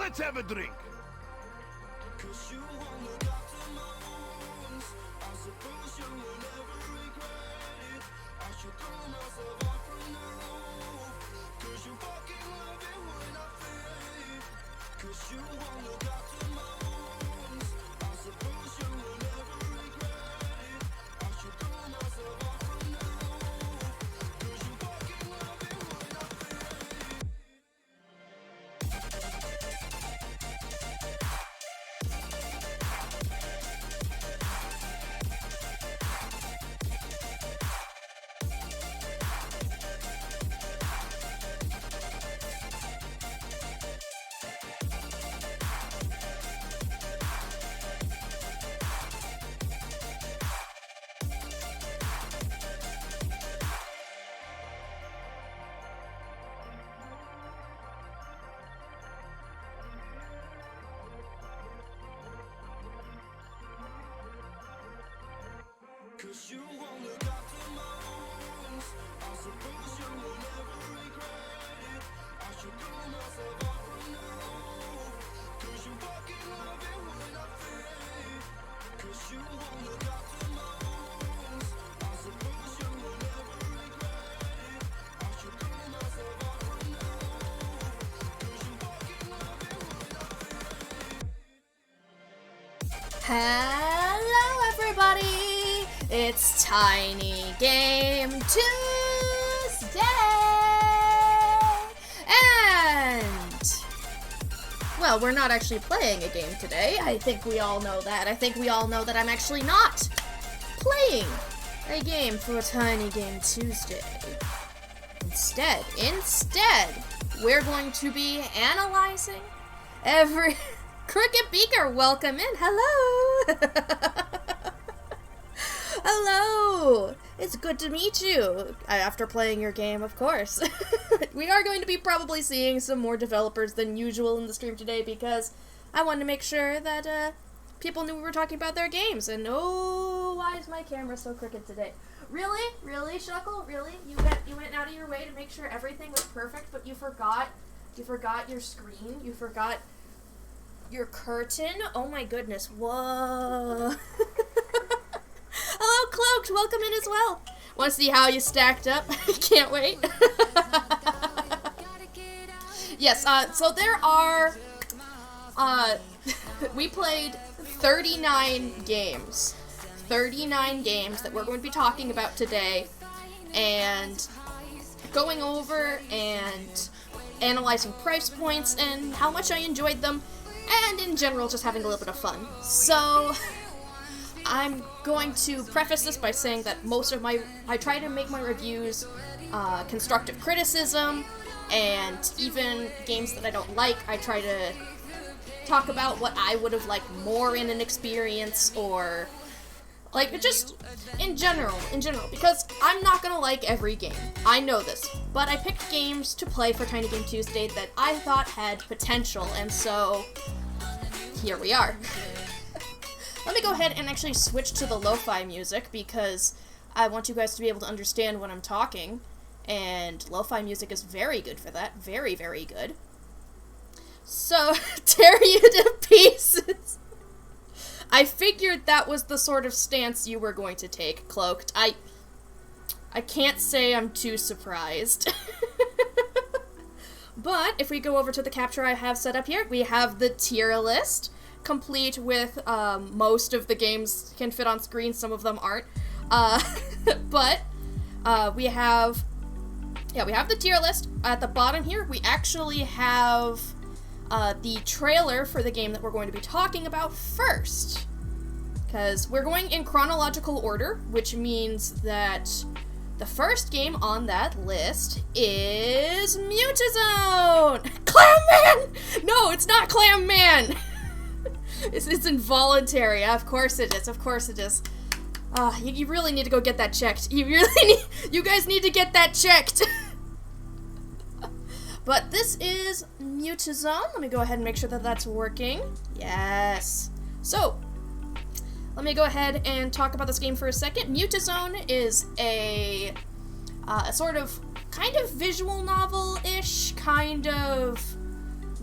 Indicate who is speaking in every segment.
Speaker 1: Let's have a drink.
Speaker 2: Cause you won't look after my wounds. I suppose you will never regret it. I should throw myself out from the roof. Cause you fucking love it when I fade. Cause you won't look after my wounds. I suppose you will never regret it. I should throw myself out from the roof. Cause you fucking love it when I fade. Cause you won't look after my wounds. I suppose you will never regret it. I should throw myself out from the roof. Cause you fucking love it when I fade. Cause you won't look after my wounds. I suppose you will never regret it. I should throw myself out from the roof. Cause you fucking love it when I fade.
Speaker 3: Hello everybody! It's Tiny Game Tuesday! And, well, we're not actually playing a game today. I think we all know that. I think we all know that I'm actually not playing a game for Tiny Game Tuesday. Instead, we're going to be analyzing every... Cricket Beaker, welcome in. Hello! Hello! It's good to meet you. After playing your game, of course. We are going to be probably seeing some more developers than usual in the stream today because I wanted to make sure that people knew we were talking about their games. And oh, why is my camera so crooked today? Really? Really, Shuckle? Really? You went out of your way to make sure everything was perfect, but you forgot your screen? You forgot your curtain? Oh my goodness. Whoa. Hello, Cloaked. Welcome in as well. Want to see how you stacked up? Can't wait. Yes, so there are, we played 39 games. 39 games that we're going to be talking about today. And going over and analyzing price points and how much I enjoyed them. And in general, just having a little bit of fun. So, I'm going to preface this by saying that I try to make my reviews constructive criticism, and even games that I don't like, I try to talk about what I would have liked more in an experience, or, like, just in general, because I'm not gonna like every game. I know this, but I picked games to play for Tiny Game Tuesday that I thought had potential, and so here we are. Let me go ahead and actually switch to the lo-fi music because I want you guys to be able to understand when I'm talking, and lo-fi music is very good for that. Very, very good. So, tear you to pieces. I figured that was the sort of stance you were going to take, Cloaked. I can't say I'm too surprised. But if we go over to the capture I have set up here, we have the tier list, complete with most of the games can fit on screen, some of them aren't. But we have the tier list. At the bottom here, we actually have the trailer for the game that we're going to be talking about first. Because we're going in chronological order, which means that the first game on that list is Mutazone! Clam Man! No, it's not Clam Man! It's involuntary. Of course it is. You really need to go get that checked. You guys need to get that checked! But this is Mutazone. Let me go ahead and make sure that that's working. Yes. So, let me go ahead and talk about this game for a second. Mutazone is a sort of kind of visual novel-ish, kind of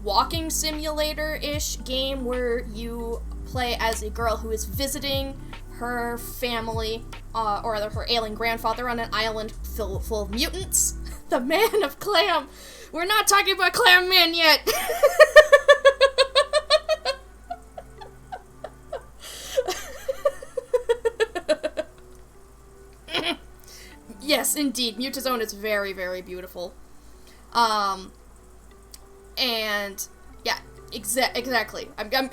Speaker 3: walking simulator-ish game where you play as a girl who is visiting her family, or rather her ailing grandfather on an island full of mutants. The Man of Clam. We're not talking about Clam Man yet. Yes, indeed. Mutazone is very, very beautiful. And yeah, exactly. I'm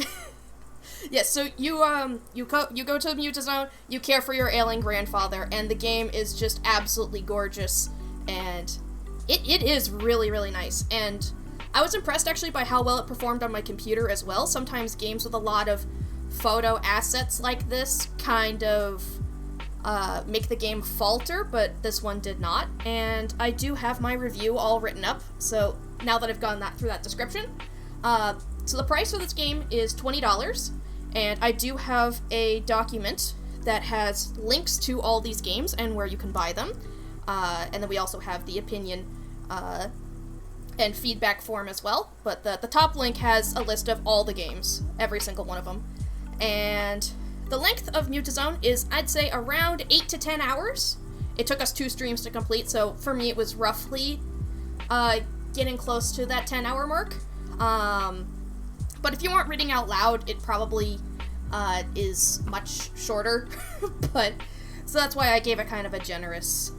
Speaker 3: yes, so you go to the Mutazone, you care for your ailing grandfather, and the game is just absolutely gorgeous, and it is really, really nice. And I was impressed actually by how well it performed on my computer as well. Sometimes games with a lot of photo assets like this kind of make the game falter, but this one did not. And I do have my review all written up, so now that I've gone through that description. So the price for this game is $20, and I do have a document that has links to all these games and where you can buy them. And then we also have the opinion and feedback form as well, but the top link has a list of all the games, every single one of them. And the length of Mutazone is, I'd say, around 8 to 10 hours. It took us 2 streams to complete, so for me it was roughly getting close to that 10-hour mark. But if you weren't reading out loud, it probably is much shorter. But so that's why I gave it kind of a generous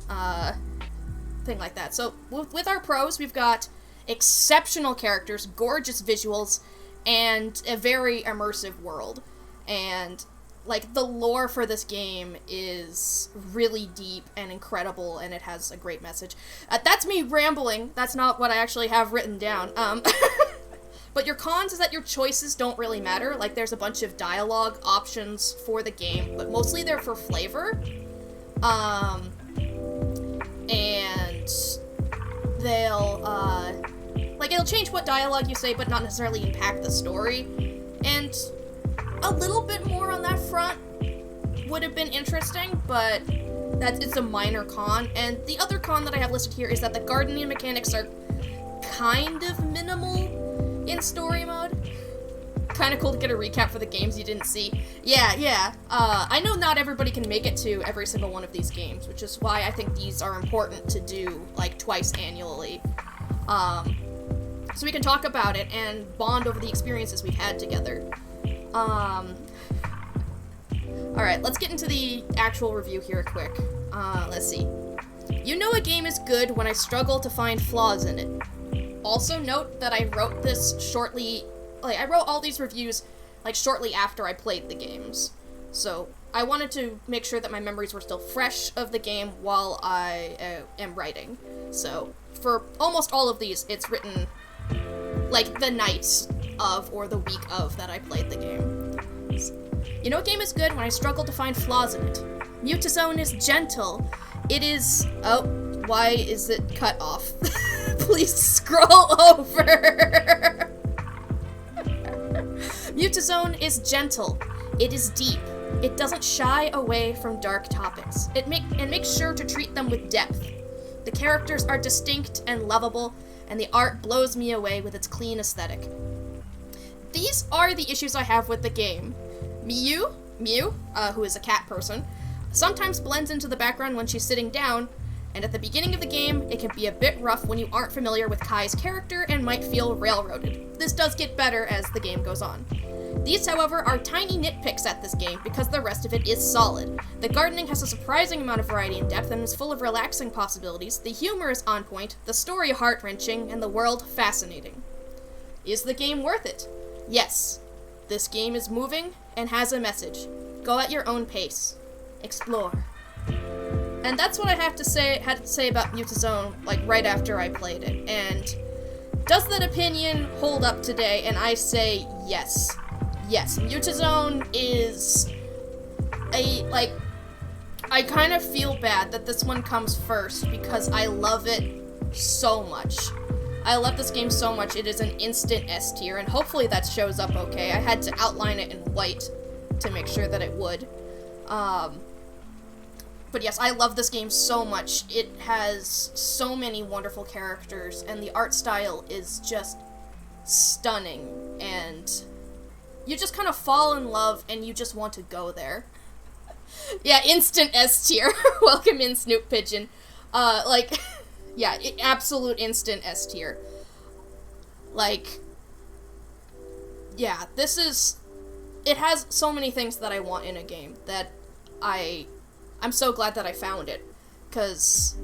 Speaker 3: thing like that. So with our pros, we've got exceptional characters, gorgeous visuals, and a very immersive world. And like, the lore for this game is really deep and incredible, and it has a great message. That's me rambling. That's not what I actually have written down. But your cons is that your choices don't really matter. Like, there's a bunch of dialogue options for the game, but mostly they're for flavor. And they'll, like, it'll change what dialogue you say, but not necessarily impact the story. And a little bit more on that front would have been interesting, but it's a minor con. And the other con that I have listed here is that the gardening mechanics are kind of minimal in story mode. Kind of cool to get a recap for the games you didn't see. Yeah. I know not everybody can make it to every single one of these games, which is why I think these are important to do, like, twice annually. So we can talk about it and bond over the experiences we've had together. Alright, let's get into the actual review here quick. Let's see. You know a game is good when I struggle to find flaws in it. Also note that I wrote this shortly, like, I wrote all these reviews, like, shortly after I played the games. So, I wanted to make sure that my memories were still fresh of the game while I am writing. So, for almost all of these, it's written, like, the night of or the week of that I played the game. You know a game is good when I struggle to find flaws in it. Mutazone is gentle. It is... Oh, why is it cut off? Please scroll over. Mutazone is gentle. It is deep. It doesn't shy away from dark topics. It makes sure to treat them with depth. The characters are distinct and lovable, and the art blows me away with its clean aesthetic. These are the issues I have with the game. Mew, who is a cat person, sometimes blends into the background when she's sitting down, and at the beginning of the game, it can be a bit rough when you aren't familiar with Kai's character and might feel railroaded. This does get better as the game goes on. These, however, are tiny nitpicks at this game because the rest of it is solid. The gardening has a surprising amount of variety and depth and is full of relaxing possibilities, the humor is on point, the story heart-wrenching, and the world fascinating. Is the game worth it? Yes. This game is moving and has a message. Go at your own pace. Explore. And that's what I had to say about Mutazone, like, right after I played it. And does that opinion hold up today? And I say yes. Yes, Mutazone is I kind of feel bad that this one comes first because I love it so much. I love this game so much, it is an instant S tier, and hopefully that shows up okay. I had to outline it in white to make sure that it would. But yes, I love this game so much. It has so many wonderful characters, and the art style is just stunning, and you just kind of fall in love and you just want to go there. Yeah, instant S tier. Welcome in, Snoop Pigeon. Yeah, absolute instant S tier. Like, yeah, it has so many things that I want in a game that I'm so glad that I found it, because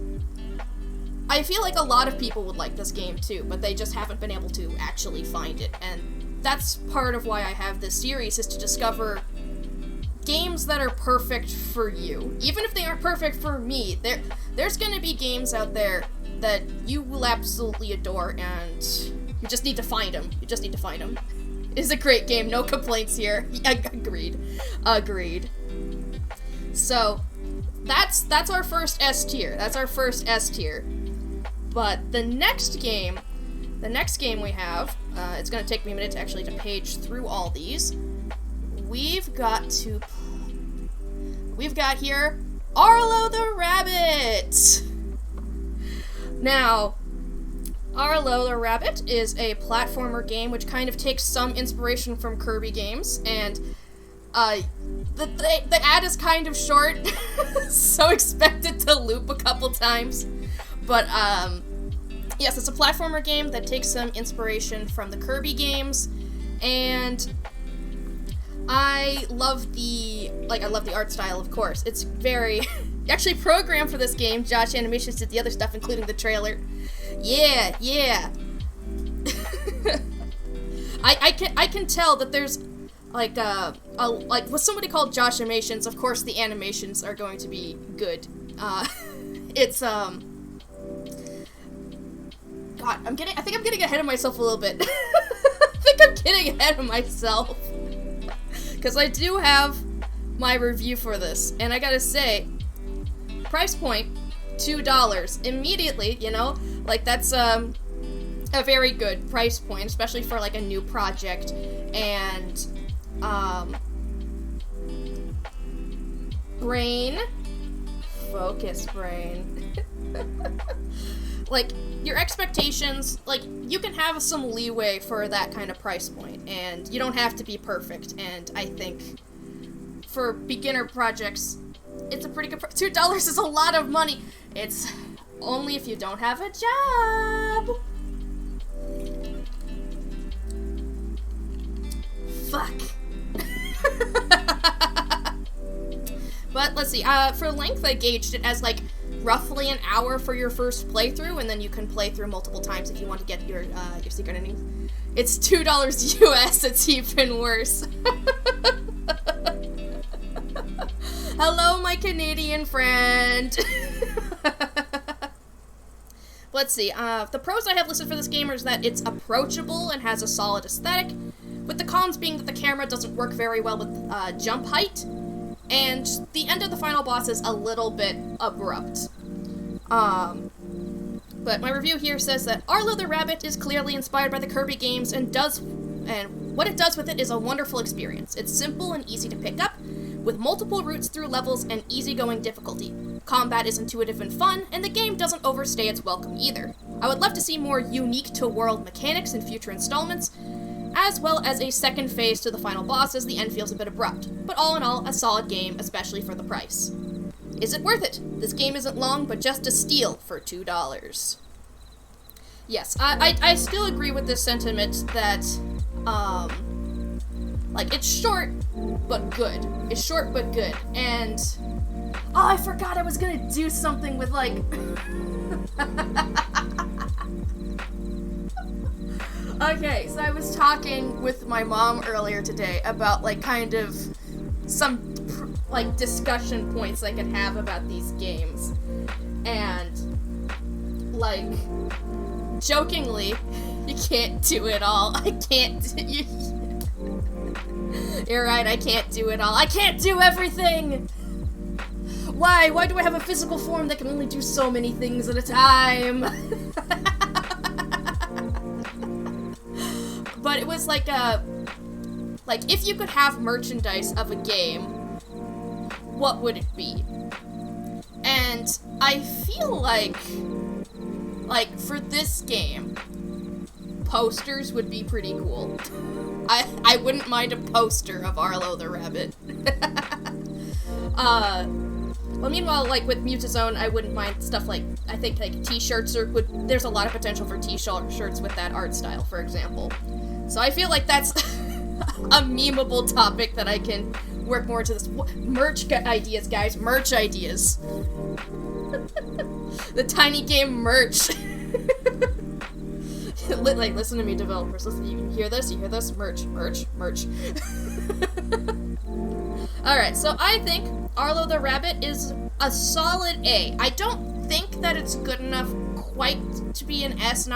Speaker 3: I feel like a lot of people would like this game too, but they just haven't been able to actually find it, and that's part of why I have this series, is to discover games that are perfect for you. Even if they aren't perfect for me, there's gonna be games out there that you will absolutely adore, and you just need to find them. You just need to find them. It's a great game, no complaints here. Agreed. So, that's our first S tier. That's our first S tier. But the next game we have, it's gonna take me a minute to actually page through all these. We've got here Arlo the Rabbit. Now, Arlo the Rabbit is a platformer game which kind of takes some inspiration from Kirby games, and the ad is kind of short, so expect it to loop a couple times. But yes, it's a platformer game that takes some inspiration from the Kirby games, and I love the art style, of course. It's very actually programmed for this game. Josh Animations did the other stuff, including the trailer. Yeah. I can tell that there's like with somebody called Josh Animations. Of course, the animations are going to be good. It's God, I think I'm getting ahead of myself a little bit. Because I do have my review for this, and I gotta say, price point, $2. Immediately, you know? Like, that's, a very good price point, especially for, like, a new project, and, brain. Focus, brain. Like, your expectations, like, you can have some leeway for that kind of price point, and you don't have to be perfect, and I think for beginner projects, it's a pretty good price. $2 is a lot of money. It's only if you don't have a job. Fuck. But let's see, for length I gauged it as like roughly an hour for your first playthrough, and then you can play through multiple times if you want to get your secret ending. It's $2 US, it's even worse. Hello, my Canadian friend. Let's see, the pros I have listed for this game is that it's approachable and has a solid aesthetic, with the cons being that the camera doesn't work very well with jump height, and the end of the final boss is a little bit abrupt. But my review here says that Arlo the Rabbit is clearly inspired by the Kirby games, and what it does with it is a wonderful experience. It's simple and easy to pick up, with multiple routes through levels and easygoing difficulty. Combat is intuitive and fun, and the game doesn't overstay its welcome either. I would love to see more unique-to-world mechanics in future installments, as well as a second phase to the final boss, as the end feels a bit abrupt. But all in all, a solid game, especially for the price. Is it worth it? This game isn't long, but just a steal for $2. Yes, I still agree with this sentiment that, like, it's short, but good. It's short, but good. And, oh, I forgot I was gonna do something with, like, okay, so I was talking with my mom earlier today about, like, kind of some, like, discussion points I could have about these games. And, like, jokingly, you can't do it all. I can't do You're right, I can't do it all. I can't do everything! Why? Why do I have a physical form that can only do so many things at a time? But it was like if you could have merchandise of a game, what would it be? And I feel like for this game, posters would be pretty cool. I wouldn't mind a poster of Arlo the rabbit. Well, meanwhile, like with Mutazone, I wouldn't mind stuff like, I think like t-shirts there's a lot of potential for t-shirts with that art style, for example. So I feel like that's a memeable topic that I can work more into this. Merch ideas, guys, merch ideas. The tiny game merch. Like, listen to me, developers. Listen, you hear this? You hear this? Merch, merch, merch. Alright, so I think Arlo the Rabbit is a solid A. I don't think that it's good enough quite to be an S,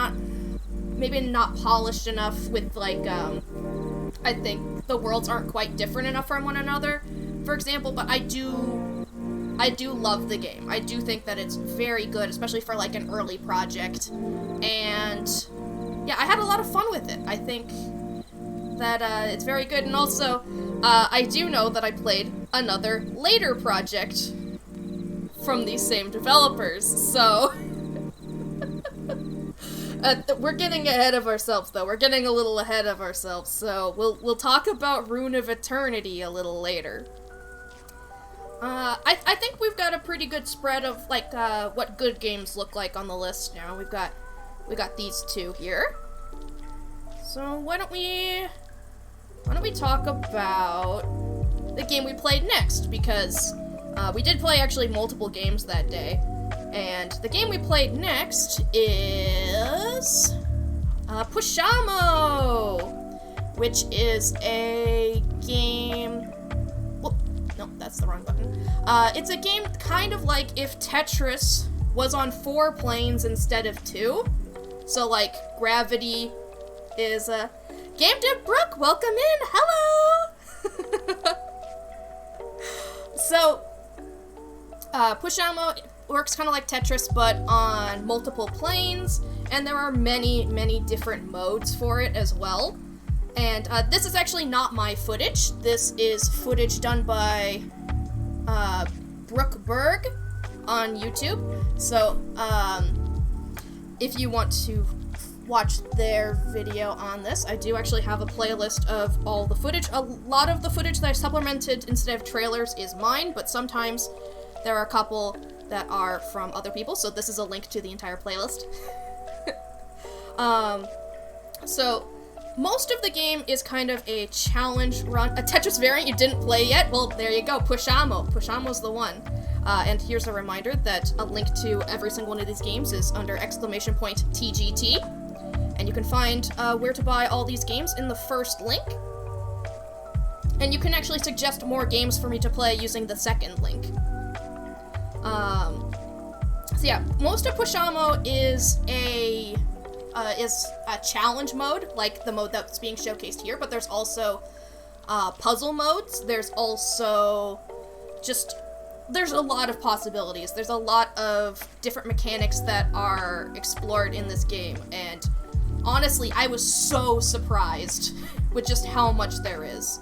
Speaker 3: maybe not polished enough with, like, I think the worlds aren't quite different enough from one another, for example, but I do love the game. I do think that it's very good, especially for, like, an early project, and yeah, I had a lot of fun with it. I think that it's very good, and also I do know that I played another later project from these same developers, so we're getting ahead of ourselves, though. We're getting a little ahead of ourselves, so we'll talk about Rune of Eternity a little later. I think we've got a pretty good spread of like what good games look like on the list now. We got these two here. So why don't we talk about the game we played next, because we did play actually multiple games that day, and the game we played next is Pushamo, which is a game. Whoop, no, that's the wrong button. It's a game kind of like if Tetris was on 4 planes instead of 2. So like gravity is a Game Dev Brooke, welcome in. Hello. So Pushamo works kind of like Tetris, but on multiple planes, and there are many, many different modes for it as well. And this is actually not my footage. This is footage done by Brooke Berg on YouTube. So if you want to watch their video on this, I do actually have a playlist of all the footage. A lot of the footage that I supplemented instead of trailers is mine, but sometimes there are a couple that are from other people, so this is a link to the entire playlist. So most of the game is kind of a challenge run. A Tetris variant you didn't play yet? Well, there you go, Pushamo. Pushamo's the one. And here's a reminder that a link to every single one of these games is under !TGT. And you can find where to buy all these games in the first link. And you can actually suggest more games for me to play using the second link. So yeah, most of Pushamo is a challenge mode, like the mode that's being showcased here, but there's also puzzle modes. There's also there's a lot of possibilities. There's a lot of different mechanics that are explored in this game, and honestly, I was so surprised with just how much there is.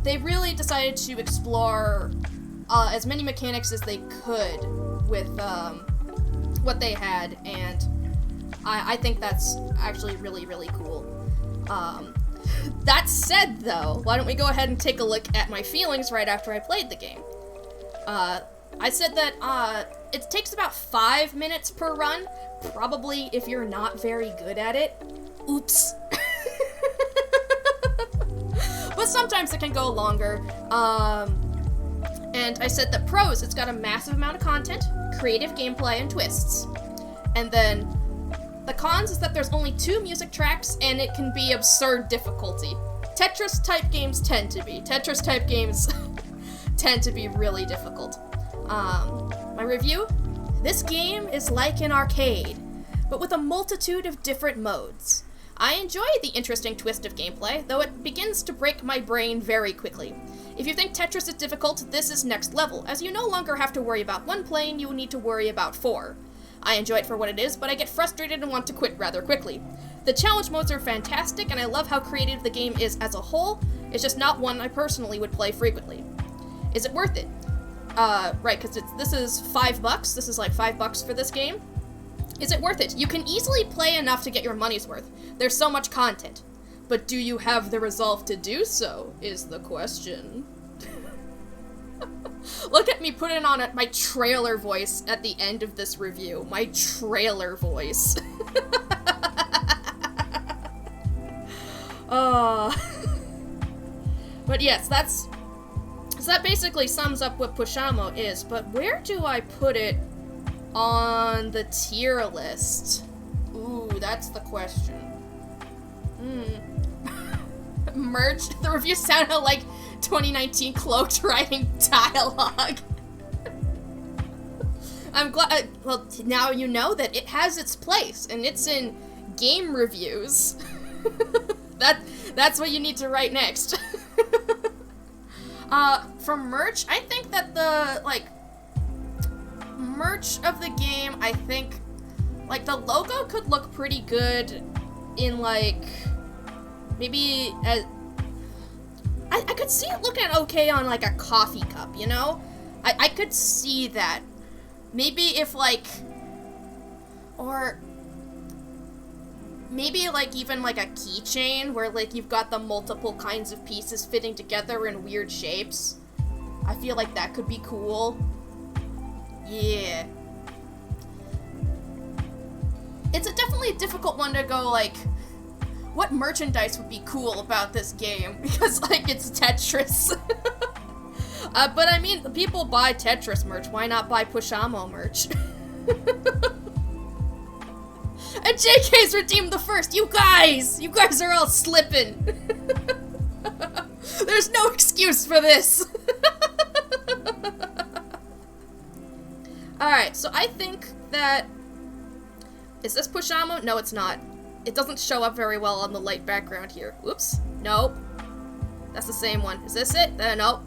Speaker 3: They really decided to explore as many mechanics as they could with what they had, and I think that's actually really, really cool. That said, though, why don't we go ahead and take a look at my feelings right after I played the game. I said that it takes about 5 minutes per run, probably if you're not very good at it. Oops. But sometimes it can go longer. And I said that pros, it's got a massive amount of content, creative gameplay, and twists. And then the cons is that there's only 2 music tracks, and it can be absurd difficulty. Tetris-type games tend to be. Tetris-type games tend to be really difficult. My review? This game is like an arcade, but with a multitude of different modes. I enjoy the interesting twist of gameplay, though it begins to break my brain very quickly. If you think Tetris is difficult, this is next level, as you no longer have to worry about 1 plane, you need to worry about 4. I enjoy it for what it is, but I get frustrated and want to quit rather quickly. The challenge modes are fantastic, and I love how creative the game is as a whole. It's just not one I personally would play frequently. Is it worth it? Right, because this is $5. This is like $5 for this game. Is it worth it? You can easily play enough to get your money's worth. There's so much content. But do you have the resolve to do so, is the question. Look at me putting on my trailer voice at the end of this review. My trailer voice. But yes, so that basically sums up what Pushamo is, but where do I put it on the tier list? Ooh, that's the question. Merch. The review sounded like 2019 cloaked writing dialogue. I'm glad, well, now you know that it has its place, and it's in game reviews. That's what you need to write next. For merch, I think that the, merch of the game, I think, the logo could look pretty good in, maybe as... I could see it looking okay on, a coffee cup, you know? I could see that. Maybe if, or... maybe, even, a keychain where, you've got the multiple kinds of pieces fitting together in weird shapes. I feel like that could be cool. Yeah. It's definitely a difficult one to go, what merchandise would be cool about this game? Because, it's Tetris. But I mean, people buy Tetris merch. Why not buy Pushamo merch? And JK's redeemed the first. You guys are all slipping. There's no excuse for this. Alright, so I think that... Is this Pushamo? No, it's not. It doesn't show up very well on the light background here. Oops. Nope. That's the same one. Is this it? Nope.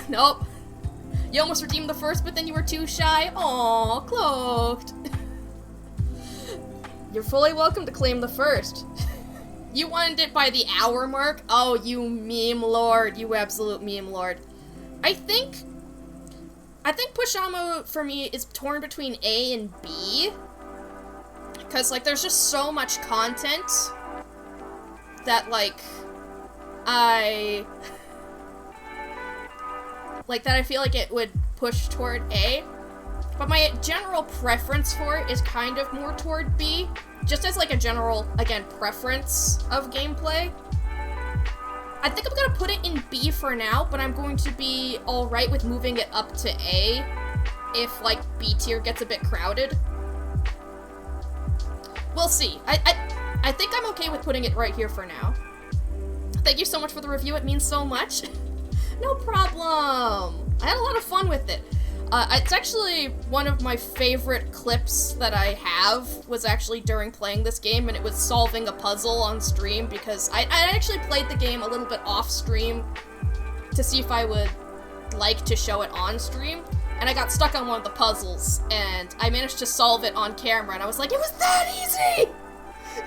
Speaker 3: Nope. You almost redeemed the first, but then you were too shy. Aw, cloaked. You're fully welcome to claim the first. You wanted it by the hour mark? Oh, you meme lord. You absolute meme lord. I think Pushamo, for me, is torn between A and B. Because, there's just so much content that, I feel like it would push toward A. But my general preference for it is kind of more toward B. Just as, a general, again, preference of gameplay. I think I'm gonna put it in B for now, but I'm going to be alright with moving it up to A if, B tier gets a bit crowded. We'll see. I think I'm okay with putting it right here for now. Thank you so much for the review. It means so much. No problem. I had a lot of fun with it. It's actually one of my favorite clips that I have was actually during playing this game, and it was solving a puzzle on stream because I actually played the game a little bit off stream to see if I would like to show it on stream. And I got stuck on one of the puzzles, and I managed to solve it on camera, and I was like, it was that easy!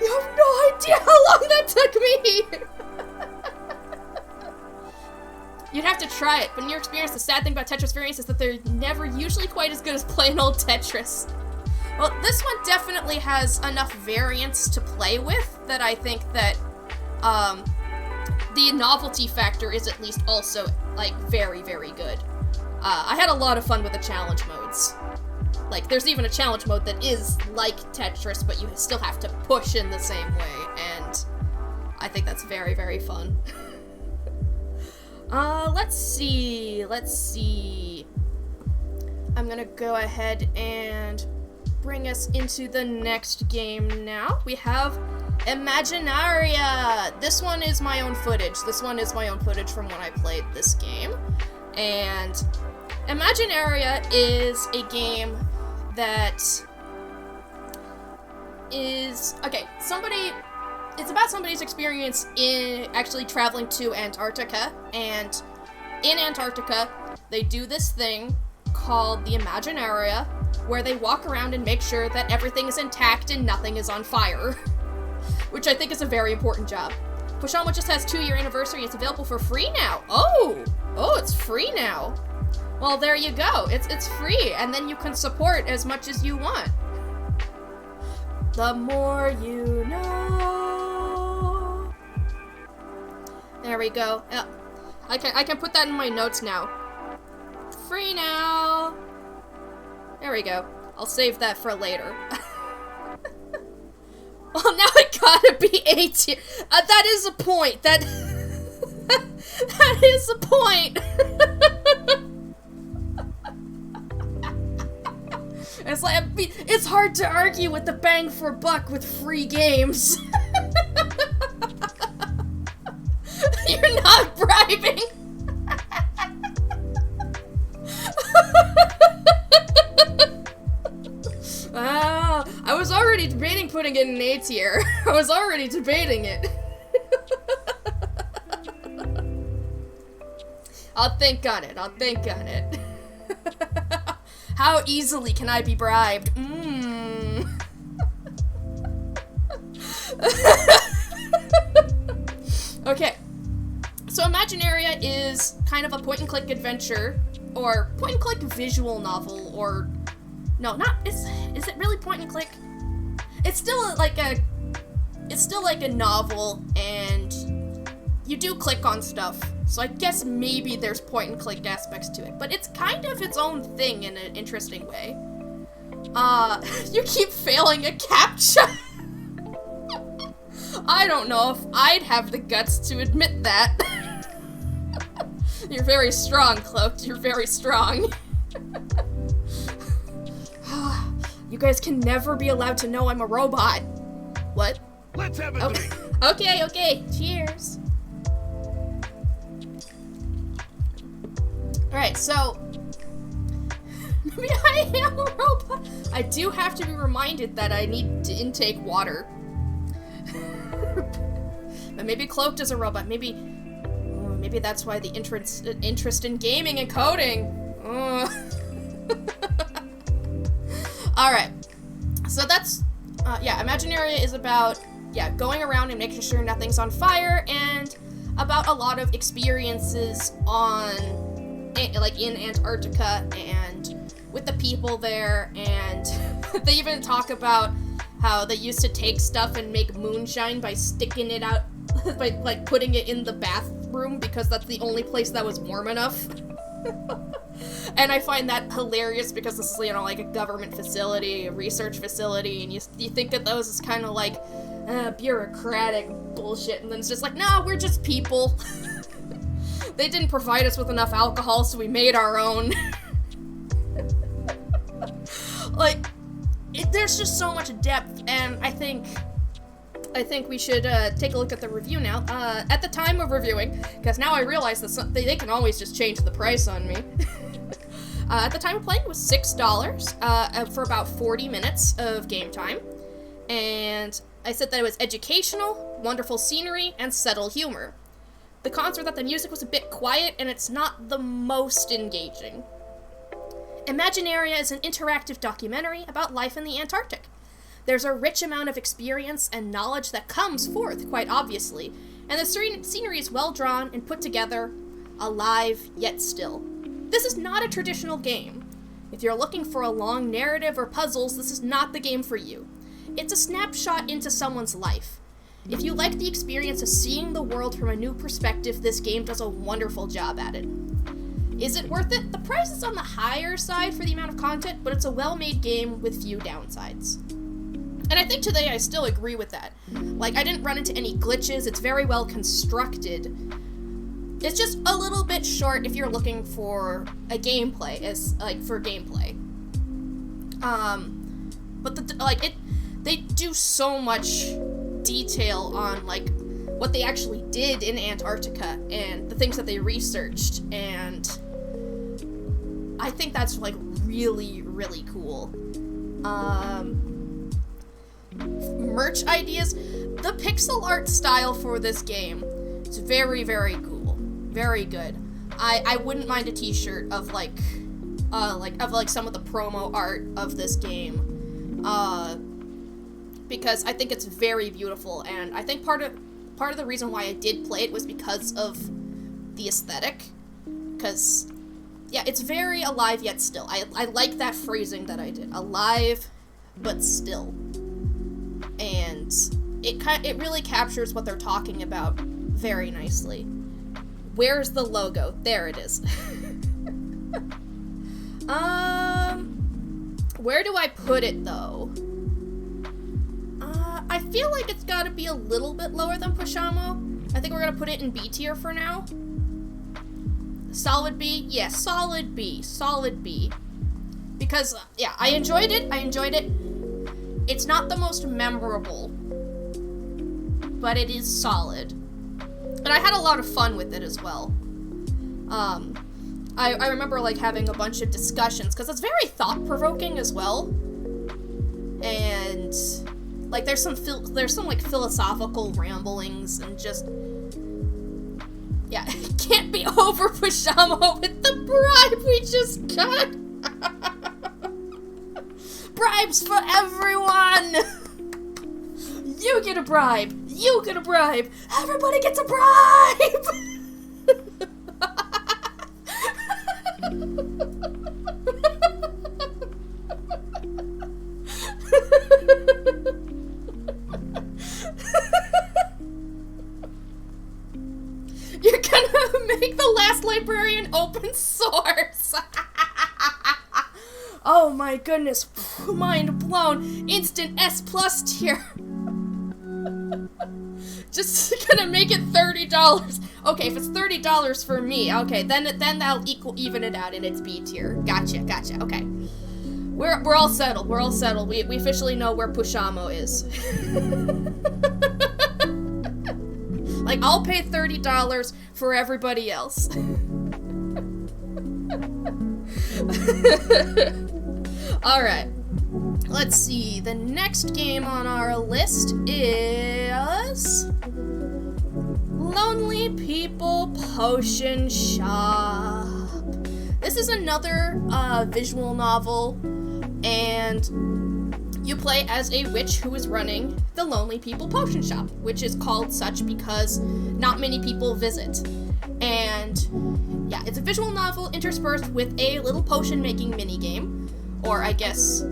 Speaker 3: You have no idea how long that took me! You'd have to try it, but in your experience, the sad thing about Tetris variants is that they're never usually quite as good as plain old Tetris. Well, this one definitely has enough variants to play with that I think that, the novelty factor is at least also, very, very good. I had a lot of fun with the challenge modes. There's even a challenge mode that is like Tetris, but you still have to push in the same way, and I think that's very, very fun. Let's see. I'm gonna go ahead and bring us into the next game now. We have Imaginaria! This one is my own footage. From when I played this game. And Imaginaria is a game that is... Okay, it's about somebody's experience in actually traveling to Antarctica, and in Antarctica, they do this thing called the Imaginaria, where they walk around and make sure that everything is intact and nothing is on fire, which I think is a very important job. Pushamo just has 2-year anniversary. It's available for free now. Oh, it's free now. Well, there you go. It's free, and then you can support as much as you want. the more you know. There we go. Yeah. I can put that in my notes now. Free now. There we go. I'll save that for later. Well, now it gotta be 18. That is a point. That is a point. It's like it's hard to argue with the bang for buck with free games. You're not bribing. I was already debating putting it in A tier. I was already debating it. I'll think on it. I'll think on it. How easily can I be bribed? Okay. So Imaginaria is kind of a point-and-click adventure, or point-and-click visual novel, or... No, not... Is it really point-and-click? It's still like a novel, and you do click on stuff. So I guess maybe there's point-and-click aspects to it, but it's kind of its own thing in an interesting way. You keep failing a CAPTCHA. I don't know if I'd have the guts to admit that. You're very strong, Cloaked. You're very strong. You guys can never be allowed to know I'm a robot. What?
Speaker 1: Let's have a
Speaker 3: Okay.
Speaker 1: drink.
Speaker 3: Okay. Cheers. Alright, so... Maybe I am a robot. I do have to be reminded that I need to intake water. But maybe Cloaked is a robot. Maybe that's why the interest in gaming and coding. Alright. So that's... Imaginaria is about, going around and making sure nothing's on fire, and about a lot of experiences in Antarctica and with the people there, and they even talk about how they used to take stuff and make moonshine by sticking it out, by like putting it in the bathroom because that's the only place that was warm enough. And I find that hilarious because this is, like a government facility, a research facility, and you think of those as kind of like bureaucratic bullshit, and then it's just like, no, we're just people. They didn't provide us with enough alcohol, so we made our own. There's just so much depth, and I think we should take a look at the review now. At the time of reviewing, because now I realize that they can always just change the price on me. At the time of playing, it was $6 for about 40 minutes of game time, and I said that it was educational, wonderful scenery, and subtle humor. The cons were that the music was a bit quiet, and it's not the most engaging. Imaginaria is an interactive documentary about life in the Antarctic. There's a rich amount of experience and knowledge that comes forth, quite obviously, and the scenery is well drawn and put together, alive yet still. This is not a traditional game. If you're looking for a long narrative or puzzles, this is not the game for you. It's a snapshot into someone's life. If you like the experience of seeing the world from a new perspective, this game does a wonderful job at it. Is it worth it? The price is on the higher side for the amount of content, but it's a well-made game with few downsides. And I think today I still agree with that. I didn't run into any glitches, it's very well constructed. It's just a little bit short if you're looking for a gameplay, for gameplay. But they do so much detail on, what they actually did in Antarctica and the things that they researched, and I think that's, really, really cool. Merch ideas. The pixel art style for this game is very, very cool. Very good. I wouldn't mind a t-shirt of, some of the promo art of this game. Because I think it's very beautiful, and I think part of the reason why I did play it was because of the aesthetic. Because, it's very alive yet still. I like that phrasing that I did. Alive, but still. and it really captures what they're talking about very nicely. Where's the logo? There it is. Where do I put it, though? I feel like it's gotta be a little bit lower than Pushamo. I think we're gonna put it in B tier for now. Solid B? Yeah, solid B. Solid B. Because, yeah, I enjoyed it. It's not the most memorable, but it is solid. And I had a lot of fun with it as well. I remember, like, having a bunch of discussions, because it's very thought-provoking as well. And, like, there's some like, philosophical ramblings, and just, yeah, can't be over Pushamo with the bribe we just got. Bribes for everyone! You get a bribe! You get a bribe! Everybody gets a bribe! You're gonna make the last librarian open source! Oh my goodness, mind blown. Instant S+ tier. Just gonna make it $30. Okay, if it's $30 for me, okay, then that'll even it out and it's B tier. Gotcha, okay. We're all settled, We officially know where Pushamo is. Like, I'll pay $30 for everybody else. Alright. Let's see. The next game on our list is Lonely People Potion Shop. This is another visual novel, and you play as a witch who is running the Lonely People Potion Shop, which is called such because not many people visit. And yeah, it's a visual novel interspersed with a little potion making minigame, or I guess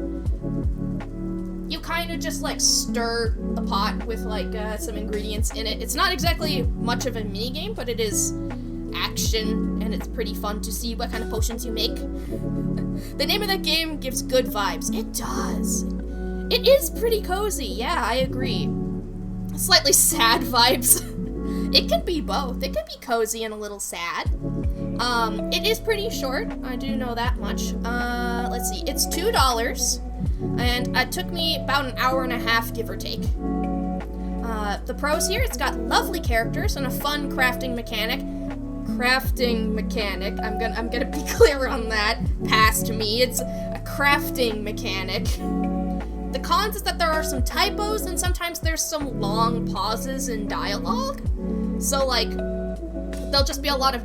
Speaker 3: you kind of just like stir the pot with like some ingredients in it. It's not exactly much of a minigame, but it is action, and it's pretty fun to see what kind of potions you make. The name of that game gives good vibes. It does. It is pretty cozy, yeah, I agree. Slightly sad vibes. It can be both. It can be cozy and a little sad. It is pretty short, I do know that much. Let's see, it's $2, and it took me about an hour and a half, give or take. The pros here, it's got lovely characters and a fun crafting mechanic. I'm gonna be clear on that. Past me, it's a crafting mechanic. The cons is that there are some typos, and sometimes there's some long pauses in dialogue. So, like, there'll just be a lot of ...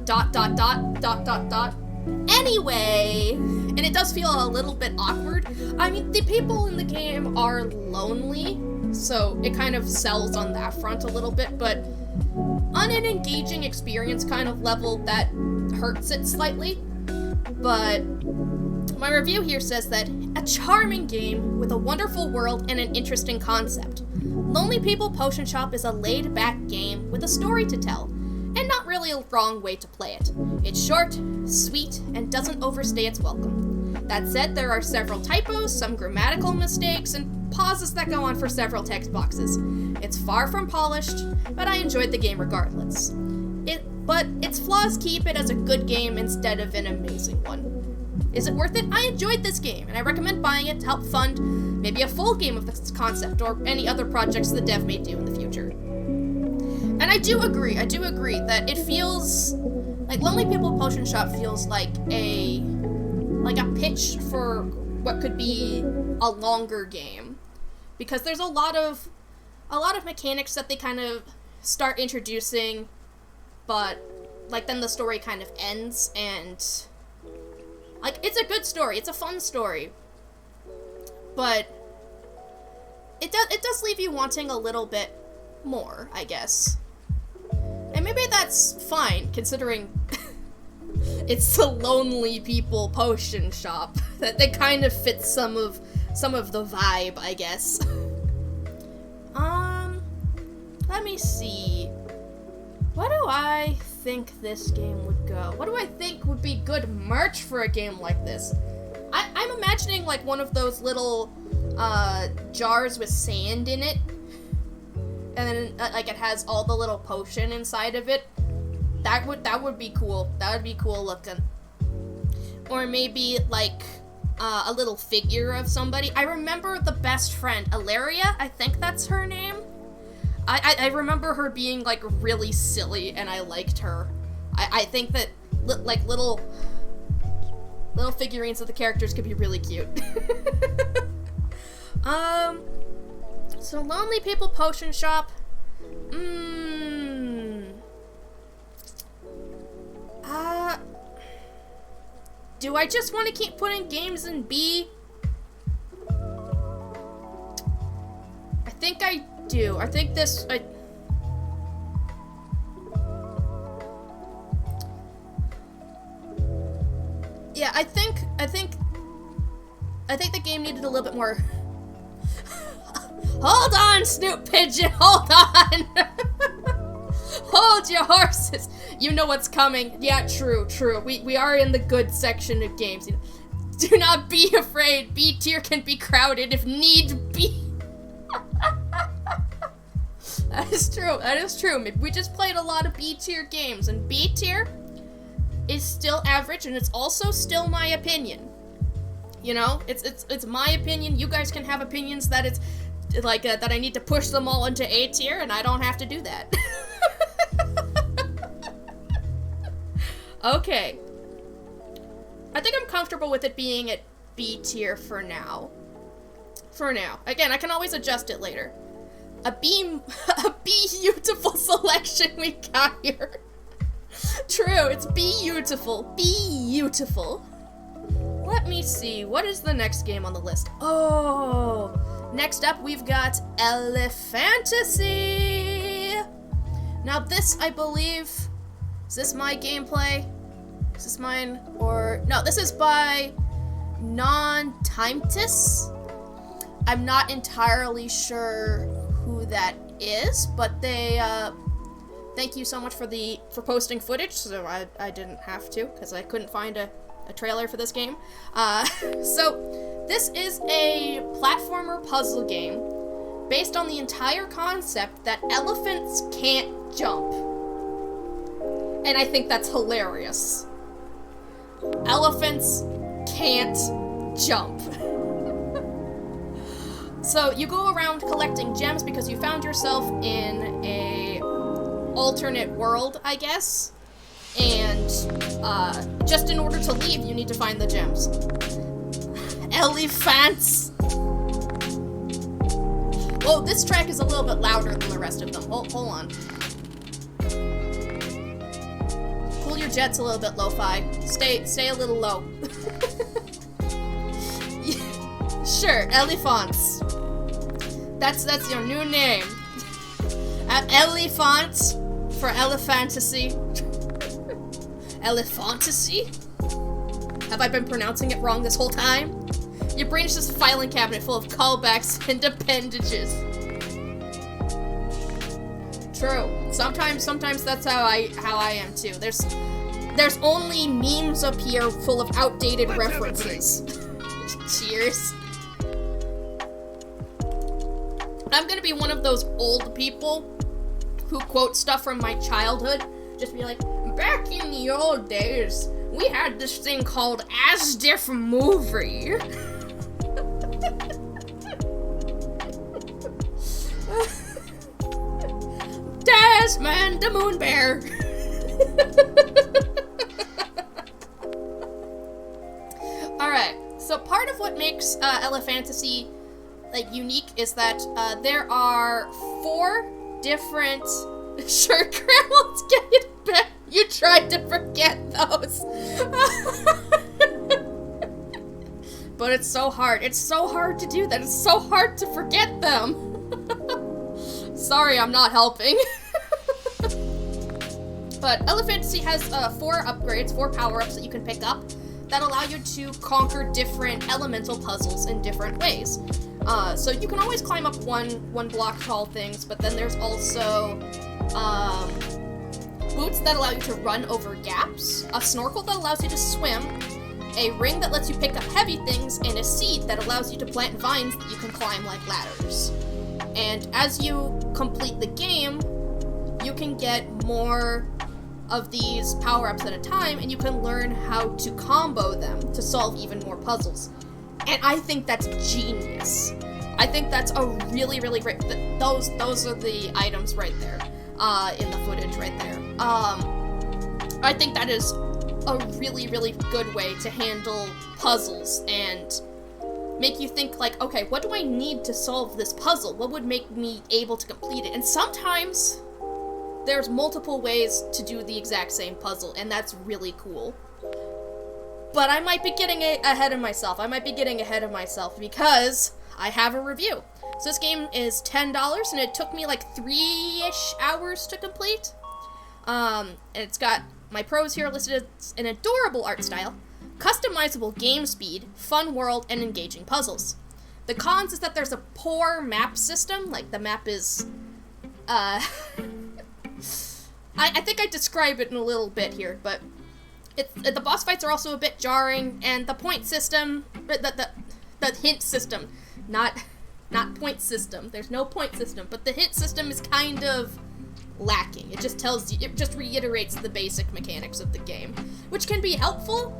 Speaker 3: Anyway, and it does feel a little bit awkward. I mean, the people in the game are lonely, so it kind of sells on that front a little bit, but on an engaging experience kind of level, that hurts it slightly. But my review here says that a charming game with a wonderful world and an interesting concept. Lonely People Potion Shop is a laid-back game with a story to tell, and not really a wrong way to play it. It's short, sweet, and doesn't overstay its welcome. That said, there are several typos, some grammatical mistakes, and pauses that go on for several text boxes. It's far from polished, but I enjoyed the game regardless. But its flaws keep it as a good game instead of an amazing one. Is it worth it? I enjoyed this game, and I recommend buying it to help fund maybe a full game of this concept or any other projects the dev may do in the future. And I do agree that it feels like Lonely People Potion Shop feels like a pitch for what could be a longer game, because there's a lot of mechanics that they kind of start introducing, but like then the story kind of ends, and like it's a good story, it's a fun story, but it does leave you wanting a little bit more, I guess. And maybe that's fine, considering it's the Lonely People Potion Shop. That they kind of fit some of the vibe, I guess. let me see. What do I think this game would go? What do I think would be good merch for a game like this? I'm imagining like one of those little jars with sand in it, and then like it has all the little potion inside of it. That would be cool. That would be cool looking. Or maybe like a little figure of somebody. I remember the best friend, Ilaria, I think that's her name. I remember her being like really silly, and I liked her. I think that like little figurines of the characters could be really cute. So Lonely People Potion Shop. Do I just want to keep putting games in B? I think I do. I think this... Yeah, I think the game needed a little bit more... Hold on, Snoop Pigeon, hold on! Hold your horses! You know what's coming. Yeah, true. We are in the good section of games. Do not be afraid. B tier can be crowded if need be. That is true. We just played a lot of B tier games, and B tier is still average, and it's also still my opinion. You know, it's my opinion. You guys can have opinions that it's like that I need to push them all into A tier, and I don't have to do that. Okay. I think I'm comfortable with it being at B tier for now. Again, I can always adjust it later. A beautiful selection we got here. True, it's beautiful. Beautiful. Let me see, what is the next game on the list? Oh, next up we've got Elephantasy. Now this, I believe, is this my gameplay? Is this mine? Or, no, this is by Non-Timetis. I'm not entirely sure who that is, but they, thank you so much for posting footage, so I didn't have to, because I couldn't find a trailer for this game. So, this is a platformer puzzle game based on the entire concept that elephants can't jump. And I think that's hilarious. Elephants can't jump. So you go around collecting gems because you found yourself in a alternate world, I guess. And just in order to leave, you need to find the gems. Elephants. Oh, this track is a little bit louder than the rest of them. Hold on. Cool your jets a little bit, lo-fi. Stay a little low. Sure, elephants. That's your new name. Elephant for Elephantasy. Elephantasy? Have I been pronouncing it wrong this whole time? Your brain is just a filing cabinet full of callbacks and appendages. True. Sometimes that's how I am too. There's only memes up here full of outdated references. Cheers. I'm gonna be one of those old people who quote stuff from my childhood. Just be like, back in the old days, we had this thing called As-Diff Movie. Desmond the Moon Bear. Alright, so part of what makes Elephantasy unique is that there are 4 different... Sure, Grandma's getting back. You tried to forget those. But it's so hard. It's so hard to do that. It's so hard to forget them. Sorry, I'm not helping. But Elephantasy has 4 upgrades, 4 power-ups that you can pick up that allow you to conquer different elemental puzzles in different ways. So you can always climb up one block tall things, but then there's also boots that allow you to run over gaps, a snorkel that allows you to swim, a ring that lets you pick up heavy things, and a seed that allows you to plant vines that you can climb like ladders. And as you complete the game, you can get more of these power-ups at a time, and you can learn how to combo them to solve even more puzzles. And I think that's genius. I think that's a really, really great... Those are the items right there, in the footage right there. I think that is a really, really good way to handle puzzles and make you think, like, okay, what do I need to solve this puzzle? What would make me able to complete it? And sometimes there's multiple ways to do the exact same puzzle, and that's really cool. But I might be getting ahead of myself. Because I have a review. So this game is $10, and it took me like 3-ish hours to complete. And it's got my pros here listed as an adorable art style, customizable game speed, fun world, and engaging puzzles. The cons is that there's a poor map system. Like, the map is, I think I describe it in a little bit here, but the boss fights are also a bit jarring, and the point system, the hint system, not point system. There's no point system, but the hint system is kind of lacking. It just tells you, it just reiterates the basic mechanics of the game, which can be helpful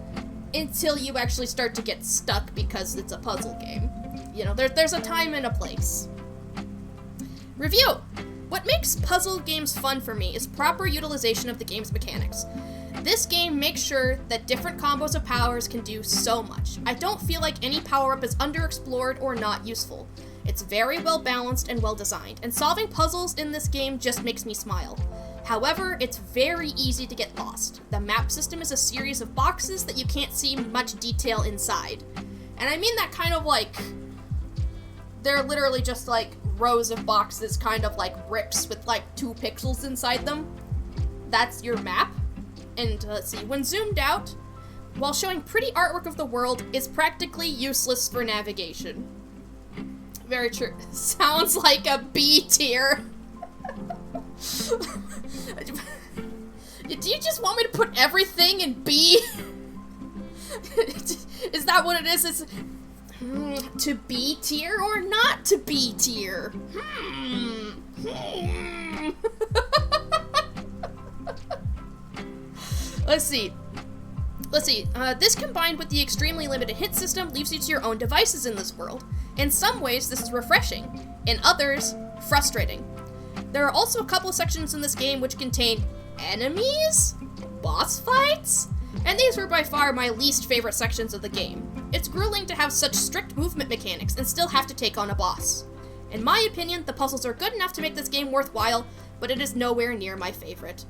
Speaker 3: until you actually start to get stuck because it's a puzzle game. You know, there's a time and a place. Review. What makes puzzle games fun for me is proper utilization of the game's mechanics. This game makes sure that different combos of powers can do so much. I don't feel like any power-up is underexplored or not useful. It's very well balanced and well designed, and solving puzzles in this game just makes me smile. However, it's very easy to get lost. The map system is a series of boxes that you can't see much detail inside. And I mean that kind of like, they're literally just like rows of boxes, kind of like bricks with like 2 pixels inside them. That's your map. And let's see, when zoomed out, while showing pretty artwork of the world, is practically useless for navigation. Very true. Sounds like a B tier. Do you just want me to put everything in B? Is that what it is? It's to B tier or not to B tier? Let's see. This combined with the extremely limited hit system leaves you to your own devices in this world. In some ways, this is refreshing. In others, frustrating. There are also a couple of sections in this game which contain enemies, boss fights, and these were by far my least favorite sections of the game. It's grueling to have such strict movement mechanics and still have to take on a boss. In my opinion, the puzzles are good enough to make this game worthwhile, but it is nowhere near my favorite.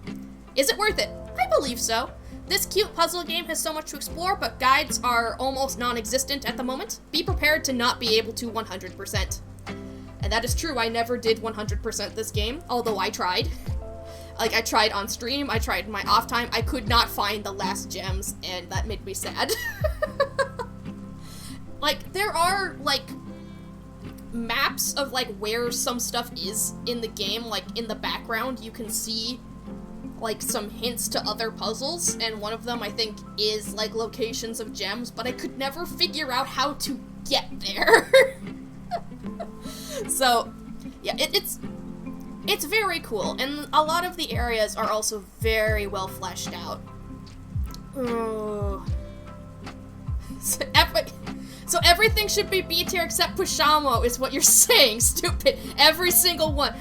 Speaker 3: Is it worth it? I believe so. This cute puzzle game has so much to explore, but guides are almost non-existent at the moment. Be prepared to not be able to 100%. And that is true, I never did 100% this game, although I tried. Like, I tried on stream, I tried in my off time, I could not find the last gems, and that made me sad. Like, there are, like, maps of, like, where some stuff is in the game, like, in the background, you can see like some hints to other puzzles, and one of them I think is like locations of gems, but I could never figure out how to get there. So yeah, it's very cool, and a lot of the areas are also very well fleshed out. So everything should be B tier except Pushamo is what you're saying, stupid. Every single one.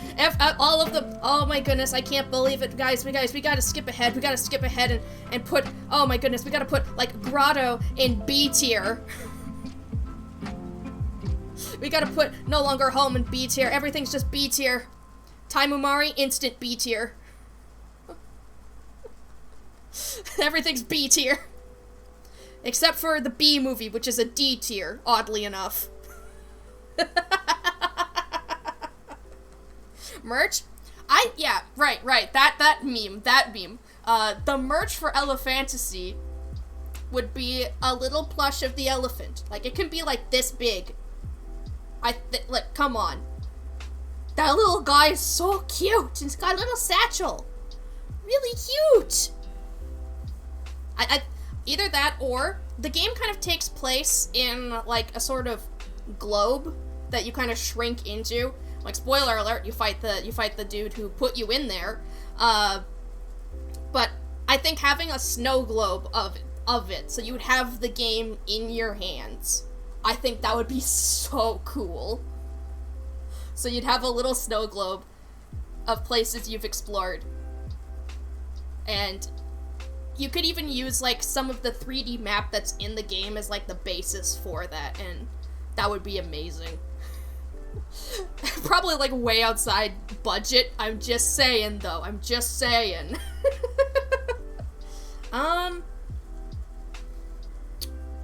Speaker 3: All of them. Oh my goodness, I can't believe it. Guys, we gotta skip ahead. We gotta skip ahead and put, oh my goodness, we gotta put, like, Grotto in B tier. We gotta put No Longer Home in B tier. Everything's just B tier. Taimumari, instant B tier. Everything's B tier. Except for the B movie, which is a D tier, oddly enough. Merch? Yeah, right, that meme. The merch for Elephantasy would be a little plush of the elephant. Like, it can be like this big. Like, come on. That little guy is so cute. He's got a little satchel. Really cute. Either that or the game kind of takes place in, like, a sort of globe that you kind of shrink into. Like, spoiler alert, you fight the dude who put you in there. But I think having a snow globe of it, so you would have the game in your hands, I think that would be so cool. So you'd have a little snow globe of places you've explored. And you could even use, like, some of the 3D map that's in the game as, like, the basis for that, and that would be amazing. Probably, like, way outside budget. I'm just saying, though. I'm just saying.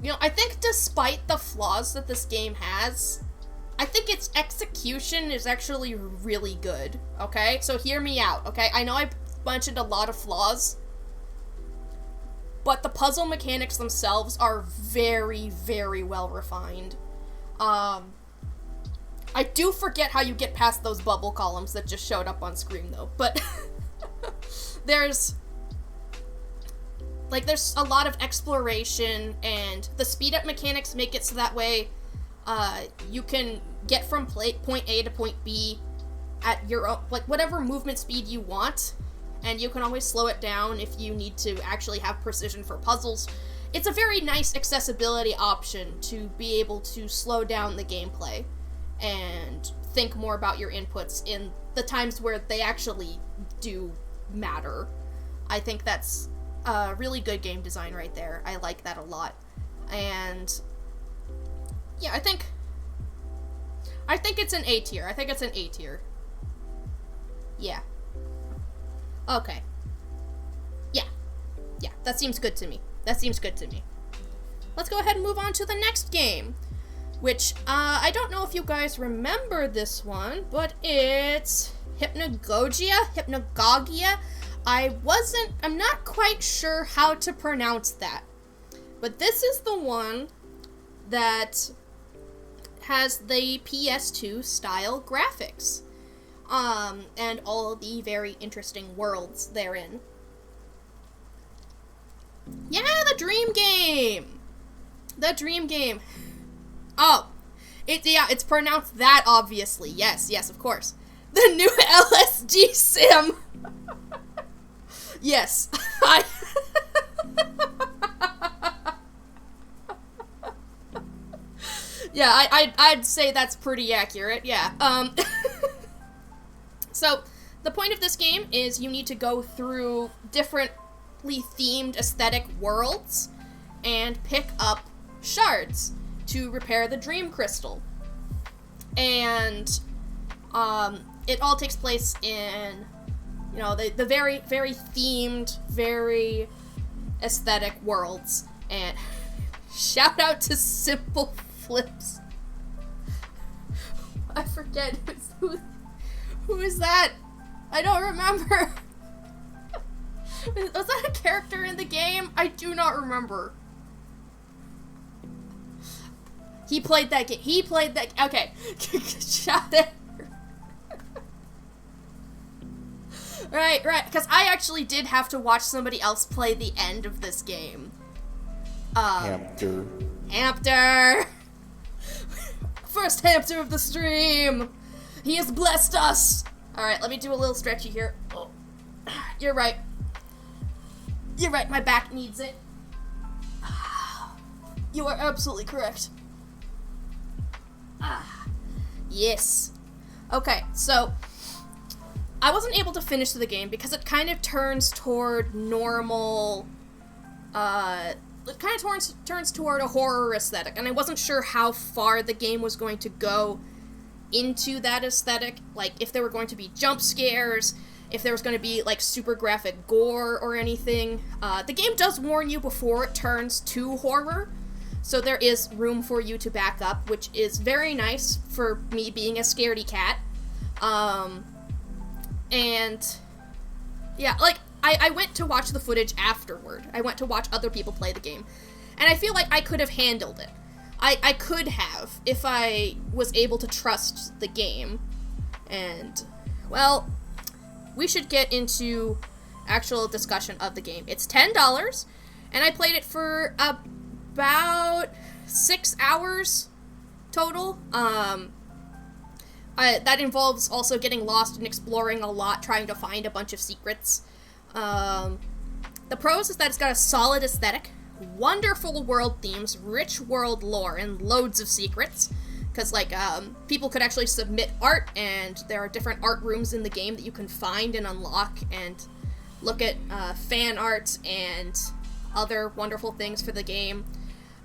Speaker 3: You know, I think despite the flaws that this game has, I think its execution is actually really good, okay? So hear me out, okay? I know I mentioned a lot of flaws, but the puzzle mechanics themselves are very, very well refined. I do forget how you get past those bubble columns that just showed up on screen, though, but there's a lot of exploration, and the speed up mechanics make it so that way you can get from point A to point B at your own, like, whatever movement speed you want, and you can always slow it down if you need to actually have precision for puzzles. It's a very nice accessibility option to be able to slow down the gameplay and think more about your inputs in the times where they actually do matter. I think that's really good game design right there. I like that a lot. And yeah, I think it's an A tier. I think it's an A tier. Yeah. Okay. Yeah. Yeah, that seems good to me. Let's go ahead and move on to the next game, which, I don't know if you guys remember this one, but it's Hypnagogia. I'm not quite sure how to pronounce that, but this is the one that has the PS2 style graphics, and all the very interesting worlds therein. Yeah, the dream game! Oh, it's pronounced that, obviously. Yes, of course. The new LSD sim! Yes, yeah, I'd say that's pretty accurate, yeah. So, the point of this game is you need to go through differently themed aesthetic worlds and pick up shards to repair the dream crystal. And, it all takes place in, you know, the very, very themed, very aesthetic worlds. And shout out to Simple Flips. I forget who is that? I don't remember. Was that a character in the game? I do not remember. He played that game. Okay. Shout out. Right, because I actually did have to watch somebody else play the end of this game. Hamster. First hamster of the stream! He has blessed us! Alright, let me do a little stretchy here. Oh. You're right, my back needs it. You are absolutely correct. Yes. Okay, so I wasn't able to finish the game because it kind of turns toward normal, it kind of turns toward a horror aesthetic, and I wasn't sure how far the game was going to go into that aesthetic, like if there were going to be jump scares, if there was going to be like super graphic gore or anything. The game does warn you before it turns to horror, so there is room for you to back up, which is very nice for me being a scaredy cat. And yeah, like, I went to watch the footage afterward. I went to watch other people play the game, and I feel like I could have handled it. I could have if I was able to trust the game. And, well, we should get into actual discussion of the game. It's $10, and I played it for about 6 hours total. That involves also getting lost and exploring a lot, trying to find a bunch of secrets. The pros is that it's got a solid aesthetic, wonderful world themes, rich world lore, and loads of secrets. Because, like, people could actually submit art, and there are different art rooms in the game that you can find and unlock, and look at fan art and other wonderful things for the game.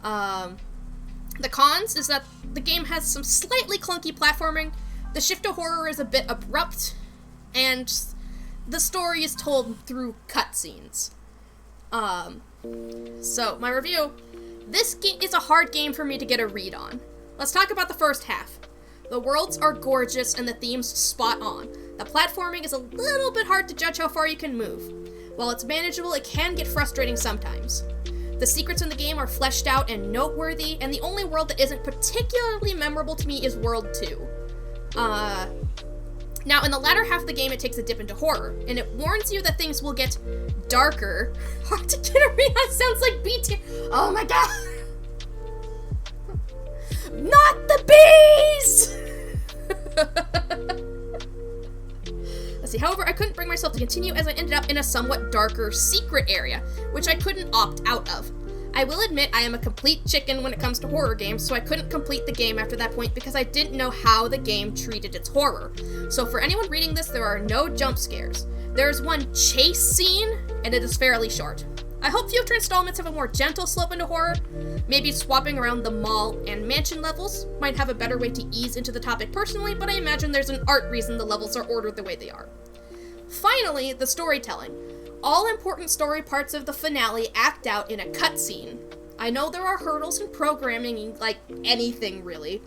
Speaker 3: The cons is that the game has some slightly clunky platforming, the shift to horror is a bit abrupt, and the story is told through cutscenes. So, my review. This game is a hard game for me to get a read on. Let's talk about the first half. The worlds are gorgeous and the themes spot on. The platforming is a little bit hard to judge how far you can move. While it's manageable, it can get frustrating sometimes. The secrets in the game are fleshed out and noteworthy, and the only world that isn't particularly memorable to me is World 2. Now, in the latter half of the game, it takes a dip into horror, and it warns you that things will get darker. Hard to get a read on, sounds like B-tier. Oh my god! Not the bees! Let's see, however, I couldn't bring myself to continue as I ended up in a somewhat darker secret area, which I couldn't opt out of. I will admit I am a complete chicken when it comes to horror games, so I couldn't complete the game after that point because I didn't know how the game treated its horror. So for anyone reading this, there are no jump scares. There is one chase scene, and it is fairly short. I hope future installments have a more gentle slope into horror. Maybe swapping around the mall and mansion levels might have a better way to ease into the topic personally, but I imagine there's an art reason the levels are ordered the way they are. Finally, the storytelling. All important story parts of the finale act out in a cutscene. I know there are hurdles in programming, like anything really,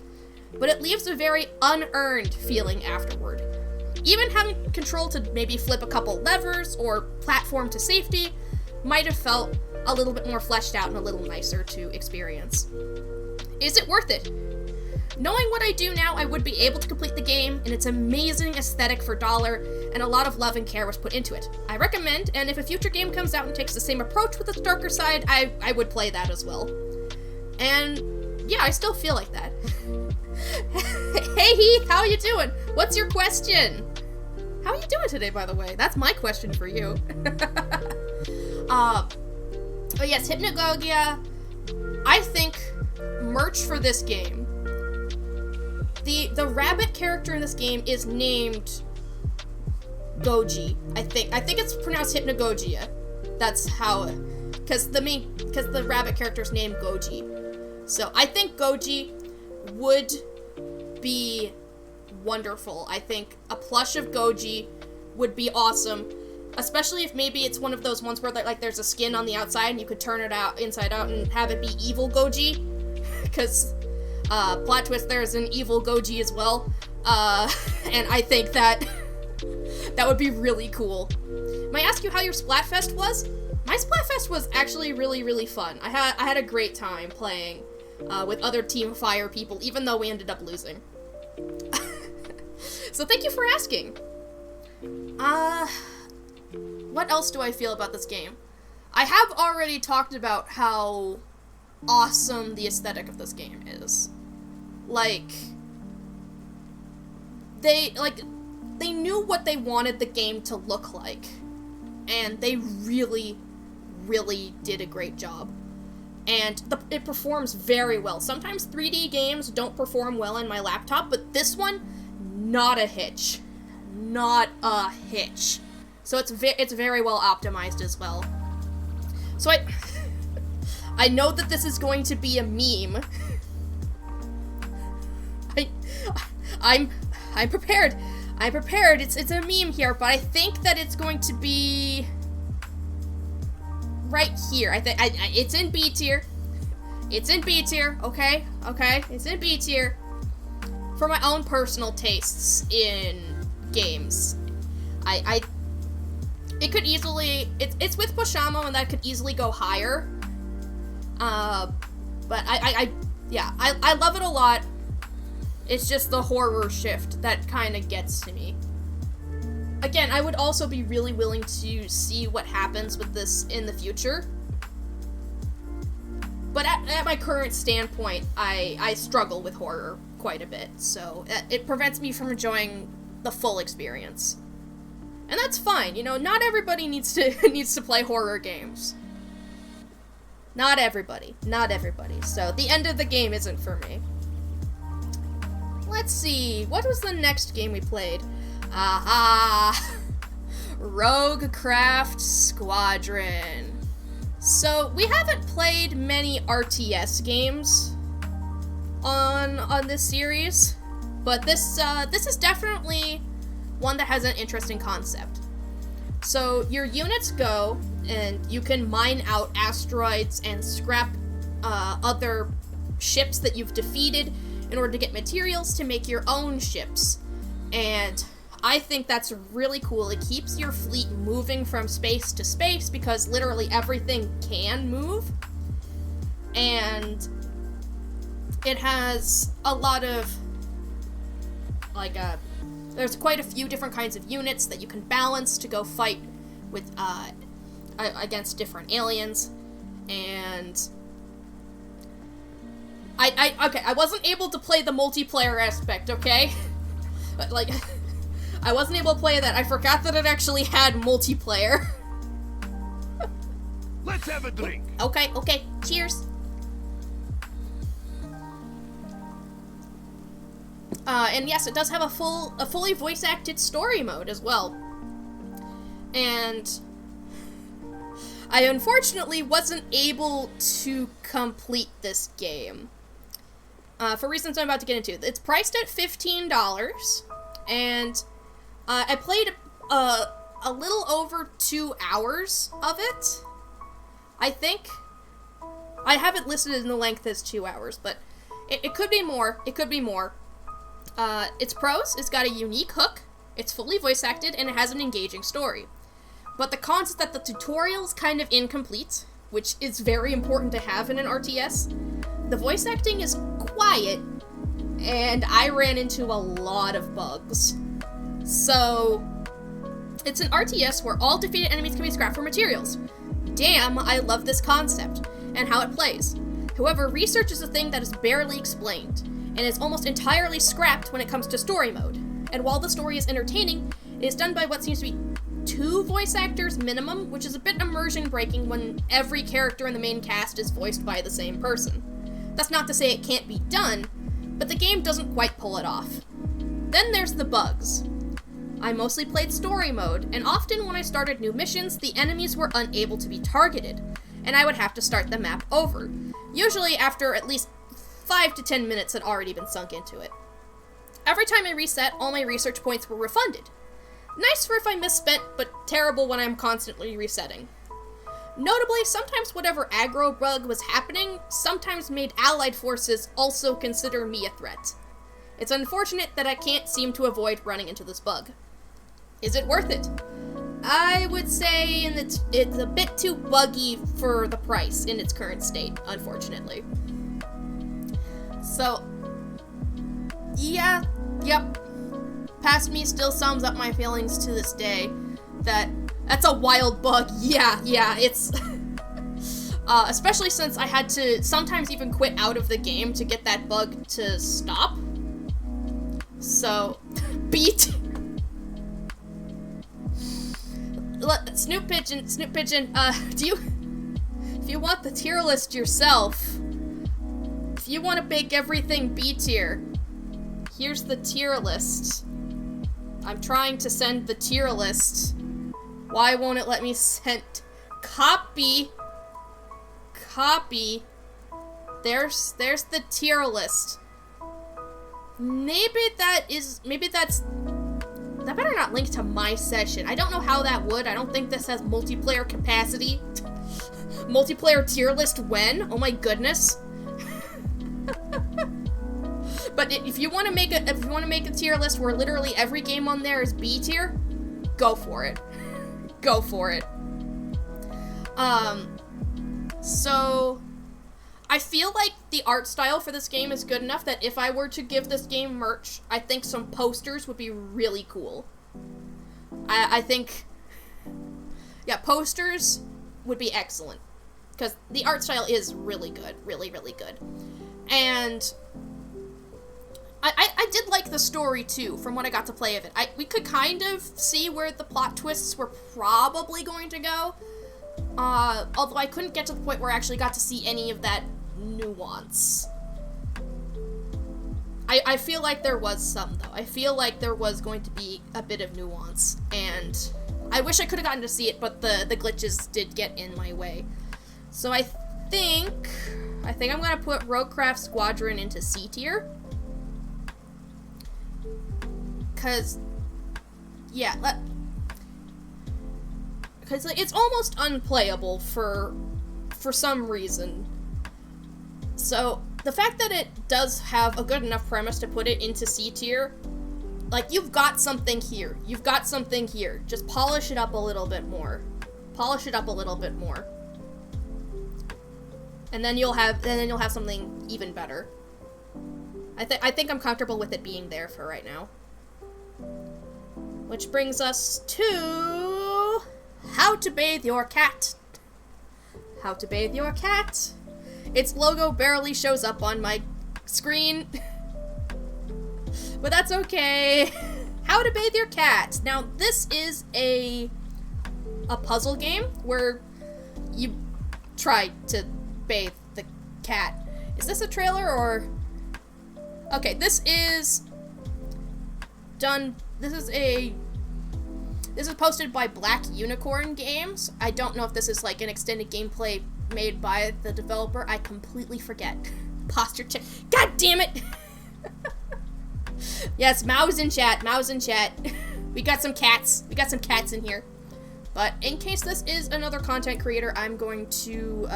Speaker 3: but it leaves a very unearned feeling afterward. Even having control to maybe flip a couple levers or platform to safety might have felt a little bit more fleshed out and a little nicer to experience. Is it worth it? Knowing what I do now, I would be able to complete the game, and its amazing aesthetic for $1, and a lot of love and care was put into it. I recommend, and if a future game comes out and takes the same approach with its darker side, I would play that as well. And yeah, I still feel like that. Hey Heath, how you doing? What's your question? How are you doing today, by the way? That's my question for you. Oh yes, Hypnagogia. I think merch for this game. The rabbit character in this game is named Goji. I think it's pronounced Hypnagogia. That's how, because the rabbit character's named Goji. So I think Goji would be wonderful. I think a plush of Goji would be awesome, especially if maybe it's one of those ones where like there's a skin on the outside and you could turn it out inside out and have it be evil Goji, because plot twist, there's an evil Goji as well, and I think that that would be really cool. May I ask you how your Splatfest was? My Splatfest was actually really, really fun. I had a great time playing with other Team Fire people, even though we ended up losing. So thank you for asking. What else do I feel about this game? I have already talked about how awesome the aesthetic of this game is. Like, they knew what they wanted the game to look like, and they really, really did a great job. And it performs very well. Sometimes 3D games don't perform well in my laptop, but this one, not a hitch. Not a hitch. So it's very well optimized as well. So I know that this is going to be a meme. I'm prepared. I'm prepared. It's a meme here, but I think that it's going to be right here. It's in B tier. It's in B tier. Okay. It's in B tier for my own personal tastes in games. It could easily. It's with Poshamo, and that could easily go higher. But yeah, I love it a lot. It's just the horror shift that kind of gets to me. Again, I would also be really willing to see what happens with this in the future. But at my current standpoint, I struggle with horror quite a bit, so it prevents me from enjoying the full experience. And that's fine, you know, not everybody needs to play horror games. Not everybody. So the end of the game isn't for me. Let's see, what was the next game we played? Roguecraft Squadron. So, we haven't played many RTS games on this series, but this is definitely one that has an interesting concept. So, your units go, and you can mine out asteroids and scrap other ships that you've defeated in order to get materials to make your own ships. And I think that's really cool. It keeps your fleet moving from space to space because literally everything can move. And it has a lot of, there's quite a few different kinds of units that you can balance to go fight with, against different aliens. And I wasn't able to play the multiplayer aspect, okay? But, I wasn't able to play that. I forgot that it actually had multiplayer.
Speaker 1: Let's have a drink.
Speaker 3: Okay. Cheers. And yes, it does have a fully voice-acted story mode as well. And I unfortunately wasn't able to complete this game. For reasons I'm about to get into. It's priced at $15, and I played a little over 2 hours of it, I think. I have it listed in the length as 2 hours, but it could be more. It's pros, it's got a unique hook, it's fully voice acted, and it has an engaging story. But the cons is that the tutorial's kind of incomplete, which is very important to have in an RTS. The voice acting is quiet, and I ran into a lot of bugs. So, it's an RTS where all defeated enemies can be scrapped for materials. Damn, I love this concept, and how it plays. However, research is a thing that is barely explained, and is almost entirely scrapped when it comes to story mode. And while the story is entertaining, it is done by what seems to be 2 voice actors minimum, which is a bit immersion breaking when every character in the main cast is voiced by the same person. That's not to say it can't be done, but the game doesn't quite pull it off. Then there's the bugs. I mostly played story mode, and often when I started new missions, the enemies were unable to be targeted, and I would have to start the map over, usually after at least 5 to 10 minutes had already been sunk into it. Every time I reset, all my research points were refunded. Nice for if I misspent, but terrible when I'm constantly resetting. Notably, sometimes whatever aggro bug was happening sometimes made allied forces also consider me a threat. It's unfortunate that I can't seem to avoid running into this bug. Is it worth it? I would say it's a bit too buggy for the price in its current state, unfortunately. So, yeah, yep. Past me still sums up my feelings to this day. That's a wild bug. Yeah, it's... especially since I had to sometimes even quit out of the game to get that bug to stop. So, beat. Snoop Pigeon, if you want the tier list yourself, if you want to make everything B tier, here's the tier list. I'm trying to send the tier list. Why won't it let me send? Copy. There's the tier list. That better not link to my session. I don't know how that would. I don't think this has multiplayer capacity. Multiplayer tier list when? Oh my goodness. But if you want to make a tier list where literally every game on there is B tier, go for it. Go for it. So I feel like the art style for this game is good enough that if I were to give this game merch, I think some posters would be really cool. I think, yeah, posters would be excellent. Because the art style is really good. Really, really good. And I did like the story, too, from what I got to play of it. We could kind of see where the plot twists were probably going to go. Although I couldn't get to the point where I actually got to see any of that nuance. I feel like there was some, though. I feel like there was going to be a bit of nuance. And I wish I could have gotten to see it, but the glitches did get in my way. So I think I'm gonna put Roguecraft Squadron into C tier. Cause, yeah, because it's almost unplayable for some reason. So the fact that it does have a good enough premise to put it into C tier, like, you've got something here. You've got something here. Just polish it up a little bit more. Polish it up a little bit more. And then you'll have something even better. I think I'm comfortable with it being there for right now. Which brings us to How to Bathe Your Cat. How to Bathe Your Cat. Its logo barely shows up on my screen. But that's okay. How to Bathe Your Cat. Now, this is a puzzle game where you try to bathe the cat. Is this a trailer or... Okay, this is posted by Black Unicorn Games. I don't know if this is like an extended gameplay made by the developer. I completely forget. Posture check. God damn it! Yes, Mao's in chat. Mao's in chat. We got some cats. We got some cats in here. But in case this is another content creator, I'm going to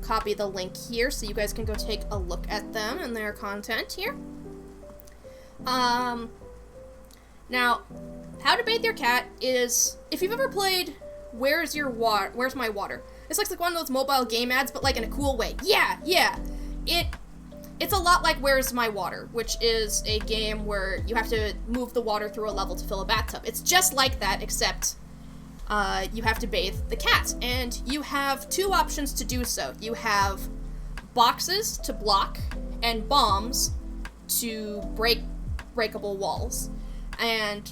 Speaker 3: copy the link here so you guys can go take a look at them and their content here. Now, How to Bathe Your Cat is, if you've ever played Where's My Water? It's like one of those mobile game ads, but like in a cool way. Yeah. It's a lot like Where's My Water, which is a game where you have to move the water through a level to fill a bathtub. It's just like that, except you have to bathe the cat. And you have two options to do so. You have boxes to block and bombs to break breakable walls. And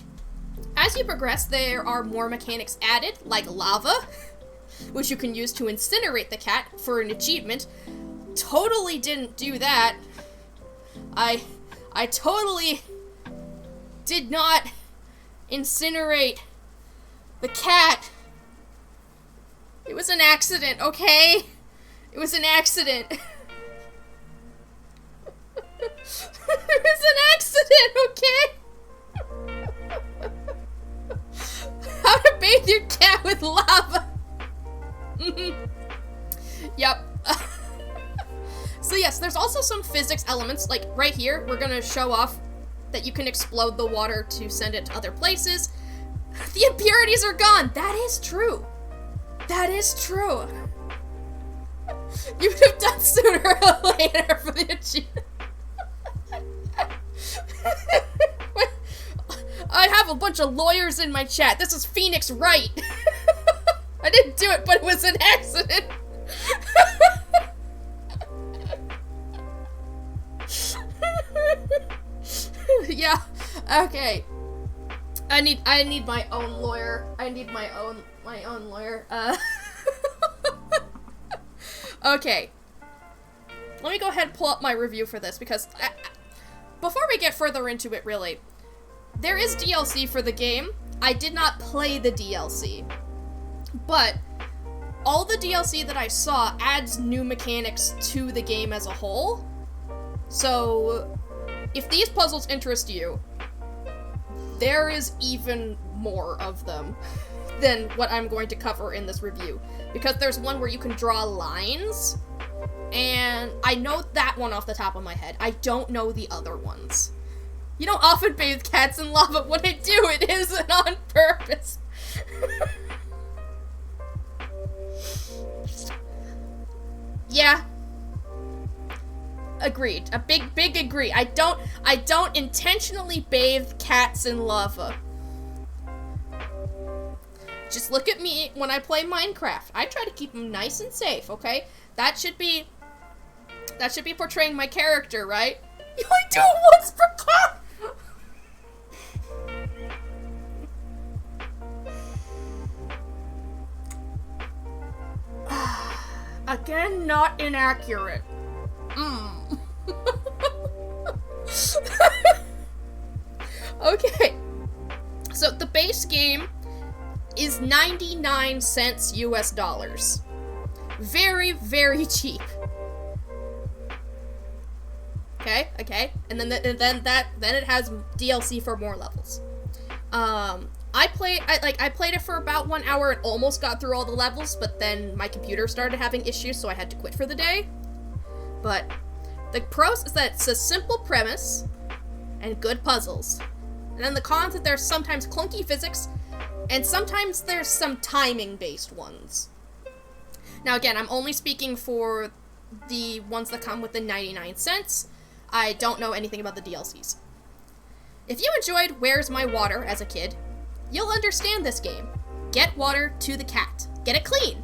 Speaker 3: as you progress, there are more mechanics added, like lava, which you can use to incinerate the cat for an achievement. Totally didn't do that. I totally did not incinerate the cat. It was an accident, okay? It was an accident. It was an accident, okay? How to bathe your cat with lava. Yep. So yes, there's also some physics elements, like right here, we're gonna show off that you can explode the water to send it to other places. The impurities are gone! That is true! That is true! You would have done sooner or later for the achievement. I have a bunch of lawyers in my chat. This is Phoenix Wright. I didn't do it, but it was an accident. Yeah. Okay. I need my own lawyer. I need my own lawyer. Okay. Let me go ahead and pull up my review for this because before we get further into it, really, there is DLC for the game. I did not play the DLC, but all the DLC that I saw adds new mechanics to the game as a whole. So, if these puzzles interest you, there is even more of them than what I'm going to cover in this review. Because there's one where you can draw lines, and I know that one off the top of my head. I don't know the other ones. You don't often bathe cats in lava. When I do, it isn't on purpose. Yeah. Agreed. A big agree. I don't intentionally bathe cats in lava. Just look at me when I play Minecraft. I try to keep them nice and safe, okay? That should be portraying my character, right? You only do it once per cat! Again, not inaccurate. Okay. So the base game is 99 cents US dollars. Very, very cheap. Okay. And then it has DLC for more levels. I played it for about 1 hour and almost got through all the levels, but then my computer started having issues, so I had to quit for the day. But the pros is that it's a simple premise and good puzzles. And then the cons that there's sometimes clunky physics, and sometimes there's some timing-based ones. Now again, I'm only speaking for the ones that come with the 99 cents. I don't know anything about the DLCs. If you enjoyed Where's My Water as a kid, you'll understand this game. Get water to the cat. Get it clean.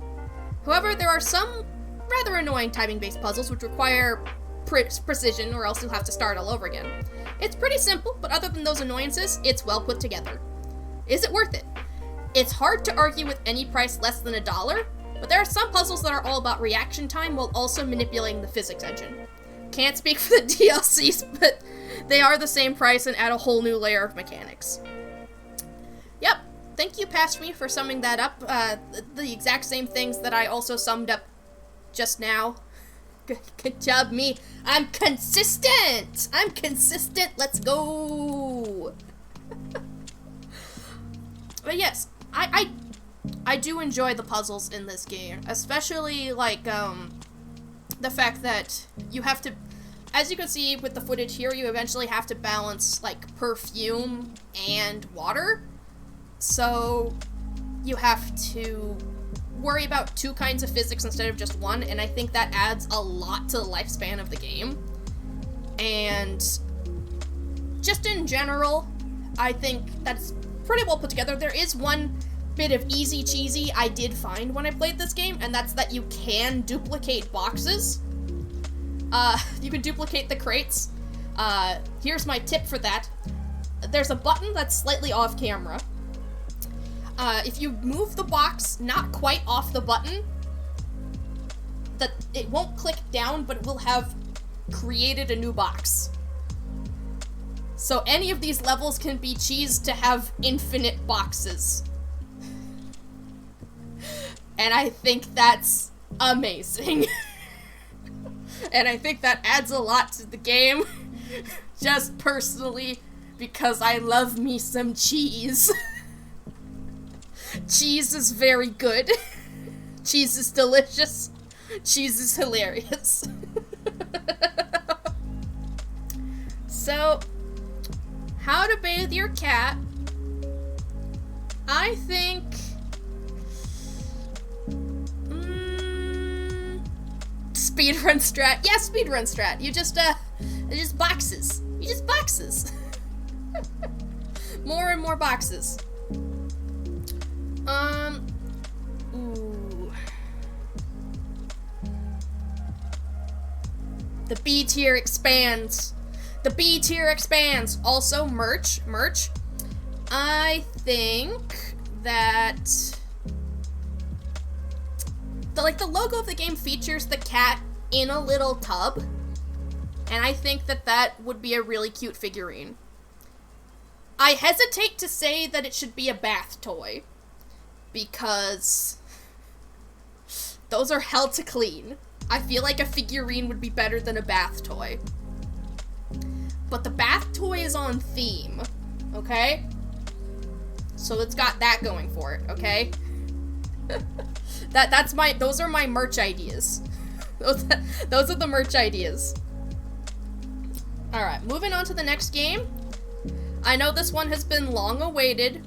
Speaker 3: However, there are some rather annoying timing-based puzzles which require precision, or else you'll have to start all over again. It's pretty simple, but other than those annoyances, it's well put together. Is it worth it? It's hard to argue with any price less than $1, but there are some puzzles that are all about reaction time while also manipulating the physics engine. Can't speak for the DLCs, but they are the same price and add a whole new layer of mechanics. Yep, thank you, Past Me, for summing that up. The exact same things that I also summed up just now. Good job, me. I'm consistent! Let's go! But yes, I do enjoy the puzzles in this game, especially, like, the fact that you have to, as you can see with the footage here, you eventually have to balance, like, perfume and water. So, you have to worry about two kinds of physics instead of just one, and I think that adds a lot to the lifespan of the game. And just in general, I think that's pretty well put together. There is one bit of easy cheesy I did find when I played this game, and that's that you can duplicate boxes. You can duplicate the crates. Here's my tip for that. There's a button that's slightly off camera. If you move the box not quite off the button, that it won't click down, but it will have created a new box. So any of these levels can be cheesed to have infinite boxes. And I think that's amazing. And I think that adds a lot to the game, just personally, because I love me some cheese. Cheese is very good. Cheese is delicious. Cheese is hilarious. So, how to bathe your cat. I think... speedrun strat. Yeah, speedrun strat. You just boxes. You just boxes. More and more boxes. Ooh. The B tier expands. The B tier expands. Also, merch. I think that the logo of the game features the cat in a little tub, and I think that would be a really cute figurine. I hesitate to say that it should be a bath toy, because those are hell to clean. I feel like a figurine would be better than a bath toy. But the bath toy is on theme, okay? So it's got that going for it, okay? Those are my merch ideas. Those are the merch ideas. Alright, moving on to the next game. I know this one has been long awaited.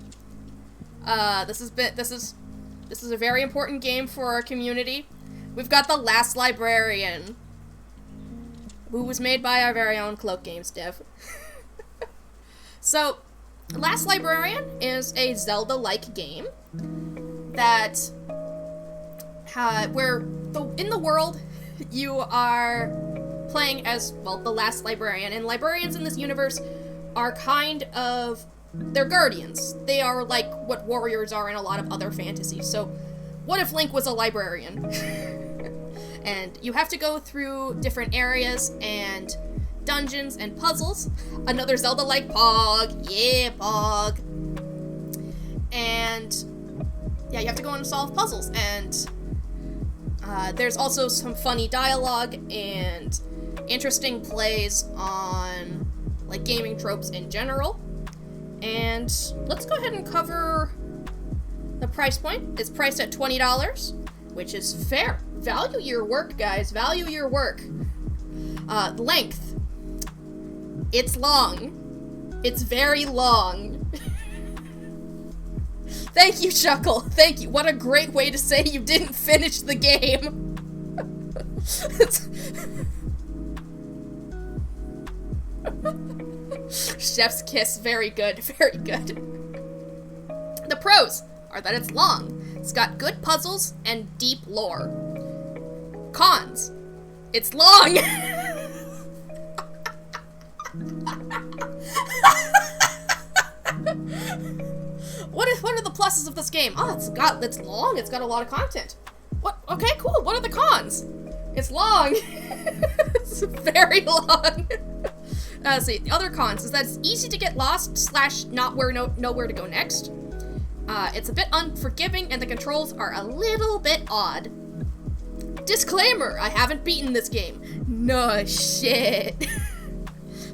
Speaker 3: This is a very important game for our community. We've got The Last Librarian, who was made by our very own Cloak Games dev. So, Last Librarian is a Zelda-like game that, where in the world, you are playing as, well, the Last Librarian, and librarians in this universe are kind of, they're guardians. They are like what warriors are in a lot of other fantasies. So, what if Link was a librarian? And you have to go through different areas and dungeons and puzzles. Another Zelda-like Pog. Yeah, Pog. And yeah, you have to go and solve puzzles. And there's also some funny dialogue and interesting plays on like gaming tropes in general. And let's go ahead and cover the price point. It's priced at $20, which is fair. Value your work, guys. Value your work. Length. It's long. It's very long. Thank you, Chuckle. Thank you. What a great way to say you didn't finish the game. Chef's kiss. Very good. Very good. The pros are that it's long. It's got good puzzles and deep lore. Cons. It's long. What are the pluses of this game? Oh, it's long. It's got a lot of content. What? Okay, cool. What are the cons? It's long. It's very long. Let's see. The other cons is that it's easy to get lost / not know where to go next. It's a bit unforgiving, and the controls are a little bit odd. Disclaimer, I haven't beaten this game. No shit.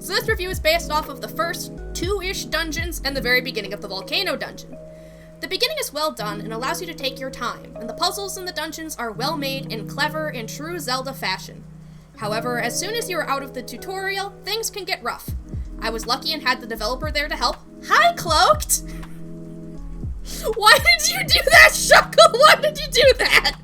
Speaker 3: So this review is based off of the first 2-ish dungeons and the very beginning of the volcano dungeon. The beginning is well done and allows you to take your time, and the puzzles in the dungeons are well made and clever in true Zelda fashion. However, as soon as you are out of the tutorial, things can get rough. I was lucky and had the developer there to help. Hi, Cloaked! Why did you do that, Shuckle? Why did you do that?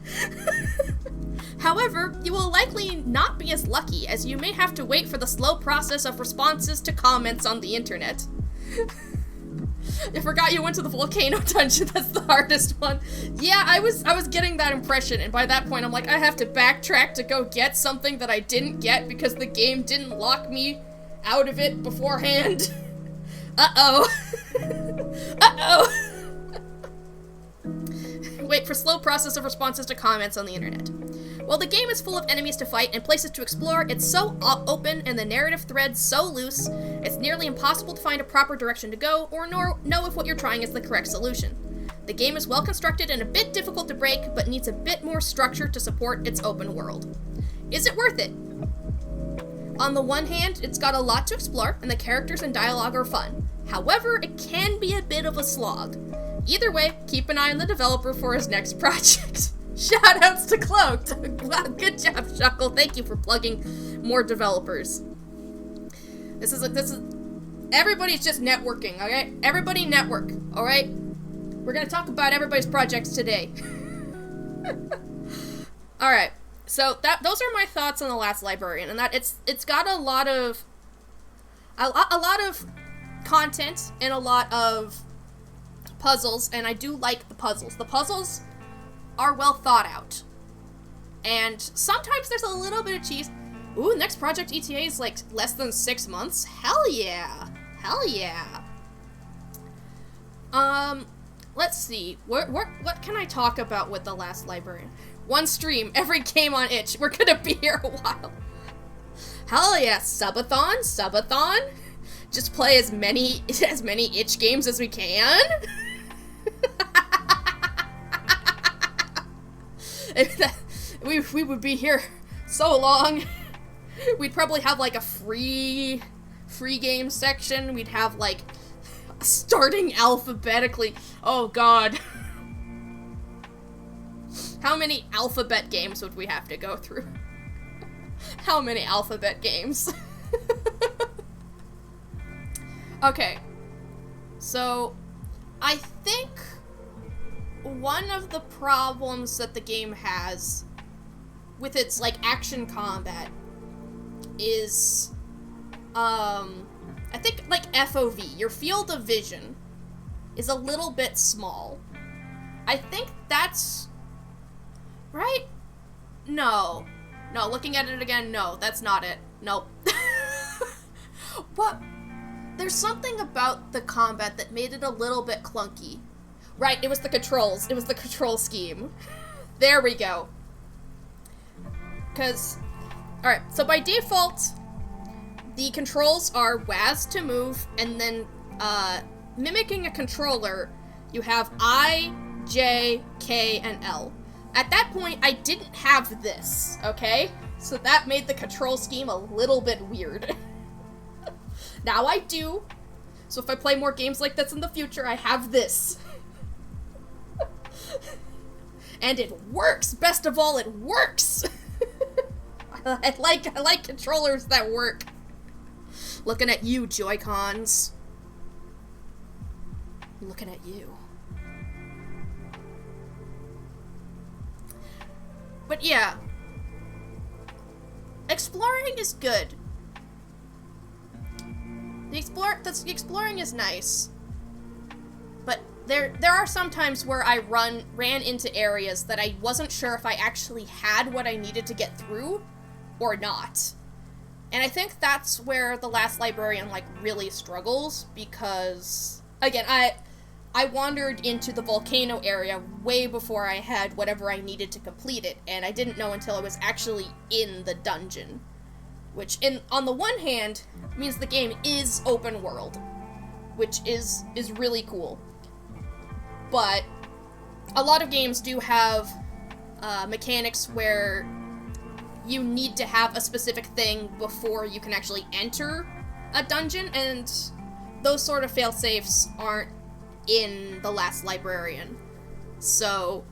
Speaker 3: However, you will likely not be as lucky, as you may have to wait for the slow process of responses to comments on the internet. I forgot you went to the volcano dungeon. That's the hardest one. Yeah, I was getting that impression, and by that point I'm like, I have to backtrack to go get something that I didn't get because the game didn't lock me out of it beforehand. Uh-oh. Uh-oh. Wait for slow process of responses to comments on the internet. While the game is full of enemies to fight and places to explore, it's so open and the narrative thread so loose, it's nearly impossible to find a proper direction to go or know if what you're trying is the correct solution. The game is well constructed and a bit difficult to break, but needs a bit more structure to support its open world. Is it worth it? On the one hand, it's got a lot to explore, and the characters and dialogue are fun. However, it can be a bit of a slog. Either way, keep an eye on the developer for his next project. Shoutouts to Cloaked! Wow, good job, Shuckle. Thank you for plugging more developers. This is everybody's just networking, okay? Everybody network, alright? We're gonna talk about everybody's projects today. Alright, so those are my thoughts on The Last Librarian, and that it's got a lot of content and a lot of puzzles, and I do like the puzzles. The puzzles are well thought out. And sometimes there's a little bit of cheese. Ooh, next project ETA is like less than 6 months. Hell yeah. Hell yeah. Let's see. What can I talk about with The Last Librarian? One stream, every game on itch. We're gonna be here a while. Hell yeah, subathon. Just play as many itch games as we can. We would be here so long. We'd probably have like a free game section. We'd have like starting alphabetically. Oh god. How many alphabet games would we have to go through? How many alphabet games? Okay. So, I think one of the problems that the game has with its, like, action combat is, I think, like, FOV, your field of vision, is a little bit small. I think that's... right? No. No, looking at it again, no, that's not it. Nope. What? There's something about the combat that made it a little bit clunky. Right, it was the controls. It was the control scheme. There we go. Because, alright, so by default, the controls are WAS to move, and then, mimicking a controller, you have I, J, K, and L. At that point, I didn't have this, okay? So that made the control scheme a little bit weird. Now I do. So if I play more games like this in the future, I have this. And it works! Best of all, it works! I like controllers that work. Looking at you, Joy-Cons. Looking at you. But yeah. Exploring is good. The exploring is nice. But there are some times where I ran into areas that I wasn't sure if I actually had what I needed to get through or not. And I think that's where The Last Librarian, like, really struggles, because, again, I wandered into the volcano area way before I had whatever I needed to complete it, and I didn't know until I was actually in the dungeon. Which, on the one hand, means the game is open world, which is really cool. But a lot of games do have mechanics where you need to have a specific thing before you can actually enter a dungeon, and those sort of fail-safes aren't in The Last Librarian. So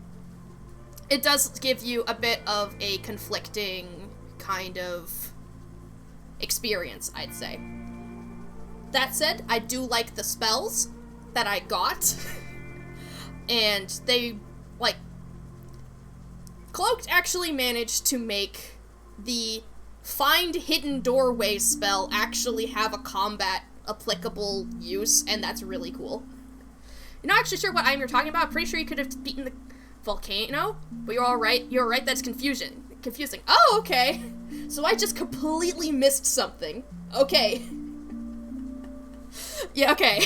Speaker 3: it does give you a bit of a conflicting kind of experience, I'd say. That said, I do like the spells that I got. And they, like, Cloaked actually managed to make the Find Hidden Doorway spell actually have a combat applicable use, and that's really cool. You're not actually sure what item you're talking about. I'm pretty sure you could have beaten the volcano, but you're alright. You're right, that's confusing. Oh, okay. So I just completely missed something. Okay. Yeah, okay.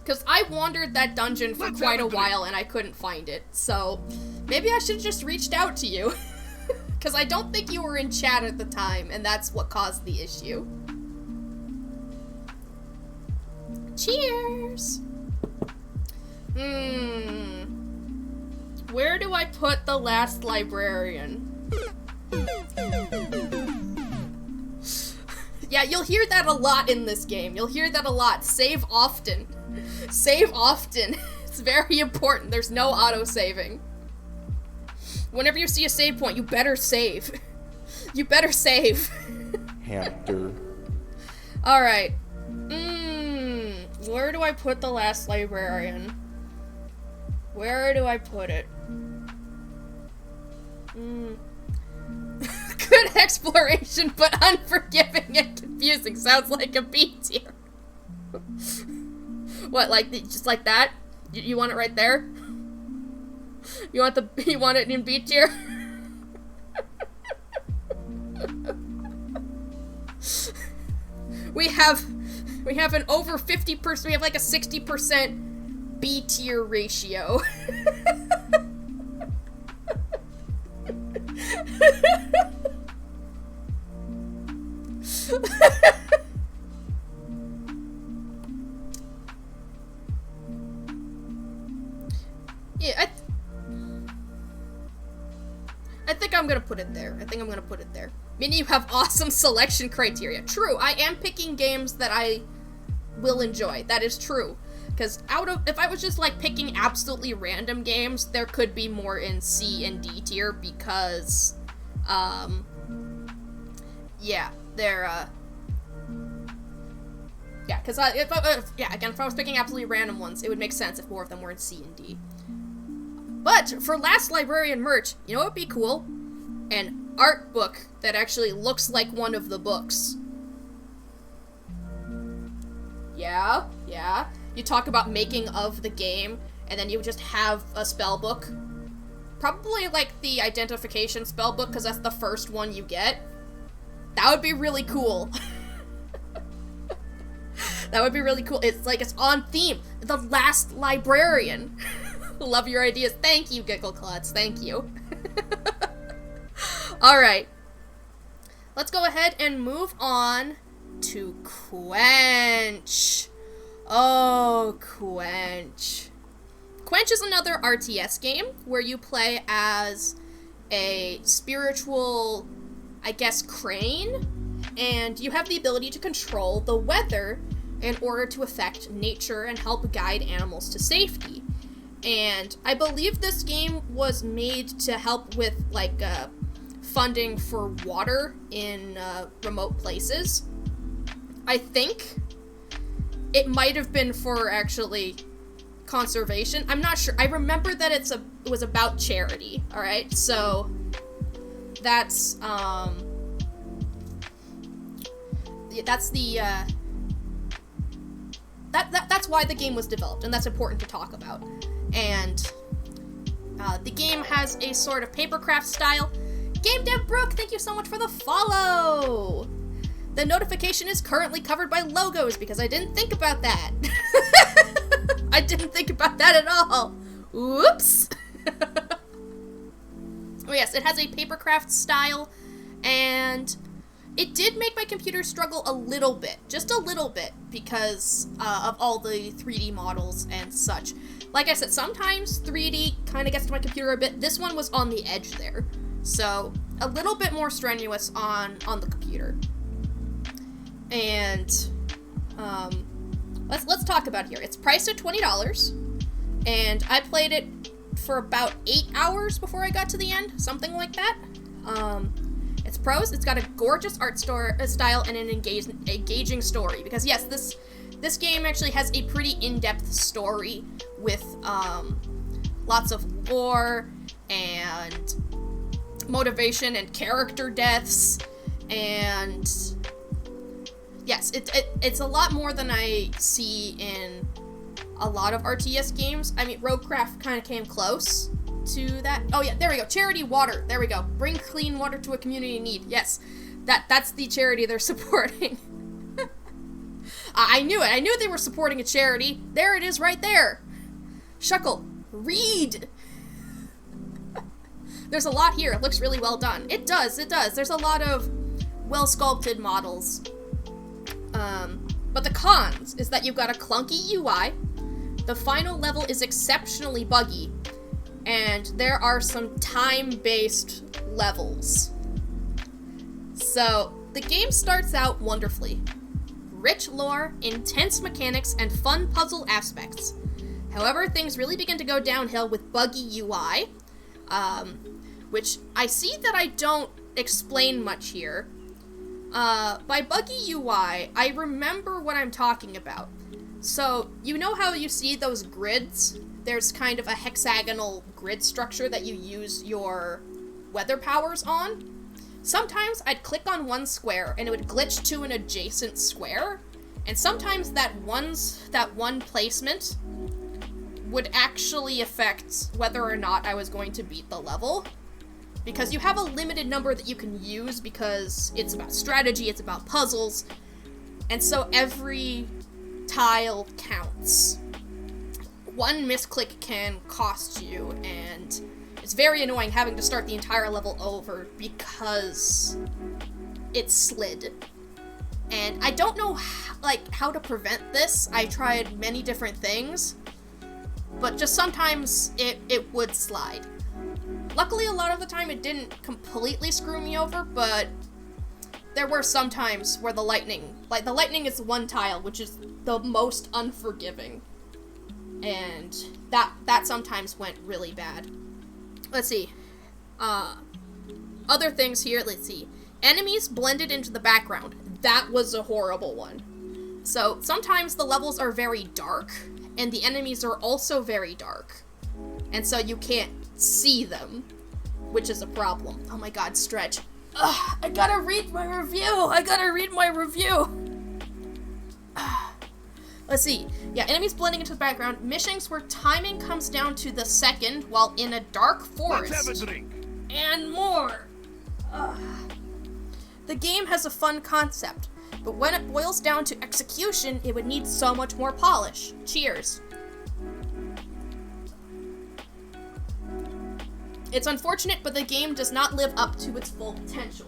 Speaker 3: Because I wandered that dungeon for quite a while and I couldn't find it. So maybe I should have just reached out to you. Because I don't think you were in chat at the time, and that's what caused the issue. Cheers! Where do I put The Last Librarian? Yeah, you'll hear that a lot in this game. You'll hear that a lot. Save often. Save often. It's very important. There's no auto-saving. Whenever you see a save point, you better save. You better save.
Speaker 1: Hamster.
Speaker 3: Alright. Where do I put The Last Librarian? Where do I put it? Good exploration, but unforgiving and confusing. Sounds like a B tier. What, like, just like that? You want it right there? You want it in B tier? We have an over 50%, we have like a 60% B tier ratio. Yeah, I think I'm gonna put it there. Meaning you have awesome selection criteria. True, I am picking games that I will enjoy. That is true. Because if I was just like picking absolutely random games, there could be more in C and D tier because, yeah, they're, yeah, because if I was picking absolutely random ones, it would make sense if more of them were in C and D. But for Last Librarian merch, you know what would be cool? An art book that actually looks like one of the books. Yeah. You talk about making of the game, and then you just have a spell book. Probably like the identification spell book, because that's the first one you get. That would be really cool. That would be really cool. It's like it's on theme. The Last Librarian. Love your ideas. Thank you, Giggle Klutz. Thank you. Alright. Let's go ahead and move on to Quench. Oh, Quench. Quench is another RTS game where you play as a spiritual, I guess, crane, and you have the ability to control the weather in order to affect nature and help guide animals to safety. And I believe this game was made to help with, like, funding for water in remote places. I think it might have been for, actually, conservation. I'm not sure. I remember that it was about charity, alright? So, that's why the game was developed, and that's important to talk about. And the game has a sort of papercraft style. Game Dev Brooke, thank you so much for the follow! The notification is currently covered by logos because I didn't think about that. I didn't think about that at all. Whoops! Oh yes, it has a papercraft style, and it did make my computer struggle a little bit, just a little bit, because of all the 3D models and such. Like I said, sometimes 3D kind of gets to my computer a bit. This one was on the edge there, so a little bit more strenuous on the computer. And let's talk about it here. It's priced at $20, and I played it for about 8 hours before I got to the end, something like that. It's pros. It's got a gorgeous art style and an engaging story. Because yes, this game actually has a pretty in-depth story with lots of lore and motivation and character deaths, and yes, it's a lot more than I see in a lot of RTS games. I mean, Roguecraft kind of came close to that. Oh yeah, there we go. Charity water. There we go. Bring clean water to a community in need. Yes, that's the charity they're supporting. I knew it. I knew they were supporting a charity. There it is right there. Shuckle, read. There's a lot here. It looks really well done. It does. There's a lot of well-sculpted models. But the cons is that you've got a clunky UI, the final level is exceptionally buggy, and there are some time-based levels. So, the game starts out wonderfully. Rich lore, intense mechanics, and fun puzzle aspects. However, things really begin to go downhill with buggy UI, which I see that I don't explain much here. By buggy UI, I remember what I'm talking about. So, you know how you see those grids? There's kind of a hexagonal grid structure that you use your weather powers on. Sometimes I'd click on one square and it would glitch to an adjacent square, and sometimes that one placement would actually affect whether or not I was going to beat the level. Because you have a limited number that you can use because it's about strategy, it's about puzzles, and so every tile counts. One misclick can cost you, and it's very annoying having to start the entire level over because it slid. And I don't know how to prevent this. I tried many different things, but just sometimes it would slide. Luckily, a lot of the time it didn't completely screw me over, but there were some times where the lightning is one tile, which is the most unforgiving. And that sometimes went really bad. Let's see. Other things here, let's see. Enemies blended into the background. That was a horrible one. So, sometimes the levels are very dark, and the enemies are also very dark. and so you can't see them, which is a problem. Oh my god, Stretch. Ugh, I gotta read my review! Let's see. Yeah, enemies blending into the background. Missions where timing comes down to the second while in a dark forest.
Speaker 1: Let's have a drink.
Speaker 3: And more! Ugh. The game has a fun concept, but when it boils down to execution, it would need so much more polish. Cheers. It's unfortunate, but the game does not live up to its full potential.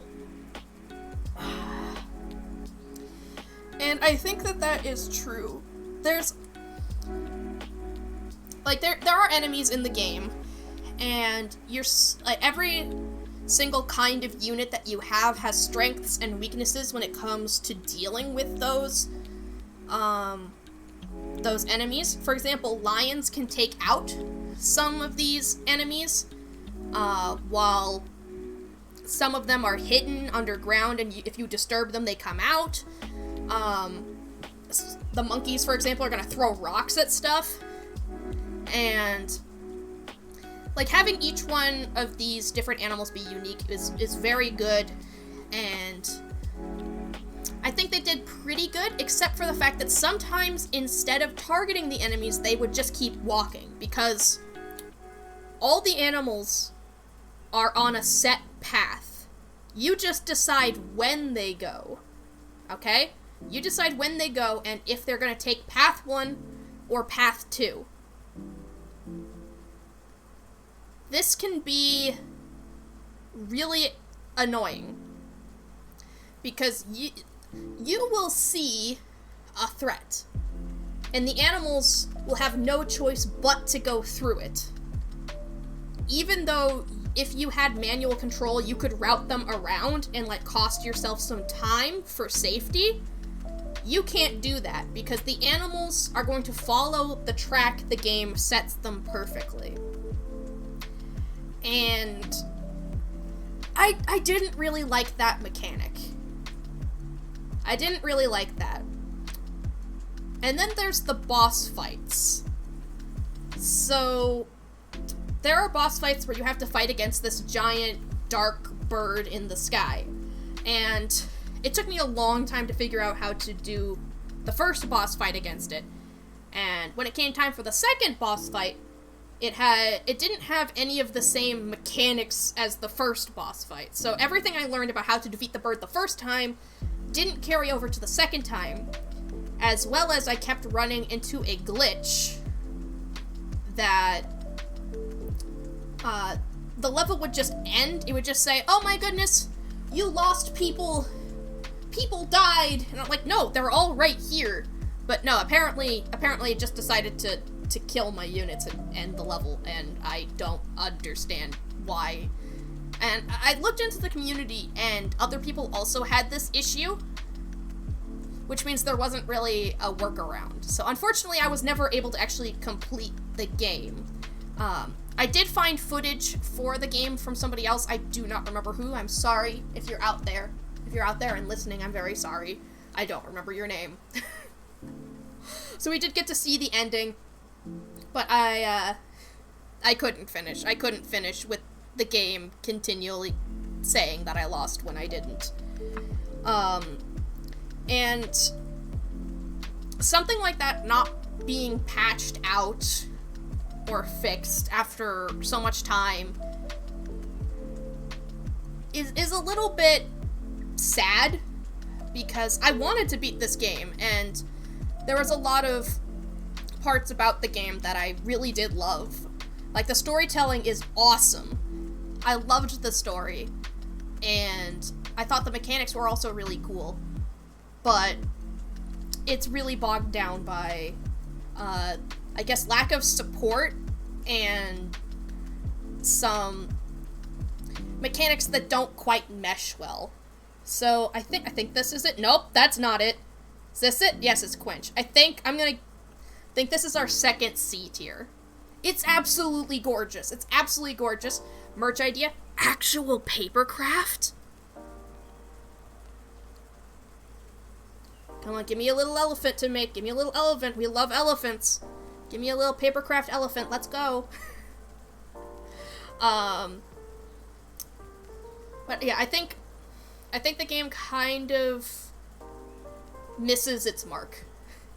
Speaker 3: And I think that is true. There's, like, there are enemies in the game, and every single kind of unit that you have has strengths and weaknesses when it comes to dealing with those enemies. For example, lions can take out some of these enemies, while some of them are hidden underground, and if you disturb them, they come out. The monkeys, for example, are gonna throw rocks at stuff, and like having each one of these different animals be unique is very good, and I think they did pretty good, except for the fact that sometimes instead of targeting the enemies, they would just keep walking, because all the animals are on a set path. You just decide when they go, okay? You decide when they go and if they're going to take path 1 or path 2. This can be really annoying because you will see a threat and the animals will have no choice but to go through it. Even though if you had manual control, you could route them around and like cost yourself some time for safety. You can't do that because the animals are going to follow the track the game sets them perfectly. And I didn't really like that mechanic. I didn't really like that. And then there's the boss fights. So there are boss fights where you have to fight against this giant dark bird in the sky. And it took me a long time to figure out how to do the first boss fight against it. And when it came time for the second boss fight, it didn't have any of the same mechanics as the first boss fight. So everything I learned about how to defeat the bird the first time didn't carry over to the second time, as well as I kept running into a glitch that the level would just end. It would just say, "Oh my goodness, you lost people. People died." And I'm like, "No, they're all right here." But no, apparently it just decided to kill my units and end the level, and I don't understand why. And I looked into the community, and other people also had this issue, which means there wasn't really a workaround. So unfortunately, I was never able to actually complete the game. I did find footage for the game from somebody else. I do not remember who. I'm sorry if you're out there. If you're out there and listening, I'm very sorry. I don't remember your name. So we did get to see the ending, but I couldn't finish. I couldn't finish with the game continually saying that I lost when I didn't. And something like that not being patched out or fixed after so much time is a little bit sad, because I wanted to beat this game, and there was a lot of parts about the game that I really did love. Like, the storytelling is awesome. I loved the story, and I thought the mechanics were also really cool, but it's really bogged down by, I guess, lack of support and some mechanics that don't quite mesh well. So I think this is it. Nope, that's not it. Is this it? Yes, it's Quench. I think this is our second C tier. It's absolutely gorgeous. It's absolutely gorgeous. Merch idea, actual papercraft. Come on, give me a little elephant to make. Give me a little elephant. We love elephants. Give me a little papercraft elephant. Let's go. But yeah, I think the game kind of misses its mark.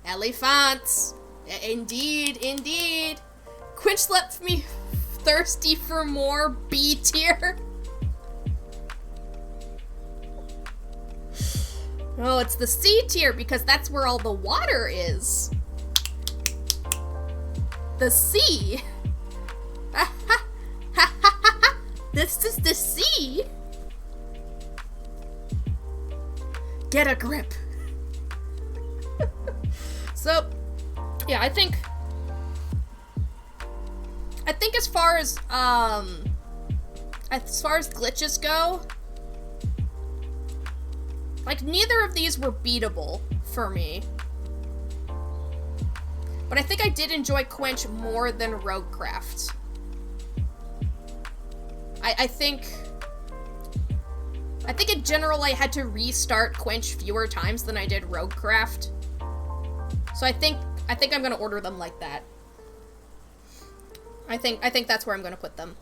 Speaker 3: Elephants! Indeed, indeed. Quinch left me thirsty for more B tier. Oh, it's the C tier because that's where all the water is. The sea. This is the sea. Get a grip. So, yeah, I think as far as glitches go, like, neither of these were beatable for me. But I think I did enjoy Quench more than Roguecraft. I think in general I had to restart Quench fewer times than I did Roguecraft. So I think I'm gonna order them like that. I think that's where I'm gonna put them.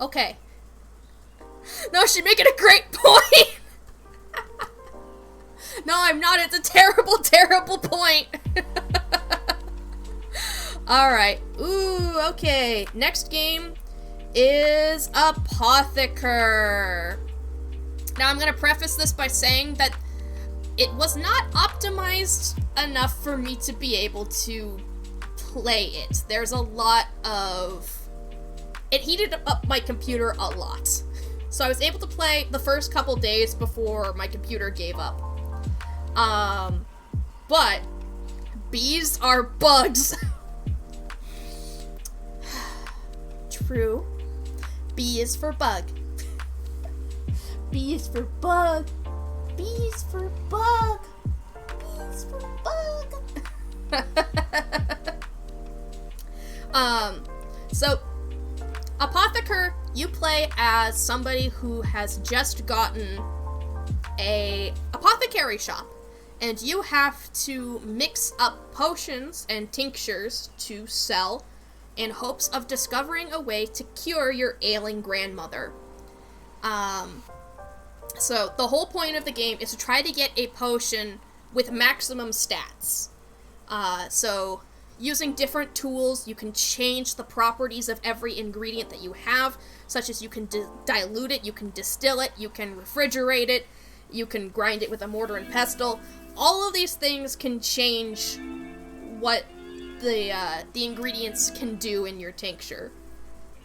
Speaker 3: Okay. No, she's making a great point! No, I'm not. It's a terrible, terrible point. Alright. Ooh, okay. Next game is Apotheker. Now, I'm gonna preface this by saying that it was not optimized enough for me to be able to play it. There's a lot of... It heated up my computer a lot. So I was able to play the first couple days before my computer gave up. But bees are bugs. True. B is for bug. B is for bug. B is for bug. B is for bug. So Apotheker, you play as somebody who has just gotten a apothecary shop, and you have to mix up potions and tinctures to sell in hopes of discovering a way to cure your ailing grandmother. So the whole point of the game is to try to get a potion with maximum stats. So using different tools, you can change the properties of every ingredient that you have, such as you can dilute it, you can distill it, you can refrigerate it, you can grind it with a mortar and pestle. All of these things can change what the ingredients can do in your tincture.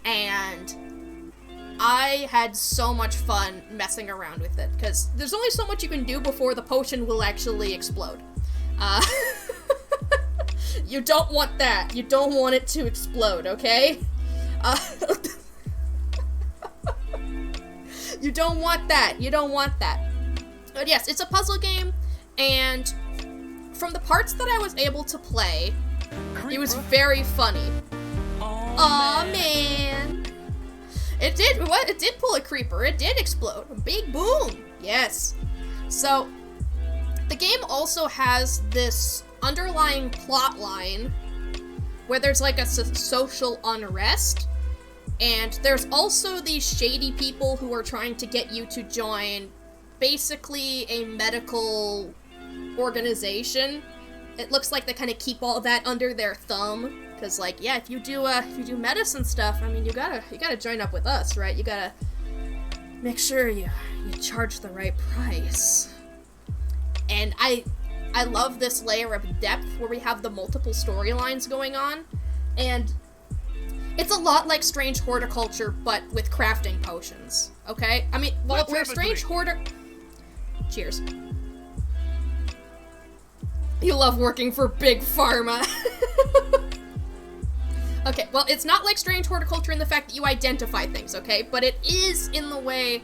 Speaker 3: And I had so much fun messing around with it, because there's only so much you can do before the potion will actually explode. You don't want that. You don't want it to explode, okay? You don't want that. You don't want that. But yes, it's a puzzle game, and from the parts that I was able to play, it was very funny. Aw, man. It did pull a creeper. It did explode. Big boom. Yes. So, the game also has this underlying plot line where there's like a social unrest, and there's also these shady people who are trying to get you to join basically a medical organization. It looks like they kind of keep all that under their thumb, because like, yeah, if you do medicine stuff, I mean, you gotta join up with us, right? You gotta make sure you charge the right price. And I love this layer of depth where we have the multiple storylines going on, and it's a lot like Strange Horticulture, but with crafting potions, okay? I mean, well, we're Strange Cheers. You love working for Big Pharma. Okay, well, it's not like Strange Horticulture in the fact that you identify things, okay? But it is in the way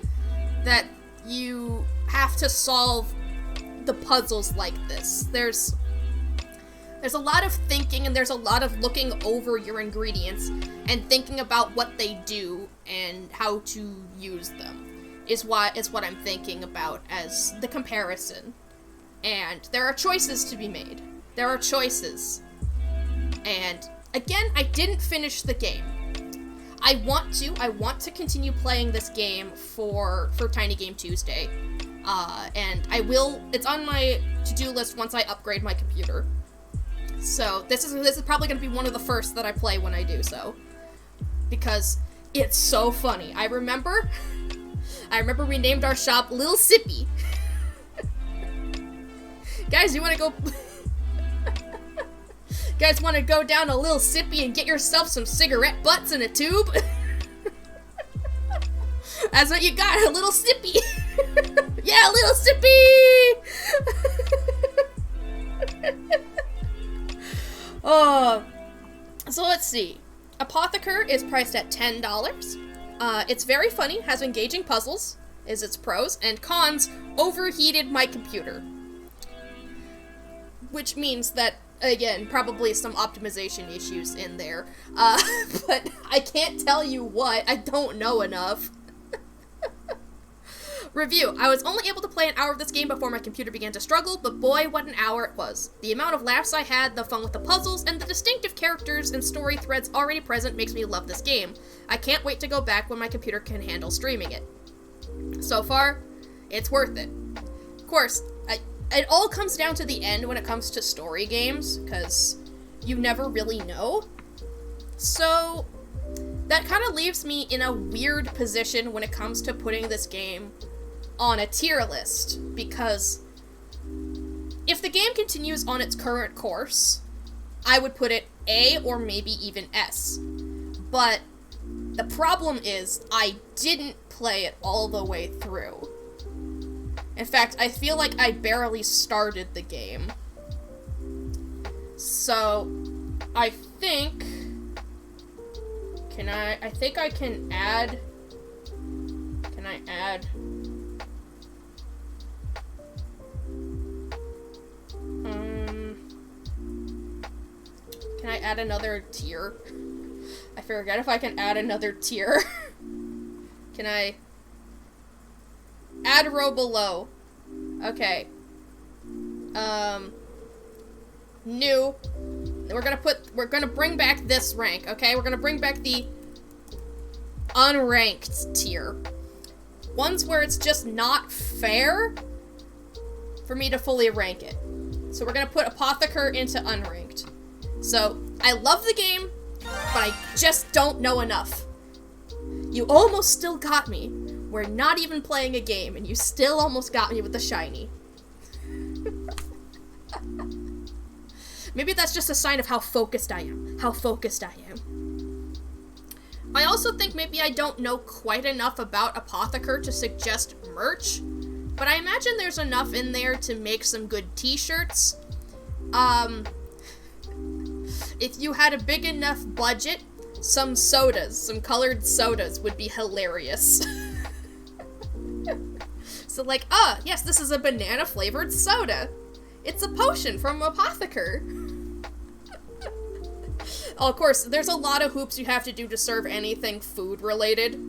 Speaker 3: that you have to solve the puzzles like this. There's a lot of thinking, and there's a lot of looking over your ingredients and thinking about what they do and how to use them is what I'm thinking about as the comparison. And there are choices to be made. There are choices. And again, I didn't finish the game. I want to continue playing this game for Tiny Game Tuesday. And I will, it's on my to-do list once I upgrade my computer. So this is probably going to be one of the first that I play when I do so. Because it's so funny. I remember we named our shop Little Sippy. Guys, you want to go... Guys want to go down a Little Sippy and get yourself some cigarette butts in a tube? That's what you got, a Little Sippy. Yeah, Little Sippy! So let's see. Apotheker is priced at $10. It's very funny, has engaging puzzles, is its pros, and cons, overheated my computer. Which means that, again, probably some optimization issues in there. But I can't tell you what, I don't know enough. Review. I was only able to play an hour of this game before my computer began to struggle, but boy, what an hour it was. The amount of laughs I had, the fun with the puzzles, and the distinctive characters and story threads already present makes me love this game. I can't wait to go back when my computer can handle streaming it. So far, it's worth it. Of course, it all comes down to the end when it comes to story games, because you never really know. So, that kind of leaves me in a weird position when it comes to putting this game on a tier list, because if the game continues on its current course, I would put it A or maybe even S. But the problem is I didn't play it all the way through. In fact, I feel like I barely started the game. So, I think I can add... Can I add... Can I add another tier? I forget if I can add another tier. Can I... Add row below. Okay. New. We're gonna bring back this rank, okay? We're gonna bring back the unranked tier. Ones where it's just not fair for me to fully rank it. So we're gonna put Apotheker into unranked. So, I love the game, but I just don't know enough. You almost still got me. We're not even playing a game, and you still almost got me with the shiny. Maybe that's just a sign of how focused I am. I also think maybe I don't know quite enough about Apotheker to suggest merch, but I imagine there's enough in there to make some good t-shirts. If you had a big enough budget, some colored sodas would be hilarious. So like, yes, this is a banana-flavored soda. It's a potion from Apotheker. Oh, of course, there's a lot of hoops you have to do to serve anything food-related.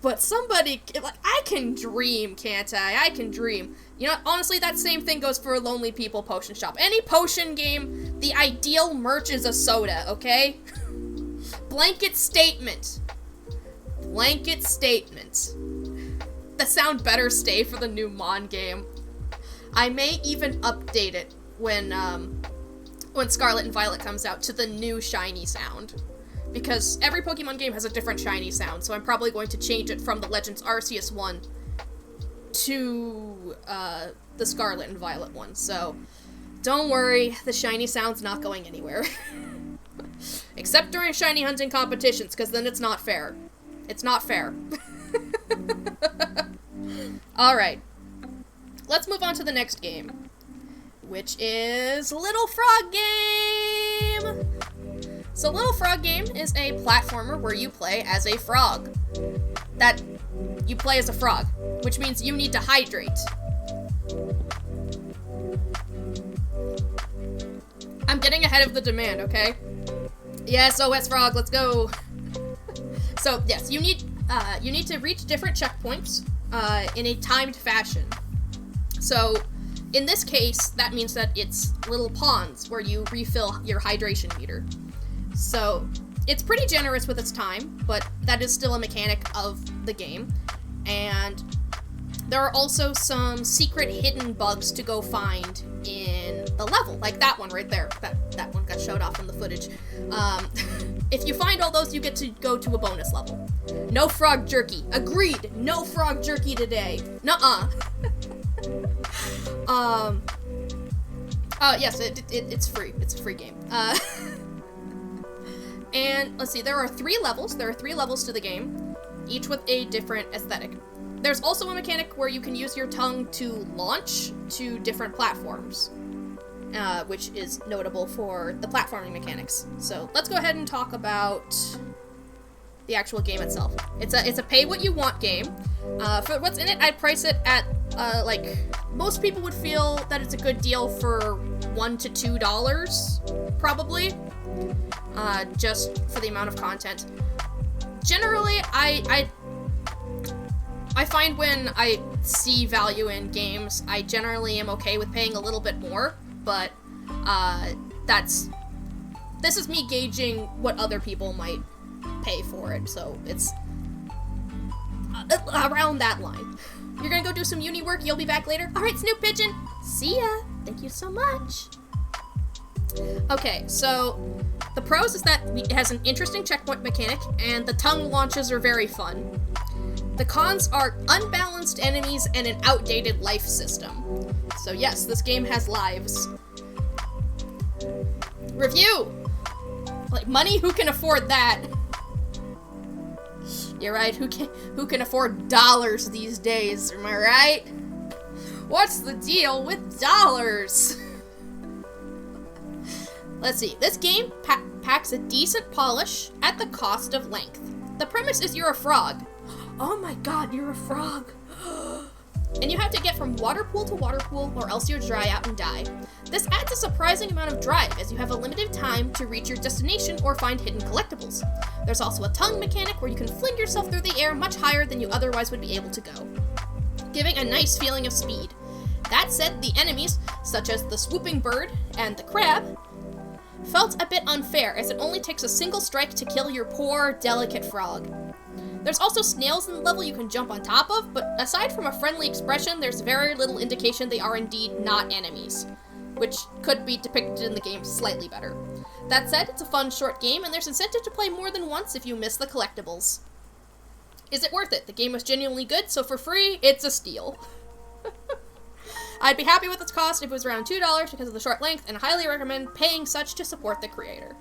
Speaker 3: But somebody, like, I can dream, can't I? I can dream. You know, honestly, that same thing goes for a Lonely People potion shop. Any potion game, the ideal merch is a soda, okay? Blanket statement. Blanket statement. The sound better stay for the new Mon game. I may even update it when Scarlet and Violet comes out to the new shiny sound. Because every Pokemon game has a different shiny sound, so I'm probably going to change it from the Legends Arceus one to the Scarlet and Violet one. So, don't worry, the shiny sound's not going anywhere. Except during shiny hunting competitions, because then it's not fair. It's not fair. Alright. Let's move on to the next game, which is Little Frog Game! So Little Frog Game is a platformer where you play as a frog. You play as a frog, which means you need to hydrate. I'm getting ahead of the demand, okay? Yes, OS Frog, let's go! So, yes, you need to reach different checkpoints in a timed fashion. So, in this case, that means that it's little ponds where you refill your hydration meter. So, it's pretty generous with its time, but that is still a mechanic of the game. And there are also some secret hidden bugs to go find in the level, like that one right there. That one got showed off in the footage. If you find all those, you get to go to a bonus level. No frog jerky. Agreed. No frog jerky today. Nuh-uh. Yes, it's free. It's a free game. And let's see, there are 3 levels. There are 3 levels to the game, each with a different aesthetic. There's also a mechanic where you can use your tongue to launch to different platforms, which is notable for the platforming mechanics. So let's go ahead and talk about the actual game itself. It's a pay-what-you-want game. For what's in it, I'd price it at, like, most people would feel that it's a good deal for $1 to $2, probably, just for the amount of content. Generally, I find when I see value in games, I generally am okay with paying a little bit more, but this is me gauging what other people might pay for it, so it's around that line. You're gonna go do some uni work, you'll be back later? Alright, Snoop Pigeon, see ya! Thank you so much! Okay, so the pros is that it has an interesting checkpoint mechanic, and the tongue launches are very fun. The cons are unbalanced enemies and an outdated life system. So yes, this game has lives. Review! Like, money? Who can afford that? You're right, who can afford dollars these days, am I right? What's the deal with dollars? Let's see, this game packs a decent polish at the cost of length. The premise is you're a frog. Oh my god, you're a frog. And you have to get from water pool to water pool, or else you'll dry out and die. This adds a surprising amount of drive, as you have a limited time to reach your destination or find hidden collectibles. There's also a tongue mechanic where you can fling yourself through the air much higher than you otherwise would be able to go, giving a nice feeling of speed. That said, the enemies, such as the swooping bird and the crab, felt a bit unfair, as it only takes a single strike to kill your poor, delicate frog. There's also snails in the level you can jump on top of, but aside from a friendly expression, there's very little indication they are indeed not enemies, which could be depicted in the game slightly better. That said, it's a fun, short game, and there's incentive to play more than once if you miss the collectibles. Is it worth it? The game was genuinely good, so for free, it's a steal. I'd be happy with its cost if it was around $2 because of the short length, and highly recommend paying such to support the creator.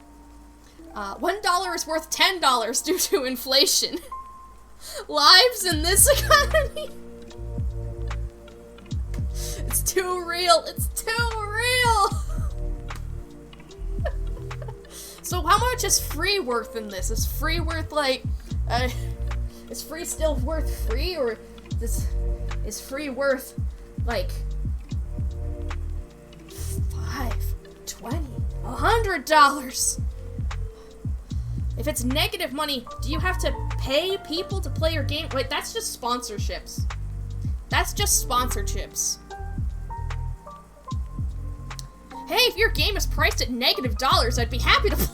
Speaker 3: $1 is worth $10 due to inflation. Lives in this economy? It's too real. It's too real. So how much is free worth in this? Is free worth like, is free still worth free, or is free worth like $5, $20, $100? If it's negative money, do you have to pay people to play your game? Wait, that's just sponsorships. That's just sponsorships. Hey, if your game is priced at -$, I'd be happy to play.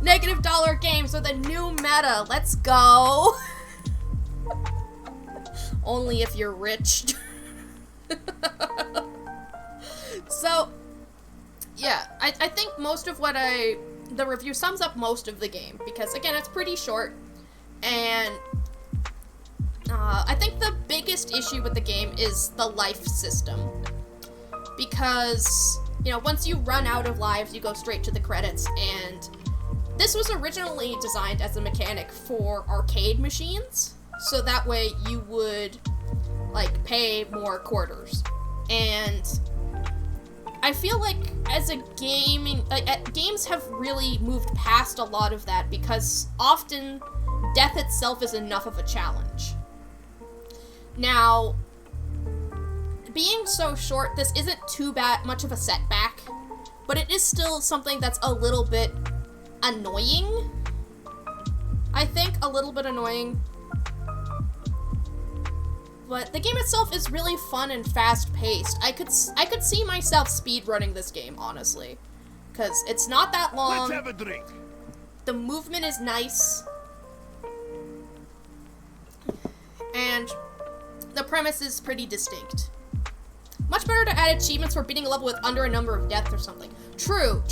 Speaker 3: $- games are the new meta. Let's go. Only if you're rich. So, yeah, I think most of what the review sums up most of the game, because again, it's pretty short, and I think the biggest issue with the game is the life system, because, you know, once you run out of lives, you go straight to the credits, and this was originally designed as a mechanic for arcade machines, so that way you would, like, pay more quarters, and I feel like as a gaming, games have really moved past a lot of that, because often death itself is enough of a challenge. Now, being so short, this isn't too much of a setback, but it is still something that's a little bit annoying. I think a little bit annoying. But the game itself is really fun and fast-paced. I could see myself speedrunning this game, honestly. Because it's not that long.
Speaker 1: Let's have a drink.
Speaker 3: The movement is nice. And the premise is pretty distinct. Much better to add achievements for beating a level with under a number of deaths or something. True.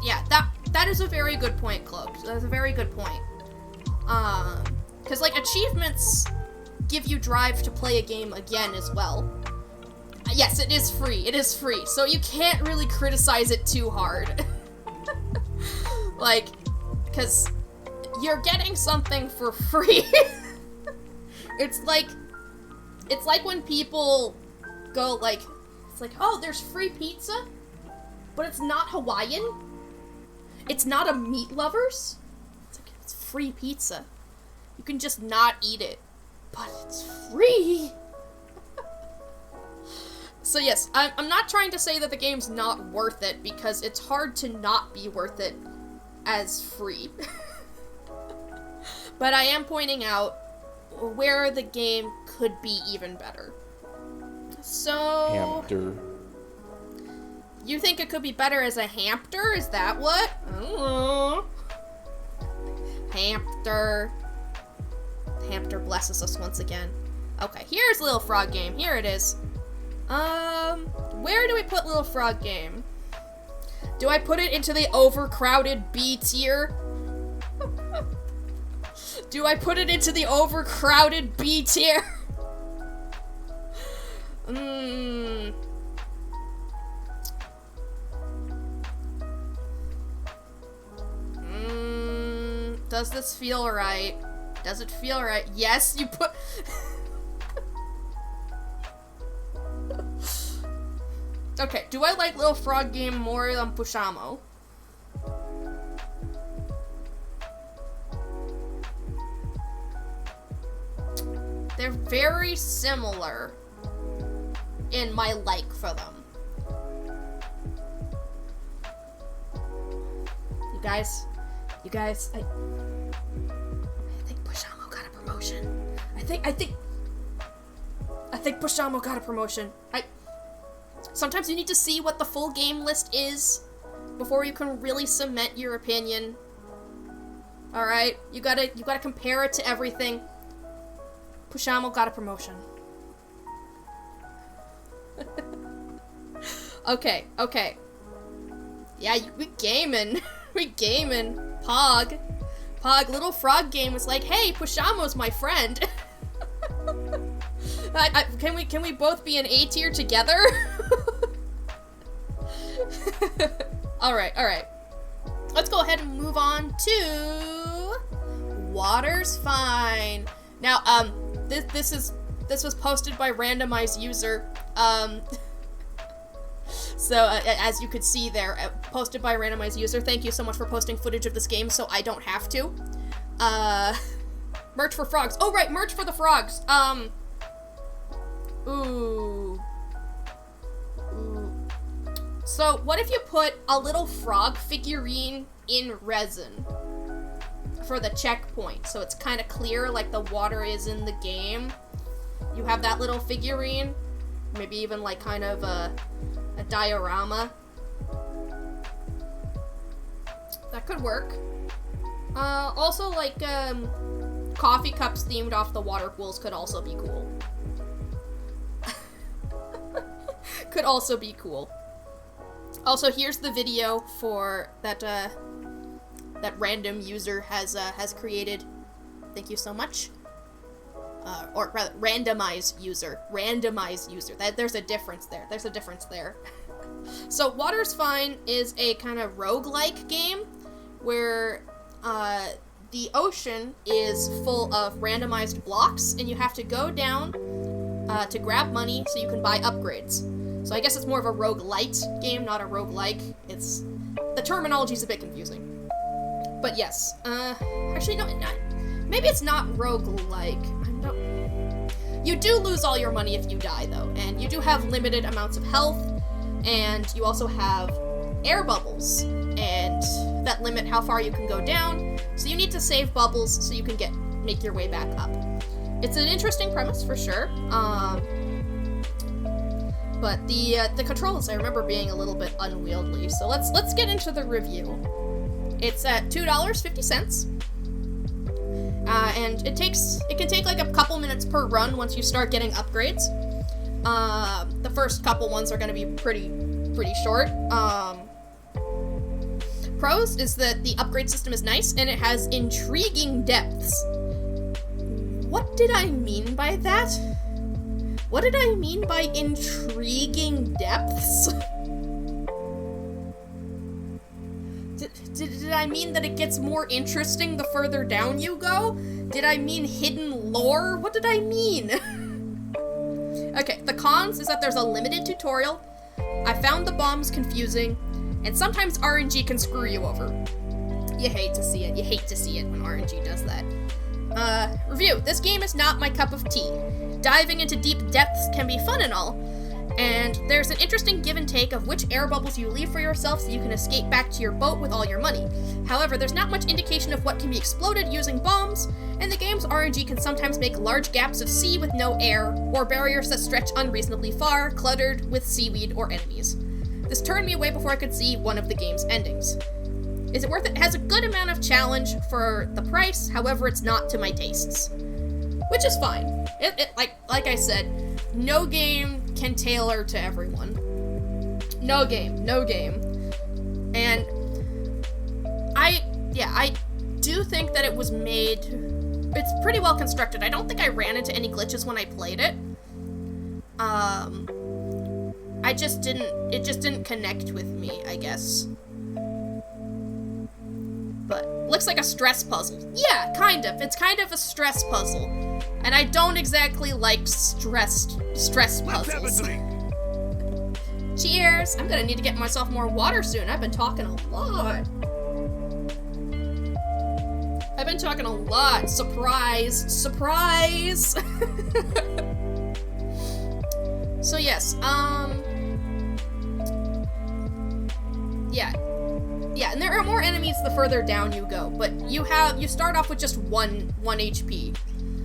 Speaker 3: Yeah, that is a very good point, Cloak. That's a very good point. Because, like, achievements give you drive to play a game again as well. Yes, it is free. It is free. So you can't really criticize it too hard. Like, because you're getting something for free. It's like when people go, like, it's like, oh, there's free pizza, but it's not Hawaiian. It's not a meat lovers. It's like, it's free pizza. You can just not eat it, but it's free. So yes, I'm not trying to say that the game's not worth it, because it's hard to not be worth it as free. But I am pointing out where the game could be even better. So...
Speaker 4: Hamster.
Speaker 3: You think it could be better as a hamster? Is that what? I don't know. Hamster. The hamster blesses us once again. Okay, here's Little Frog Game. Here it is. Where do we put Little Frog Game? Do I put it into the overcrowded B tier? Do I put it into the overcrowded B tier? Does this feel right? Does it feel right? Yes, you put... Okay, do I like Little Frog Game more than Pushamo? They're very similar in my like for them. You guys, I think Pushamo got a promotion. I think Pushamo got a promotion. Sometimes you need to see what the full game list is before you can really cement your opinion. Alright? You gotta compare it to everything. Pushamo got a promotion. Okay. Yeah, we gaming. We gaming. Pog, Little Frog Game was like, hey, Pushamo's my friend. Can we both be an A tier together? Alright. Let's go ahead and move on to Water's Fine. Now, this was posted by randomized user. So, as you could see there, posted by a randomized user. Thank you so much for posting footage of this game so I don't have to. Merch for frogs. Oh, right, merch for the frogs. Ooh. So, what if you put a little frog figurine in resin for the checkpoint? So it's kind of clear, like the water is in the game. You have that little figurine. Maybe even like kind of a diorama. That could work. Also, like, coffee cups themed off the water pools could also be cool. Could also be cool. Also, here's the video for that that random user has created. Thank you so much. Or rather, randomized user. There's a difference there. So, Water's Fine is a kind of roguelike game where the ocean is full of randomized blocks, and you have to go down to grab money so you can buy upgrades. So I guess it's more of a roguelite game, not a roguelike. The terminology's a bit confusing. But yes, actually no, maybe it's not roguelike. You do lose all your money if you die though, and you do have limited amounts of health, and you also have air bubbles, and that limit how far you can go down, so you need to save bubbles so you can make your way back up. it's an interesting premise for sure. But the controls I remember being a little bit unwieldy. So let's get into the review. It's at $2.50. And it can take like a couple minutes per run once you start getting upgrades. The first couple ones are going to be pretty short. Pros is that the upgrade system is nice and it has intriguing depths. What did I mean by that? What did I mean by intriguing depths? Did I mean that it gets more interesting the further down you go? Did I mean hidden lore? What did I mean? Okay, the cons is that there's a limited tutorial. I found the bombs confusing, and sometimes RNG can screw you over. You hate to see it. You hate to see it when RNG does that. Review. This game is not my cup of tea. Diving into deep depths can be fun and all, and there's an interesting give and take of which air bubbles you leave for yourself so you can escape back to your boat with all your money. However, there's not much indication of what can be exploded using bombs, and the game's RNG can sometimes make large gaps of sea with no air, or barriers that stretch unreasonably far, cluttered with seaweed or enemies. This turned me away before I could see one of the game's endings. Is it worth it? It has a good amount of challenge for the price, however, it's not to my tastes. Which is fine. Like I said, no game can tailor to everyone. No game. And I do think that it was made, it's pretty well constructed. I don't think I ran into any glitches when I played it. It just didn't connect with me, I guess. But looks like a stress puzzle. Yeah, kind of. It's kind of a stress puzzle. And I don't exactly like stress puzzles. Cheers! I'm gonna need to get myself more water soon. I've been talking a lot. Surprise! So yes, yeah, and there are more enemies the further down you go, but you start off with just one HP.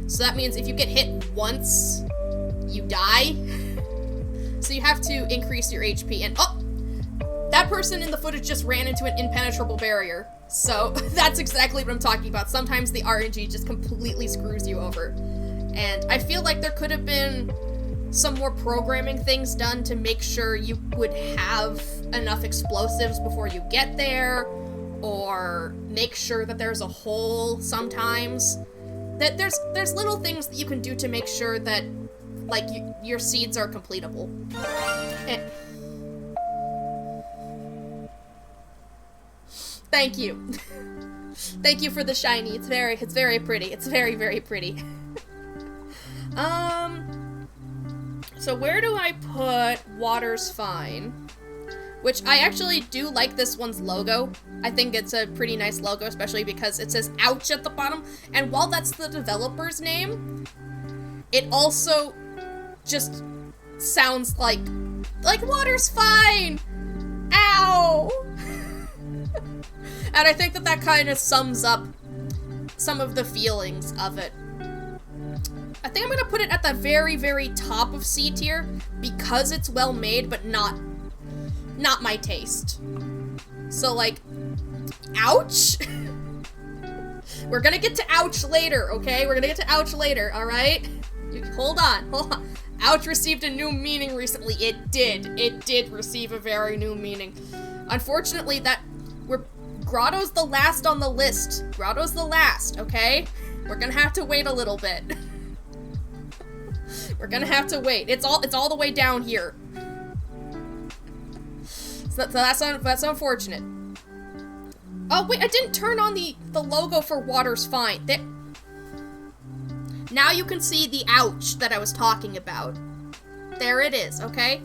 Speaker 3: So that means if you get hit once, you die. So you have to increase your HP, and oh! That person in the footage just ran into an impenetrable barrier. So that's exactly what I'm talking about. Sometimes the RNG just completely screws you over. And I feel like there could have been some more programming things done to make sure you would have enough explosives before you get there, or make sure that there's a hole sometimes. That there's little things that you can do to make sure that, like, your seeds are completable. And thank you. Thank you for the shiny. It's very pretty. It's very, very pretty. So where do I put Water's Fine? Which I actually do like this one's logo. I think it's a pretty nice logo, especially because it says ouch at the bottom. And while that's the developer's name, it also just sounds like Water's Fine! Ow! And I think that kind of sums up some of the feelings of it. I think I'm gonna put it at the very, very top of C tier because it's well made, but not my taste. So, like, ouch? We're gonna get to ouch later, okay? We're gonna get to ouch later, alright? Hold on. Ouch received a new meaning recently. It did receive a very new meaning. Unfortunately, Grotto's the last on the list. Grotto's the last, okay? We're gonna have to wait a little bit. We're gonna have to wait. It's all the way down here. So that's unfortunate. Oh wait, I didn't turn on the logo for Water's Fine. Now you can see the ouch that I was talking about. There it is, okay?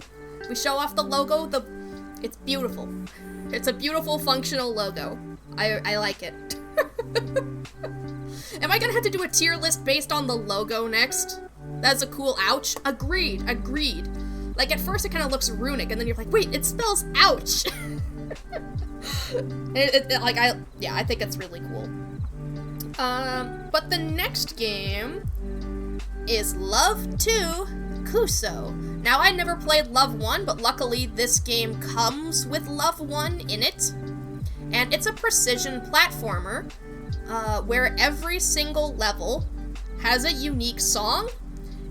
Speaker 3: We show off the logo. It's beautiful. It's a beautiful functional logo. I like it. Am I gonna have to do a tier list based on the logo next? That's a cool ouch. Agreed. Like, at first it kind of looks runic, and then you're like, wait, it spells ouch. I think it's really cool. But the next game is Love 2 Kuso. Now, I never played Love 1, but luckily this game comes with Love 1 in it. And it's a precision platformer where every single level has a unique song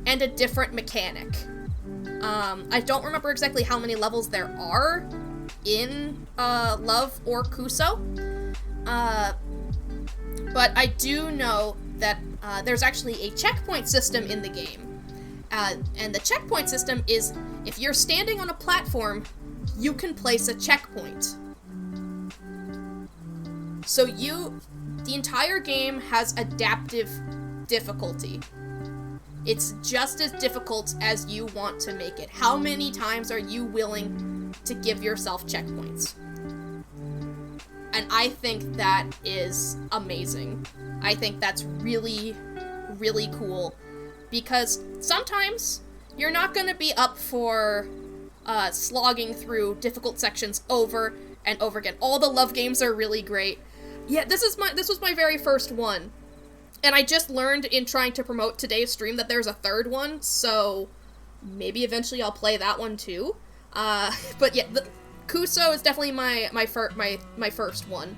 Speaker 3: and a different mechanic. I don't remember exactly how many levels there are in Love or Kuso, but I do know that there's actually a checkpoint system in the game. And the checkpoint system is, if you're standing on a platform, you can place a checkpoint. So the entire game has adaptive difficulty. It's just as difficult as you want to make it. How many times are you willing to give yourself checkpoints? And I think that is amazing. I think that's really, really cool. Because sometimes you're not going to be up for slogging through difficult sections over and over again. All the Love games are really great. Yeah, this was my very first one. And I just learned in trying to promote today's stream that there's a third one, so maybe eventually I'll play that one too. But yeah, the Kuso is definitely my first one.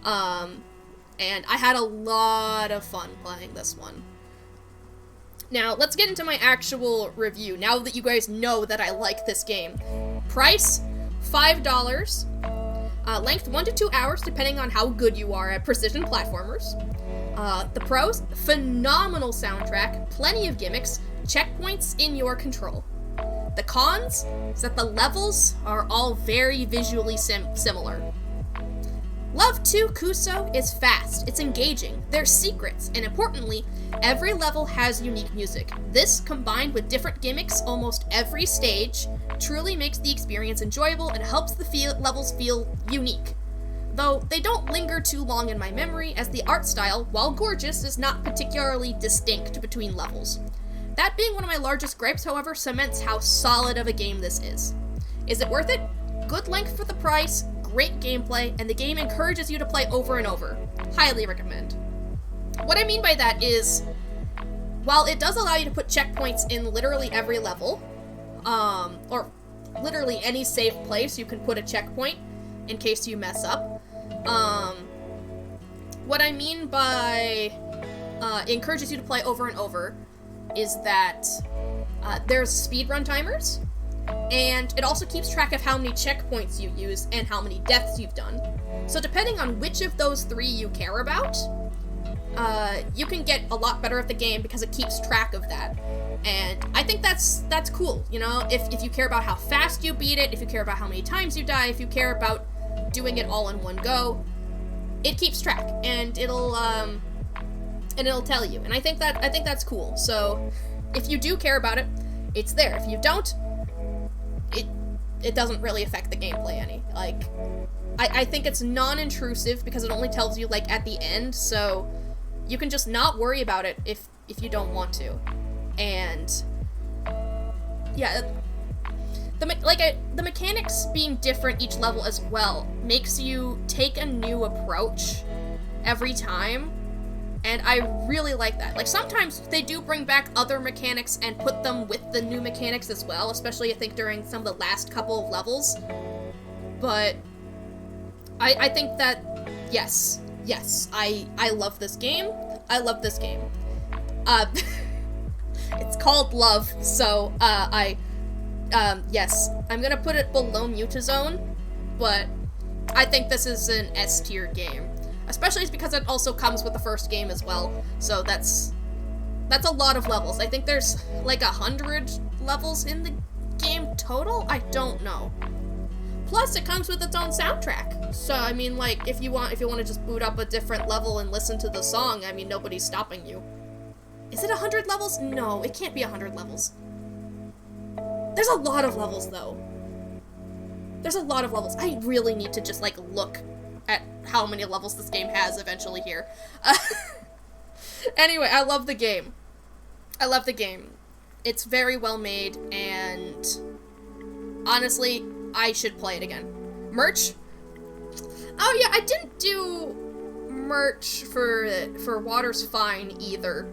Speaker 3: And I had a lot of fun playing this one. Now, let's get into my actual review, now that you guys know that I like this game. Price, $5. Length, 1 to 2 hours, depending on how good you are at precision platformers. The pros, phenomenal soundtrack, plenty of gimmicks, checkpoints in your control. The cons is that the levels are all very visually similar. Love 2 Kuso is fast, it's engaging, there's secrets, and importantly, every level has unique music. This, combined with different gimmicks almost every stage, truly makes the experience enjoyable and helps the levels feel unique. Though they don't linger too long in my memory, as the art style, while gorgeous, is not particularly distinct between levels. That being one of my largest gripes, however, cements how solid of a game this is. Is it worth it? Good length for the price, great gameplay, and the game encourages you to play over and over. Highly recommend. What I mean by that is, while it does allow you to put checkpoints in literally every level, or literally any safe place you can put a checkpoint in case you mess up, what I mean by encourages you to play over and over is that there's speedrun timers, and it also keeps track of how many checkpoints you use and how many deaths you've done. So depending on which of those three you care about, you can get a lot better at the game because it keeps track of that. And I think that's cool, you know? If you care about how fast you beat it, if you care about how many times you die, if you care about doing it all in one go, it keeps track, and it'll tell you. And I think that's cool. So if you do care about it, it's there. If you don't, it doesn't really affect the gameplay any. Like, I think it's non-intrusive because it only tells you, like, at the end, so you can just not worry about it if you don't want to. And yeah, the mechanics being different each level as well makes you take a new approach every time, and I really like that. Like, sometimes they do bring back other mechanics and put them with the new mechanics as well, especially I think during some of the last couple of levels. But I think that yes, I love this game. I love this game. It's called Love, so yes, I'm gonna put it below Mutazone, but I think this is an S tier game. Especially because it also comes with the first game as well, so that's a lot of levels. I think there's like 100 levels in the game total? I don't know. Plus, it comes with its own soundtrack. So, I mean, like, if you want to just boot up a different level and listen to the song, I mean, nobody's stopping you. Is it 100 levels? No, it can't be 100 levels. There's a lot of levels, though. There's a lot of levels. I really need to just, like, look at how many levels this game has eventually here. Anyway, I love the game. I love the game. It's very well made, and honestly, I should play it again. Merch? Oh yeah, I didn't do merch for Water's Fine either.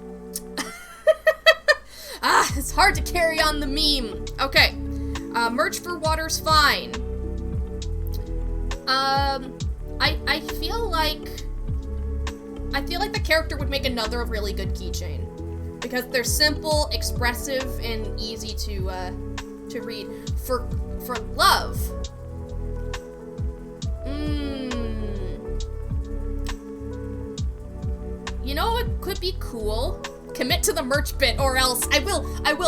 Speaker 3: hard to carry on the meme. Okay. Merch for water's fine. I feel like the character would make another really good keychain. Because they're simple, expressive, and easy to read. For love. You know what could be cool? Commit to the merch bit, or else I will,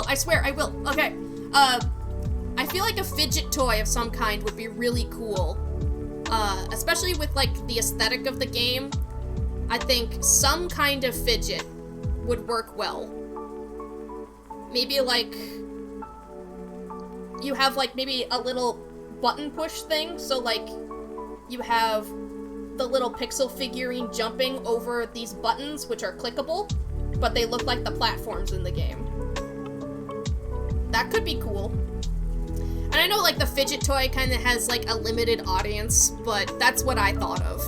Speaker 3: I swear, I will. Okay, I feel like a fidget toy of some kind would be really cool. Especially with, like, the aesthetic of the game. I think some kind of fidget would work well. Maybe, like, you have, like, maybe a little button push thing, so, like, you have the little pixel figurine jumping over these buttons, which are clickable, but they look like the platforms in the game. That could be cool. And I know, like, the fidget toy kind of has, like, a limited audience, but that's what I thought of.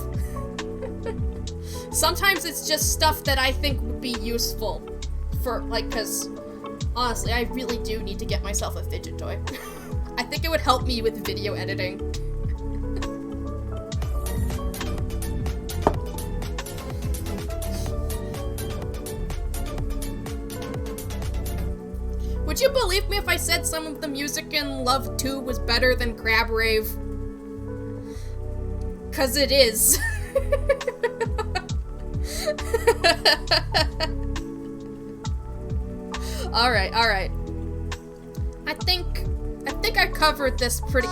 Speaker 3: Sometimes it's just stuff that I think would be useful for, like, because, honestly, I really do need to get myself a fidget toy. I think it would help me with video editing. Would you believe me if I said some of the music in Love 2 was better than Crab Rave? 'Cause it is. Alright. I think I covered this pretty...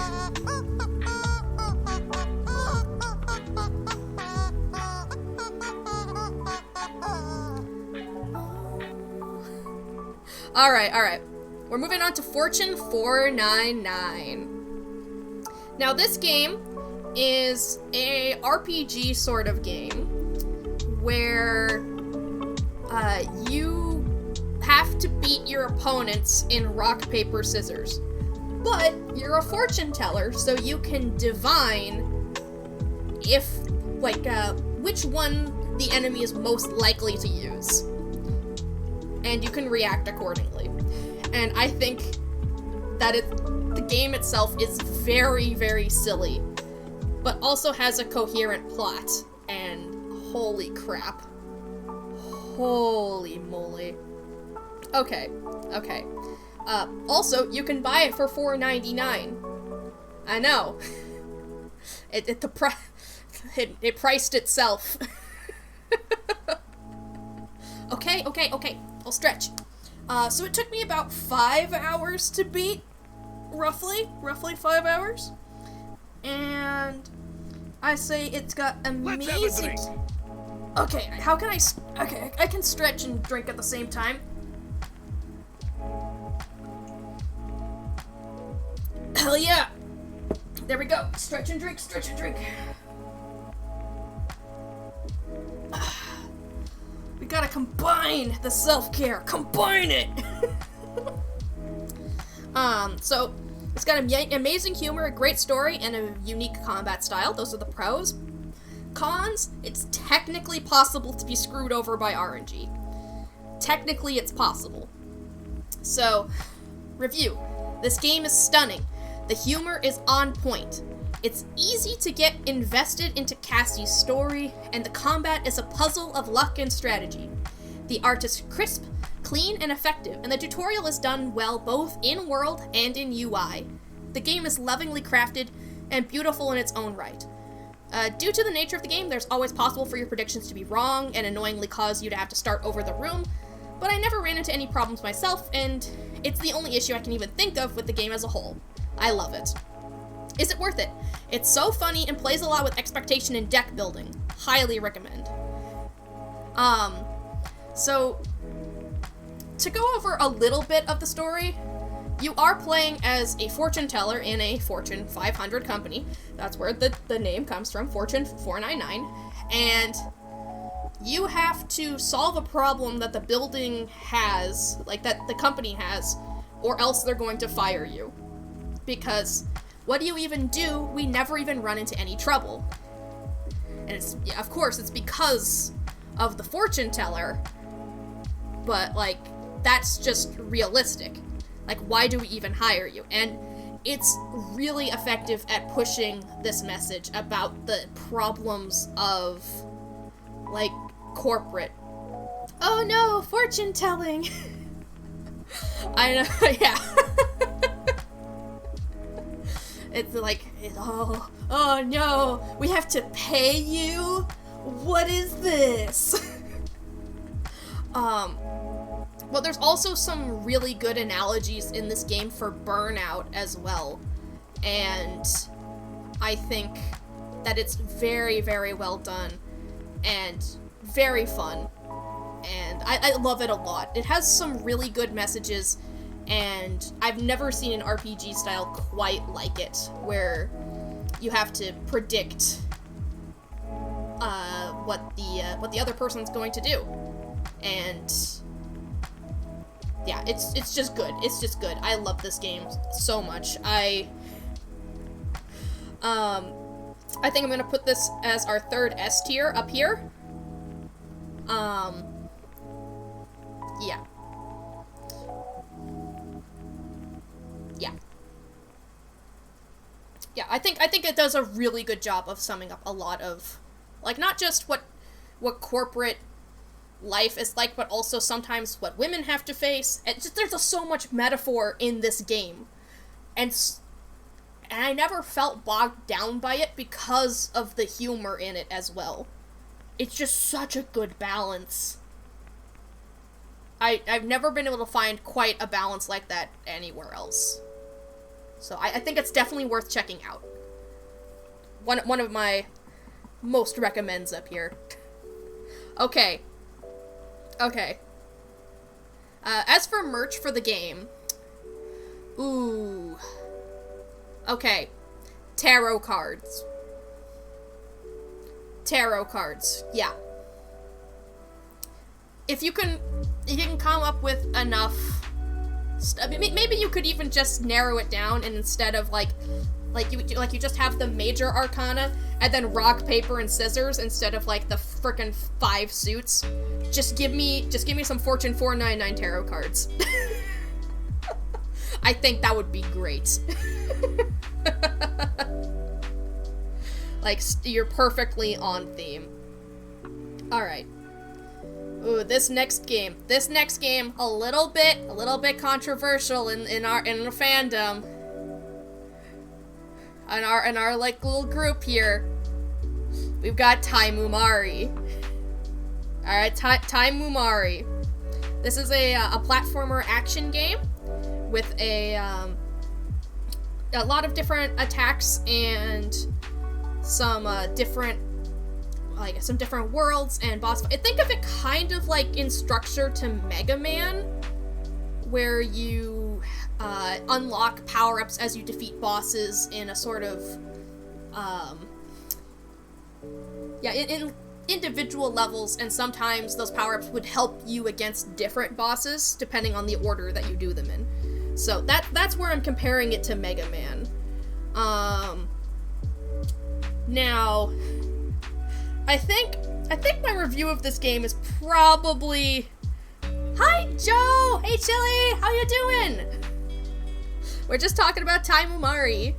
Speaker 3: Alright. We're moving on to Fortune 499. Now, this game is a RPG sort of game where you have to beat your opponents in rock, paper, scissors. But you're a fortune teller, so you can divine if, like, which one the enemy is most likely to use. And you can react accordingly. And I think that the game itself is very, very silly, but also has a coherent plot, and holy crap. Holy moly. Okay. Also, you can buy it for $4.99. I know. It priced itself. Okay. I'll stretch. So it took me about 5 hours to beat, roughly 5 hours. And I say it's got amazing... Okay, how can I... Okay, I can stretch and drink at the same time. Hell yeah! There we go. Stretch and drink. We gotta combine the self-care. Combine it! So, it's got amazing humor, a great story, and a unique combat style. Those are the pros. Cons, it's technically possible to be screwed over by RNG. Technically, it's possible. So, review. This game is stunning. The humor is on point. It's easy to get invested into Cassie's story, and the combat is a puzzle of luck and strategy. The art is crisp, clean, and effective, and the tutorial is done well both in-world and in UI. The game is lovingly crafted and beautiful in its own right. Due to the nature of the game, there's always possible for your predictions to be wrong and annoyingly cause you to have to start over the room, but I never ran into any problems myself, and it's the only issue I can even think of with the game as a whole. I love it. Is it worth it? It's so funny and plays a lot with expectation and deck building. Highly recommend. So, to go over a little bit of the story, you are playing as a fortune teller in a Fortune 500 company. That's where the name comes from, Fortune 499. And you have to solve a problem that the building has, like that the company has, or else they're going to fire you. Because what do you even do? We never even run into any trouble. And of course, it's because of the fortune teller. But, like, that's just realistic. Like, why do we even hire you? And it's really effective at pushing this message about the problems of, like, corporate. Oh no, fortune telling. I know, yeah. It's like, oh no, we have to pay you? What is this? Well, there's also some really good analogies in this game for Burnout as well. And I think that it's very, very well done and very fun. And I love it a lot. It has some really good messages, and I've never seen an RPG style quite like it, where you have to predict what the other person's going to do. And yeah, it's just good. It's just good. I love this game so much. I think I'm gonna put this as our third S tier up here. Yeah. Yeah. Yeah, I think it does a really good job of summing up a lot of, like, not just what corporate life is like, but also sometimes what women have to face. And just, there's so much metaphor in this game. And I never felt bogged down by it because of the humor in it as well. It's just such a good balance. I've never been able to find quite a balance like that anywhere else. So I think it's definitely worth checking out. One of my most recommends up here. Okay. As for merch for the game, ooh. Okay. Tarot cards, yeah. If you can come up with enough maybe you could even just narrow it down, and instead of like you just have the major arcana and then rock, paper, and scissors instead of like the frickin' 5 suits. Just give me some Fortune 499 tarot cards. I think that would be great. Like, you're perfectly on theme. Alright. Ooh, this next game, a little bit controversial in our fandom. In our like little group here. We've got Taimumari. Alright, Taimumari. This is a platformer action game with a lot of different attacks and some different worlds and boss fights. Think of it kind of like in structure to Mega Man, where you unlock power-ups as you defeat bosses in a sort of in individual levels, and sometimes those power-ups would help you against different bosses depending on the order that you do them in. So that's where I'm comparing it to Mega Man. Now, I think my review of this game is probably... Hi, Joe! Hey, Chili! How you doing? We're just talking about Taimumari.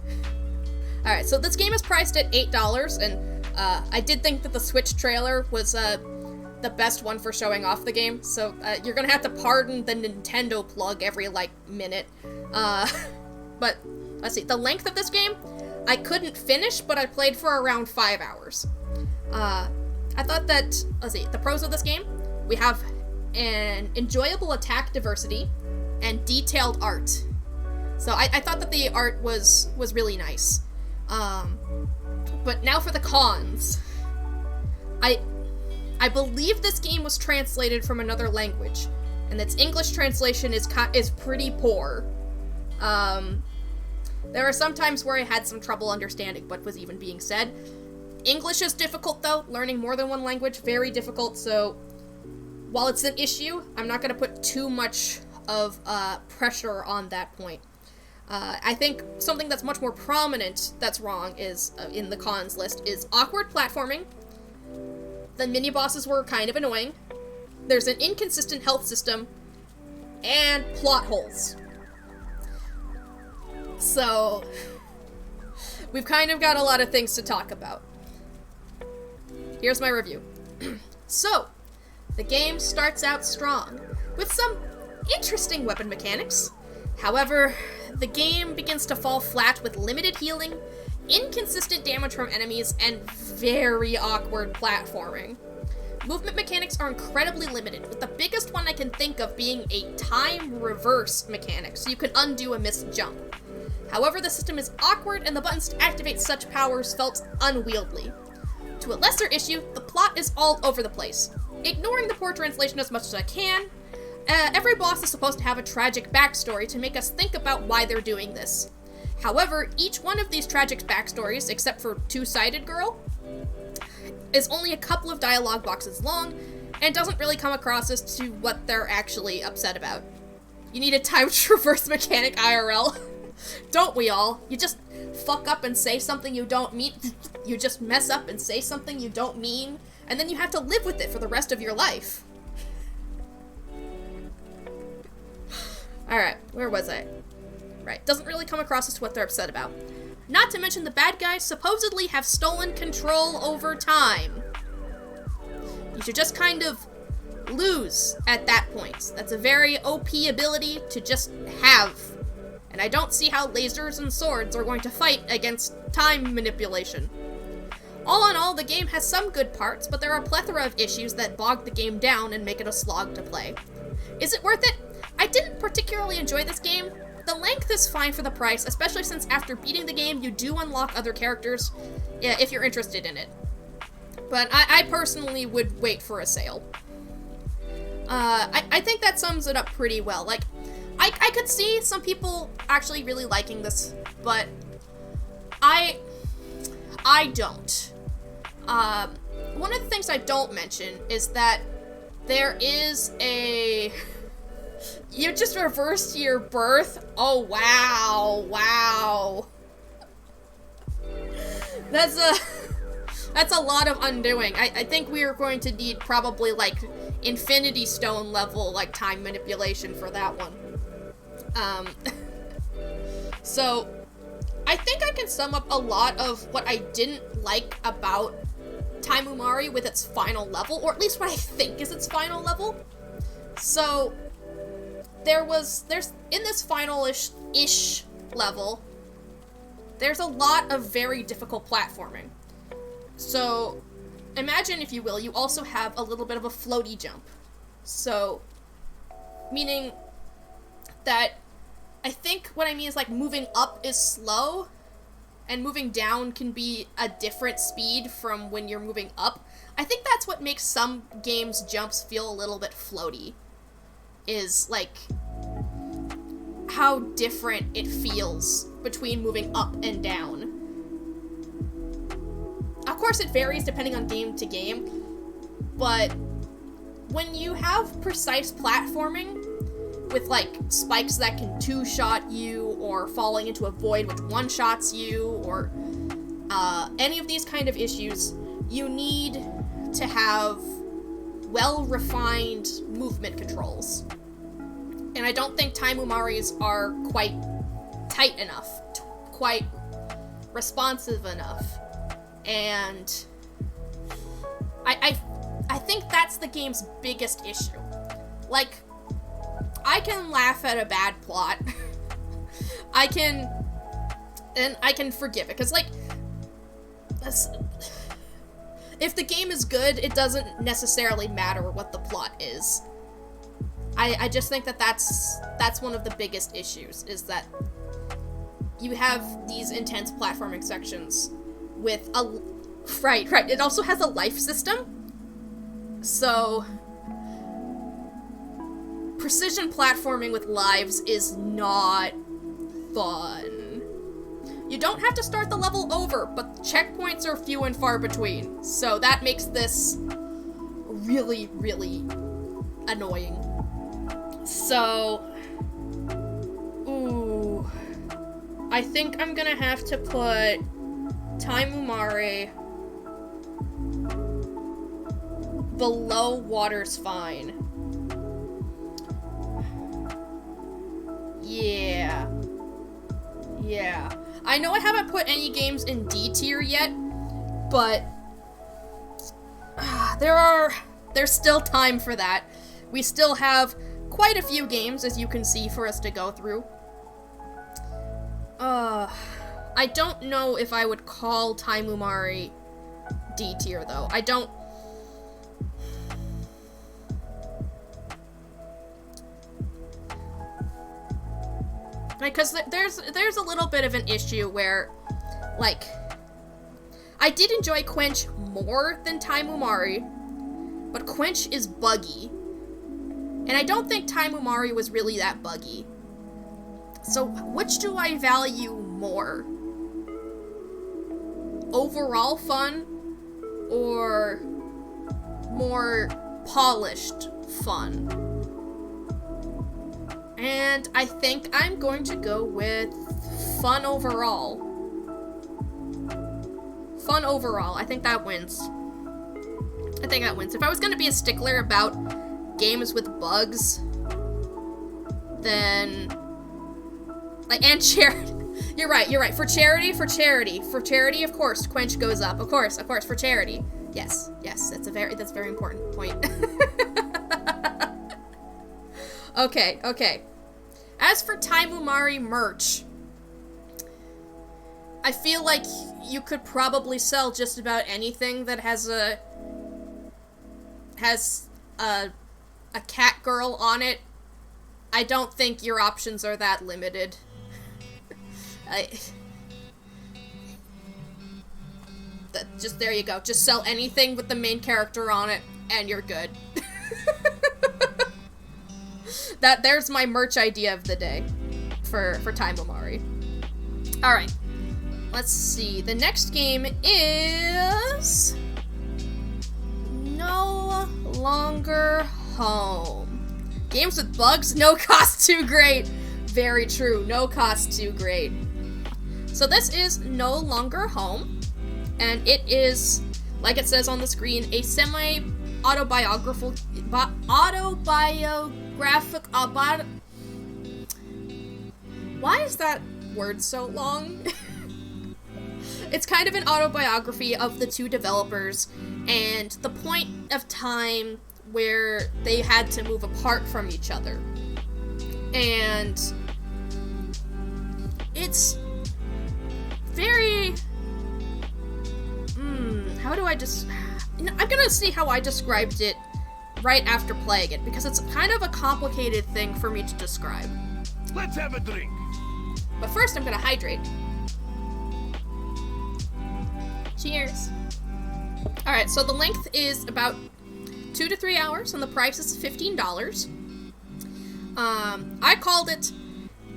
Speaker 3: Alright, so this game is priced at $8, and I did think that the Switch trailer was the best one for showing off the game, so you're gonna have to pardon the Nintendo plug every, like, minute. But, let's see, the length of this game, I couldn't finish, but I played for around 5 hours. I thought that, let's see, the pros of this game, we have an enjoyable attack diversity and detailed art. So I thought that the art was really nice. But now for the cons. I believe this game was translated from another language, and its English translation is pretty poor. There are some times where I had some trouble understanding what was even being said. English is difficult, though. Learning more than one language, very difficult, so while it's an issue, I'm not going to put too much of pressure on that point. I think something that's much more prominent that's wrong is, in the cons list, is awkward platforming. The mini-bosses were kind of annoying. There's an inconsistent health system, and plot holes. So, we've kind of got a lot of things to talk about. Here's my review. So, the game starts out strong, with some interesting weapon mechanics. However, the game begins to fall flat with limited healing, inconsistent damage from enemies, and very awkward platforming. Movement mechanics are incredibly limited, with the biggest one I can think of being a time reverse mechanic, so you can undo a missed jump. However, the system is awkward, and the buttons to activate such powers felt unwieldy. To a lesser issue, the plot is all over the place. Ignoring the poor translation as much as I can, every boss is supposed to have a tragic backstory to make us think about why they're doing this. However, each one of these tragic backstories, except for Two-Sided Girl, is only a couple of dialogue boxes long, and doesn't really come across as to what they're actually upset about. You need a time traverse mechanic IRL. Don't we all? You just fuck up and say something you don't mean. You just mess up and say something you don't mean, and then you have to live with it for the rest of your life. Alright, where was I? Right, doesn't really come across as to what they're upset about. Not to mention the bad guys supposedly have stolen control over time. You should just kind of lose at that point. That's a very OP ability to just have. And I don't see how lasers and swords are going to fight against time manipulation. All in all, the game has some good parts, but there are a plethora of issues that bog the game down and make it a slog to play. Is it worth it? I didn't particularly enjoy this game. The length is fine for the price, especially since after beating the game, you do unlock other characters, if you're interested in it. But I personally would wait for a sale. I think that sums it up pretty well. Like, I could see some people actually really liking this, but I don't. One of the things I don't mention is that there is a... You just reversed your birth? Oh, wow. That's a lot of undoing. I think we are going to need probably, like, Infinity Stone level, like, time manipulation for that one. So, I think I can sum up a lot of what I didn't like about Time Umari with its final level, or at least what I think is its final level. So, there's in this final-ish level, there's a lot of very difficult platforming. So, imagine, if you will, you also have a little bit of a floaty jump. So, meaning that I think what I mean is, like, moving up is slow, and moving down can be a different speed from when you're moving up. I think that's what makes some games' jumps feel a little bit floaty, is, like, how different it feels between moving up and down. Of course, it varies depending on game to game, but when you have precise platforming with, like, spikes that can two-shot you, or falling into a void which one-shots you, or any of these kind of issues, you need to have well-refined movement controls. And I don't think Time Umari's are quite tight enough, quite responsive enough. And I think that's the game's biggest issue. Like, I can laugh at a bad plot. I can forgive it, because, like, if the game is good, it doesn't necessarily matter what the plot is. I just think that that's one of the biggest issues, is that you have these intense platforming sections with a... Right, it also has a life system, so precision platforming with lives is not fun. You don't have to start the level over, but checkpoints are few and far between, so that makes this really, really annoying. So, ooh, I think I'm gonna have to put Time Umari below Water's Fine. Yeah. Yeah. I know I haven't put any games in D tier yet, but there's still time for that. We still have quite a few games, as you can see, for us to go through. I don't know if I would call Taimumari D tier, though. I don't... Because there's a little bit of an issue where, like, I did enjoy Quench more than Taimumari, but Quench is buggy. And I don't think Taimumari was really that buggy. So, which do I value more? Overall fun, or more polished fun? And I think I'm going to go with fun overall. Fun overall. I think that wins. If I was going to be a stickler about games with bugs, then... Like, and charity. You're right. For charity, of course, Quench goes up. Of course, for charity. Yes, that's a very important point. Okay. As for Taimumari merch, I feel like you could probably sell just about anything that has a cat girl on it. I don't think your options are that limited. There you go. Just sell anything with the main character on it, and you're good. There's my merch idea of the day for Taimumari. Alright. Let's see. The next game is... No Longer Home. Games with bugs? No cost too great. Very true. No cost too great. So this is No Longer Home. And it is, like it says on the screen, a semi-autobiographical... Why is that word so long? It's kind of an autobiography of the two developers and the point of time where they had to move apart from each other. And it's very... how do I just... I'm gonna see how I described it right after playing it, because it's kind of a complicated thing for me to describe.
Speaker 1: Let's have a drink.
Speaker 3: But first, I'm gonna hydrate. Cheers. Alright, so the length is about 2 to 3 hours, and the price is $15. I called it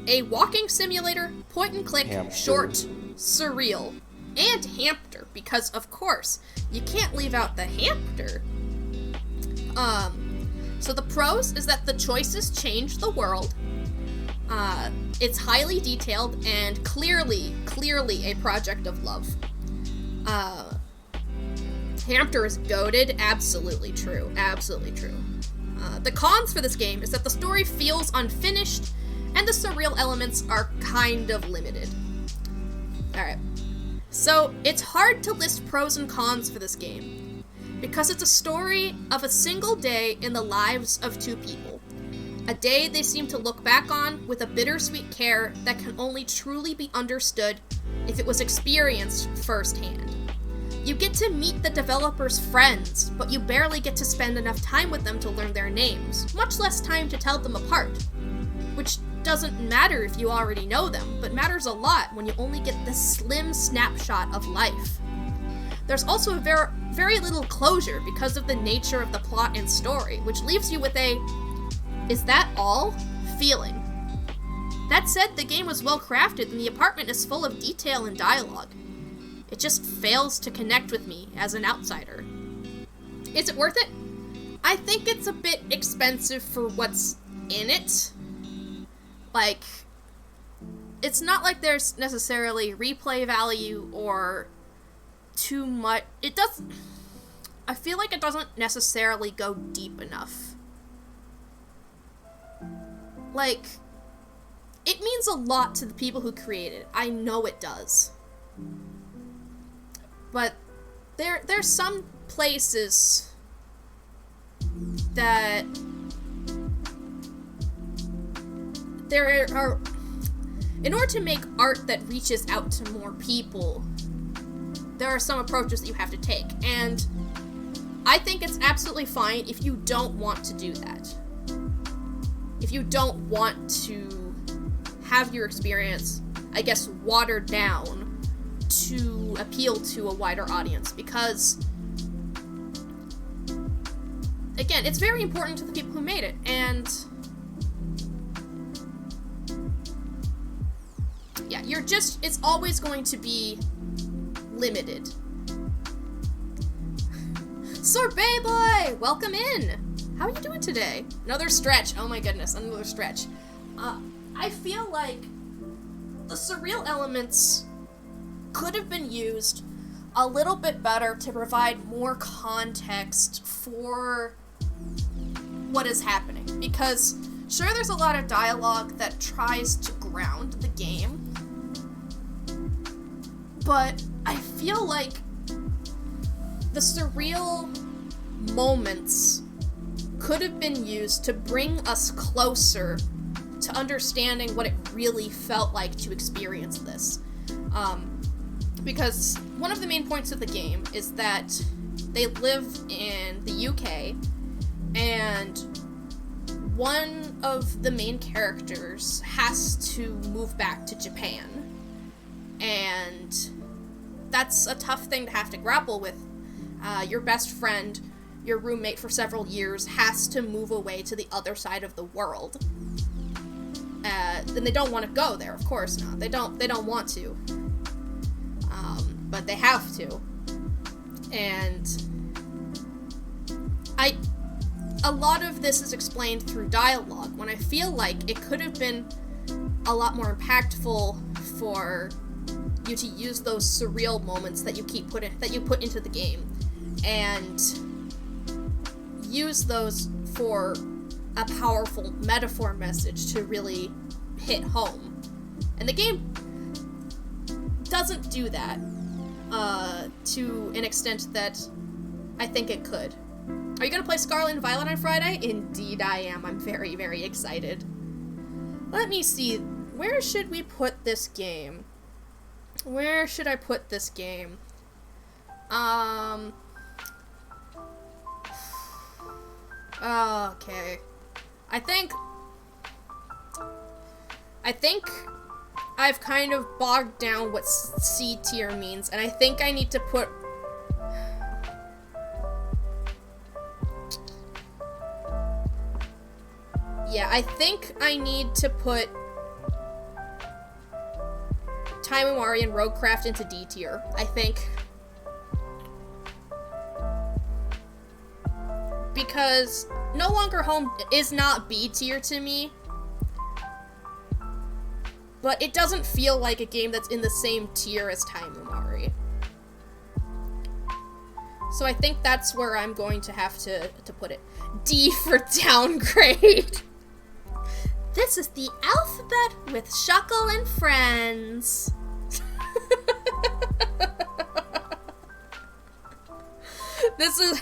Speaker 3: a walking simulator, point-and-click, short, surreal, and hamster, because, of course, you can't leave out the hamster. So the pros is that the choices change the world. It's highly detailed and clearly a project of love. Hamster is goated, absolutely true. The cons for this game is that the story feels unfinished, and the surreal elements are kind of limited. Alright. So, it's hard to list pros and cons for this game, because it's a story of a single day in the lives of two people. A day they seem to look back on with a bittersweet care that can only truly be understood if it was experienced firsthand. You get to meet the developers' friends, but you barely get to spend enough time with them to learn their names, much less time to tell them apart. Which doesn't matter if you already know them, but matters a lot when you only get this slim snapshot of life. There's also very little closure because of the nature of the plot and story, which leaves you with a, "Is that all?" feeling. That said, the game was well crafted and the apartment is full of detail and dialogue. It just fails to connect with me as an outsider. Is it worth it? I think it's a bit expensive for what's in it. Like, it's not like there's necessarily replay value or too much. I feel like it doesn't necessarily go deep enough. Like, means a lot to the people who created it. I know it does. But there's some places that there are, in order to make art that reaches out to more people, there are some approaches that you have to take, and I think it's absolutely fine if you don't want to do that. If you don't want to have your experience, I guess, watered down to appeal to a wider audience, because, again, it's very important to the people who made it, and yeah, it's always going to be limited. Sorbet Boy, welcome in. How are you doing today? Another stretch. Oh my goodness, another stretch. I feel like the surreal elements could have been used a little bit better to provide more context for what is happening. Because, sure, there's a lot of dialogue that tries to ground the game, but I feel like the surreal moments could have been used to bring us closer to understanding what it really felt like to experience this. Because one of the main points of the game is that they live in the UK, and one of the main characters has to move back to Japan. And that's a tough thing to have to grapple with. Your best friend, your roommate for several years, has to move away to the other side of the world. Then they don't want to go there, of course not. They don't want to. But they have to. And a lot of this is explained through dialogue, when I feel like it could have been a lot more impactful for you to use those surreal moments that you put into the game, and use those for a powerful metaphor message to really hit home. And the game doesn't do that to an extent that I think it could. Are you gonna play Scarlet and Violet on Friday? Indeed I am. I'm very, very excited. Let me see. Where should we put this game? Where should I put this game? Okay. I think I've kind of bogged down what C tier means, and I think I need to put... Yeah, I think I need to put Time Immemorial and Roguecraft into D tier. I think. Because No Longer Home is not B tier to me, but it doesn't feel like a game that's in the same tier as Time Immemorial. So I think that's where I'm going to have to put it. D for downgrade. This is the alphabet with Shuckle and Friends. This is...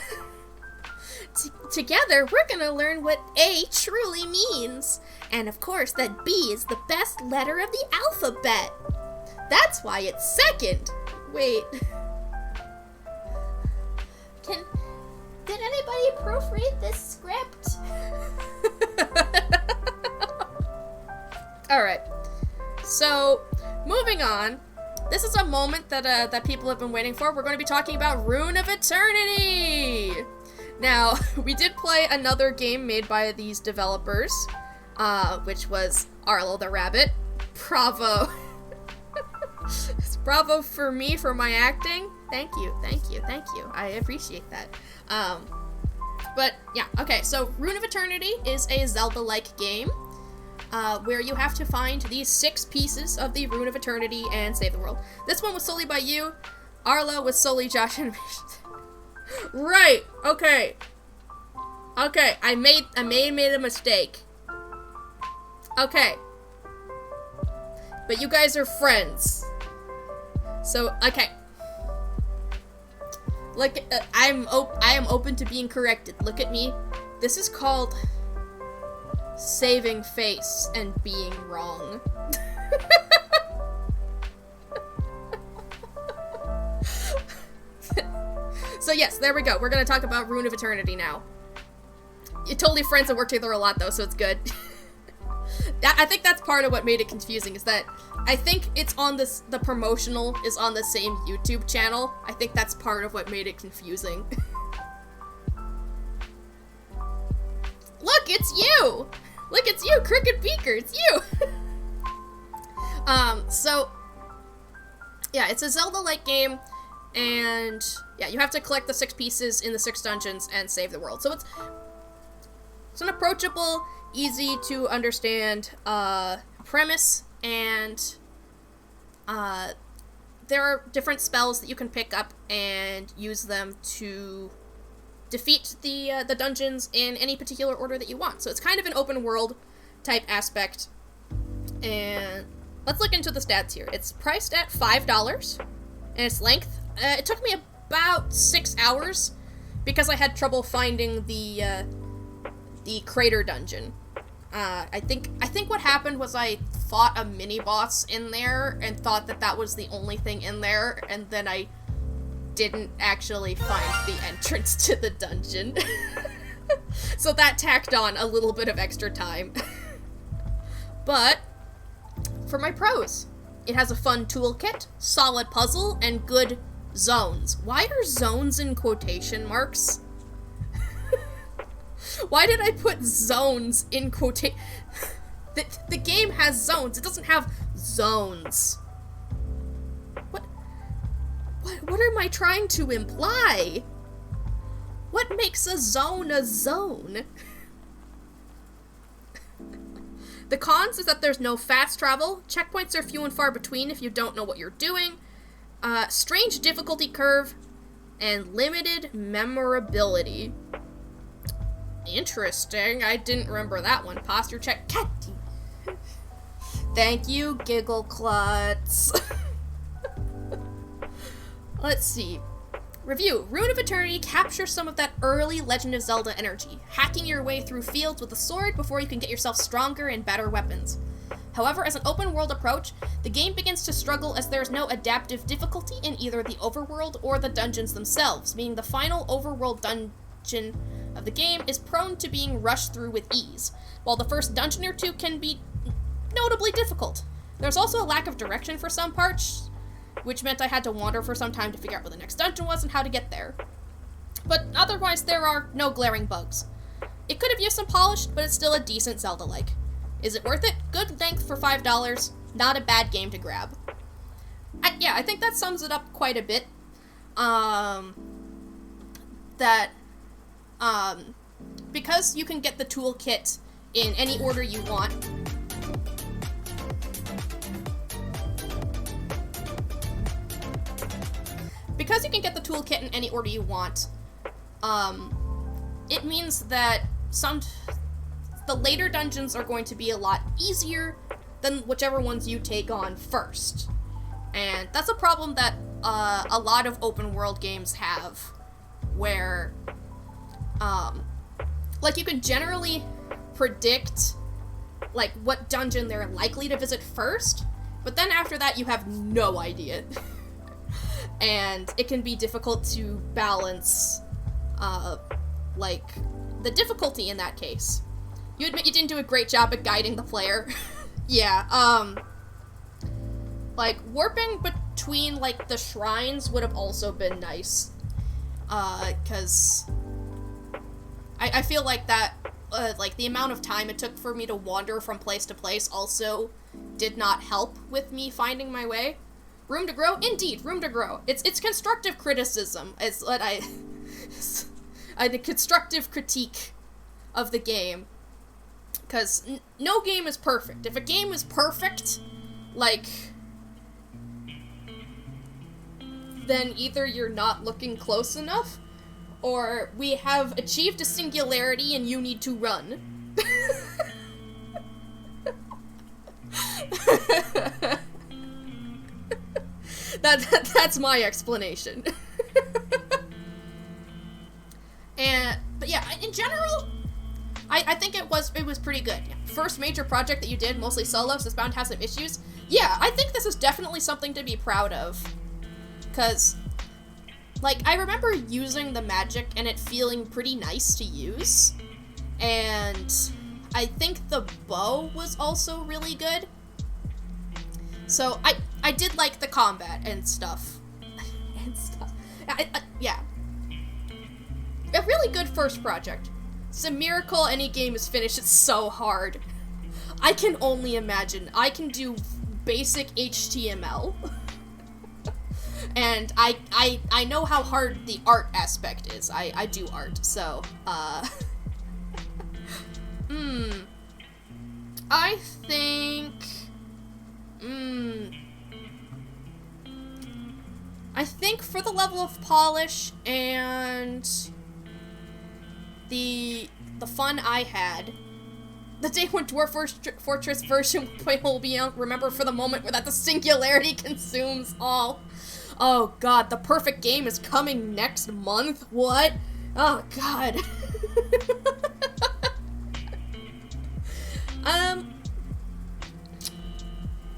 Speaker 3: Together, we're gonna learn what A truly means. And of course, that B is the best letter of the alphabet. That's why it's second. Wait. Did anybody proofread this script? Alright. So, moving on. This is a moment that people have been waiting for. We're going to be talking about Rune of Eternity! Now, we did play another game made by these developers, which was Arlo the Rabbit. Bravo. Bravo for me for my acting. Thank you. I appreciate that. But yeah, okay, so Rune of Eternity is a Zelda-like game, where you have to find these 6 pieces of the Rune of Eternity and save the world. This one was solely by you. Arlo was solely Josh Animations. Right, okay. Okay, I made a mistake. Okay. But you guys are friends. So, okay. Look, I am open to being corrected. Look at me. This is called saving face and being wrong. So yes, there we go. We're gonna talk about Rune of Eternity now. You're totally friends and work together a lot though, so it's good. I think that's part of what made it confusing, is that I think it's on this, the promotional is on the same YouTube channel. I think that's part of what made it confusing. Look, it's you! Look, it's you, Crooked Beaker, it's you! So, yeah, it's a Zelda-like game, and, yeah, you have to collect the 6 pieces in the 6 dungeons and save the world. So it's an approachable, easy to understand, premise, and, there are different spells that you can pick up and use them to defeat the dungeons in any particular order that you want. So it's kind of an open world type aspect. And let's look into the stats here. It's priced at $5, and its length, it took me about 6 hours because I had trouble finding the crater dungeon. I think what happened was I fought a mini boss in there and thought that was the only thing in there, and then I didn't actually find the entrance to the dungeon. So that tacked on a little bit of extra time. But for my pros, it has a fun toolkit, solid puzzle, and good zones. Why are zones in quotation marks? Why did I put zones in quotation? The game has zones. It doesn't have zones. What am I trying to imply? What makes a zone a zone? The cons is that there's no fast travel. Checkpoints are few and far between if you don't know what you're doing. Strange difficulty curve. And limited memorability. Interesting. I didn't remember that one. Posture check. Catty. Thank you, Giggle Klutz. Let's see. Review. Rune of Eternity captures some of that early Legend of Zelda energy, hacking your way through fields with a sword before you can get yourself stronger and better weapons. However, as an open-world approach, the game begins to struggle as there is no adaptive difficulty in either the overworld or the dungeons themselves, meaning the final overworld dungeon of the game is prone to being rushed through with ease, while the first dungeon or two can be notably difficult. There's also a lack of direction for some parts, which meant I had to wander for some time to figure out where the next dungeon was and how to get there. But otherwise, there are no glaring bugs. It could have used some polish, but it's still a decent Zelda-like. Is it worth it? Good length for $5, not a bad game to grab. I think that sums it up quite a bit. Because you can get the toolkit in any order you want, it means that the later dungeons are going to be a lot easier than whichever ones you take on first. And that's a problem that a lot of open world games have, where like you can generally predict like what dungeon they're likely to visit first, but then after that you have no idea. And it can be difficult to balance like the difficulty in that case. You admit you didn't do a great job at guiding the player. Yeah, like warping between like the shrines would have also been nice. 'Cause I feel like that, like the amount of time it took for me to wander from place to place also did not help with me finding my way. Room to grow? Indeed, room to grow. It's constructive criticism, is what a constructive critique of the game. Because no game is perfect. If a game is perfect, like, then either you're not looking close enough, or we have achieved a singularity and you need to run. That's my explanation. But yeah, in general, I think it was pretty good. First major project that you did, mostly solo, so it's bound to have some issues. Yeah, I think this is definitely something to be proud of. Because, like, I remember using the magic and it feeling pretty nice to use. And I think the bow was also really good. So, I did like the combat and stuff. Yeah. A really good first project. It's a miracle any game is finished. It's so hard. I can only imagine. I can do basic HTML. And I know how hard the art aspect is. I do art, so, I think, I think for the level of polish and the fun I had, the day when Dwarf Fortress version 1.0 will be out, remember for the moment where that the singularity consumes all. Oh god, the perfect game is coming next month? What? Oh god.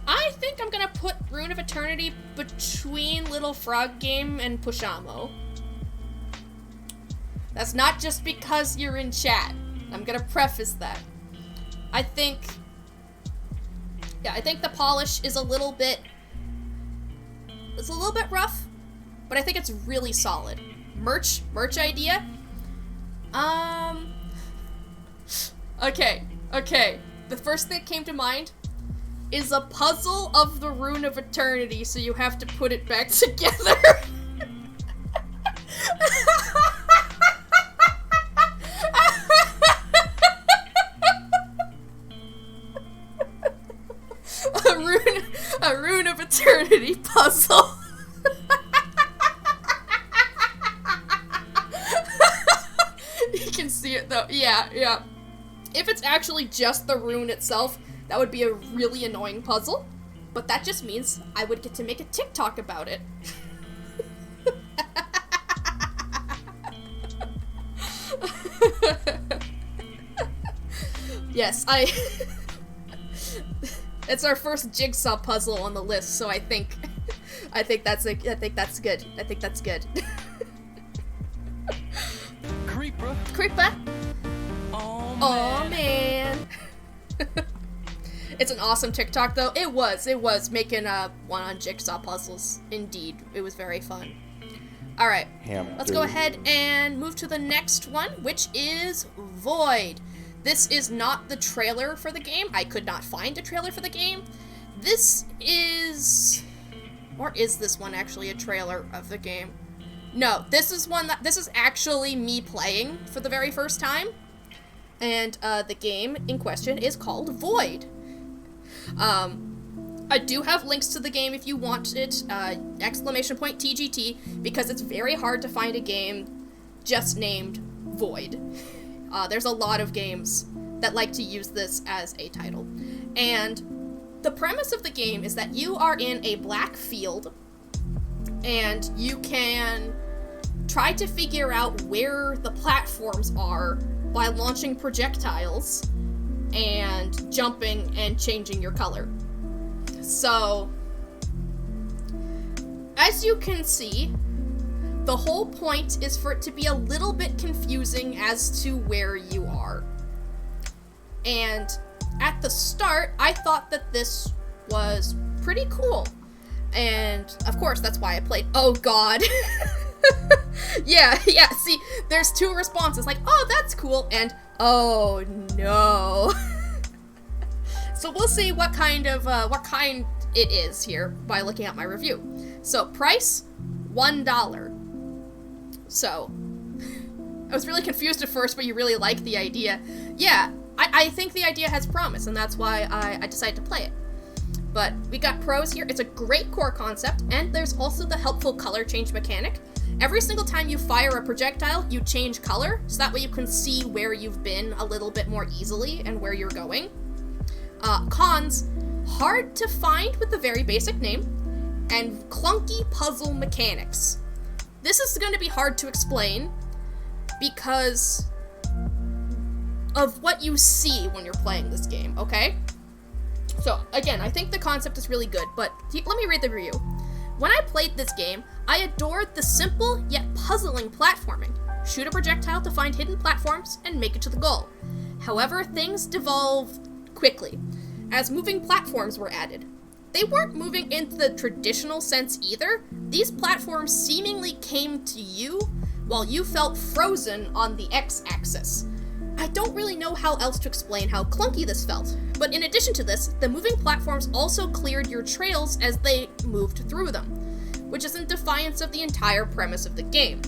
Speaker 3: I think I'm gonna put Rune of Eternity between Little Frog Game and Pushamo. That's not just because you're in chat. I'm gonna preface that. I think the polish is a little bit rough, but I think it's really solid. Merch idea? Okay. The first thing that came to mind is a puzzle of the Rune of Eternity, so you have to put it back together. A Rune of Eternity puzzle. You can see it though. Yeah. If it's actually just the rune itself, that would be a really annoying puzzle. But that just means I would get to make a TikTok about it. Yes, it's our first jigsaw puzzle on the list, so I think that's good. Creeper. Oh man. It's an awesome TikTok though. It was making one on jigsaw puzzles. Indeed, it was very fun. All right, let's go ahead and move to the next one, which is Void. This is not the trailer for the game. I could not find a trailer for the game. This is this one actually a trailer of the game? No, this is actually me playing for the very first time. And the game in question is called Void. I do have links to the game if you want it, !TGT, because it's very hard to find a game just named Void. There's a lot of games that like to use this as a title. And the premise of the game is that you are in a black field, and you can try to figure out where the platforms are by launching projectiles and jumping and changing your color. So, as you can see, the whole point is for it to be a little bit confusing as to where you are. And at the start, I thought that this was pretty cool. And, of course, that's why I played. Oh, God. Yeah, see, there's two responses, like, oh, that's cool, and, oh, no. So we'll see what kind it is here by looking at my review. So, price, $1. So, I was really confused at first, but you really like the idea. Yeah, I think the idea has promise, and that's why I decided to play it. But we got pros here. It's a great core concept, and there's also the helpful color change mechanic. Every single time you fire a projectile, you change color, so that way you can see where you've been a little bit more easily and where you're going. Cons, hard to find with the very basic name, and clunky puzzle mechanics. This is going to be hard to explain because of what you see when you're playing this game, okay? So, again, I think the concept is really good, but let me read the review. When I played this game, I adored the simple yet puzzling platforming. Shoot a projectile to find hidden platforms and make it to the goal. However, things devolved quickly, as moving platforms were added. They weren't moving in the traditional sense either. These platforms seemingly came to you while you felt frozen on the x-axis. I don't really know how else to explain how clunky this felt, but in addition to this, the moving platforms also cleared your trails as they moved through them, which is in defiance of the entire premise of the game,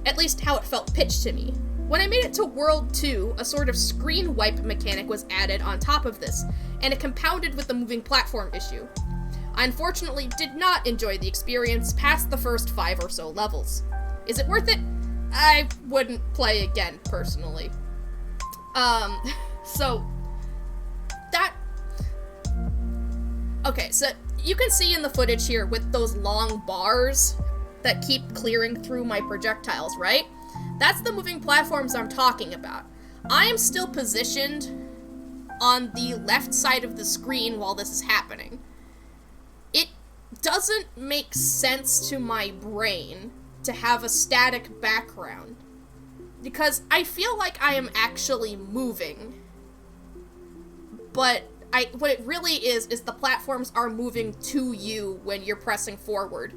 Speaker 3: at least how it felt pitched to me. When I made it to World 2, a sort of screen wipe mechanic was added on top of this, and it compounded with the moving platform issue. I unfortunately did not enjoy the experience past the first 5 or so levels. Is it worth it? I wouldn't play again, personally. Okay, so you can see in the footage here with those long bars that keep clearing through my projectiles, right? That's the moving platforms I'm talking about. I am still positioned on the left side of the screen while this is happening. It doesn't make sense to my brain to have a static background, because I feel like I am actually moving, but what it really is the platforms are moving to you when you're pressing forward.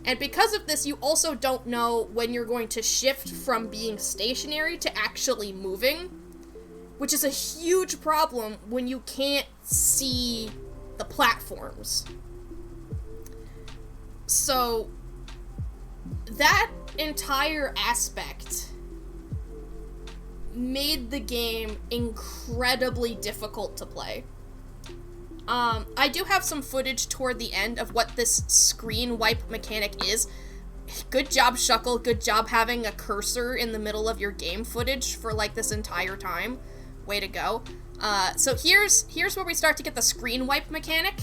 Speaker 3: And because of this, you also don't know when you're going to shift from being stationary to actually moving, which is a huge problem when you can't see the platforms. So, that entire aspect made the game incredibly difficult to play. I do have some footage toward the end of what this screen wipe mechanic is. Good job, Shuckle. Good job having a cursor in the middle of your game footage for, like, this entire time. Way to go. So here's where we start to get the screen wipe mechanic.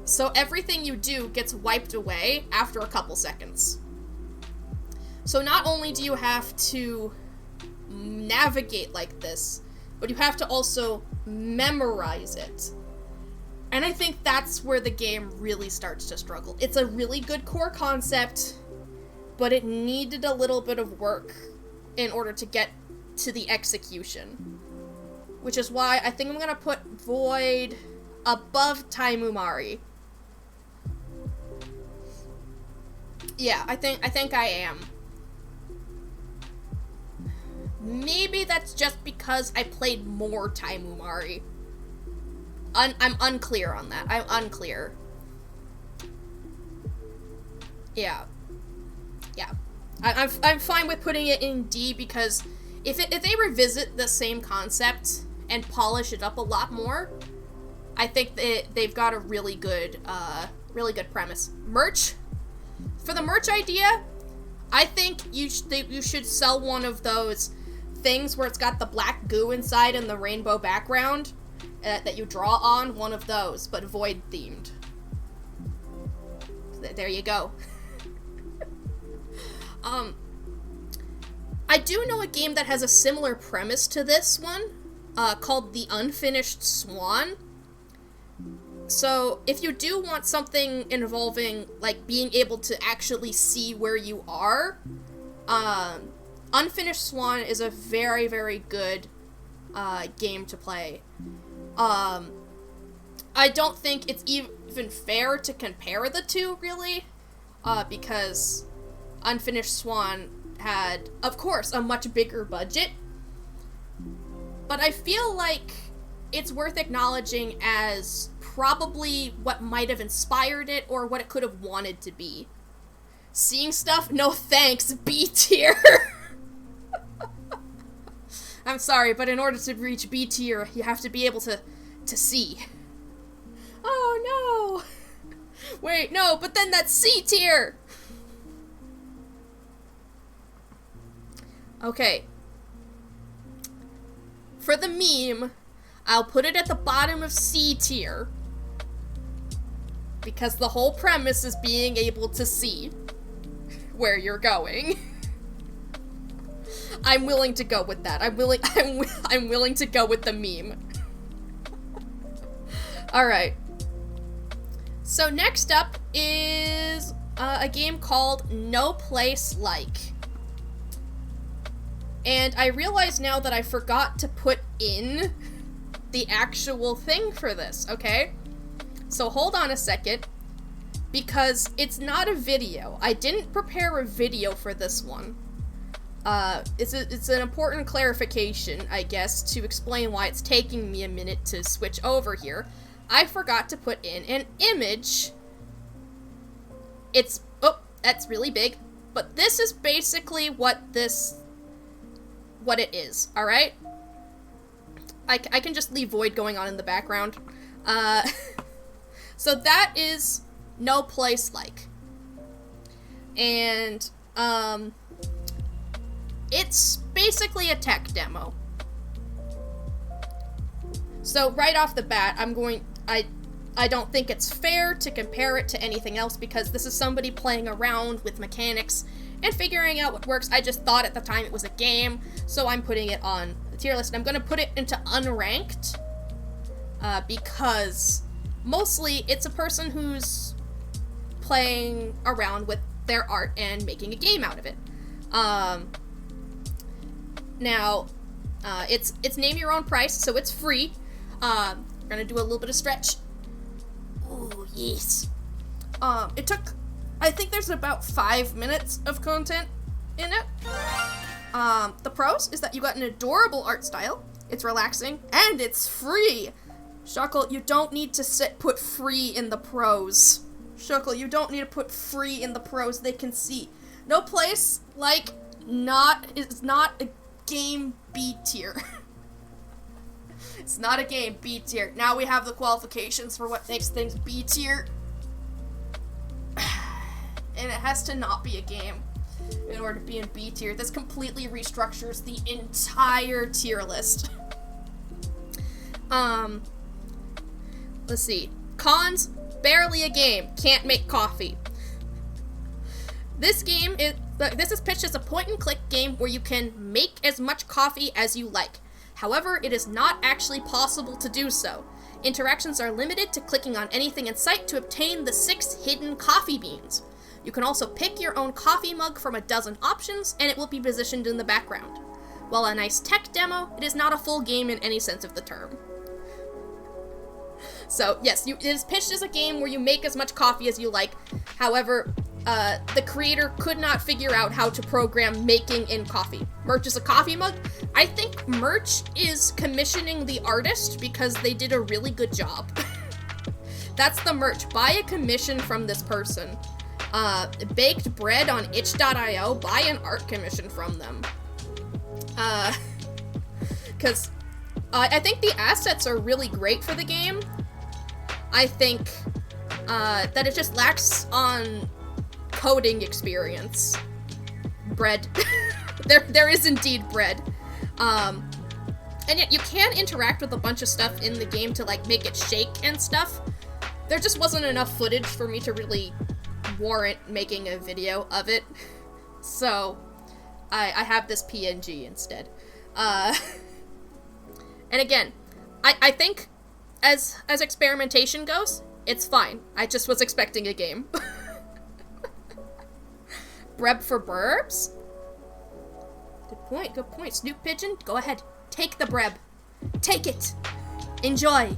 Speaker 3: So everything you do gets wiped away after a couple seconds. So not only do you have to navigate like this, but you have to also memorize it. And I think that's where the game really starts to struggle. It's a really good core concept, but it needed a little bit of work in order to get to the execution. Which is why I think I'm gonna put Void above Taimumari. Yeah, I think I am. Maybe that's just because I played more Taimumari. I'm unclear on that. I'm unclear. Yeah. I'm fine with putting it in D because if they revisit the same concept and polish it up a lot more, I think they've got a really good premise. Merch. For the merch idea, I think you should sell one of those things where it's got the black goo inside and the rainbow background that you draw on, one of those, but Void themed. There you go. I do know a game that has a similar premise to this one, called The Unfinished Swan. So, if you do want something involving, like, being able to actually see where you are, Unfinished Swan is a very, very good game to play. I don't think it's even fair to compare the two, really, because Unfinished Swan had, of course, a much bigger budget, but I feel like it's worth acknowledging as probably what might have inspired it or what it could have wanted to be. Seeing stuff? No thanks, B tier. I'm sorry, but in order to reach B tier, you have to be able to see. Oh no! Wait, no, but then that's C tier! Okay. For the meme, I'll put it at the bottom of C tier. Because the whole premise is being able to see where you're going. I'm willing to go with that. I'm willing to go with the meme. Alright. So next up is a game called No Place Like. And I realize now that I forgot to put in the actual thing for this, okay? So hold on a second, because it's not a video. I didn't prepare a video for this one. It's an important clarification, I guess, to explain why it's taking me a minute to switch over here. I forgot to put in an image. Oh, that's really big. But this is basically what it is, alright? I can just leave Void going on in the background. So that is No Place Like. And, it's basically a tech demo. So right off the bat, I don't think it's fair to compare it to anything else because this is somebody playing around with mechanics and figuring out what works. I just thought at the time it was a game, so I'm putting it on the tier list. And I'm gonna put it into unranked because mostly it's a person who's playing around with their art and making a game out of it. Now, it's name your own price, so it's free. We're gonna do a little bit of stretch. Oh, yes. It took, I think there's about 5 minutes of content in it. The pros is that you got an adorable art style, it's relaxing, and it's free. Shuckle, you don't need to put free in the pros. Shuckle, you don't need to put free in the pros, they can see. No Place Like is not a game B tier. It's not a game B tier. Now we have the qualifications for what makes things B tier. And it has to not be a game in order to be in B tier. This completely restructures the entire tier list. Let's see. Cons, barely a game. Can't make coffee. This is pitched as a point-and-click game where you can make as much coffee as you like. However, it is not actually possible to do so. Interactions are limited to clicking on anything in sight to obtain the 6 hidden coffee beans. You can also pick your own coffee mug from a dozen options, and it will be positioned in the background. While a nice tech demo, it is not a full game in any sense of the term. So, yes, it is pitched as a game where you make as much coffee as you like. However, the creator could not figure out how to program making in coffee. Merch is a coffee mug. I think merch is commissioning the artist because they did a really good job. That's the merch. Buy a commission from this person. Baked bread on itch.io. Buy an art commission from them. Because I think the assets are really great for the game. I think that it just lacks on coding experience. Bread. there is indeed bread. And yet you can interact with a bunch of stuff in the game to like make it shake and stuff. There just wasn't enough footage for me to really warrant making a video of it. So I have this PNG instead. And again, I think as experimentation goes, it's fine. I just was expecting a game. Breb for burbs? Good point. Snoop Pigeon, go ahead. Take the breb. Take it. Enjoy.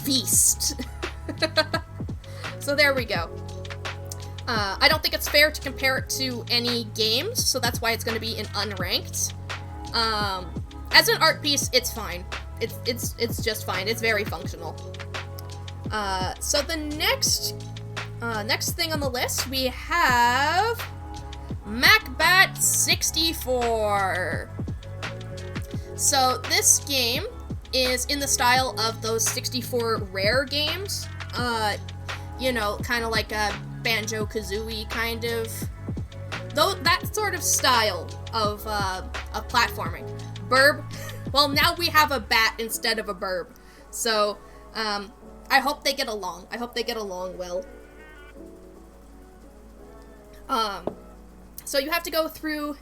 Speaker 3: Feast. So there we go. I don't think it's fair to compare it to any games, so that's why it's going to be in unranked. As an art piece, it's fine. It's just fine. It's very functional. So the next thing on the list, we have MacBat 64. So this game is in the style of those 64 Rare games. You know, kind of like a Banjo-Kazooie kind of, that sort of style of platforming. Burb, well, now we have a bat instead of a burb. So, I hope they get along. I hope they get along well. So you have to go through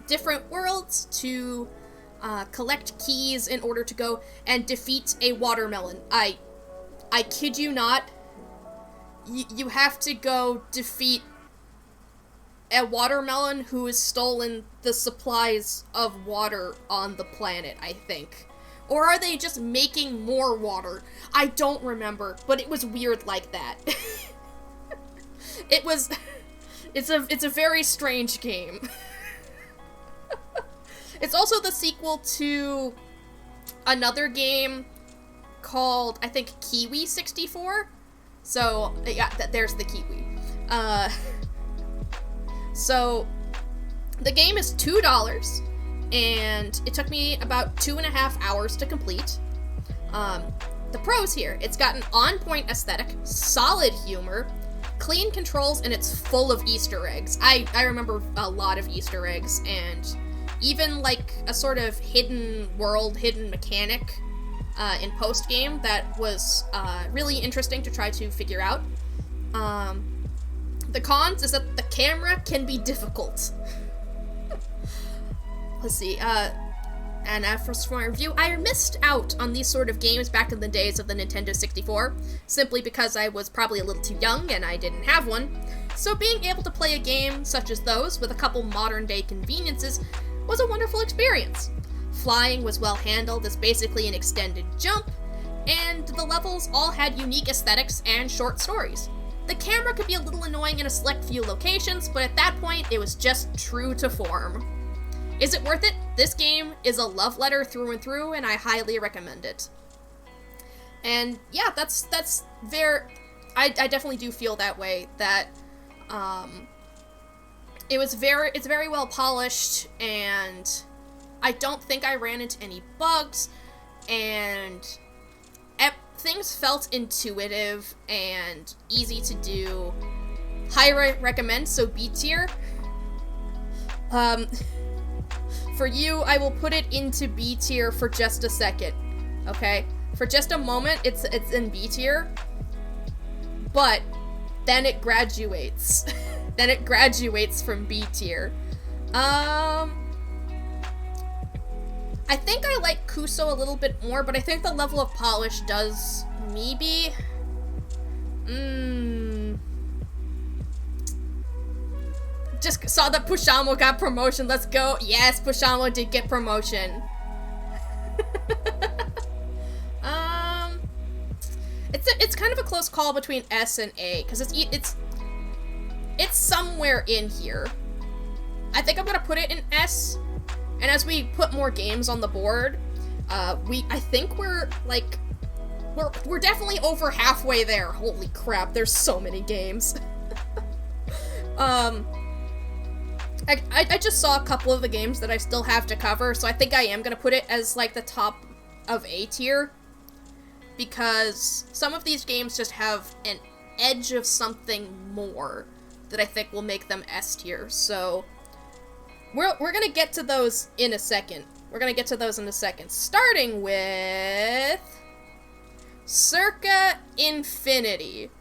Speaker 3: different worlds to collect keys in order to go and defeat a watermelon. I kid you not. You have to go defeat a watermelon who has stolen the supplies of water on the planet, I think. Or are they just making more water? I don't remember, but it was weird like that. It's a very strange game. It's also the sequel to another game called, I think, Kiwi 64. So, yeah, there's the Kiwi. So, the game is $2, and it took me about 2.5 hours to complete. The pros here, it's got an on-point aesthetic, solid humor, clean controls, and it's full of Easter eggs. I remember a lot of Easter eggs, and even like a sort of hidden world, hidden mechanic in post-game that was really interesting to try to figure out. The cons is that the camera can be difficult. Let's see, and for my review, I missed out on these sort of games back in the days of the Nintendo 64, simply because I was probably a little too young and I didn't have one. So being able to play a game such as those with a couple modern-day conveniences was a wonderful experience. Flying was well handled as basically an extended jump, and the levels all had unique aesthetics and short stories. The camera could be a little annoying in a select few locations, but at that point, it was just true to form. Is it worth it? This game is a love letter through and through, and I highly recommend it. And yeah, that's very, I definitely do feel that way, that it's very well polished, and I don't think I ran into any bugs, and things felt intuitive and easy to do. Highly recommend, so B tier. For you, I will put it into B tier for just a second, okay? For just a moment, it's in B tier, but then it graduates. Then it graduates from B tier. I think I like Kuso a little bit more, but I think the level of polish does maybe. Just saw that Pushamo got promotion. Let's go. Yes, Pushamo did get promotion. It's kind of a close call between S and A, because it's somewhere in here. I think I'm gonna put it in S. And as we put more games on the board, I think we're definitely over halfway there. Holy crap, there's so many games. I just saw a couple of the games that I still have to cover, so I think I am gonna put it as like the top of A tier, because some of these games just have an edge of something more that I think will make them S tier. So We're gonna get to those in a second. Starting with Circa Infinity.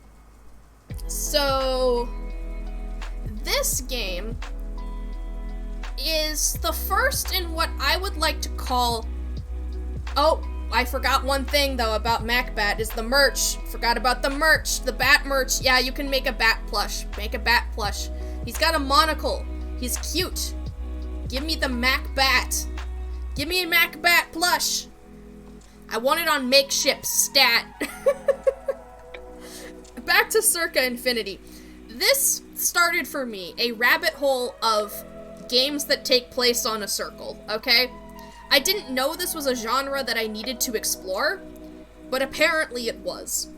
Speaker 3: So this game is the first in what I would like to call... Oh, I forgot one thing though about MacBat is the merch. Forgot about the merch. The bat merch. Yeah, you can make a bat plush. Make a bat plush. He's got a monocle. He's cute. Give me the MacBat. Give me a MacBat plush. I want it on makeshift stat. Back to Circa Infinity. This started for me a rabbit hole of games that take place on a circle, okay? I didn't know this was a genre that I needed to explore, but apparently it was.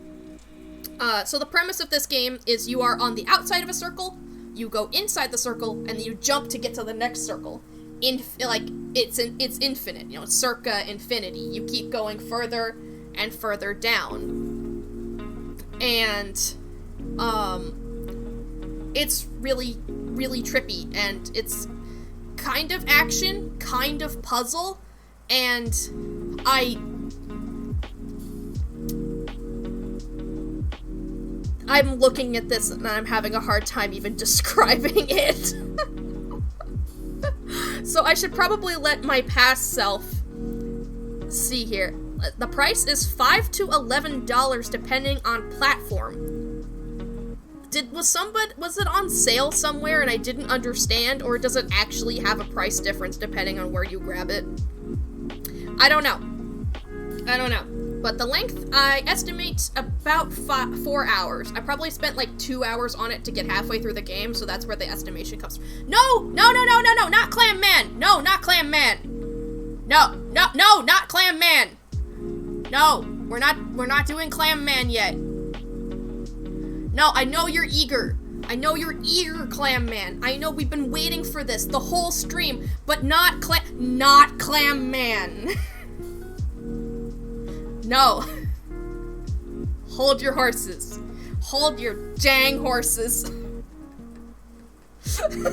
Speaker 3: So the premise of this game is you are on the outside of a circle, you go inside the circle, and then you jump to get to the next circle. It's infinite, you know, Circa Infinity. You keep going further and further down. And, it's really, really trippy, and it's kind of action, kind of puzzle, and I'm looking at this and I'm having a hard time even describing it. So I should probably let my past self see here. The price is $5 to $11 depending on platform. Was it on sale somewhere and I didn't understand, or does it actually have a price difference depending on where you grab it? I don't know. But the length, I estimate about 4 hours. I probably spent like 2 hours on it to get halfway through the game, so that's where the estimation comes from. No, not Clam Man. No, not Clam Man. No, not Clam Man. No, we're not doing Clam Man yet. No, I know you're eager. Clam Man. I know we've been waiting for this the whole stream, but not Clam Man. No. Hold your horses. Hold your dang horses.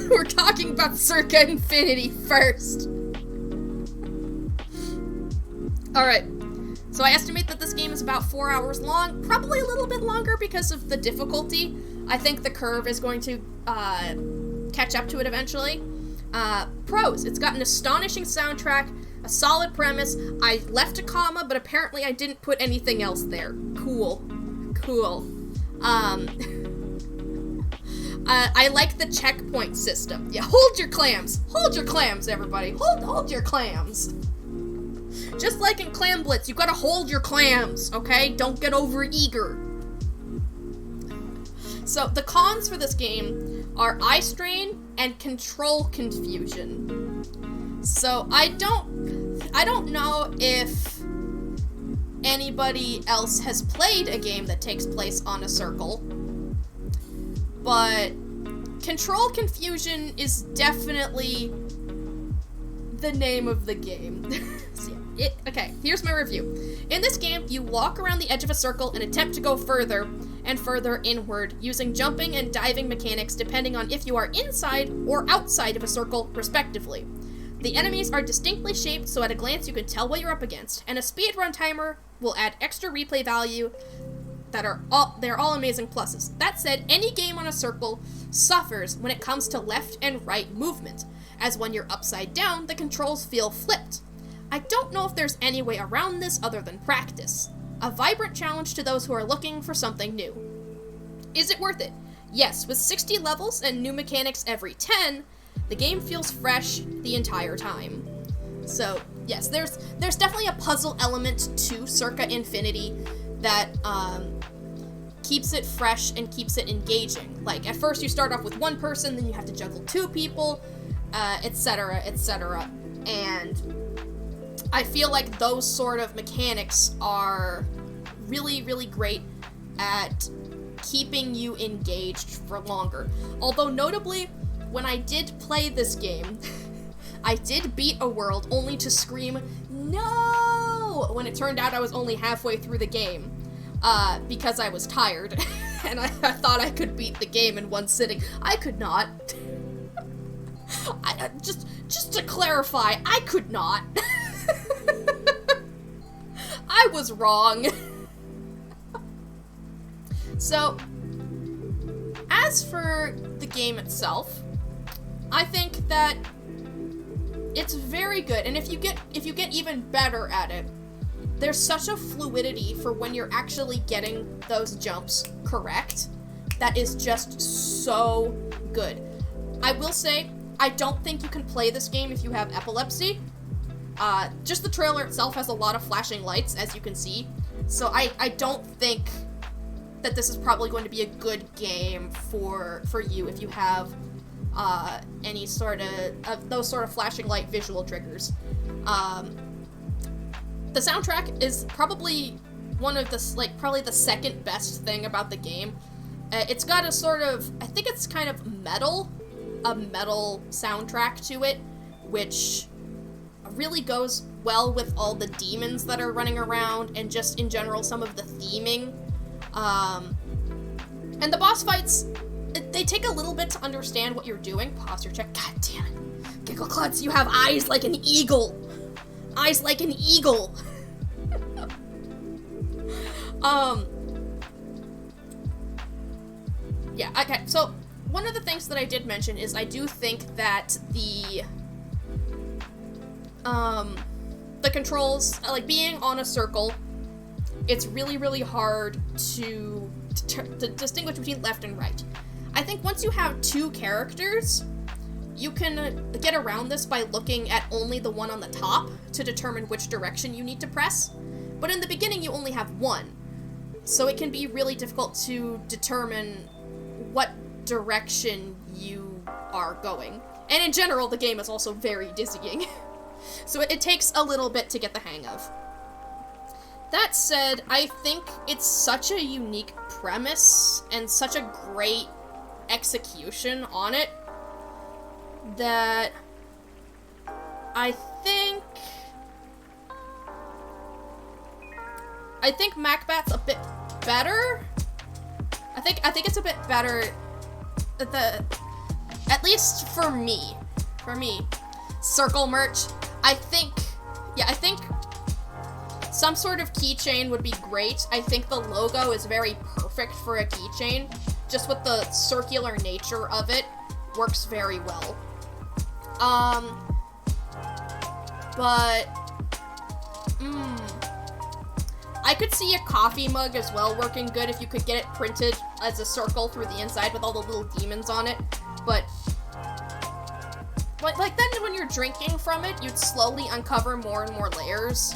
Speaker 3: We're talking about Circa Infinity first. Alright. So I estimate that this game is about 4 hours long. Probably a little bit longer because of the difficulty. I think the curve is going to catch up to it eventually. Pros. It's got an astonishing soundtrack, a solid premise. I left a comma, but apparently I didn't put anything else there. Cool. I like the checkpoint system. Yeah, hold your clams. Hold your clams, everybody. Hold your clams. Just like in Clam Blitz, you gotta hold your clams, okay? Don't get over eager. So the cons for this game are eye strain and control confusion. So I don't know if anybody else has played a game that takes place on a circle, but control confusion is definitely the name of the game. Okay, here's my review. In this game, you walk around the edge of a circle and attempt to go further and further inward, using jumping and diving mechanics depending on if you are inside or outside of a circle, respectively. The enemies are distinctly shaped, so at a glance you can tell what you're up against, and a speedrun timer will add extra replay value. They're all amazing pluses. That said, any game on a circle suffers when it comes to left and right movement, as when you're upside down, the controls feel flipped. I don't know if there's any way around this other than practice. A vibrant challenge to those who are looking for something new. Is it worth it? Yes, with 60 levels and new mechanics every 10, the game feels fresh the entire time. So, yes, there's definitely a puzzle element to Circa Infinity that keeps it fresh and keeps it engaging. Like, at first you start off with one person, then you have to juggle 2 people, etc., etc., and I feel like those sort of mechanics are really, really great at keeping you engaged for longer. Although, notably, when I did play this game, I did beat a world only to scream, "No!" when it turned out I was only halfway through the game, because I was tired, and I thought I could beat the game in one sitting. I could not. Just to clarify, I could not. I was wrong. So, as for the game itself, I think that it's very good, and if you get even better at it, there's such a fluidity for when you're actually getting those jumps correct that is just so good. I will say, I don't think you can play this game if you have epilepsy. Just the trailer itself has a lot of flashing lights, as you can see, so I don't think that this is probably going to be a good game for you if you have any sort of those sort of flashing light visual triggers. The soundtrack is probably one of the, probably the second best thing about the game. It's got a sort of, I think it's kind of a metal soundtrack to it, which really goes well with all the demons that are running around and just in general some of the theming. And the boss fights, they take a little bit to understand what you're doing. Posture check. God damn it. Giggle Klutz, you have eyes like an eagle. Eyes like an eagle. Yeah, okay, so one of the things that I did mention is I do think that the controls, like being on a circle, it's really, really hard to distinguish between left and right. I think once you have two characters, you can get around this by looking at only the one on the top to determine which direction you need to press. But in the beginning, you only have one. So it can be really difficult to determine what direction you are going. And in general, the game is also very dizzying. So it takes a little bit to get the hang of. That said, I think it's such a unique premise and such a great execution on it that I think Macbeth's a bit better. I think it's a bit better at least for me. Circle merch. I think some sort of keychain would be great. I think the logo is very perfect for a keychain. Just with the circular nature of it, works very well. But I could see a coffee mug as well working good if you could get it printed as a circle through the inside with all the little demons on it. But like then when you're drinking from it, you'd slowly uncover more and more layers.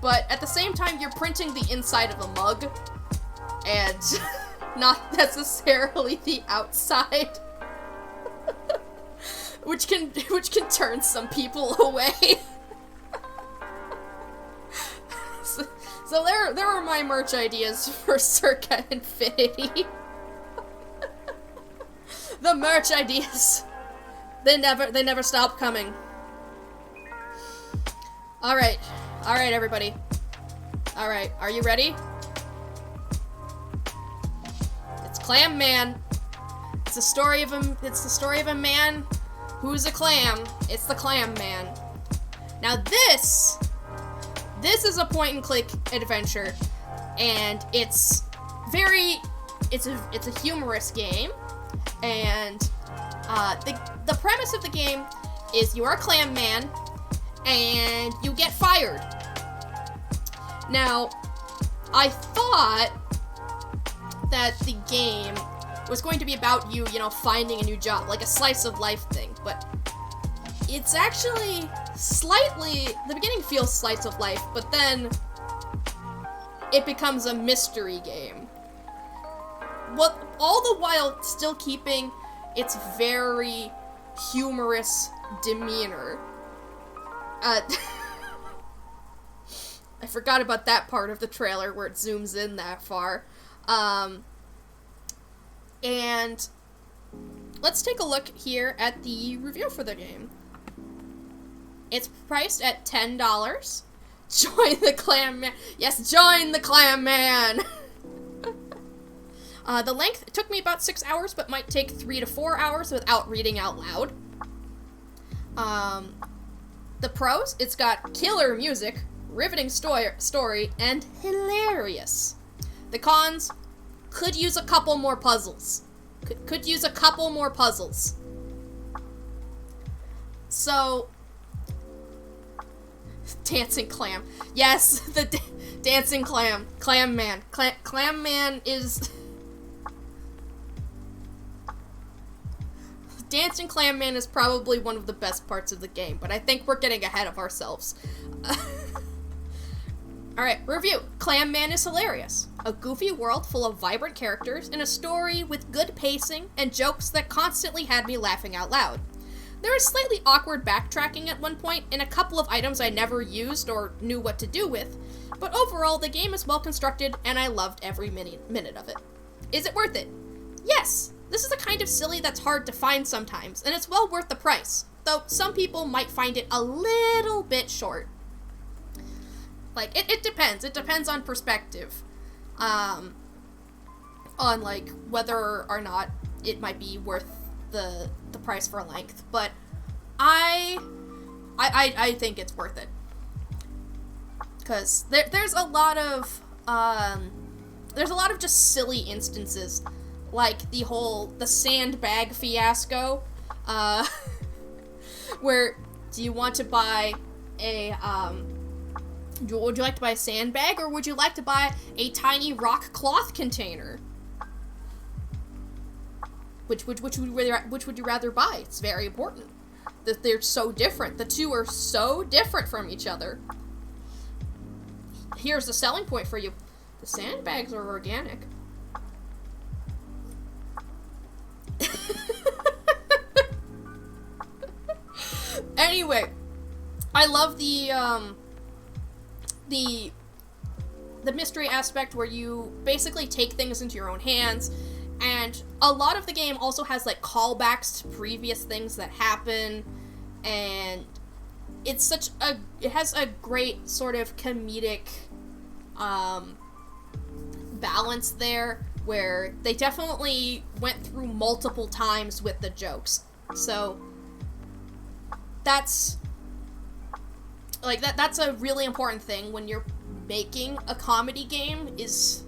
Speaker 3: But at the same time, you're printing the inside of a mug, and not necessarily the outside, which can turn some people away. So there are my merch ideas for Circa Infinity. The merch ideas. They never stop coming. Alright, everybody. Alright, are you ready? It's Clam Man. It's the story of a man who's a clam. It's the Clam Man. Now this is a point and click adventure, and it's a humorous game, and the premise of the game is you are a clam man and you get fired. Now, I thought that the game was going to be about you finding a new job, like a slice of life thing, but it's actually the beginning feels slice of life, but then it becomes a mystery game. All the while still keeping its very humorous demeanor. I forgot about that part of the trailer where it zooms in that far. And let's take a look here at the review for the game. It's priced at $10. Join the Clam Man. Yes, join the Clam Man! The length, it took me about 6 hours, but might take 3 to 4 hours without reading out loud. The pros, it's got killer music, riveting story, and hilarious. The cons, could use a couple more puzzles. Could use a couple more puzzles. So, dancing clam. Yes, the dancing clam. Clam Man. Clam Man is... Dancing Clam Man is probably one of the best parts of the game, but I think we're getting ahead of ourselves. Alright, review. Clam Man is hilarious. A goofy world full of vibrant characters and a story with good pacing and jokes that constantly had me laughing out loud. There is slightly awkward backtracking at one point and a couple of items I never used or knew what to do with, but overall the game is well constructed and I loved every minute of it. Is it worth it? Yes! This is the kind of silly that's hard to find sometimes, and it's well worth the price, though some people might find it a little bit short. Like, it depends. It depends on perspective. On, like, whether or not it might be worth the price for length, but I think it's worth it. Because there's a lot of just silly instances. like the sandbag fiasco, where do you want to buy a, would you like to buy a sandbag, or would you like to buy a tiny rock cloth container? Which would you rather buy? It's very important. That they're so different. The two are so different from each other. Here's the selling point for you. The sandbags are organic. Anyway, I love the mystery aspect where you basically take things into your own hands, and a lot of the game also has like callbacks to previous things that happen, and it has a great sort of comedic balance there, where they definitely went through multiple times with the jokes. So that's a really important thing when you're making a comedy game, is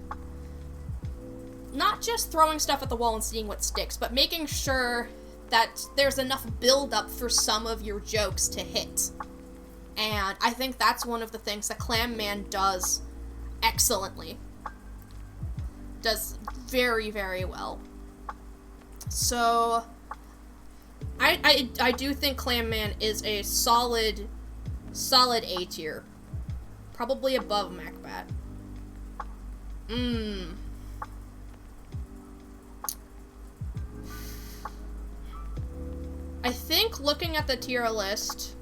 Speaker 3: not just throwing stuff at the wall and seeing what sticks, but making sure that there's enough build-up for some of your jokes to hit. And I think that's one of the things that Clam Man does excellently. Does very, very well. So I do think Clam Man is a solid A tier. Probably above Macbat. I think looking at the tier list,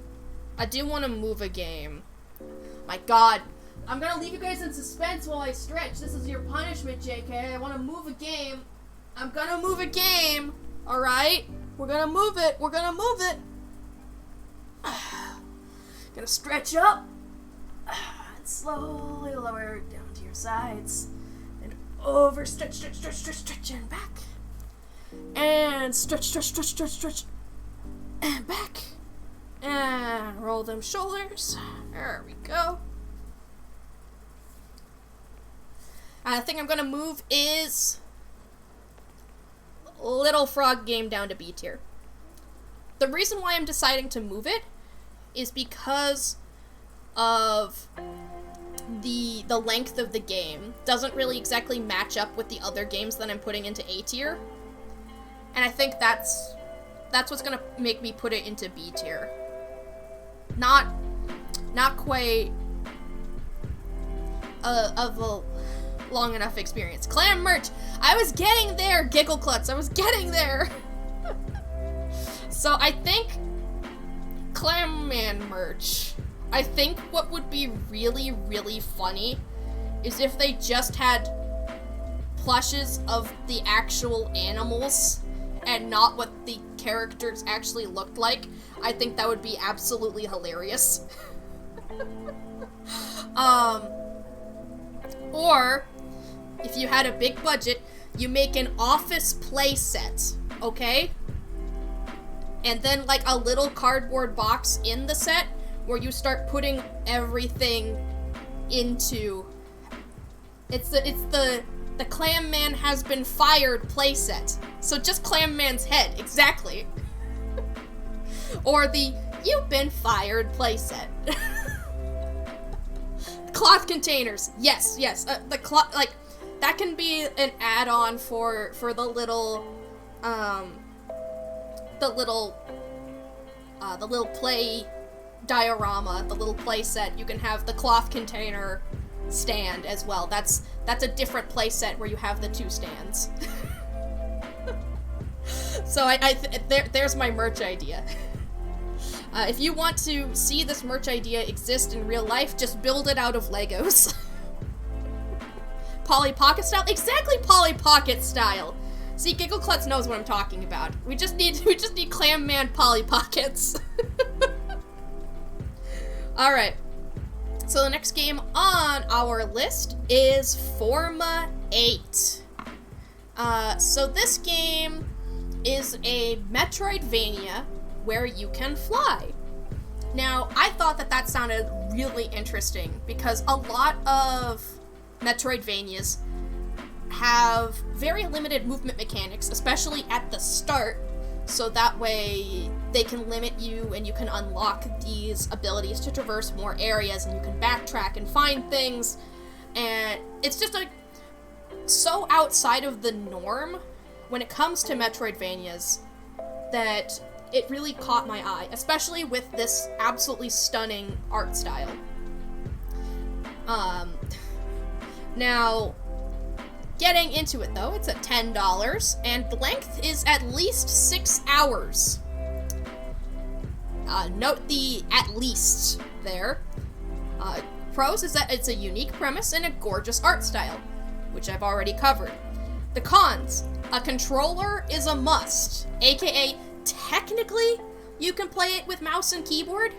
Speaker 3: I do want to move a game. My god. I'm gonna leave you guys in suspense while I stretch. This is your punishment, JK. I want to move a game. I'm gonna move a game. Alright? We're gonna move it. We're gonna move it. Gonna stretch up. And slowly lower down to your sides. And over. Stretch, and back. And stretch. And back. And roll them shoulders. There we go. And the thing I'm gonna move is Little Frog game down to B tier. The reason why I'm deciding to move it is because of the length of the game. Doesn't really exactly match up with the other games that I'm putting into A tier. And I think that's what's gonna make me put it into B tier. Not quite of a long enough experience. Clam merch! I was getting there, Giggle Klutz! I was getting there! So I think Clam Man merch. I think what would be really, really funny is if they just had plushes of the actual animals and not what the characters actually looked like. I think that would be absolutely hilarious. Or, if you had a big budget, you make an office play set, okay? And then, like, a little cardboard box in the set where you start putting everything into... It's the Clam Man has been fired playset. So just Clam Man's head, exactly. Or the you've been fired playset. Cloth containers, yes. The cloth, like, that can be an add-on for the little play diorama, the little play set. You can have the cloth container stand as well. That's a different play set where you have the two stands. So there's my merch idea. If you want to see this merch idea exist in real life, just build it out of Legos. Polly Pocket style? Exactly Polly Pocket style! See, Giggle Klutz knows what I'm talking about. We just need Clam Man Polly Pockets. Alright. So the next game on our list is Forma 8. So this game is a Metroidvania where you can fly. Now, I thought that sounded really interesting because a lot of Metroidvanias have very limited movement mechanics, especially at the start, so that way they can limit you and you can unlock these abilities to traverse more areas and you can backtrack and find things, and it's just so outside of the norm when it comes to Metroidvanias that it really caught my eye, especially with this absolutely stunning art style. Now, getting into it though, it's at $10, and the length is at least 6 hours. Note the "at least" there. Pros is that it's a unique premise and a gorgeous art style, which I've already covered. The cons: a controller is a must, aka technically you can play it with mouse and keyboard,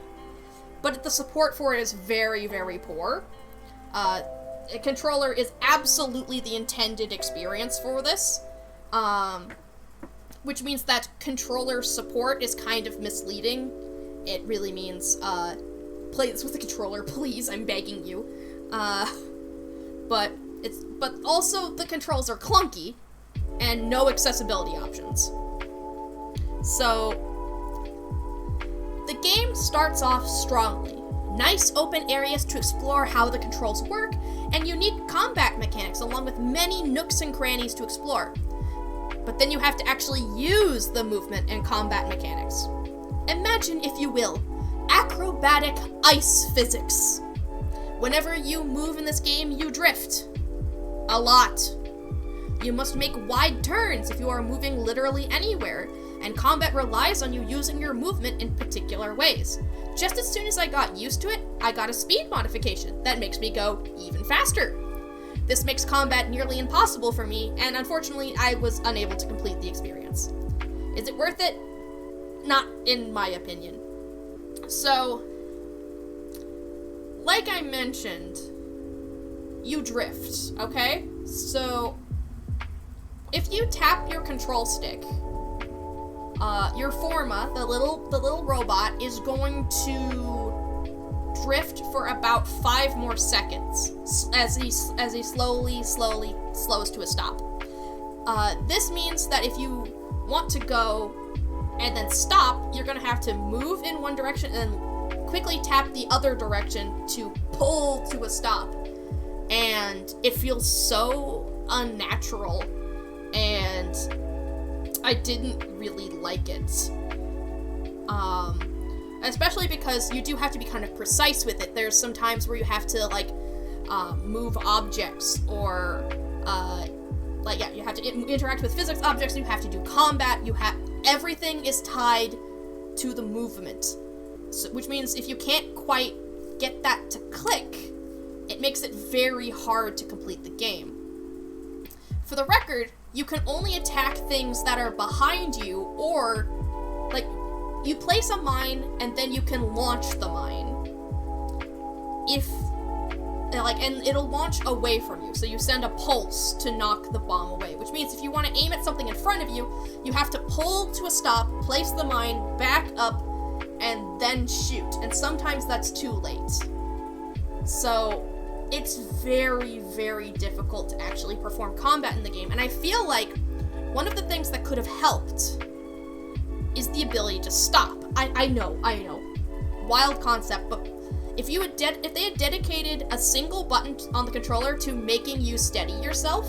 Speaker 3: but the support for it is very, very poor. A controller is absolutely the intended experience for this, which means that controller support is kind of misleading. It really means, play this with a controller, please, I'm begging you. But also the controls are clunky, and no accessibility options. So, the game starts off strongly. Nice open areas to explore how the controls work, and unique combat mechanics along with many nooks and crannies to explore. But then you have to actually use the movement and combat mechanics. Imagine, if you will, acrobatic ice physics. Whenever you move in this game, you drift. A lot. You must make wide turns if you are moving literally anywhere, and combat relies on you using your movement in particular ways. Just as soon as I got used to it, I got a speed modification that makes me go even faster. This makes combat nearly impossible for me, and unfortunately, I was unable to complete the experience. Is it worth it? Not in my opinion. So, like I mentioned, you drift, okay? So, if you tap your control stick, your Forma, the little robot, is going to drift for about 5 more seconds as he slowly slows to a stop. This means that if you want to go and then stop, you're gonna have to move in one direction and then quickly tap the other direction to pull to a stop. And it feels so unnatural, and I didn't really like it. Especially because you do have to be kind of precise with it. There's some times where you have to, move objects, or, you have to interact with physics objects, you have to do combat, everything is tied to the movement. So, which means if you can't quite get that to click, it makes it very hard to complete the game. For the record, you can only attack things that are behind you, or, you place a mine, and then you can launch the mine. And it'll launch away from you, so you send a pulse to knock the bomb away, which means if you want to aim at something in front of you, you have to pull to a stop, place the mine, back up, and then shoot, and sometimes that's too late. So, it's very, very difficult to actually perform combat in the game, and I feel like one of the things that could have helped is the ability to stop. I know, wild concept, but if they had dedicated a single button on the controller to making you steady yourself,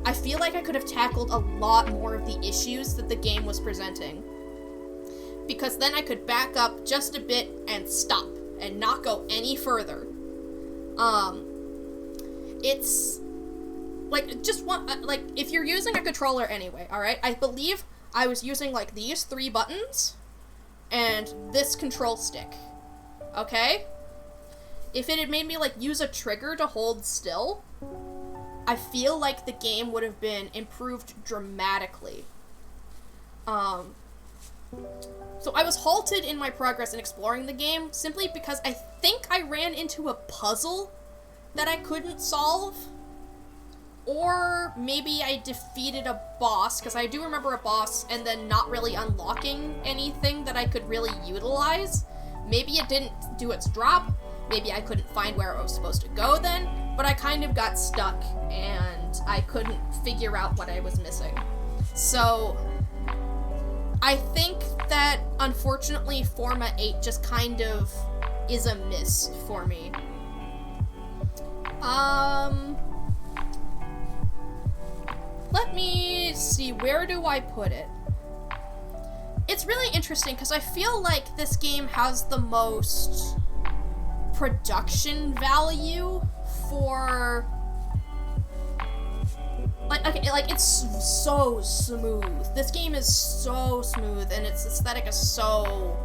Speaker 3: I feel like I could have tackled a lot more of the issues that the game was presenting. Because then I could back up just a bit and stop, and not go any further. It's, if you're using a controller anyway, alright? I believe I was using, these 3 buttons, and this control stick, okay? If it had made me, use a trigger to hold still, I feel like the game would have been improved dramatically. So I was halted in my progress in exploring the game simply because I think I ran into a puzzle that I couldn't solve, or maybe I defeated a boss, because I do remember a boss and then not really unlocking anything that I could really utilize. Maybe it didn't do its drop, maybe I couldn't find where I was supposed to go then, but I kind of got stuck and I couldn't figure out what I was missing. So I think that unfortunately Forma 8 just kind of is a miss for me. Let me see, where do I put it? It's really interesting because I feel like this game has the most production value for, like it's so smooth. This game is so smooth and its aesthetic is so,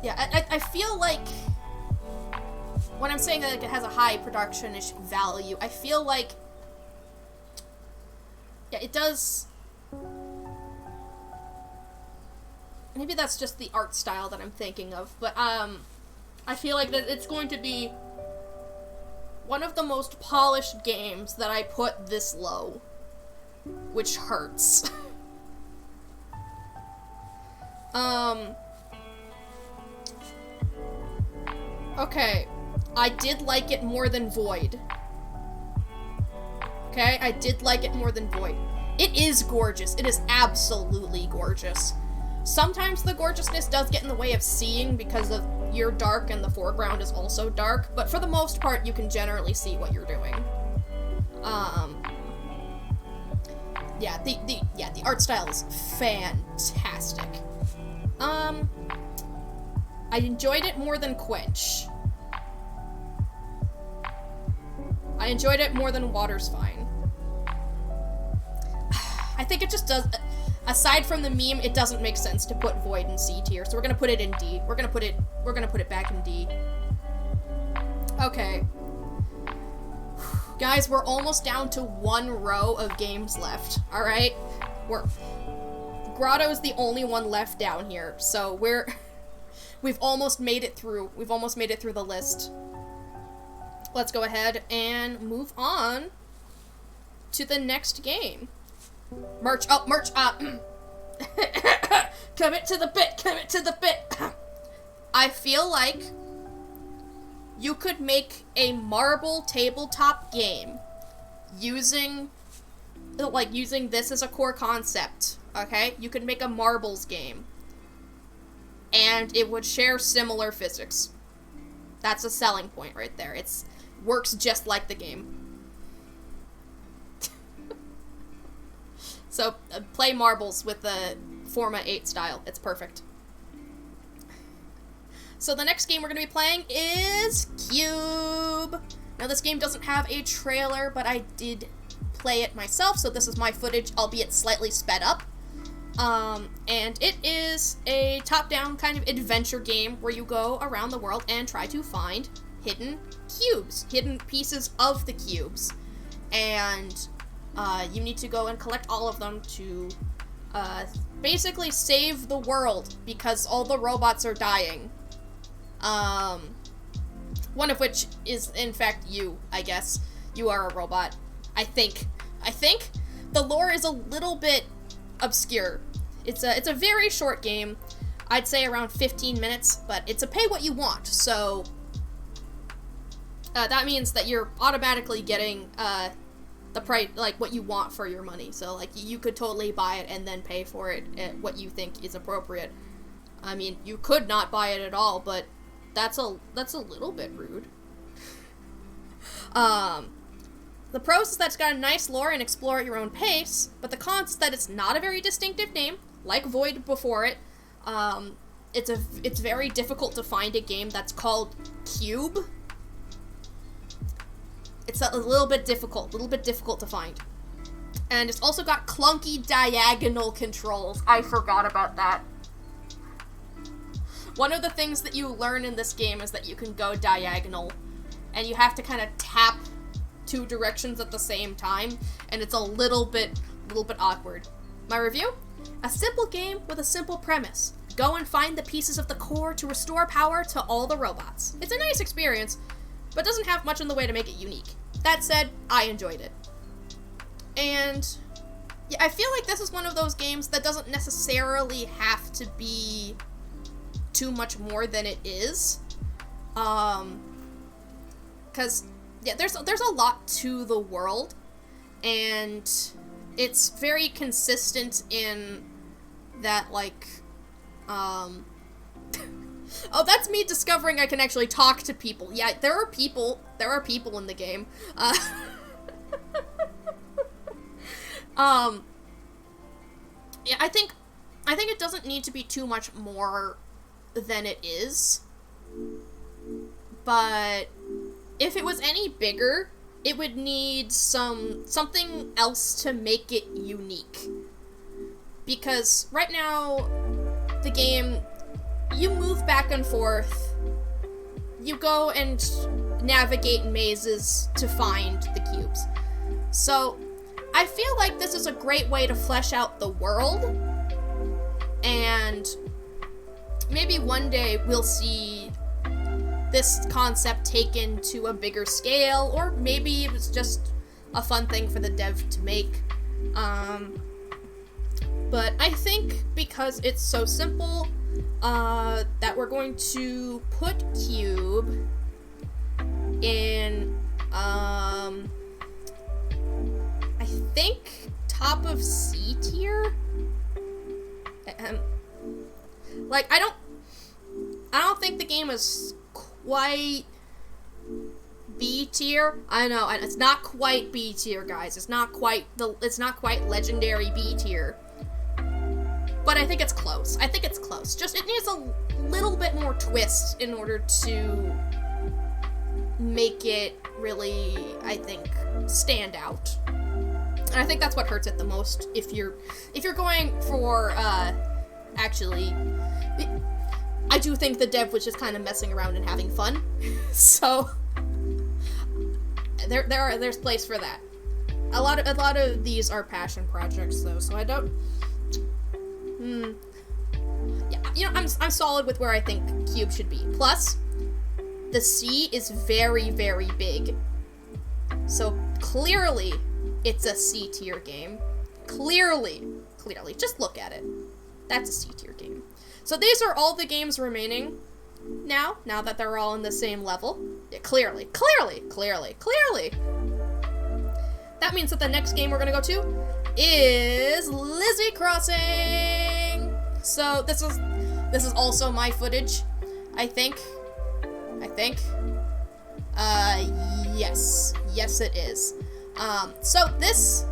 Speaker 3: yeah, I feel like when I'm saying that like, it has a high production-ish value, I feel like, yeah, it does. Maybe that's just the art style that I'm thinking of, but I feel like that it's going to be one of the most polished games that I put this low, which hurts. Okay, I did like it more than Void. Okay, I did like it more than Void. It is gorgeous. It is absolutely gorgeous. Sometimes the gorgeousness does get in the way of seeing because of you're dark and the foreground is also dark, but for the most part, you can generally see what you're doing. Yeah, the art style is fantastic. I enjoyed it more than Quench. I enjoyed it more than Water's Fine. I think it just does, aside from the meme, it doesn't make sense to put Void in C tier, so we're gonna put it in D. We're gonna put it back in D. Okay. Guys, we're almost down to one row of games left, alright? Grotto's the only one left down here, so we've almost made it through. We've almost made it through the list. Let's go ahead and move on to the next game. Merch. Commit to the bit. I feel like you could make a marble tabletop game using this as a core concept, okay? You could make a marbles game, and it would share similar physics. That's a selling point right there. It's works just like the game. So, play marbles with the Forma 8 style. It's perfect. So the next game we're going to be playing is Cube. Now this game doesn't have a trailer, but I did play it myself, so this is my footage, albeit slightly sped up. And it is a top-down kind of adventure game where you go around the world and try to find hidden cubes, hidden pieces of the cubes. And you need to go and collect all of them to basically save the world because all the robots are dying. One of which is, in fact, you, I guess. You are a robot. I think. The lore is a little bit obscure. It's a very short game. I'd say around 15 minutes, but it's a pay what you want, so that means that you're automatically getting the price, like what you want for your money. So like you could totally buy it and then pay for it at what you think is appropriate. I mean, you could not buy it at all, but that's a little bit rude. The pros is that it's got a nice lore and explore at your own pace, but the cons is that it's not a very distinctive name, like Void before it. It's very difficult to find a game that's called Cube. It's a little bit difficult to find. And it's also got clunky diagonal controls. I forgot about that. One of the things that you learn in this game is that you can go diagonal, and you have to kind of tap two directions at the same time, and it's a little bit awkward. My review? A simple game with a simple premise. Go and find the pieces of the core to restore power to all the robots. It's a nice experience, but doesn't have much in the way to make it unique. That said, I enjoyed it. And yeah, I feel like this is one of those games that doesn't necessarily have to be too much more than it is. Because, yeah, there's a lot to the world, and it's very consistent in that, like, oh, that's me discovering I can actually talk to people. Yeah, there are people in the game. Yeah, I think it doesn't need to be too much more than it is. But if it was any bigger, it would need something else to make it unique. Because right now, the game, you move back and forth, you go and navigate mazes to find the cubes. So, I feel like this is a great way to flesh out the world, and maybe one day we'll see this concept taken to a bigger scale, or maybe it was just a fun thing for the dev to make. But I think because it's so simple, that we're going to put Cube in, I think top of C tier? Like, I don't think the game is quite B tier. I know, it's not quite B tier, guys. It's not quite legendary B tier. But I think it's close. Just, it needs a little bit more twist in order to make it really, I think, stand out. And I think that's what hurts it the most if you're going for, actually, I do think the dev was just kind of messing around and having fun. So, there's place for that. A lot of these are passion projects, though, so I don't, yeah, I'm solid with where I think Cube should be. Plus, the C is very, very big. So, clearly, it's a C tier game. Clearly. Just look at it. That's a C tier game. So these are all the games remaining now that they're all in the same level. Yeah, clearly. That means that the next game we're gonna go to is Lizzie Crossing. So this is also my footage, I think. Yes it is. So this,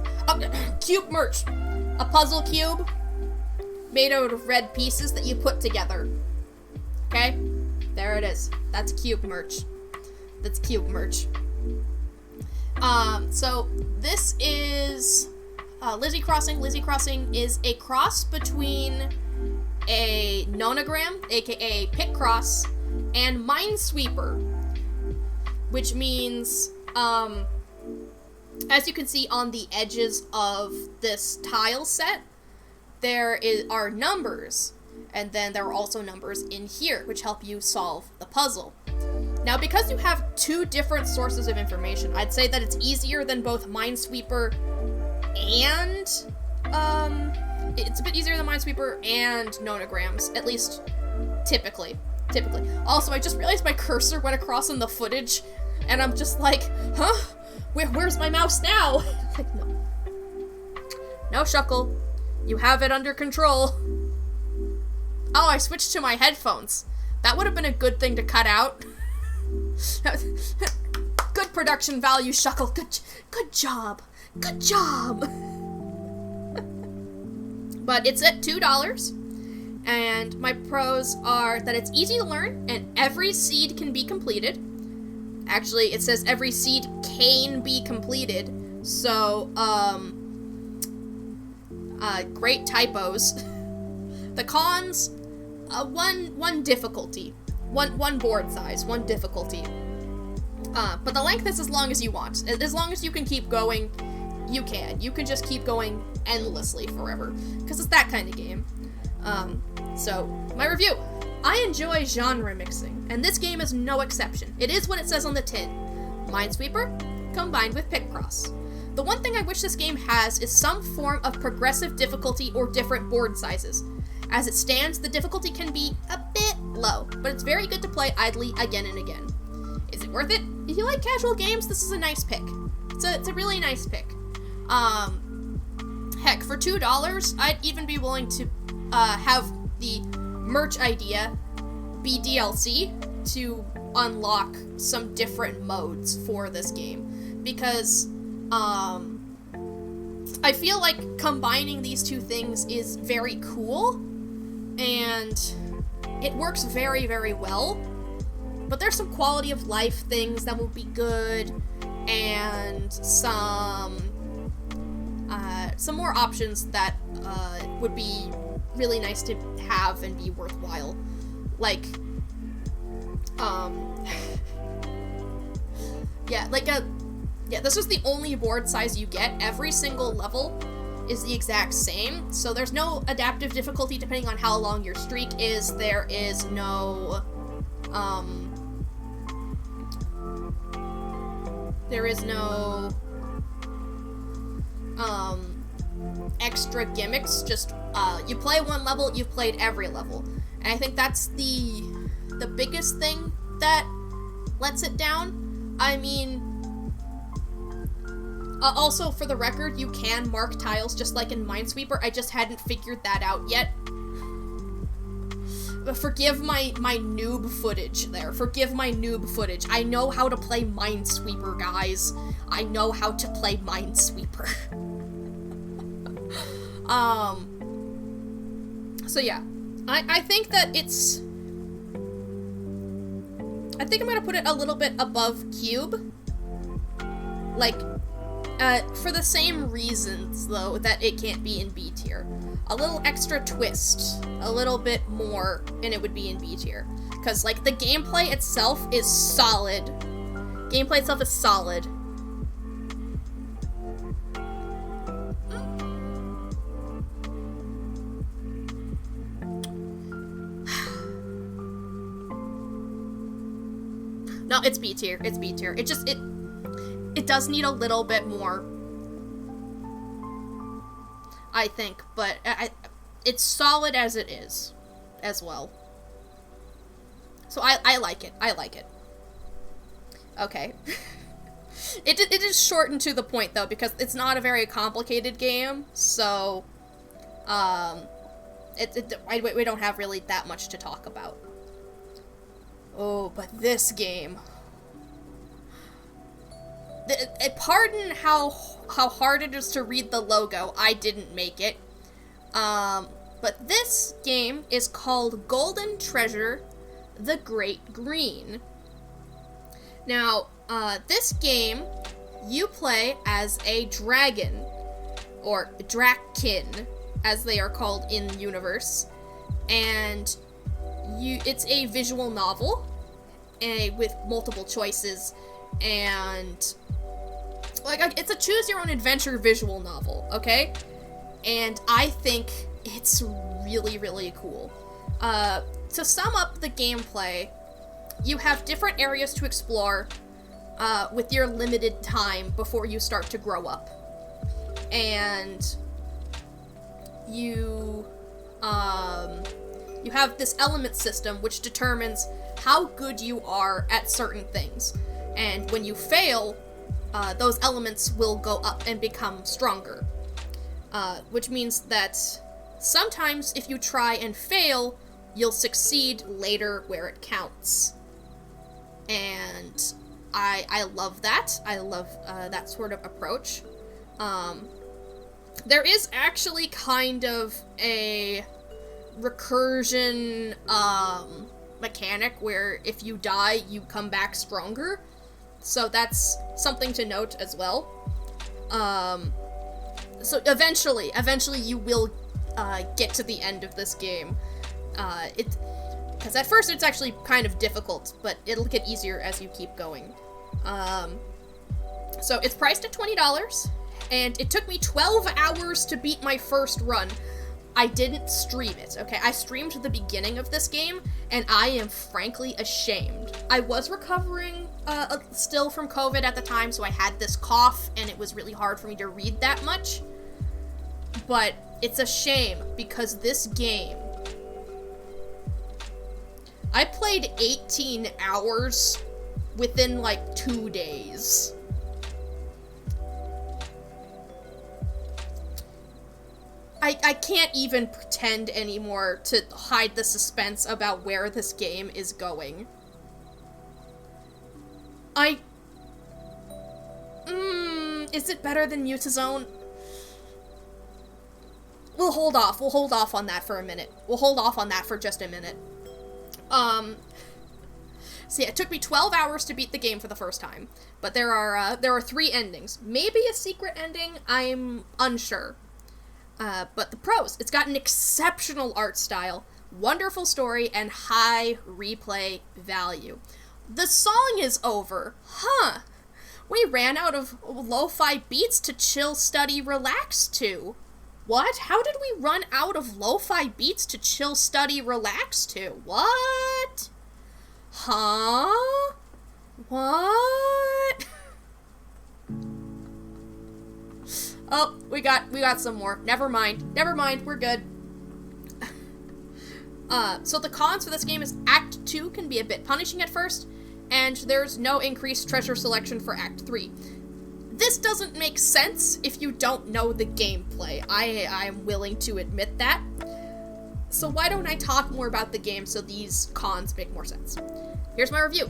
Speaker 3: cube merch. A puzzle cube made out of red pieces that you put together. Okay? There it is. That's cube merch. So this is Lizzie Crossing. Lizzie Crossing is a cross between a nonogram, aka Picross, and Minesweeper, which means, as you can see on the edges of this tile set, there are numbers, and then there are also numbers in here, which help you solve the puzzle. Now, because you have two different sources of information, I'd say that it's easier than both Minesweeper and, it's a bit easier than Minesweeper and nonograms, at least typically. Also, I just realized my cursor went across in the footage, and I'm just like, huh? Where's my mouse now? Like, no. No, Shuckle. You have it under control. Oh, I switched to my headphones. That would have been a good thing to cut out. Good production value, Shuckle. Good job. But it's at $2. And my pros are that it's easy to learn, and every seed can be completed. Actually, it says every seed can be completed. So, great typos. The cons, one difficulty. One board size, one difficulty. But the length is as long as you want. As long as you can keep going, you can. You can just keep going endlessly forever. Because it's that kind of game. So, my review. I enjoy genre mixing, and this game is no exception. It is what it says on the tin. Minesweeper, combined with Picross. The one thing I wish this game has is some form of progressive difficulty or different board sizes. As it stands, the difficulty can be a bit low, but it's very good to play idly again and again. Is it worth it? If you like casual games, this is a nice pick. It's a really nice pick. Heck, for $2, I'd even be willing to have the merch idea be DLC to unlock some different modes for this game, because I feel like combining these two things is very cool, and it works very, very well, but there's some quality of life things that will be good, and some more options that would be really nice to have and be worthwhile. Like, this is the only board size you get. Every single level is the exact same, so there's no adaptive difficulty depending on how long your streak is. There is no, extra gimmicks. Just, you play one level, you've played every level. And I think that's the biggest thing that lets it down. I mean, also, for the record, you can mark tiles just like in Minesweeper. I just hadn't figured that out yet. But forgive my noob footage there. Forgive my noob footage. I know how to play Minesweeper, guys. I know how to play Minesweeper. So yeah. I think that it's... I think I'm gonna put it a little bit above Cube. Like, for the same reasons, though, that it can't be in B tier. A little extra twist, a little bit more, and it would be in B tier. Because, like, the gameplay itself is solid. Gameplay itself is solid. No, it's B tier. It's B tier. It just, it does need a little bit more, I think, but it's solid as it is, as well. So I like it. I like it. Okay. It is short and to the point, though, because it's not a very complicated game, so, we don't have really that much to talk about. Oh, but this game... Pardon how hard it is to read the logo. I didn't make it. But this game is called Golden Treasure: The Great Green. Now, this game, you play as a dragon, or Draken, as they are called in the universe, and it's a visual novel, with multiple choices, and like, it's a choose-your-own-adventure visual novel, okay? And I think it's really, really cool. To sum up the gameplay, you have different areas to explore with your limited time before you start to grow up. And you have this element system which determines how good you are at certain things. And when you fail, those elements will go up and become stronger. Which means that sometimes if you try and fail, you'll succeed later where it counts. And I love that. I love that sort of approach. There is actually kind of a recursion mechanic where if you die, you come back stronger. So that's something to note as well. So eventually you will get to the end of this game. Because at first it's actually kind of difficult, but it'll get easier as you keep going. So it's priced at $20, and it took me 12 hours to beat my first run. I didn't stream it, okay? I streamed the beginning of this game, and I am frankly ashamed. I was recovering still from COVID at the time, so I had this cough, and it was really hard for me to read that much. But it's a shame, because this game I played 18 hours within like 2 days. I can't even pretend anymore to hide the suspense about where this game is going. Is it better than Mutazone? We'll hold off on that for a minute. We'll hold off on that for just a minute. So yeah, it took me 12 hours to beat the game for the first time, but there are 3 endings. Maybe a secret ending, I'm unsure. But the pros, it's got an exceptional art style, wonderful story, and high replay value. The song is over. Huh. We ran out of lo-fi beats to chill, study, relax to. What? How did we run out of lo-fi beats to chill, study, relax to? What? Huh? What? Oh, we got some more. Never mind, we're good. So the cons for this game is Act 2 can be a bit punishing at first, and there's no increased treasure selection for Act 3. This doesn't make sense if you don't know the gameplay. I'm willing to admit that. So why don't I talk more about the game so these cons make more sense? Here's my review.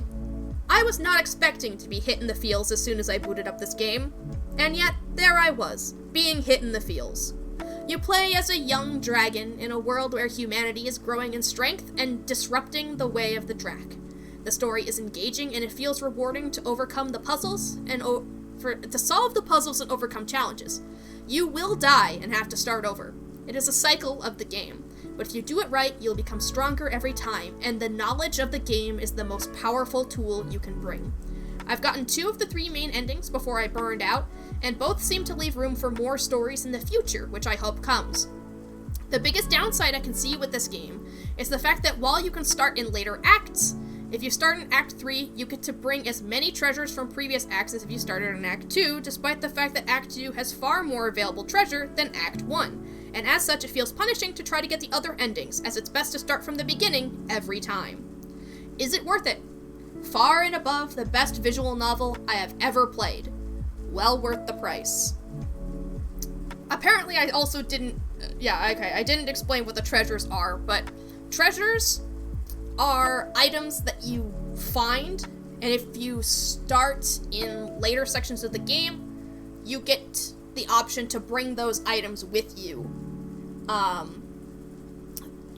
Speaker 3: I was not expecting to be hit in the feels as soon as I booted up this game, and yet there I was, being hit in the feels. You play as a young dragon in a world where humanity is growing in strength and disrupting the way of the Drac. The story is engaging and it feels rewarding to overcome the puzzles and to solve the puzzles and overcome challenges. You will die and have to start over. It is a cycle of the game, but if you do it right, you'll become stronger every time, and the knowledge of the game is the most powerful tool you can bring. I've gotten 2 of the 3 main endings before I burned out, and both seem to leave room for more stories in the future, which I hope comes. The biggest downside I can see with this game is the fact that while you can start in later acts, if you start in Act 3, you get to bring as many treasures from previous acts as if you started in Act 2, despite the fact that Act 2 has far more available treasure than Act 1, and as such it feels punishing to try to get the other endings, as it's best to start from the beginning every time. Is it worth it? Far and above the best visual novel I have ever played. Well worth the price. Apparently I also didn't... I didn't explain what the treasures are, but treasures are items that you find, and if you start in later sections of the game, you get the option to bring those items with you.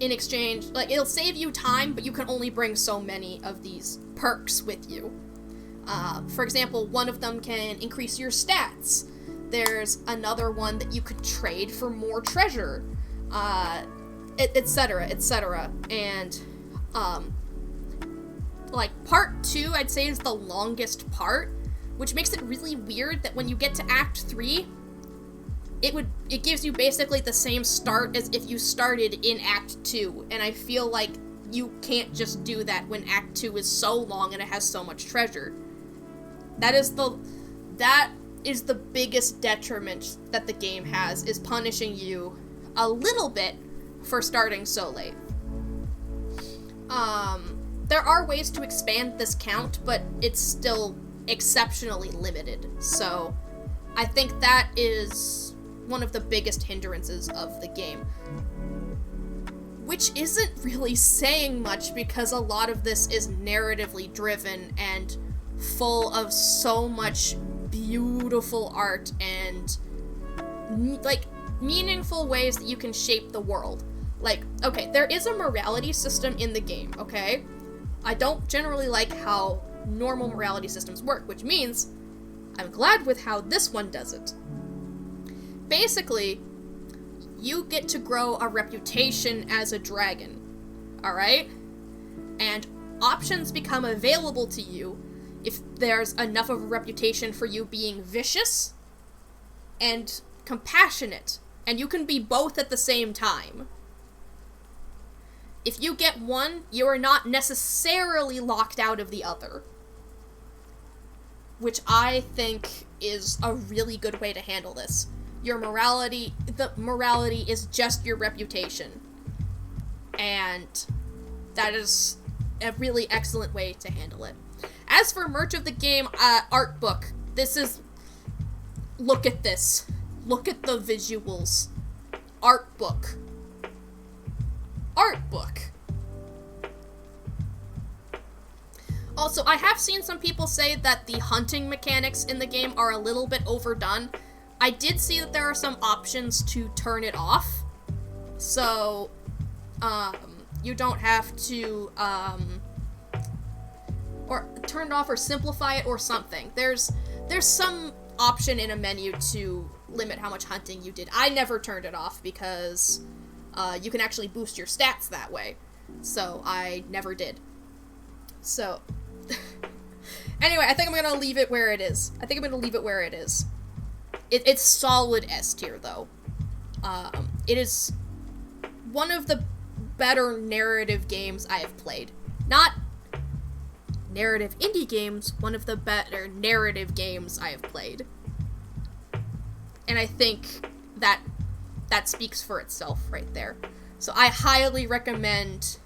Speaker 3: In exchange, like, it'll save you time, but you can only bring so many of these perks with you. For example, one of them can increase your stats. There's another one that you could trade for more treasure, etc., etc. And, like, part 2, I'd say, is the longest part, which makes it really weird that when you get to Act 3, it gives you basically the same start as if you started in Act 2, and I feel like you can't just do that when Act 2 is so long and it has so much treasure. That is the biggest detriment that the game has, is punishing you a little bit for starting so late. There are ways to expand this count, but it's still exceptionally limited, so I think that is one of the biggest hindrances of the game. Which isn't really saying much, because a lot of this is narratively driven and full of so much beautiful art and, like, meaningful ways that you can shape the world. Like, okay, there is a morality system in the game, okay? I don't generally like how normal morality systems work, which means I'm glad with how this one does it. Basically, you get to grow a reputation as a dragon, alright? And options become available to you if there's enough of a reputation for you being vicious and compassionate, and you can be both at the same time. If you get one, you are not necessarily locked out of the other, which I think is a really good way to handle this. The morality is just your reputation, and that is a really excellent way to handle it. As for merch of the game, art book. Look at this. Look at the visuals. Art book. Art book. Also, I have seen some people say that the hunting mechanics in the game are a little bit overdone. I did see that there are some options to turn it off. So, you don't have to, or turn it off or simplify it or something. There's some option in a menu to limit how much hunting you did. I never turned it off because, you can actually boost your stats that way. So, I never did. So, anyway, I think I'm gonna leave it where it is. It's solid S tier, though. It is one of the better narrative games I have played. Not narrative indie games, one of the better narrative games I have played. And I think that speaks for itself right there. So I highly recommend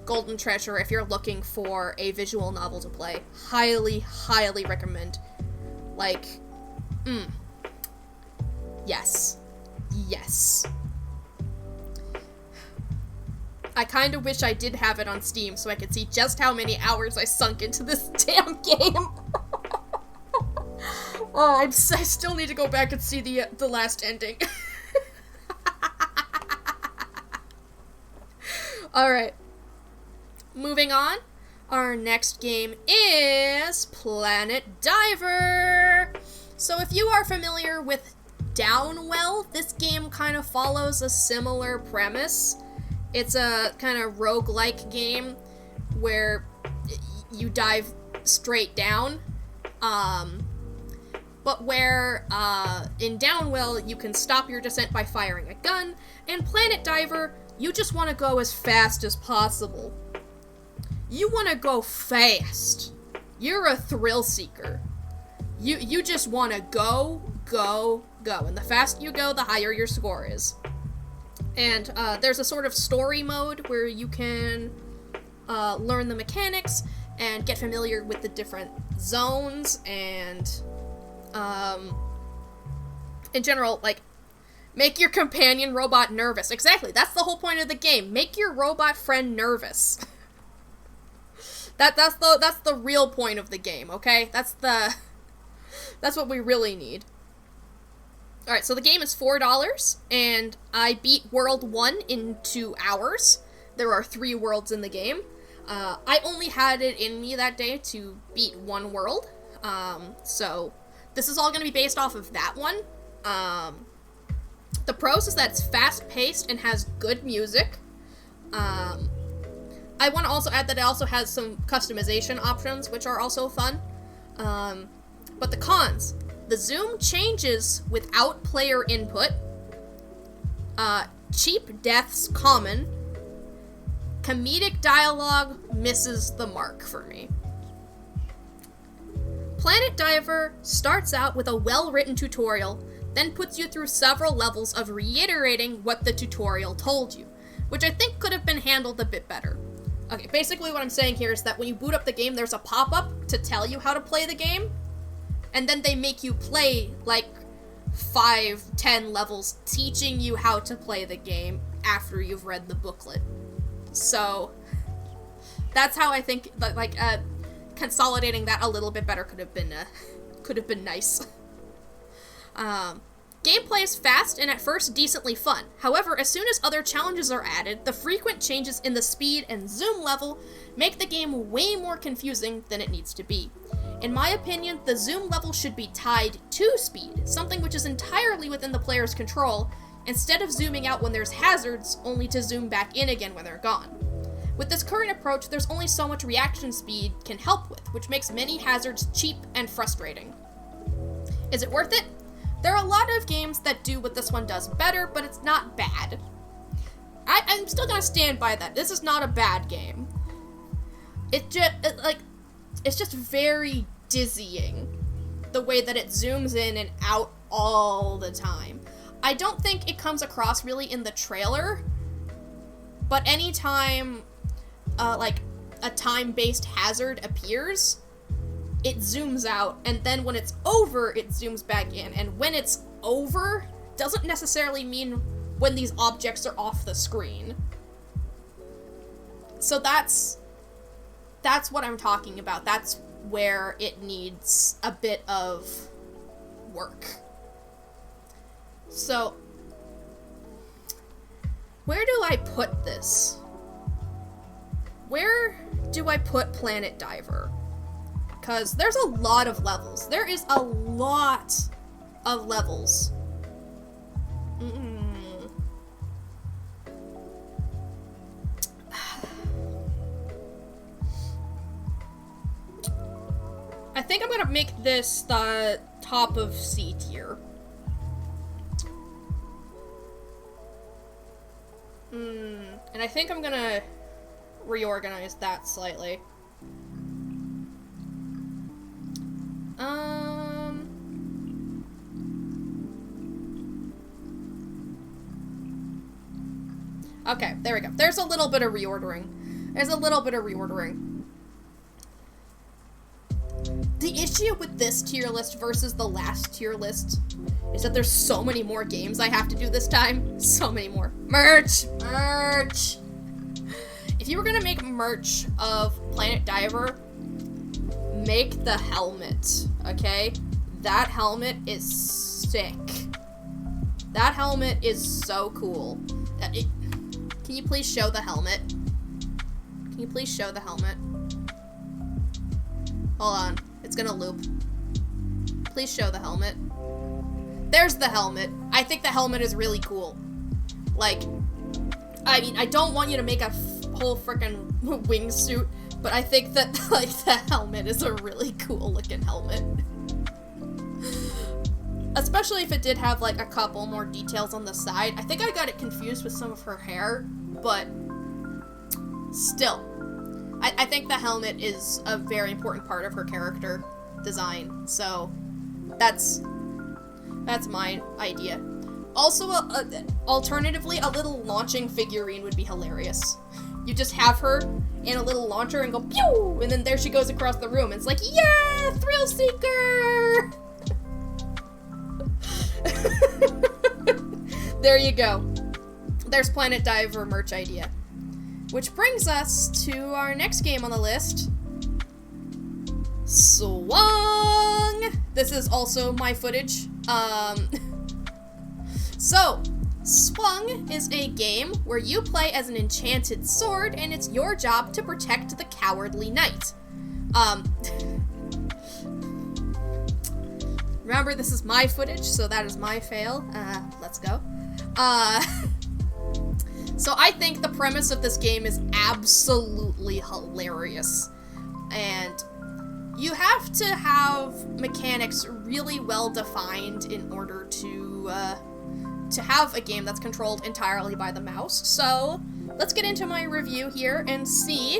Speaker 3: Golden Treasure if you're looking for a visual novel to play. Highly, highly recommend. Like, yes. Yes. I kind of wish I did have it on Steam so I could see just how many hours I sunk into this damn game. I still need to go back and see the last ending. Alright. Moving on. Our next game is Planet Diver. So if you are familiar with Downwell, this game kind of follows a similar premise. It's a kind of roguelike game where you dive straight down. But where in Downwell you can stop your descent by firing a gun, and Planet Diver, you just want to go as fast as possible. You want to go fast. You're a thrill seeker. You just want to go, go, go. And the faster you go, the higher your score is. And there's a sort of story mode where you can learn the mechanics and get familiar with the different zones and, in general, like, make your companion robot nervous. Exactly, that's the whole point of the game. Make your robot friend nervous. That's the real point of the game, okay? That's what we really need. Alright, so the game is $4, and I beat World 1 in 2 hours. There are 3 worlds in the game. I only had it in me that day to beat 1 world, so this is all going to be based off of that one. The pros is that it's fast-paced and has good music. I want to also add that it also has some customization options, which are also fun. But the cons: the zoom changes without player input. Cheap deaths common. Comedic dialogue misses the mark for me. Planet Diver starts out with a well-written tutorial, then puts you through several levels of reiterating what the tutorial told you, which I think could have been handled a bit better. Okay, basically what I'm saying here is that when you boot up the game, there's a pop-up to tell you how to play the game, and then they make you play, like, 5-10 levels teaching you how to play the game after you've read the booklet. So, that's how I think that, like, consolidating that a little bit better could have been nice. Gameplay is fast and at first decently fun. However, as soon as other challenges are added, the frequent changes in the speed and zoom level make the game way more confusing than it needs to be. In my opinion, the zoom level should be tied to speed, something which is entirely within the player's control, instead of zooming out when there's hazards, only to zoom back in again when they're gone. With this current approach, there's only so much reaction speed can help with, which makes many hazards cheap and frustrating. Is it worth it? There are a lot of games that do what this one does better, but it's not bad. I'm still gonna stand by that. This is not a bad game. It's just very dizzying, the way that it zooms in and out all the time. I don't think it comes across really in the trailer, but anytime, a time-based hazard appears, it zooms out, and then when it's over, it zooms back in. And when it's over doesn't necessarily mean when these objects are off the screen. So that's what I'm talking about. That's where it needs a bit of work. So, where do I put this? Where do I put Planet Diver? Because there's a lot of levels. There is a lot of levels. I think I'm gonna make this the top of C tier. And I think I'm gonna reorganize that slightly. Okay, there we go. There's a little bit of reordering. The issue with this tier list versus the last tier list is that there's so many more games I have to do this time. So many more. Merch! If you were gonna make merch of Planet Diver, make the helmet, okay? That helmet is sick. That helmet is so cool. Can you please show the helmet? Hold on. It's gonna loop. Please show the helmet. There's the helmet. I think the helmet is really cool. Like, I mean, I don't want you to make a whole frickin' wingsuit, but I think that, like, the helmet is a really cool looking helmet. Especially if it did have, like, a couple more details on the side. I think I got it confused with some of her hair, but still. I think the helmet is a very important part of her character design, so that's my idea. Also, alternatively, a little launching figurine would be hilarious. You just have her in a little launcher and go pew, and then there she goes across the room. It's like, yeah, thrill seeker. There you go. There's Planet Diver merch idea. Which brings us to our next game on the list. Swung! This is also my footage. So, Swung is a game where you play as an enchanted sword, and it's your job to protect the cowardly knight. Remember, this is my footage, so that is my fail. Let's go. So I think the premise of this game is absolutely hilarious. And you have to have mechanics really well defined in order to have a game that's controlled entirely by the mouse. So let's get into my review here and see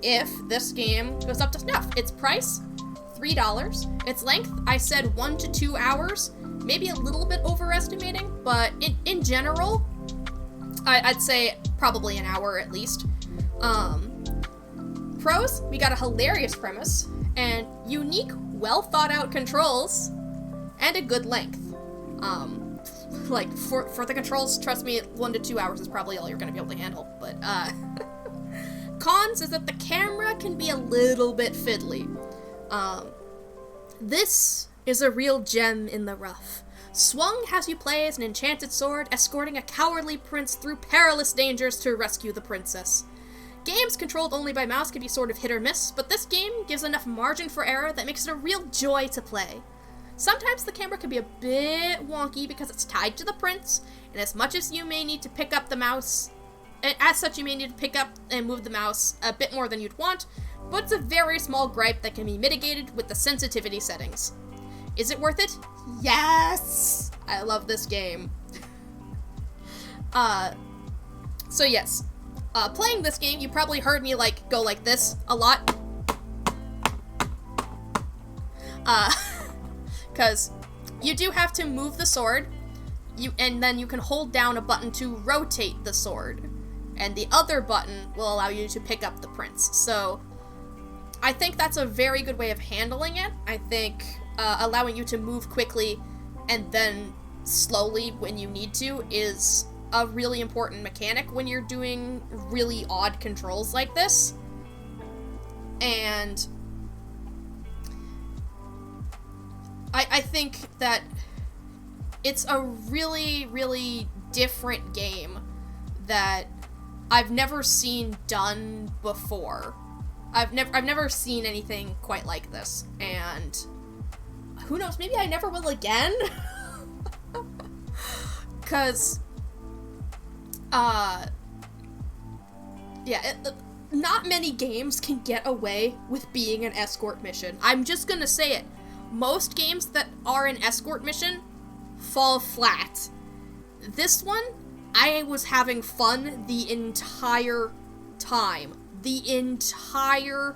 Speaker 3: if this game goes up to snuff. Its price, $3. Its length, I said 1 to 2 hours. Maybe a little bit overestimating, but in general, I'd say probably an hour at least. Pros, we got a hilarious premise, and unique, well thought out controls, and a good length. Like, for the controls, trust me, 1 to 2 hours is probably all you're gonna be able to handle, but, cons is that the camera can be a little bit fiddly. This is a real gem in the rough. Swung has you play as an enchanted sword, escorting a cowardly prince through perilous dangers to rescue the princess. Games controlled only by mouse can be sort of hit or miss, but this game gives enough margin for error that makes it a real joy to play. Sometimes the camera can be a bit wonky because it's tied to the prince, and as much as you may need to pick up the mouse, and as such you may need to pick up and move the mouse a bit more than you'd want, but it's a very small gripe that can be mitigated with the sensitivity settings. Is it worth it? Yes! I love this game. So yes. Playing this game, you probably heard me, like, go like this a lot. Because you do have to move the sword, and then you can hold down a button to rotate the sword. and the other button will allow you to pick up the prints. So I think that's a very good way of handling it. I think allowing you to move quickly and then slowly when you need to is a really important mechanic when you're doing really odd controls like this. And I think that it's a really, really different game that I've never seen done before. I've never seen anything quite like this, and who knows, maybe I never will again? Cause, not many games can get away with being an escort mission. I'm just gonna say it. Most games that are an escort mission fall flat. This one, I was having fun the entire time. The entire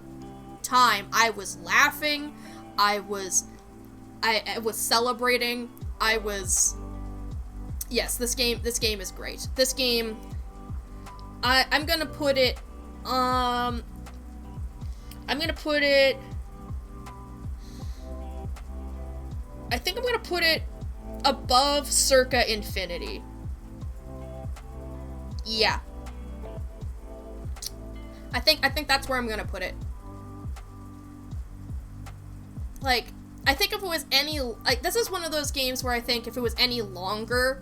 Speaker 3: time. I was laughing. I was celebrating. Yes, this game is great. This game, I'm gonna put it, I think I'm gonna put it above Circa Infinity. Yeah. I think that's where I'm gonna put it. Like, I think if it was any, like, this is one of those games where I think if it was any longer,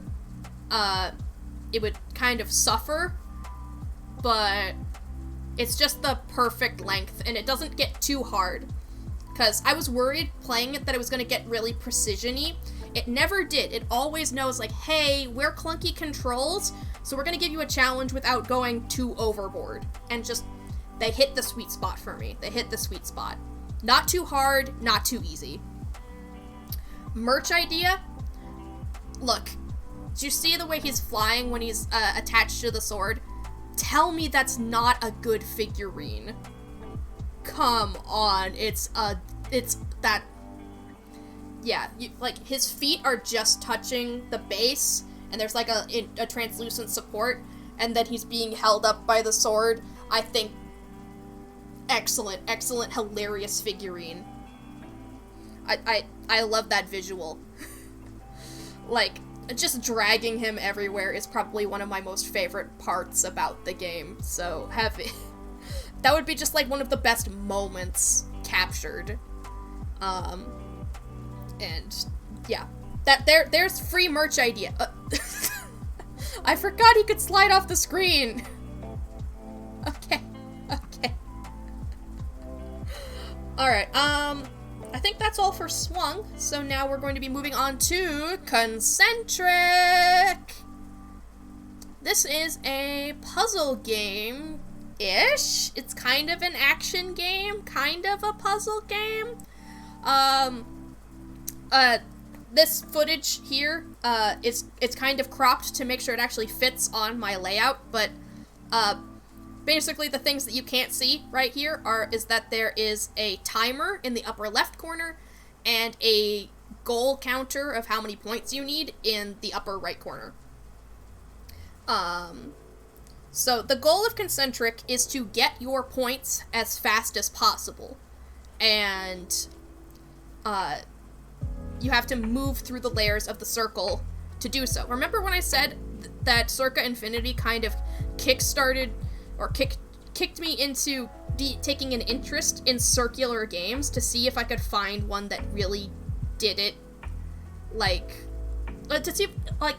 Speaker 3: it would kind of suffer, but it's just the perfect length, and it doesn't get too hard. Because I was worried playing it that it was going to get really precision-y. It never did. It always knows, like, hey, we're clunky controls, so we're going to give you a challenge without going too overboard. And just, they hit the sweet spot for me. They hit the sweet spot. Not too hard, not too easy. Merch idea? Look, do you see the way he's flying when he's attached to the sword? Tell me that's not a good figurine. Come on, it's that, yeah, like, his feet are just touching the base, and there's like a translucent support, and then he's being held up by the sword. I think, excellent, hilarious figurine. I love that visual. Like, just dragging him everywhere is probably one of my most favorite parts about the game, so that would be just like one of the best moments captured. And yeah, there's free merch idea. I forgot he could slide off the screen. Okay. Alright, I think that's all for Swung, so now we're going to be moving on to Concentric! This is a puzzle game-ish. It's kind of an action game, kind of a puzzle game. This footage here, it's kind of cropped to make sure it actually fits on my layout, but, basically the things that you can't see right here is that there is a timer in the upper left corner and a goal counter of how many points you need in the upper right corner. So the goal of Concentric is to get your points as fast as possible, and you have to move through the layers of the circle to do so. Remember when I said that Circa Infinity kind of kickstarted or kicked me into taking an interest in circular games to see if I could find one that really did it, like, to see, like,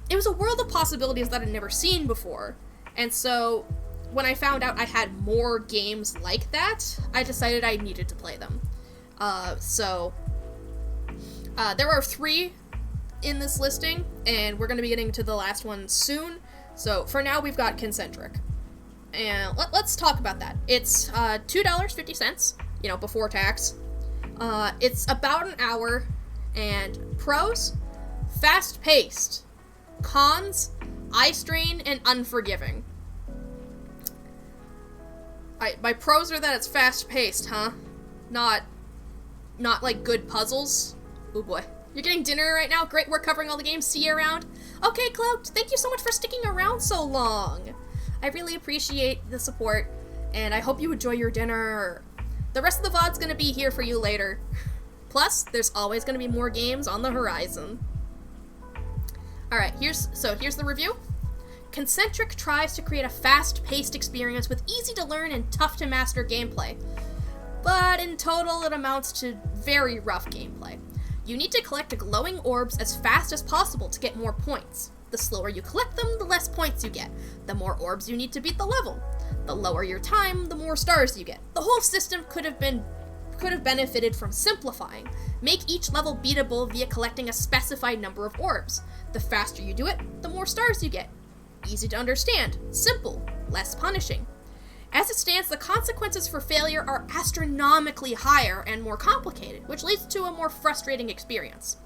Speaker 3: it was a world of possibilities that I'd never seen before, and so when I found out I had more games like that, I decided I needed to play them. There are 3 in this listing, and we're going to be getting to the last one soon, so for now we've got Concentric. And let's talk about that. It's $2.50, before tax. It's about an hour, and pros, fast-paced. Cons, eye-strain and unforgiving. My pros are that it's fast-paced, huh? Not like good puzzles. Oh boy. You're getting dinner right now? Great, we're covering all the games. See you around. Okay, Cloud, thank you so much for sticking around so long. I really appreciate the support, and I hope you enjoy your dinner. The rest of the VOD's gonna be here for you later. Plus, there's always gonna be more games on the horizon. Alright, here's the review. Concentric tries to create a fast-paced experience with easy-to-learn and tough-to-master gameplay. But in total, it amounts to very rough gameplay. You need to collect glowing orbs as fast as possible to get more points. The slower you collect them, the less points you get. The more orbs you need to beat the level. The lower your time, the more stars you get. The whole system could have benefited from simplifying. Make each level beatable via collecting a specified number of orbs. The faster you do it, the more stars you get. Easy to understand, simple, less punishing. As it stands, the consequences for failure are astronomically higher and more complicated, which leads to a more frustrating experience.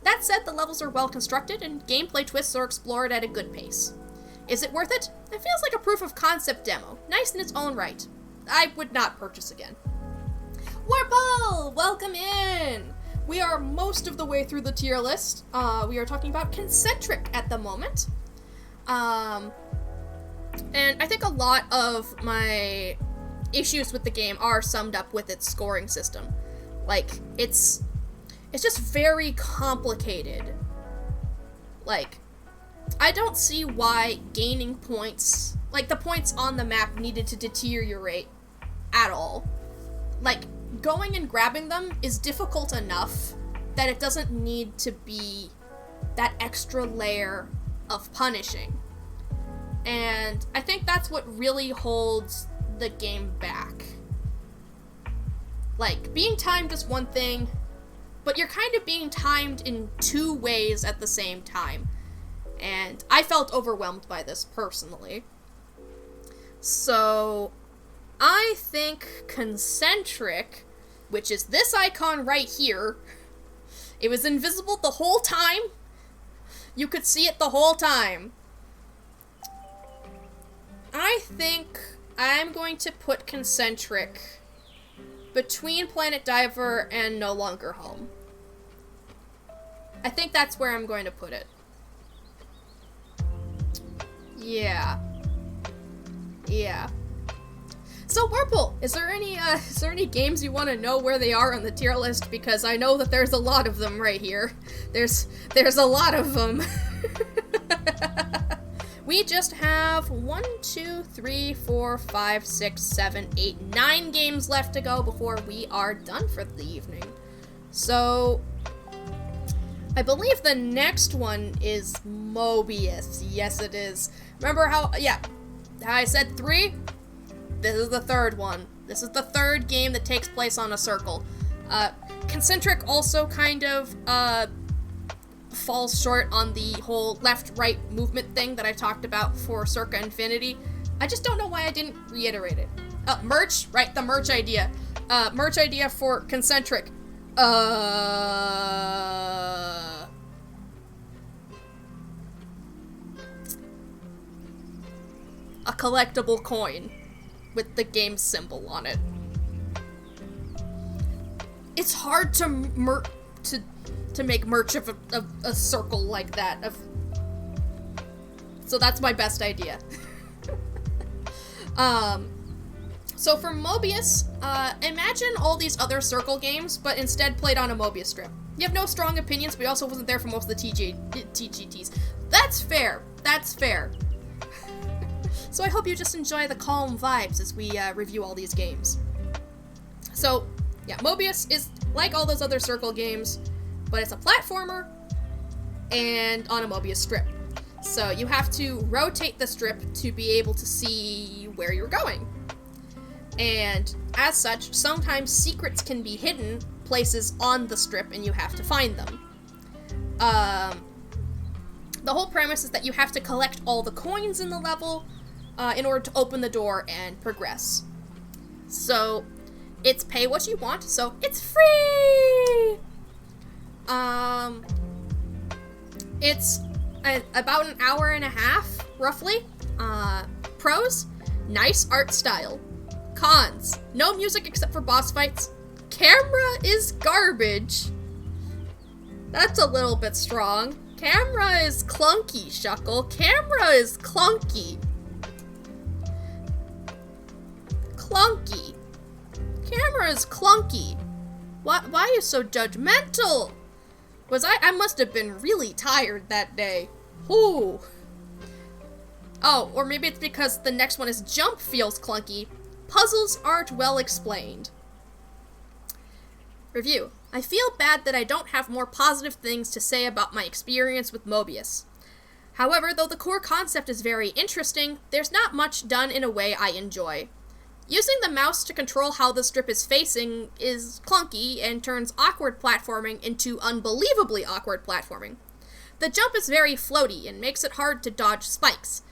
Speaker 3: That said, the levels are well constructed and gameplay twists are explored at a good pace. Is it worth it? It feels like a proof of concept demo, nice in its own right. I would not purchase again. Warple! Welcome in! We are most of the way through the tier list. We are talking about Concentric at the moment. And I think a lot of my issues with the game are summed up with its scoring system. Like, it's just very complicated. Like, I don't see why gaining points, like the points on the map, needed to deteriorate at all. Like, going and grabbing them is difficult enough that it doesn't need to be that extra layer of punishing. And I think that's what really holds the game back. Like, being timed is one thing, but you're kind of being timed in two ways at the same time. And I felt overwhelmed by this personally. So, I think Concentric, which is this icon right here, it was invisible the whole time. You could see it the whole time. I think I'm going to put Concentric between Planet Diver and No Longer Home. I think that's where I'm going to put it. Yeah. So Warple, is there any games you want to know where they are on the tier list? Because I know that there's a lot of them right here. There's a lot of them. We just have 1, 2, 3, 4, 5, 6, 7, 8, 9 games left to go before we are done for the evening. So, I believe the next one is Mobius. Yes, it is. Remember how I said 3? This is the third one. This is the third game that takes place on a circle. Concentric also kind of, falls short on the whole left-right movement thing that I talked about for Circa Infinity. I just don't know why I didn't reiterate it. Merch, right? The merch idea. Merch idea for Concentric. A collectible coin with the game symbol on it. It's hard to make merch of a circle like that. So that's my best idea. So for Mobius, imagine all these other circle games, but instead played on a Mobius strip. You have no strong opinions, but you also wasn't there for most of the TGTs. That's fair. So I hope you just enjoy the calm vibes as we review all these games. So, yeah, Mobius is like all those other circle games, but it's a platformer and on a Mobius strip. So you have to rotate the strip to be able to see where you're going. And as such, sometimes secrets can be hidden places on the strip and you have to find them. The whole premise is that you have to collect all the coins in the level in order to open the door and progress. So it's pay what you want, so it's free! It's about an hour and a half, roughly. Pros, nice art style. Cons, no music except for boss fights. Camera is garbage. That's a little bit strong. Camera is clunky, Shuckle. Camera is clunky. clunky. Camera is clunky. Why are you so judgmental? I must have been really tired that day. Ooh. Oh, or maybe it's because the next one is jump feels clunky. Puzzles aren't well explained. Review. I feel bad that I don't have more positive things to say about my experience with Mobius. However, though the core concept is very interesting, there's not much done in a way I enjoy. Using the mouse to control how the strip is facing is clunky and turns awkward platforming into unbelievably awkward platforming. The jump is very floaty and makes it hard to dodge spikes.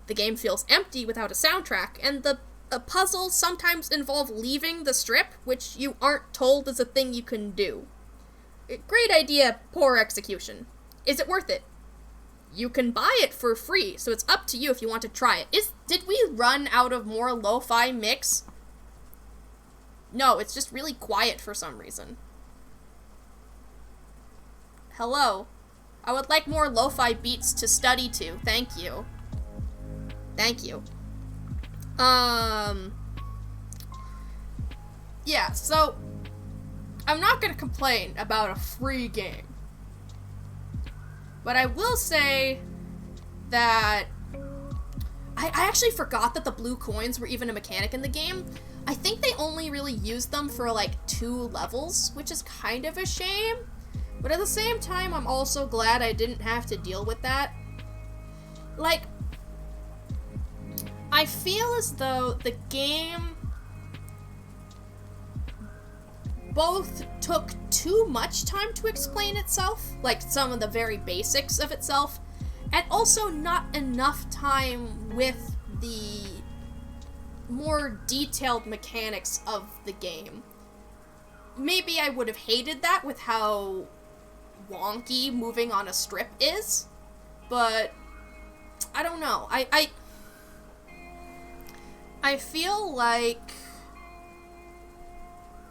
Speaker 3: The game feels empty without a soundtrack, and the puzzles sometimes involve leaving the strip, which you aren't told is a thing you can do. Great idea, poor execution. Is it worth it? You can buy it for free, so it's up to you if you want to try it. Did we run out of more lo-fi mix? No, it's just really quiet for some reason. Hello. I would like more lo-fi beats to study to. Thank you. Thank you. Yeah, so I'm not gonna complain about a free game. But I will say that I actually forgot that the blue coins were even a mechanic in the game. I think they only really used them for like 2 levels, which is kind of a shame. But at the same time, I'm also glad I didn't have to deal with that. Like, I feel as though the game both took too much time to explain itself, like some of the very basics of itself, and also not enough time with the more detailed mechanics of the game. Maybe I would have hated that with how wonky moving on a strip is, but I don't know. I feel like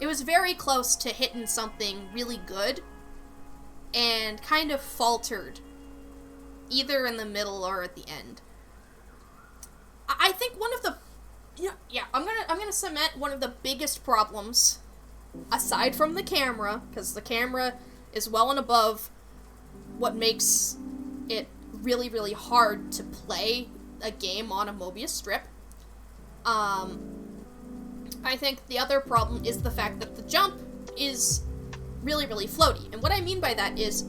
Speaker 3: it was very close to hitting something really good and kind of faltered either in the middle or at the end. I think one of the I'm gonna cement one of the biggest problems, aside from the camera, because the camera is well and above what makes it really, really hard to play a game on a Mobius strip. I think the other problem is the fact that the jump is really, really floaty. And what I mean by that is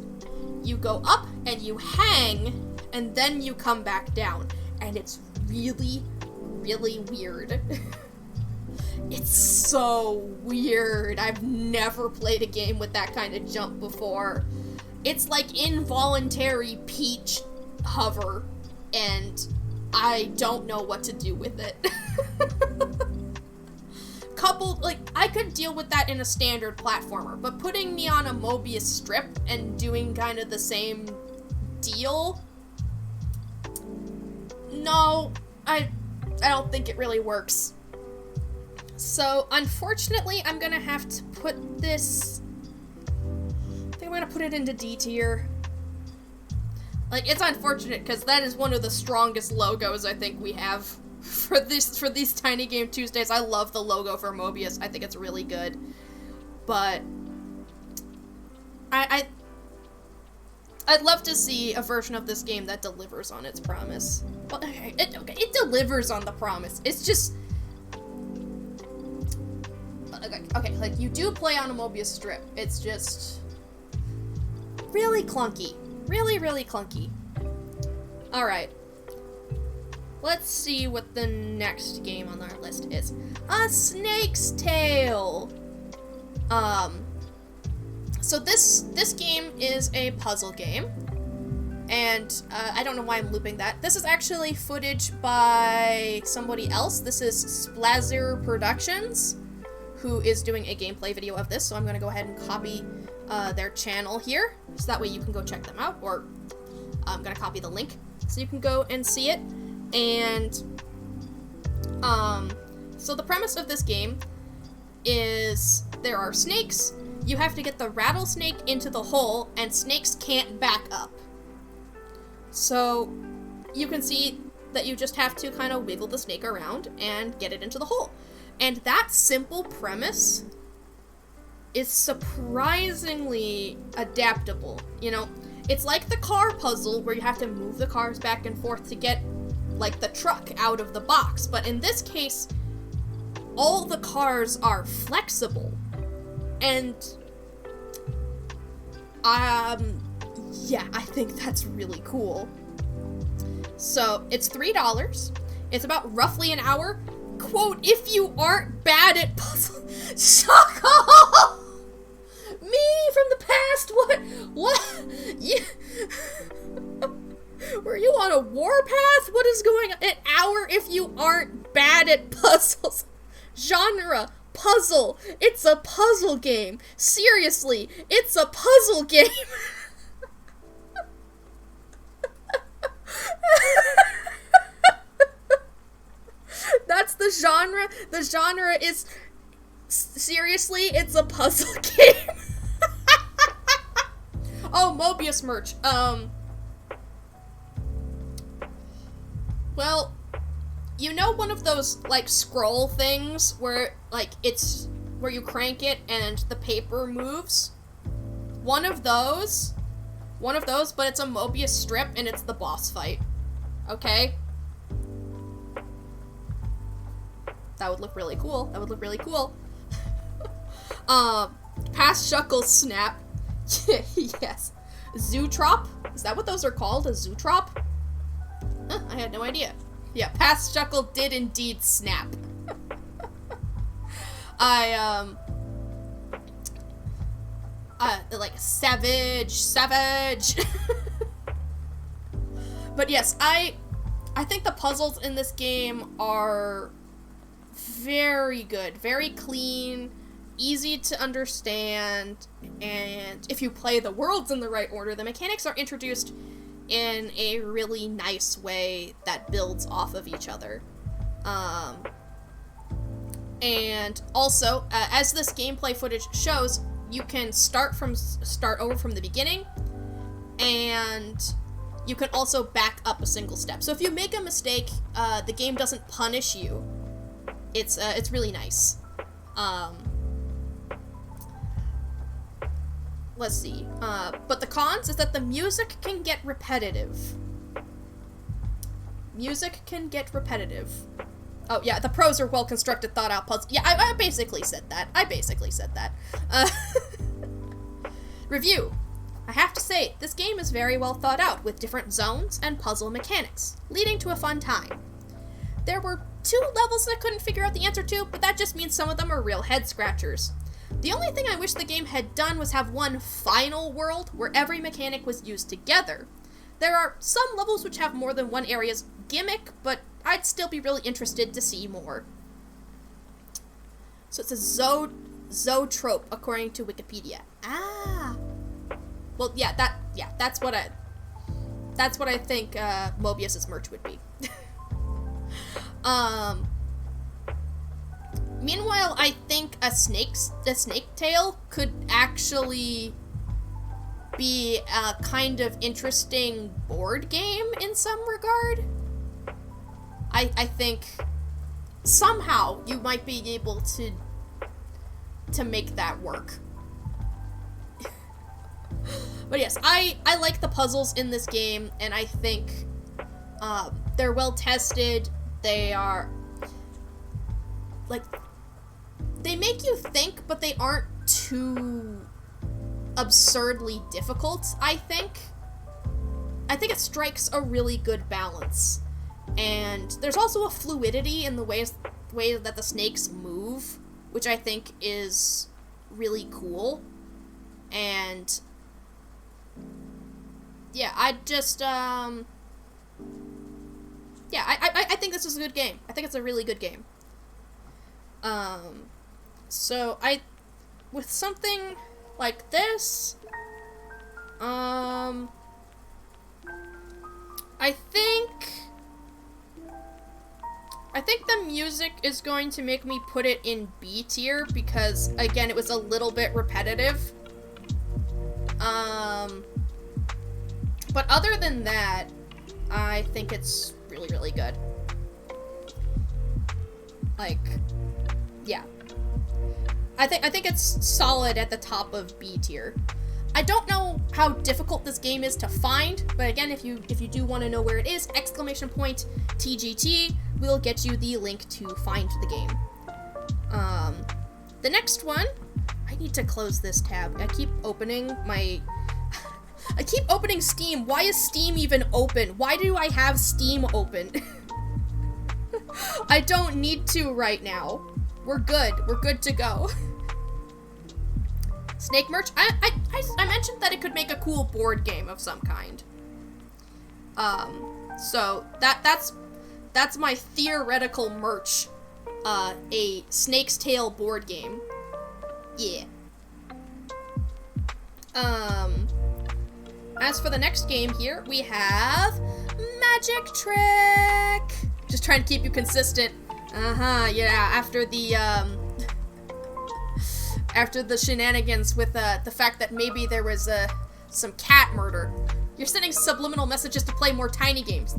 Speaker 3: you go up and you hang and then you come back down. And it's really, really weird. It's so weird. I've never played a game with that kind of jump before. It's like involuntary Peach hover, and I don't know what to do with it. I could deal with that in a standard platformer, but putting me on a Mobius strip and doing kind of the same deal, no, I don't think it really works. So, unfortunately, I'm gonna have to put this, I think I'm gonna put it into D tier. Like, it's unfortunate, because that is one of the strongest logos I think we have for these Tiny Game Tuesdays. I love the logo for Mobius. I think it's really good. But I'd love to see a version of this game that delivers on its promise. Well, it delivers on the promise. It's just okay, like, you do play on a Mobius strip. It's just really clunky. Really, really clunky. Alright. Let's see what the next game on our list is. A Snake's Tale! So this game is a puzzle game. And, I don't know why I'm looping that. This is actually footage by somebody else. This is Splazer Productions, who is doing a gameplay video of this. So I'm gonna go ahead and copy their channel here, so that way you can go check them out, or I'm gonna copy the link so you can go and see it. And so the premise of this game is there are snakes, you have to get the rattlesnake into the hole, and snakes can't back up. So you can see that you just have to kind of wiggle the snake around and get it into the hole. And that simple premise is surprisingly adaptable. You know, it's like the car puzzle where you have to move the cars back and forth to get, like, the truck out of the box. But in this case, all the cars are flexible. And, yeah, I think that's really cool. So, it's $3. It's about roughly an hour. Quote, if you aren't bad at puzzle. Shut up! Me from the past? What? You... Were you on a warpath? What is going on? An hour if you aren't bad at puzzles. Genre, puzzle. It's a puzzle game. Seriously, it's a puzzle game. That's the genre. The genre is, seriously, it's a puzzle game. Oh, Mobius merch. Well, you know one of those, like, scroll things where, like, it's, where you crank it and the paper moves? One of those, but it's a Mobius strip and it's the boss fight. Okay? That would look really cool. That would look really cool. Past Shuckle Snap. Yes. Zootrop? Is that what those are called? A Zootrop? Huh, I had no idea. Yeah, Past Shuckle did indeed snap. Like, savage. But yes, I think the puzzles in this game are very good, very clean, easy to understand, and if you play the worlds in the right order, the mechanics are introduced in a really nice way that builds off of each other. And also, as this gameplay footage shows, you can start over from the beginning, and you can also back up a single step. So if you make a mistake, the game doesn't punish you. It's really nice. Let's see. But the cons is that the music can get repetitive. Oh, yeah, the pros are well-constructed, thought-out puzzles. Yeah, I basically said that. Review. I have to say, this game is very well thought out, with different zones and puzzle mechanics, leading to a fun time. There were 2 levels that I couldn't figure out the answer to, but that just means some of them are real head-scratchers. The only thing I wish the game had done was have one final world where every mechanic was used together. There are some levels which have more than one area's gimmick, but I'd still be really interested to see more. So it's a zootrope, according to Wikipedia. Ah. Well, that's what I think Mobius's merch would be. Meanwhile, I think a snake tail could actually be a kind of interesting board game in some regard. I think somehow you might be able to make that work. But yes, I like the puzzles in this game, and I think they're well tested. They are, like, they make you think, but they aren't too absurdly difficult, I think. I think it strikes a really good balance. And there's also a fluidity in the way that the snakes move, which I think is really cool. And yeah, I think this is a good game. I think it's a really good game. So with something like this, I think the music is going to make me put it in B tier because, again, it was a little bit repetitive. But other than that, I think it's really, really good. Like, yeah. I think it's solid at the top of B tier. I don't know how difficult this game is to find, but again, if you do want to know where it is, !TGT will get you the link to find the game. The next one, I need to close this tab. I keep opening Steam. Why is Steam even open? Why do I have Steam open? I don't need to right now. We're good. We're good to go. Snake merch. I mentioned that it could make a cool board game of some kind. So that's my theoretical merch. A Snake's Tale board game. Yeah. As for the next game here, we have Magic Trick. Just trying to keep you consistent. Yeah, after the shenanigans with the fact that maybe there was some cat murder. You're sending subliminal messages to play more tiny games.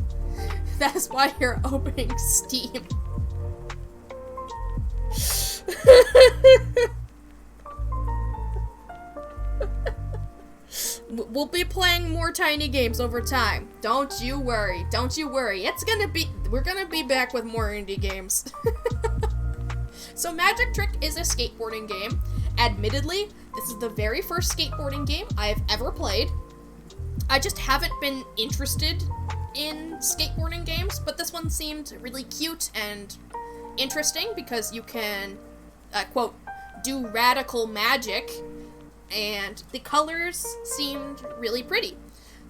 Speaker 3: That's why you're opening Steam. We'll be playing more tiny games over time. Don't you worry. Don't you worry. We're gonna be back with more indie games. So Magic Trick is a skateboarding game. Admittedly, this is the very first skateboarding game I've ever played. I just haven't been interested in skateboarding games, but this one seemed really cute and interesting because you can, quote, do radical magic, and the colors seemed really pretty.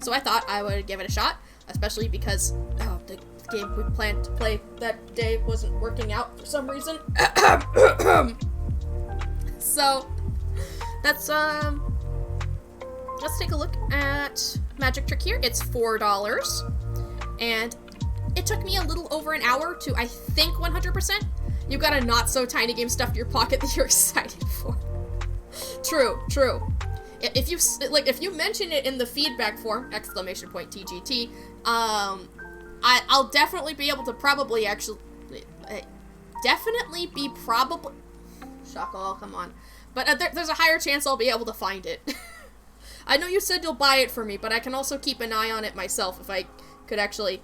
Speaker 3: So I thought I would give it a shot, especially because the game we planned to play that day wasn't working out for some reason. So that's let's take a look at Magic Trick here. It's $4, and it took me a little over an hour to, I think, 100%. You've got a not so tiny game stuffed in your pocket that you're excited for. True. If you mention it in the feedback form, !TGT, I'll definitely be able to probably Shuckle, come on. But there's a higher chance I'll be able to find it. I know you said you'll buy it for me, but I can also keep an eye on it myself if I could actually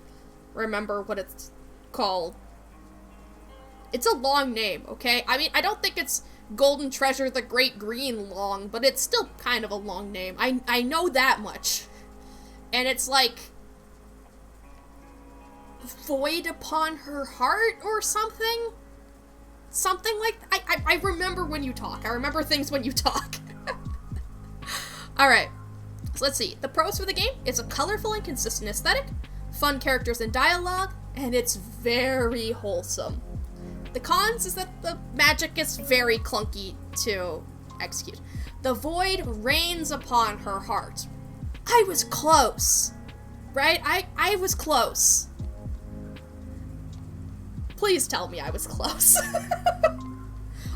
Speaker 3: remember what it's called. It's a long name, okay? I mean, I don't think it's Golden Treasure the Great Green long, but it's still kind of a long name. I know that much. And it's like Void Upon Her Heart or something? Something like I remember when you talk. I remember things when you talk. Alright, so let's see. The pros for the game, it's a colorful and consistent aesthetic, fun characters and dialogue, and it's very wholesome. The cons is that the magic is very clunky to execute. The void rains upon her heart. I was close, right? I was close. Please tell me I was close.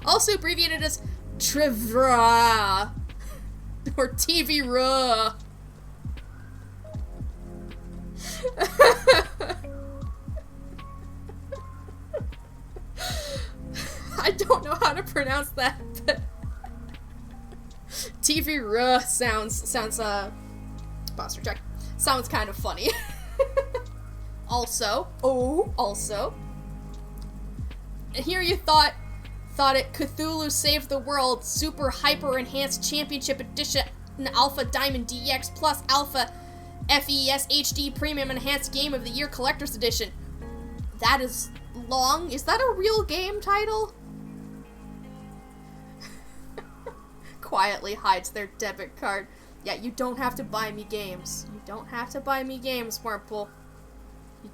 Speaker 3: Also abbreviated as Trivra. Or TV-ra. I don't know how to pronounce that, but TV-ra sounds posture check. Sounds kind of funny. Also, here you thought it Cthulhu Saved the World Super Hyper Enhanced Championship Edition Alpha Diamond DX Plus Alpha FES HD Premium Enhanced Game of the Year Collector's Edition. That is long. Is that a real game title? Quietly hides their debit card. Yeah, you don't have to buy me games. You don't have to buy me games, Marple.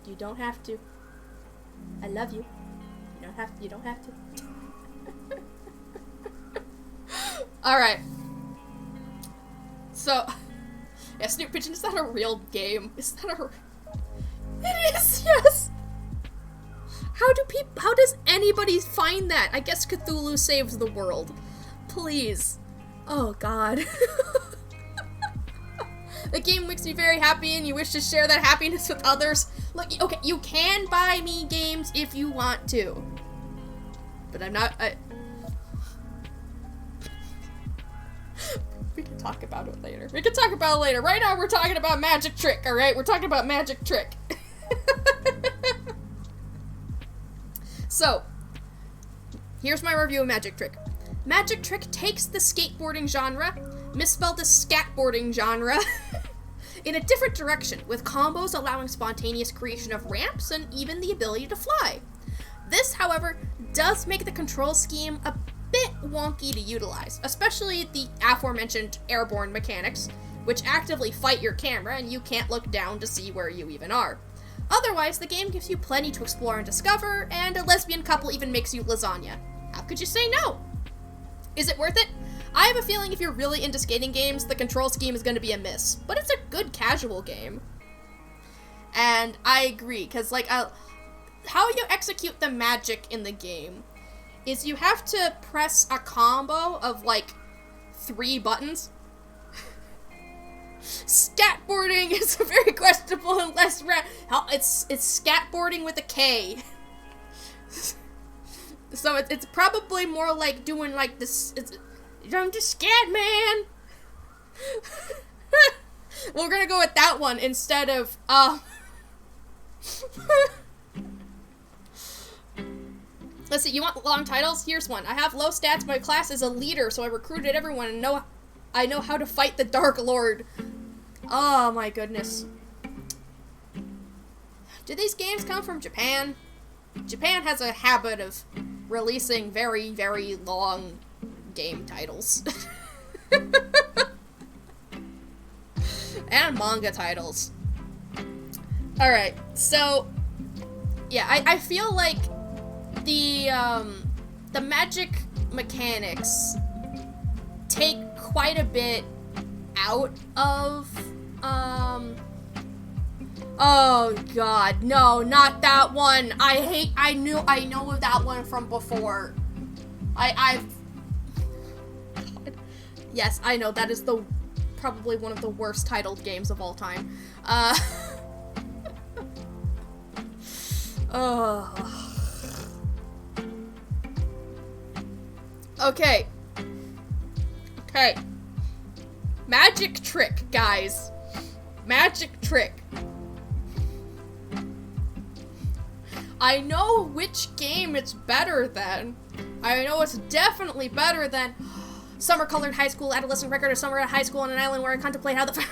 Speaker 3: You don't have to. I love you. You don't have to. Alright. So, yeah, Snoop Pigeon, is that a real game? Is that a... It is, yes! How does anybody find that? I guess Cthulhu Saves the World. Please. Oh, God. The game makes me very happy and you wish to share that happiness with others. Look, okay, you can buy me games if you want to. But I'm not, talk about it later. We can talk about it later. Right now, we're talking about Magic Trick, alright? We're talking about Magic Trick. So, here's my review of Magic Trick. Magic Trick takes the skateboarding genre, misspelled as skateboarding genre, in a different direction, with combos allowing spontaneous creation of ramps and even the ability to fly. This, however, does make the control scheme a bit wonky to utilize, especially the aforementioned airborne mechanics, which actively fight your camera and you can't look down to see where you even are. Otherwise, the game gives you plenty to explore and discover, and a lesbian couple even makes you lasagna. How could you say no? Is it worth it? I have a feeling if you're really into skating games, the control scheme is going to be a miss, but it's a good casual game. And I agree, because, like, how you execute the magic in the game is you have to press a combo of, like, 3 buttons. Skateboarding is very questionable unless it's skateboarding with a K. So it's probably more like doing like this. I'm just scat man. We're gonna go with that one instead of Let's see. You want long titles? Here's one. I have low stats. My class is a leader, so I recruited everyone and I know how to fight the Dark Lord. Oh my goodness. Do these games come from Japan? Japan has a habit of releasing very, very long game titles. And manga titles. Alright, so yeah, I feel like the magic mechanics take quite a bit out of oh god, no, not that one. I know of that one from before. Yes, I know, that is probably one of the worst titled games of all time. Okay. Magic Trick, guys. Magic Trick. I know which game it's better than. I know it's definitely better than Summer Colored High School, Adolescent Record of Summer at High School on an Island where I contemplate how the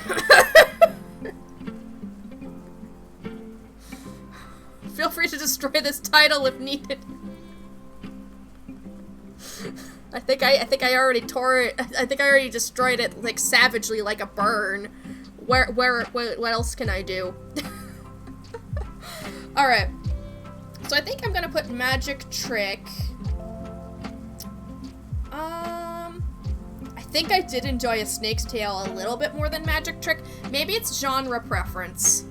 Speaker 3: Feel free to destroy this title if needed. I think I already tore it. I think I already destroyed it, like, savagely, like a burn. What else can I do? Alright. So I think I'm gonna put Magic Trick. I think I did enjoy A Snake's Tale a little bit more than Magic Trick. Maybe it's genre preference.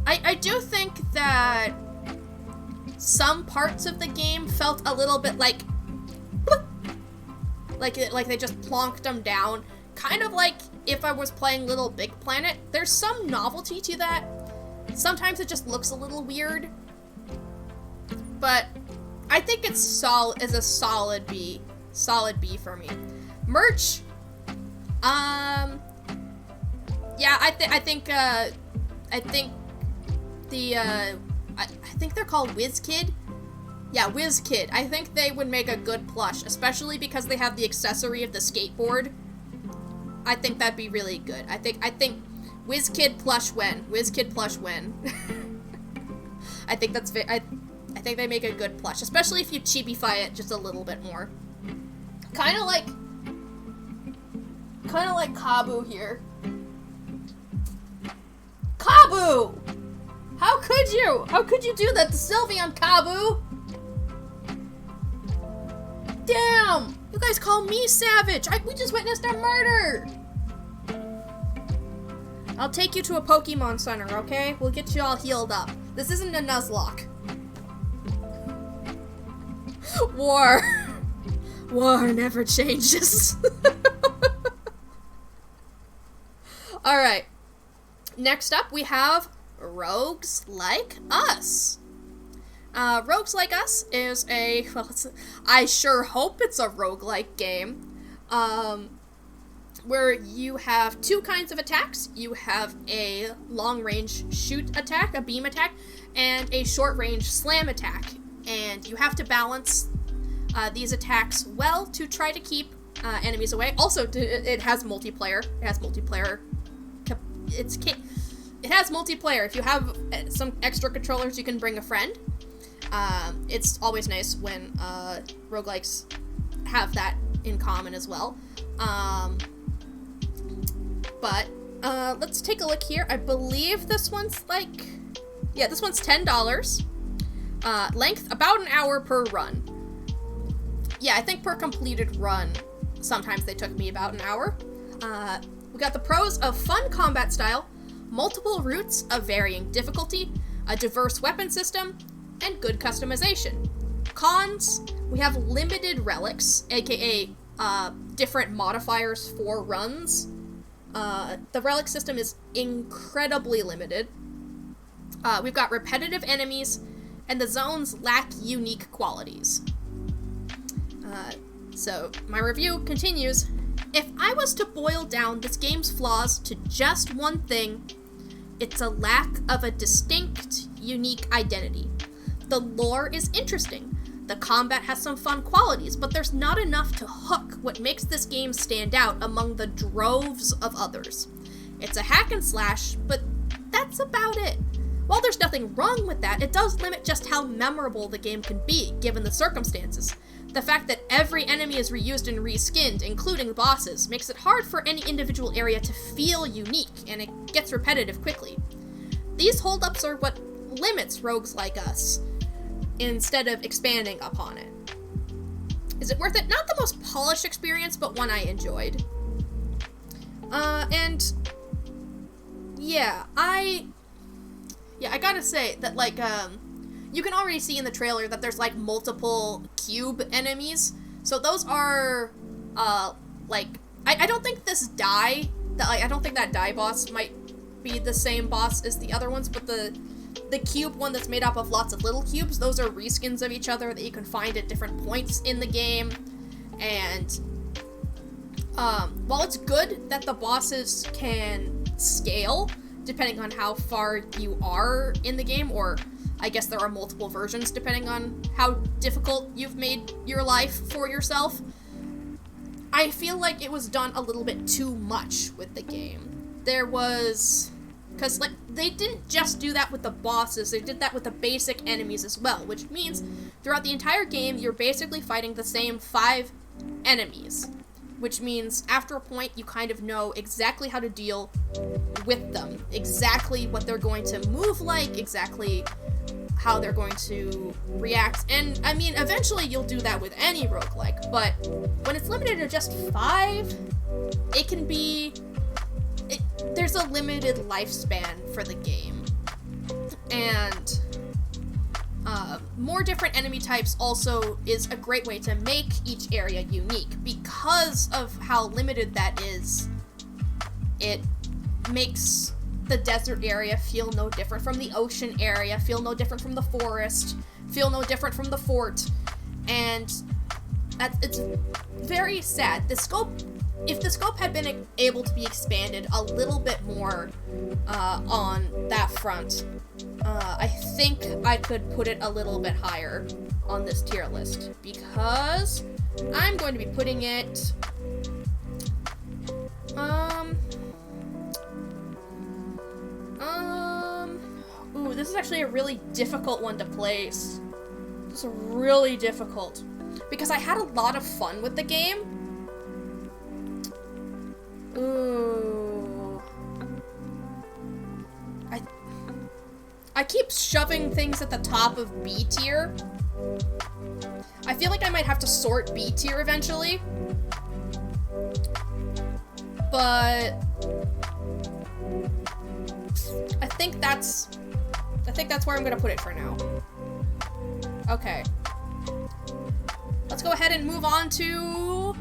Speaker 3: I do think that some parts of the game felt a little bit like they just plonked them down. Kind of like if I was playing Little Big Planet. There's some novelty to that. Sometimes it just looks a little weird. But I think it's a solid B. Solid B for me. Merch. Yeah, I think they're called WizKid. Yeah, WizKid. I think they would make a good plush, especially because they have the accessory of the skateboard. I think that'd be really good. I think WizKid plush win. WizKid plush win. I think think they make a good plush, especially if you cheapify it just a little bit more. Kind of like Kabu here. Kabu! How could you? How could you do that to Sylveon, Kabu? Damn! You guys call me savage! We just witnessed a murder! I'll take you to a Pokemon Center, okay? We'll get you all healed up. This isn't a Nuzlocke. War. War never changes. Alright. Next up, we have Rogues Like Us. Rogues Like Us is I sure hope it's a roguelike game. where you have two kinds of attacks. You have a long-range shoot attack, a beam attack, and a short-range slam attack. And you have to balance these attacks well to try to keep enemies away. Also, it has multiplayer. It has multiplayer. It has multiplayer. If you have some extra controllers, you can bring a friend. It's always nice when roguelikes have that in common as well. But let's take a look here. I believe this one's this one's $10. Length, about an hour per run. Yeah, I think per completed run, sometimes they took me about an hour. We got the pros of fun combat style, multiple routes of varying difficulty, a diverse weapon system, and good customization. Cons, we have limited relics, aka different modifiers for runs. The relic system is incredibly limited. We've got repetitive enemies, and the zones lack unique qualities. So my review continues. If I was to boil down this game's flaws to just one thing, it's a lack of a distinct, unique identity. The lore is interesting. The combat has some fun qualities, but there's not enough to hook what makes this game stand out among the droves of others. It's a hack and slash, but that's about it. While there's nothing wrong with that, it does limit just how memorable the game can be, given the circumstances. The fact that every enemy is reused and reskinned, including the bosses, makes it hard for any individual area to feel unique, and it gets repetitive quickly. These holdups are what limits rogues like us, instead of expanding upon it. Is it worth it? Not the most polished experience, but one I enjoyed. I gotta say that, you can already see in the trailer that there's, multiple cube enemies. So those are, I don't think this I don't think that die boss might be the same boss as the other ones, but the cube one that's made up of lots of little cubes, those are reskins of each other that you can find at different points in the game. And while it's good that the bosses can scale depending on how far you are in the game, or I guess there are multiple versions depending on how difficult you've made your life for yourself, I feel like it was done a little bit too much with the game. Because they didn't just do that with the bosses, they did that with the basic enemies as well, which means throughout the entire game, you're basically fighting the same 5 enemies, which means after a point, you kind of know exactly how to deal with them, exactly what they're going to move like, exactly how they're going to react, and I mean, eventually you'll do that with any roguelike, but when it's limited to just 5, it can be... there's a limited lifespan for the game, and more different enemy types also is a great way to make each area unique. Because of how limited that is, it makes the desert area feel no different from the ocean area, feel no different from the forest, feel no different from the fort, and it's very sad. If the scope had been able to be expanded a little bit more on that front, I think I could put it a little bit higher on this tier list, because I'm going to be putting it, ooh, this is actually a really difficult one to place. It's really difficult, because I had a lot of fun with the game. Ooh. I keep shoving things at the top of B tier. I feel like I might have to sort B tier eventually. But I think that's where I'm gonna put it for now. Okay. Let's go ahead and move on to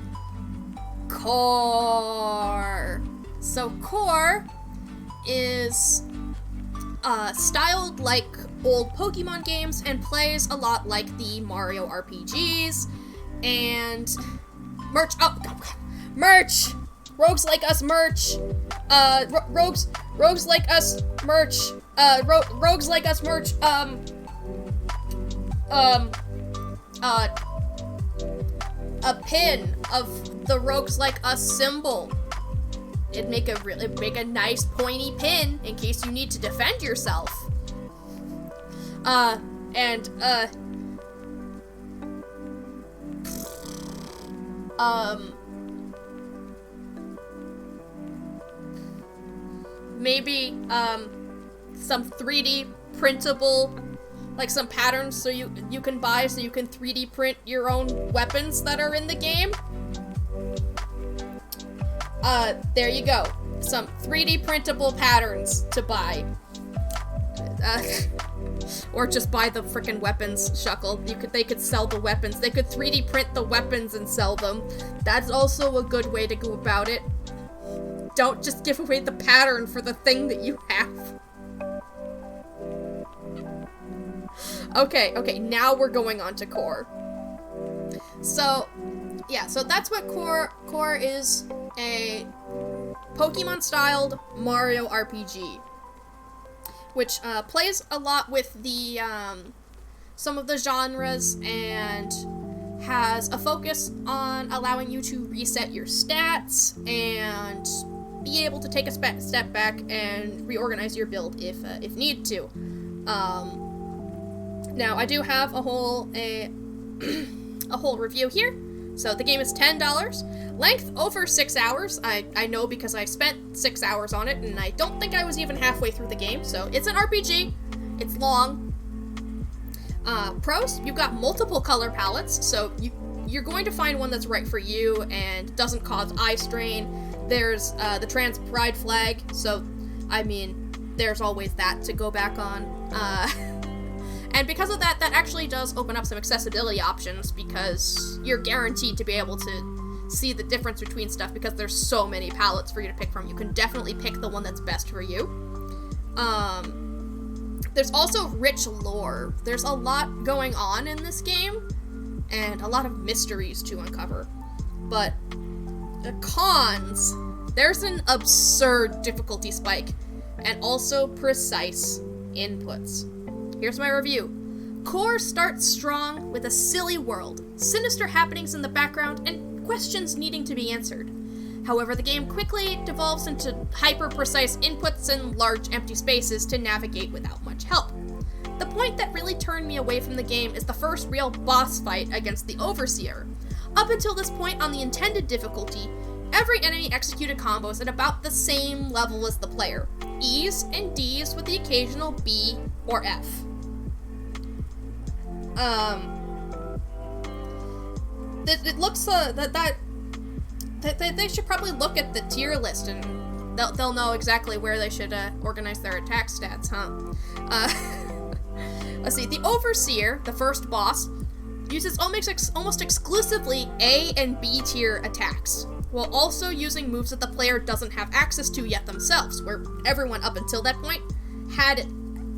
Speaker 3: Core. So Core is styled like old Pokemon games and plays a lot like the Mario RPGs, and Merch! Rogues Like Us merch! Rogues Like Us merch! Rogues Like Us merch, a pin of the Rogues Like Us symbol. It'd make a nice pointy pin in case you need to defend yourself. Maybe, some 3D printable, like some patterns so you can buy so you can 3D print your own weapons that are in the game. There you go. Some 3D printable patterns to buy. Or just buy the frickin' weapons, Shuckle. They could sell the weapons. They could 3D print the weapons and sell them. That's also a good way to go about it. Don't just give away the pattern for the thing that you have. Okay, now we're going on to Core. So, yeah, so that's what Core is, a Pokemon-styled Mario RPG, which plays a lot with the some of the genres and has a focus on allowing you to reset your stats and be able to take a step back and reorganize your build if need to. Now I do have a whole review here. So the game is $10. Length over 6 hours. I know because I spent 6 hours on it, and I don't think I was even halfway through the game. So it's an RPG. It's long. Pros, you've got multiple color palettes, so you're going to find one that's right for you and doesn't cause eye strain. There's the trans pride flag, so I mean, there's always that to go back on. And because of that actually does open up some accessibility options, because you're guaranteed to be able to see the difference between stuff because there's so many palettes for you to pick from. You can definitely pick the one that's best for you. There's also rich lore. There's a lot going on in this game, and a lot of mysteries to uncover. But the cons, there's an absurd difficulty spike, and also precise inputs. Here's my review. Core starts strong with a silly world, sinister happenings in the background, and questions needing to be answered. However, the game quickly devolves into hyper-precise inputs and large empty spaces to navigate without much help. The point that really turned me away from the game is the first real boss fight against the Overseer. Up until this point on the intended difficulty, every enemy executed combos at about the same level as the player. E's and D's with the occasional B or F. It looks that they should probably look at the tier list and they'll know exactly where they should organize their attack stats, huh? Let's see. The Overseer, the first boss, uses almost exclusively A and B tier attacks, while also using moves that the player doesn't have access to yet themselves, where everyone up until that point had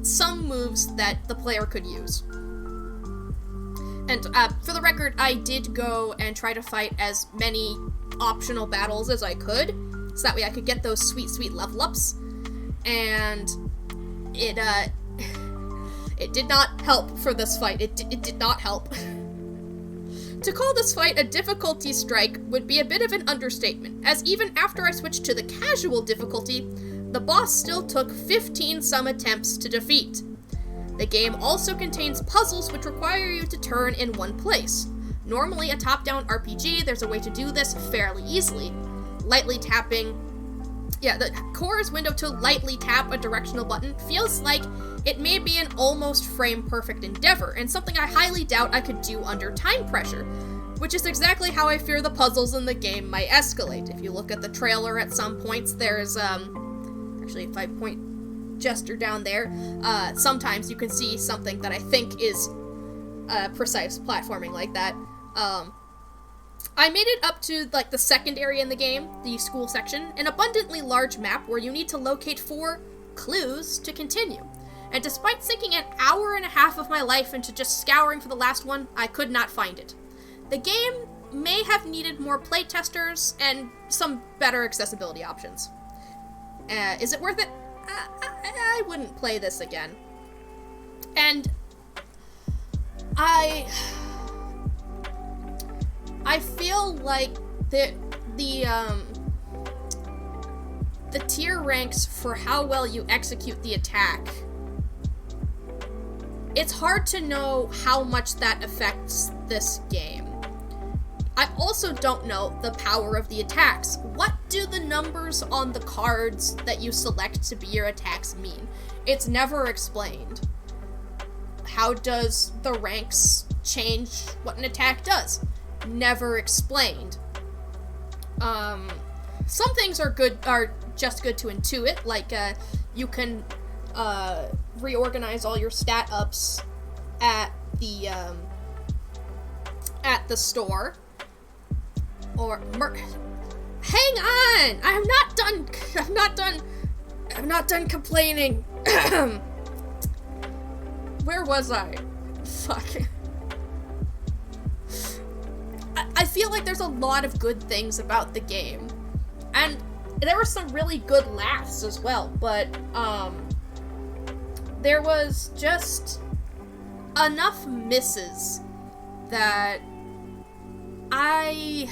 Speaker 3: some moves that the player could use. And for the record, I did go and try to fight as many optional battles as I could, so that way I could get those sweet level ups, and it did not help for this fight. It did not help. To call this fight a difficulty strike would be a bit of an understatement, as even after I switched to the casual difficulty, the boss still took 15 some attempts to defeat. The game also contains puzzles which require you to turn in one place. Normally a top-down RPG, there's a way to do this fairly easily. Lightly tapping... Yeah, the Core's window to lightly tap a directional button feels like it may be an almost frame-perfect endeavor, and something I highly doubt I could do under time pressure, which is exactly how I fear the puzzles in the game might escalate. If you look at the trailer at some points, there's, actually, if I point gesture down there, sometimes you can see something that I think is precise platforming like that. I made it up to, like, the second area in the game, the school section, an abundantly large map where you need to locate 4 clues to continue. And despite sinking an hour and a half of my life into just scouring for the last one, I could not find it. The game may have needed more playtesters and some better accessibility options. Is it worth it? I wouldn't play this again. And I feel like the tier ranks for how well you execute the attack, it's hard to know how much that affects this game. I also don't know the power of the attacks. What do the numbers on the cards that you select to be your attacks mean? It's never explained. How does the ranks change what an attack does? Never explained. Some things are just good to intuit, like you can reorganize all your stat ups at the store, or hang on, I'm not done complaining. Where was I? Fuck. I feel like there's a lot of good things about the game, and there were some really good laughs as well, but there was just enough misses that I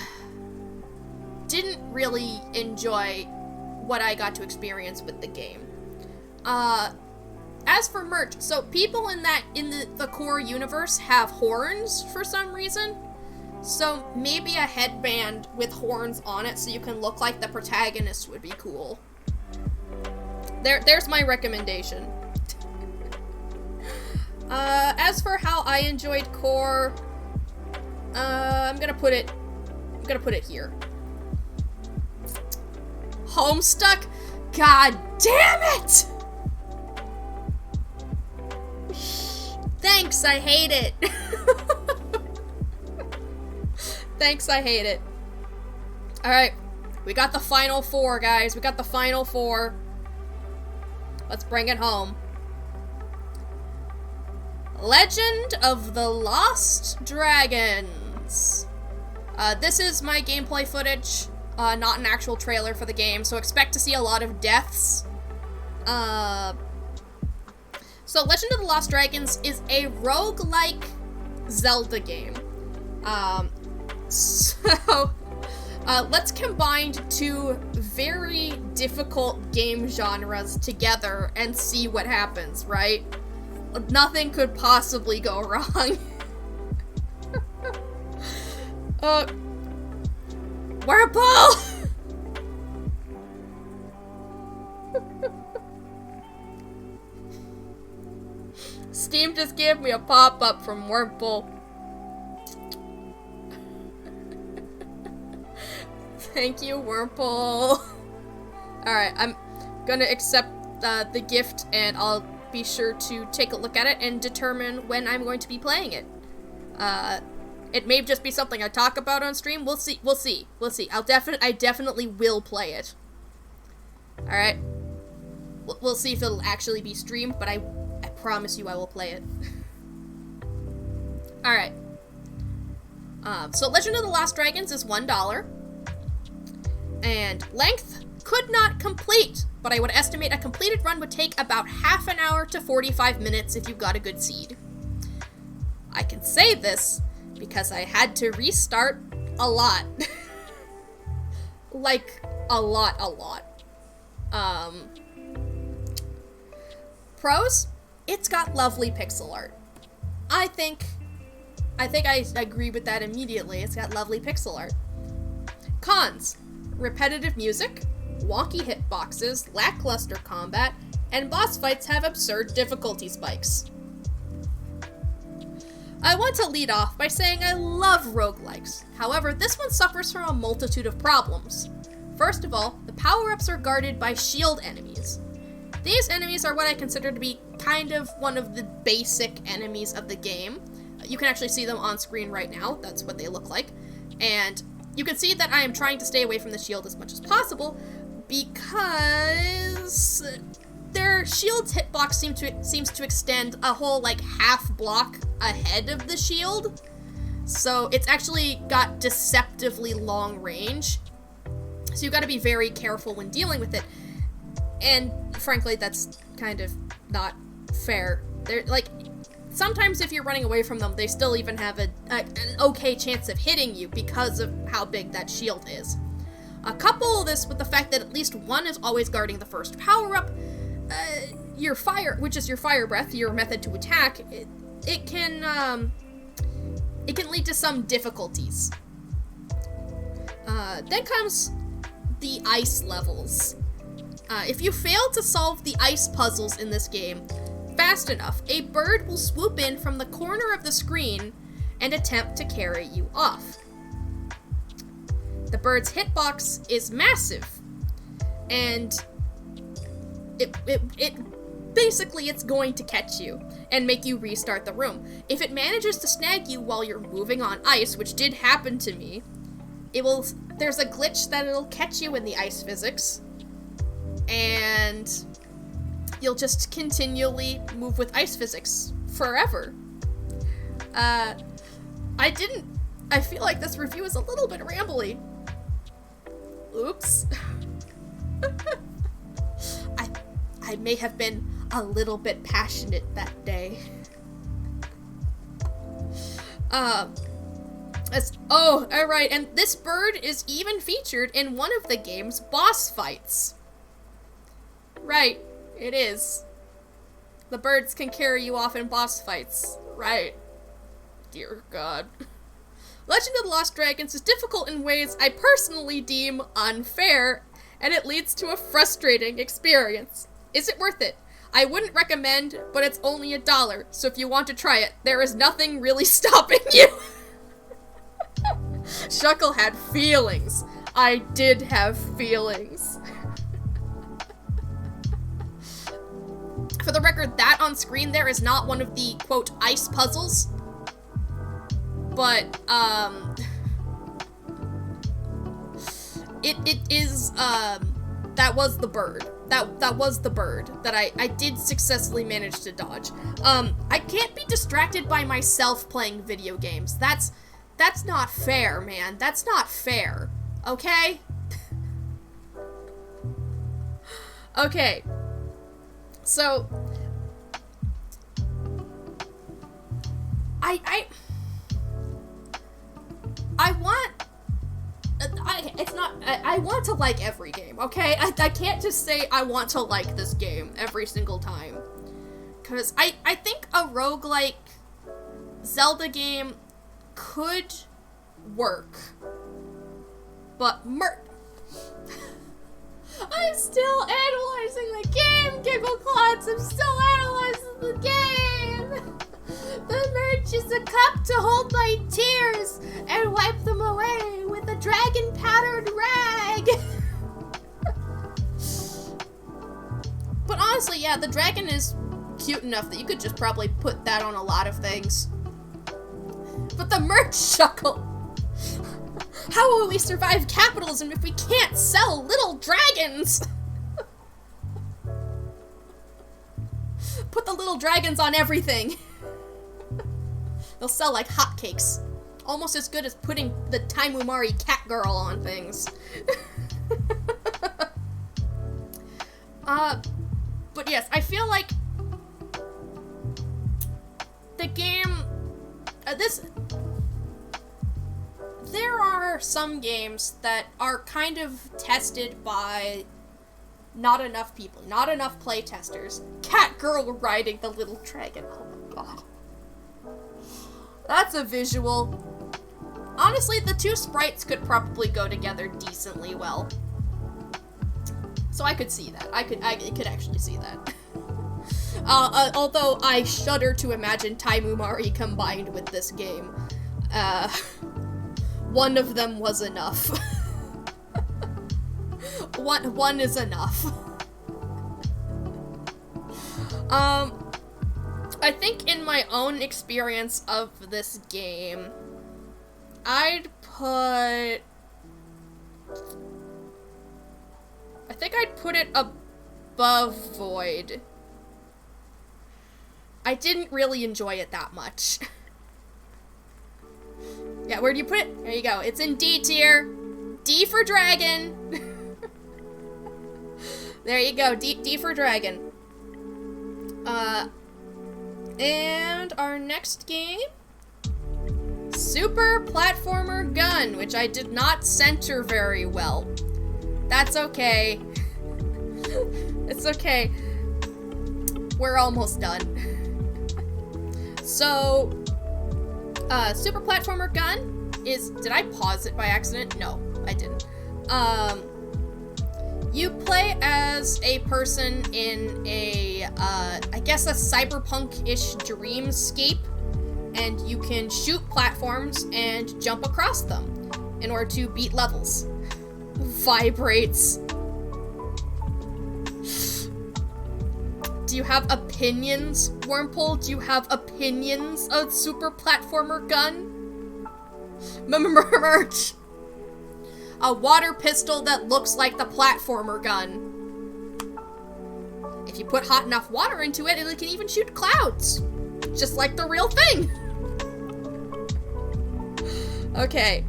Speaker 3: didn't really enjoy what I got to experience with the game. As for merch, so people in the core universe have horns for some reason. So maybe a headband with horns on it so you can look like the protagonist would be cool. There's my recommendation. As for how I enjoyed core, I'm gonna put it here. Homestuck? God damn it! Thanks, I hate it. Thanks, I hate it. Alright, we got the final four, guys. We got the final four. Let's bring it home. Legend of the Lost Dragons. This is my gameplay footage, not an actual trailer for the game, so expect to see a lot of deaths. So Legend of the Lost Dragons is a roguelike Zelda game. So, let's combine two very difficult game genres together and see what happens, right? Nothing could possibly go wrong. Whirlpool! Steam just gave me a pop-up from Whirlpool. Thank you, Whirlpool. Alright, I'm gonna accept the gift, and I'll be sure to take a look at it and determine when I'm going to be playing it. It may just be something I talk about on stream. We'll see. I definitely will play it. Alright. We'll see if it'll actually be streamed, but I promise you I will play it. Alright. So Legend of the Lost Dragons is $1. And length could not complete, but I would estimate a completed run would take about half an hour to 45 minutes if you've got a good seed. I can say this because I had to restart a lot. Like, a lot. Pros? It's got lovely pixel art. I think I agree with that immediately. It's got lovely pixel art. Cons: repetitive music, wonky hitboxes, lackluster combat, and boss fights have absurd difficulty spikes. I want to lead off by saying I love roguelikes. However, this one suffers from a multitude of problems. First of all, the power-ups are guarded by shield enemies. These enemies are what I consider to be kind of one of the basic enemies of the game. You can actually see them on screen right now. That's what they look like. And you can see that I am trying to stay away from the shield as much as possible because their shield's hitbox seems to extend a whole, like, half block ahead of the shield. So it's actually got deceptively long range. So you've got to be very careful when dealing with it. And frankly, that's kind of not fair. They're like, sometimes if you're running away from them, they still even have an okay chance of hitting you because of how big that shield is. Couple this with the fact that at least one is always guarding the first power-up. Your fire, which is your fire breath, your method to attack, it can lead to some difficulties. Then comes the ice levels. If you fail to solve the ice puzzles in this game fast enough, a bird will swoop in from the corner of the screen and attempt to carry you off. The bird's hitbox is massive, and it basically it's going to catch you and make you restart the room. If it manages to snag you while you're moving on ice, which did happen to me, there's a glitch that it'll catch you in the ice physics, and you'll just continually move with ice physics forever. I feel like this review is a little bit rambly. Oops. I may have been a little bit passionate that day. Alright, and this bird is even featured in one of the game's boss fights. Right, it is. The birds can carry you off in boss fights. Right. Dear God. Legend of the Lost Dragons is difficult in ways I personally deem unfair, and it leads to a frustrating experience. Is it worth it? I wouldn't recommend, but it's only $1, so if you want to try it, there is nothing really stopping you. Shuckle had feelings. I did have feelings. For the record, that on screen there is not one of the, quote, ice puzzles. But, it is, that was the bird. That was the bird that I did successfully manage to dodge. I can't be distracted by myself playing video games. That's not fair, man. That's not fair. Okay? Okay. So, I want to like every game, okay? I can't just say I want to like this game every single time. Because I think a roguelike Zelda game could work. But I'm still analyzing the game, Giggle Clots! I'm still analyzing the game! The merch is a cup to hold my tears and wipe them away with a dragon-powdered rag! But honestly, yeah, the dragon is cute enough that you could just probably put that on a lot of things. But the merch, Shuckle! How will we survive capitalism if we can't sell little dragons? Put the little dragons on everything. They'll sell like hotcakes. Almost as good as putting the Taimumari cat girl on things. But yes, I feel like the game, there are some games that are kind of tested by not enough people, not enough play testers. Cat girl riding the little dragon. Oh my god. That's a visual. Honestly, the two sprites could probably go together decently well. So I could see that. I could actually see that. Although I shudder to imagine Taimumari combined with this game. One of them was enough. One is enough. I think in my own experience of this game, I think I'd put it above Void. I didn't really enjoy it that much. Yeah, where do you put it? There you go. It's in D tier. D for dragon. There you go. D for dragon. And our next game, Super Platformer Gun, which I did not center very well. That's okay. It's okay. We're almost done. So, Super Platformer Gun is... Did I pause it by accident? No, I didn't. You play as a person in a, I guess a cyberpunk-ish dreamscape, and you can shoot platforms and jump across them in order to beat levels. Vibrates. Do you have opinions, Wormpole? Do you have opinions of Super Platformer Gun? Merch! A water pistol that looks like the platformer gun. If you put hot enough water into it, it can even shoot clouds. Just like the real thing. Okay.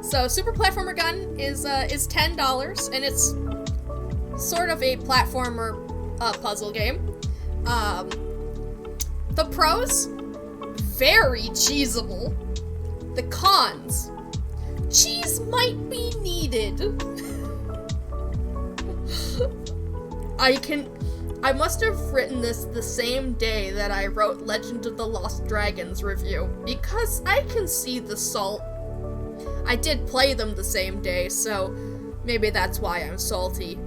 Speaker 3: So, Super Platformer Gun is $10, and it's sort of a platformer puzzle game. The pros, very cheesable. The cons, cheese might be needed. I must have written this the same day that I wrote Legend of the Lost Dragons review, because I can see the salt. I did play them the same day, so maybe that's why I'm salty.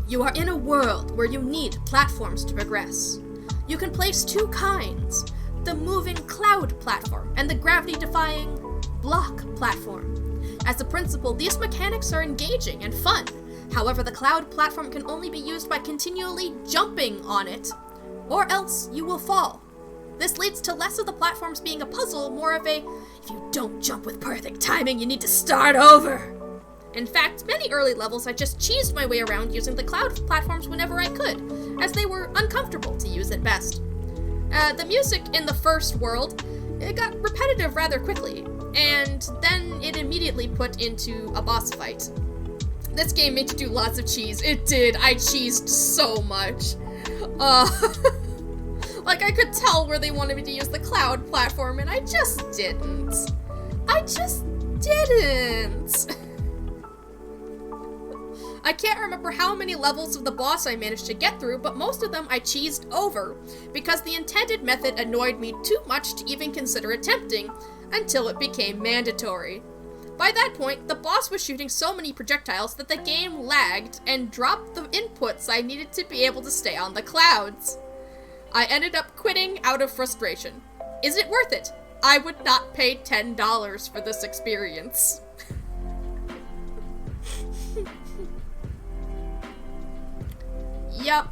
Speaker 3: You are in a world where you need platforms to progress. You can place two kinds, the moving cloud platform and the gravity-defying block platform. As a principle, these mechanics are engaging and fun. However, the cloud platform can only be used by continually jumping on it, or else you will fall. This leads to less of the platforms being a puzzle, more of a, if you don't jump with perfect timing, you need to start over. In fact, many early levels I just cheesed my way around using the cloud platforms whenever I could, as they were uncomfortable to use at best. The music in the first world, it got repetitive rather quickly, and then it immediately put into a boss fight. This game made you do lots of cheese. It did. I cheesed so much. Like, I could tell where they wanted me to use the cloud platform, and I just didn't. I can't remember how many levels of the boss I managed to get through, but most of them I cheesed over, because the intended method annoyed me too much to even consider attempting, until it became mandatory. By that point, the boss was shooting so many projectiles that the game lagged and dropped the inputs I needed to be able to stay on the clouds. I ended up quitting out of frustration. Is it worth it? I would not pay $10 for this experience. Yep.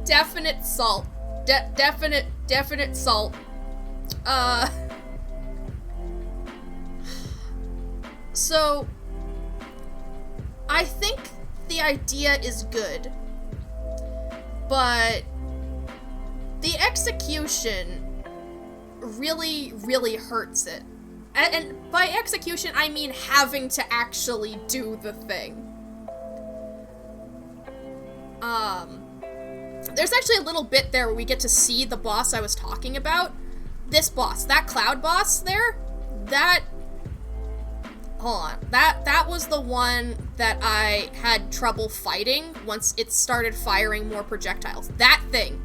Speaker 3: Definite salt. Definite salt. So, I think the idea is good, but the execution really, really hurts it. And by execution, I mean having to actually do the thing. There's actually a little bit there where we get to see the boss I was talking about. This boss, that cloud boss there, hold on. That was the one that I had trouble fighting once it started firing more projectiles. That thing.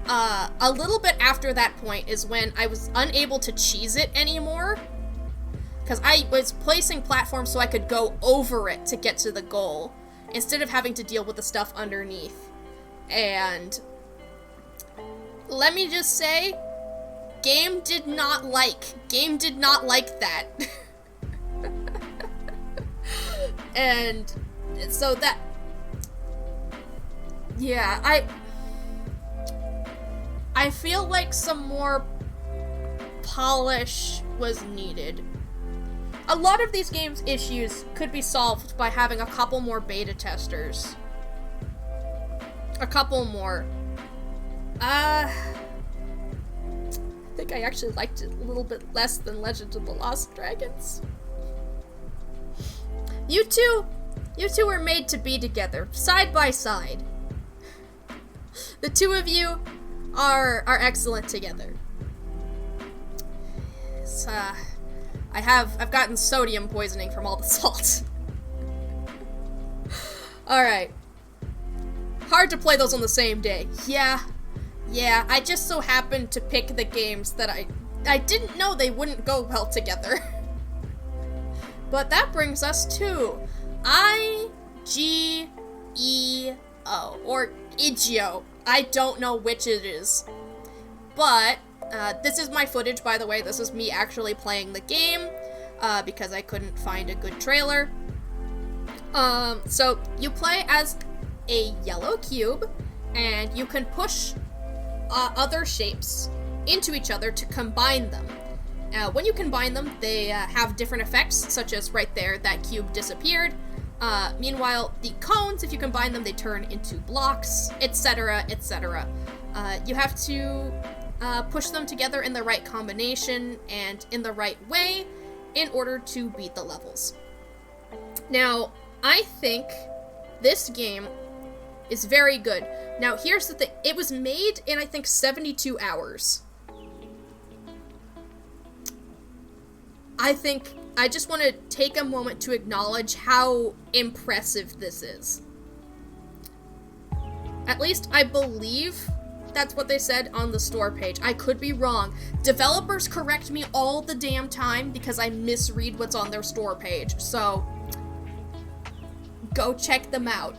Speaker 3: A little bit after that point is when I was unable to cheese it anymore, because I was placing platforms so I could go over it to get to the goal, instead of having to deal with the stuff underneath. And let me just say, game did not like that. And so that, yeah, I feel like some more polish was needed. A lot of these games' issues could be solved by having a couple more beta testers. A couple more. like I actually liked it a little bit less than Legend of the Lost Dragons. You two were made to be together, side by side. The two of you are excellent together. It's, I've gotten sodium poisoning from all the salt. Alright. Hard to play those on the same day. Yeah, I just so happened to pick the games that I didn't know they wouldn't go well together. But that brings us to IGEO, or IGEO. I don't know which it is. But, this is my footage, by the way. This is me actually playing the game, because I couldn't find a good trailer. So, you play as a yellow cube, and you can push other shapes into each other to combine them. When you combine them, they have different effects, such as right there, that cube disappeared. Meanwhile, the cones, if you combine them, they turn into blocks, etc., etc. You have to push them together in the right combination and in the right way in order to beat the levels. Now, I think this game is very good. Now, here's the thing. It was made in, I think, 72 hours. I just want to take a moment to acknowledge how impressive this is. At least I believe that's what they said on the store page. I could be wrong. Developers correct me all the damn time because I misread what's on their store page. So, go check them out.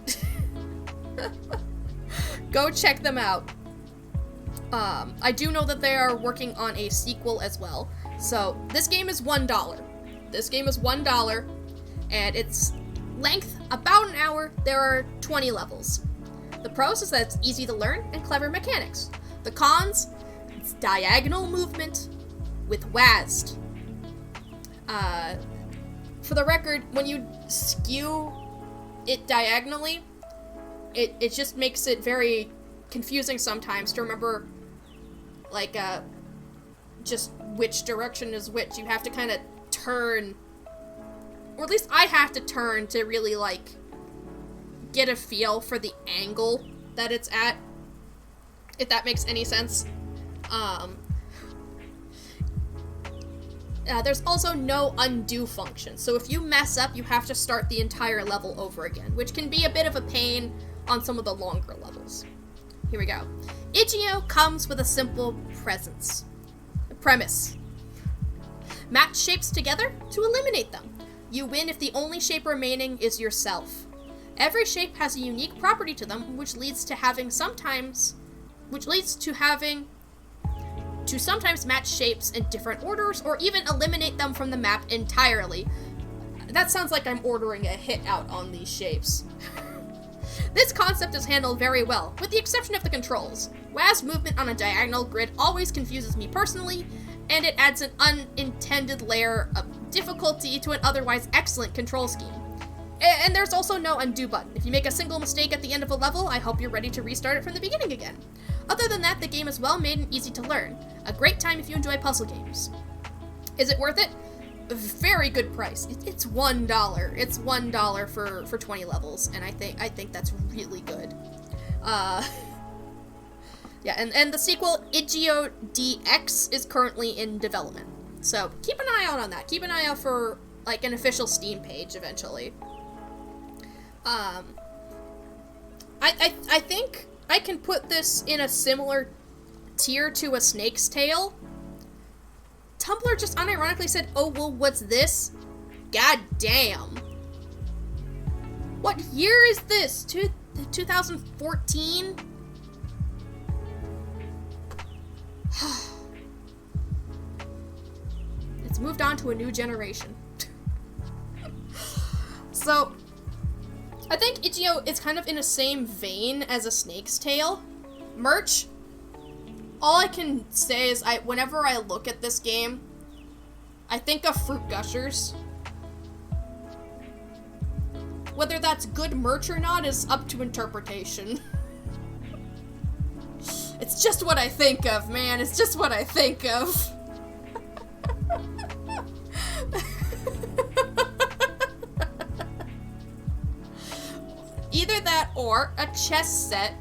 Speaker 3: Go check them out. I do know that they are working on a sequel as well. So, this game is $1. This game is $1, and its length, about an hour. There are 20 levels. The pros is that it's easy to learn and clever mechanics. The cons, it's diagonal movement with WASD. For the record, when you skew it diagonally, it just makes it very confusing sometimes to remember, like, just which direction is which. You have to kind of turn, or at least I have to turn to really, like, get a feel for the angle that it's at, if that makes any sense. There's also no undo function, so if you mess up, you have to start the entire level over again, which can be a bit of a pain on some of the longer levels. Here we go. IGEO comes with a simple premise. Match shapes together to eliminate them. You win if the only shape remaining is yourself. Every shape has a unique property to them, which leads to sometimes match shapes in different orders, or even eliminate them from the map entirely. That sounds like I'm ordering a hit out on these shapes. This concept is handled very well, with the exception of the controls. WASD movement on a diagonal grid always confuses me personally, and it adds an unintended layer of difficulty to an otherwise excellent control scheme. And there's also no undo button. If you make a single mistake at the end of a level, I hope you're ready to restart it from the beginning again. Other than that, the game is well made and easy to learn. A great time if you enjoy puzzle games. Is it worth it? A very good price. It's $1. It's $1 for 20 levels, and I think that's really good. Yeah, and the sequel, IGEO DX, is currently in development. So keep an eye out on that. Keep an eye out for, like, an official Steam page eventually. I think I can put this in a similar tier to A Snake's Tale. Tumblr just unironically said, oh, well, what's this? God damn. What year is this? 2014? It's moved on to a new generation. So, I think IGEO is kind of in the same vein as A Snake's Tale. Merch, all I can say is whenever I look at this game, I think of Fruit Gushers. Whether that's good merch or not is up to interpretation. It's just what I think of, man. It's just what I think of. Either that or a chess set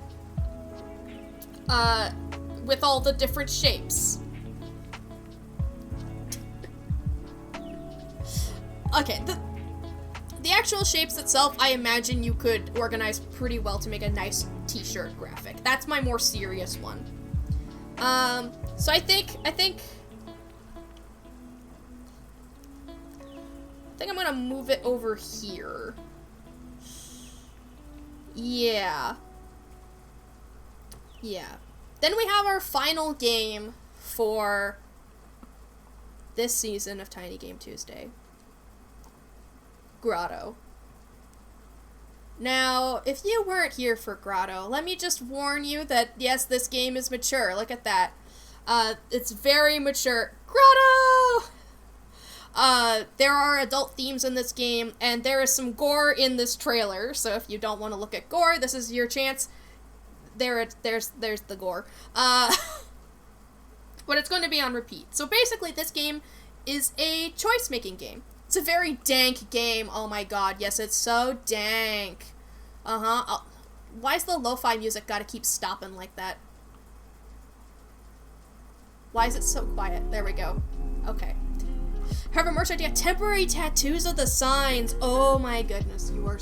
Speaker 3: with all the different shapes. Okay, the actual shapes itself, I imagine you could organize pretty well to make a nice t-shirt graphic. That's my more serious one. So I think I'm gonna move it over here. Yeah. Then we have our final game for this season of Tiny Game Tuesday. Grotto. Now, if you weren't here for Grotto, let me just warn you that, yes, this game is mature. Look at that. It's very mature. Grotto! There are adult themes in this game, and there is some gore in this trailer, so if you don't want to look at gore, this is your chance. There's the gore. But it's going to be on repeat. So basically, this game is a choice-making game. It's a very dank game. Oh my god, yes, it's so dank. Why's the lo-fi music gotta keep stopping like that? Why is it so quiet? There we go. Okay. Have a merch idea. Temporary tattoos of the signs. Oh my goodness, you're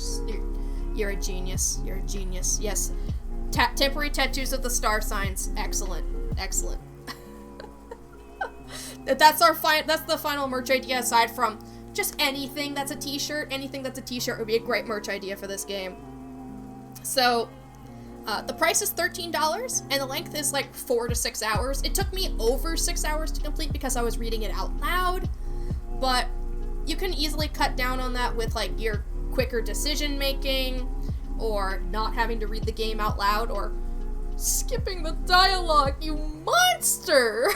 Speaker 3: a genius. You're a genius. Yes. Temporary tattoos of the star signs. Excellent. Excellent. That's the final merch idea aside from just anything that's a t-shirt. Anything that's a t-shirt would be a great merch idea for this game. So, the price is $13, and the length is like 4 to 6 hours. It took me over 6 hours to complete because I was reading it out loud, but you can easily cut down on that with like your quicker decision making, or not having to read the game out loud, or skipping the dialogue, you monster!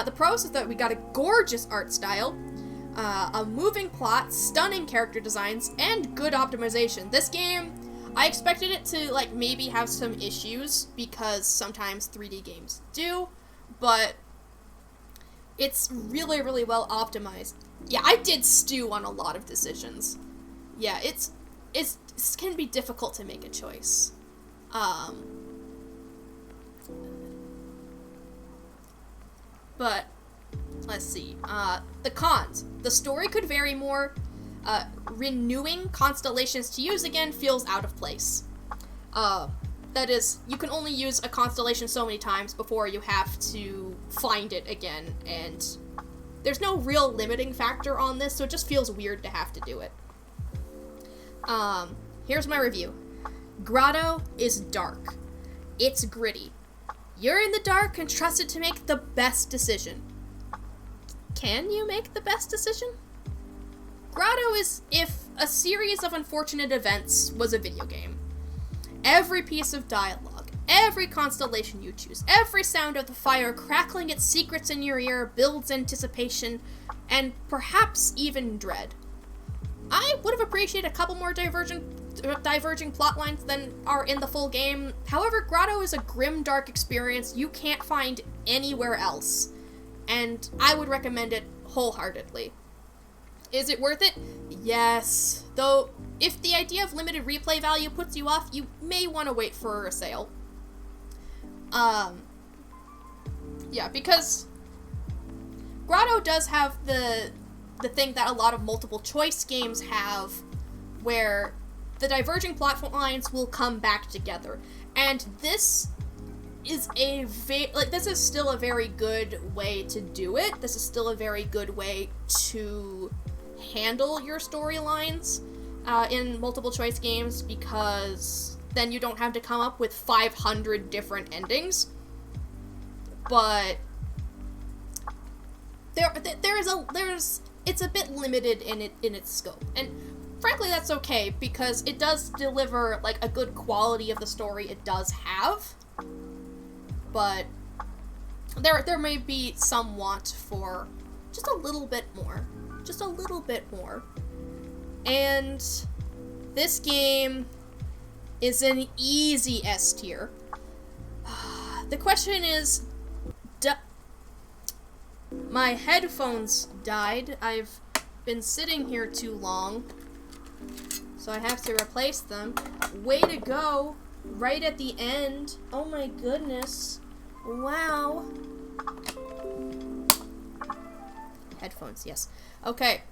Speaker 3: The pros is that we got a gorgeous art style, a moving plot, stunning character designs, and good optimization. This game, I expected it to, like, maybe have some issues, because sometimes 3D games do, but it's really, really well optimized. Yeah, I did stew on a lot of decisions. Yeah, it can be difficult to make a choice. But, let's see. The cons. The story could vary more. Renewing constellations to use again feels out of place. That is, you can only use a constellation so many times before you have to find it again, and there's no real limiting factor on this, so it just feels weird to have to do it. Here's my review. Grotto is dark. It's gritty. You're in the dark and trusted to make the best decision. Can you make the best decision? Grotto is if a series of unfortunate events was a video game. Every piece of dialogue, every constellation you choose, every sound of the fire crackling its secrets in your ear builds anticipation and perhaps even dread. I would have appreciated a couple more diverging plot lines than are in the full game. However, Grotto is a grim, dark experience you can't find anywhere else, and I would recommend it wholeheartedly. Is it worth it? Yes. Though, if the idea of limited replay value puts you off, you may want to wait for a sale. Yeah, because Grotto does have the thing that a lot of multiple choice games have, where the diverging plot lines will come back together. And this is this is still a very good way to do it. This is still a very good way to handle your storylines in multiple choice games, because then you don't have to come up with 500 different endings. But it's a bit limited in its scope, and frankly that's okay, because it does deliver like a good quality of the story it does have. But there may be some want for just a little bit more. Just a little bit more. And this game is an easy S tier. The question is, my headphones died. I've been sitting here too long, so I have to replace them. Way to go! Right at the end. Oh my goodness. Wow. Headphones, yes. Okay.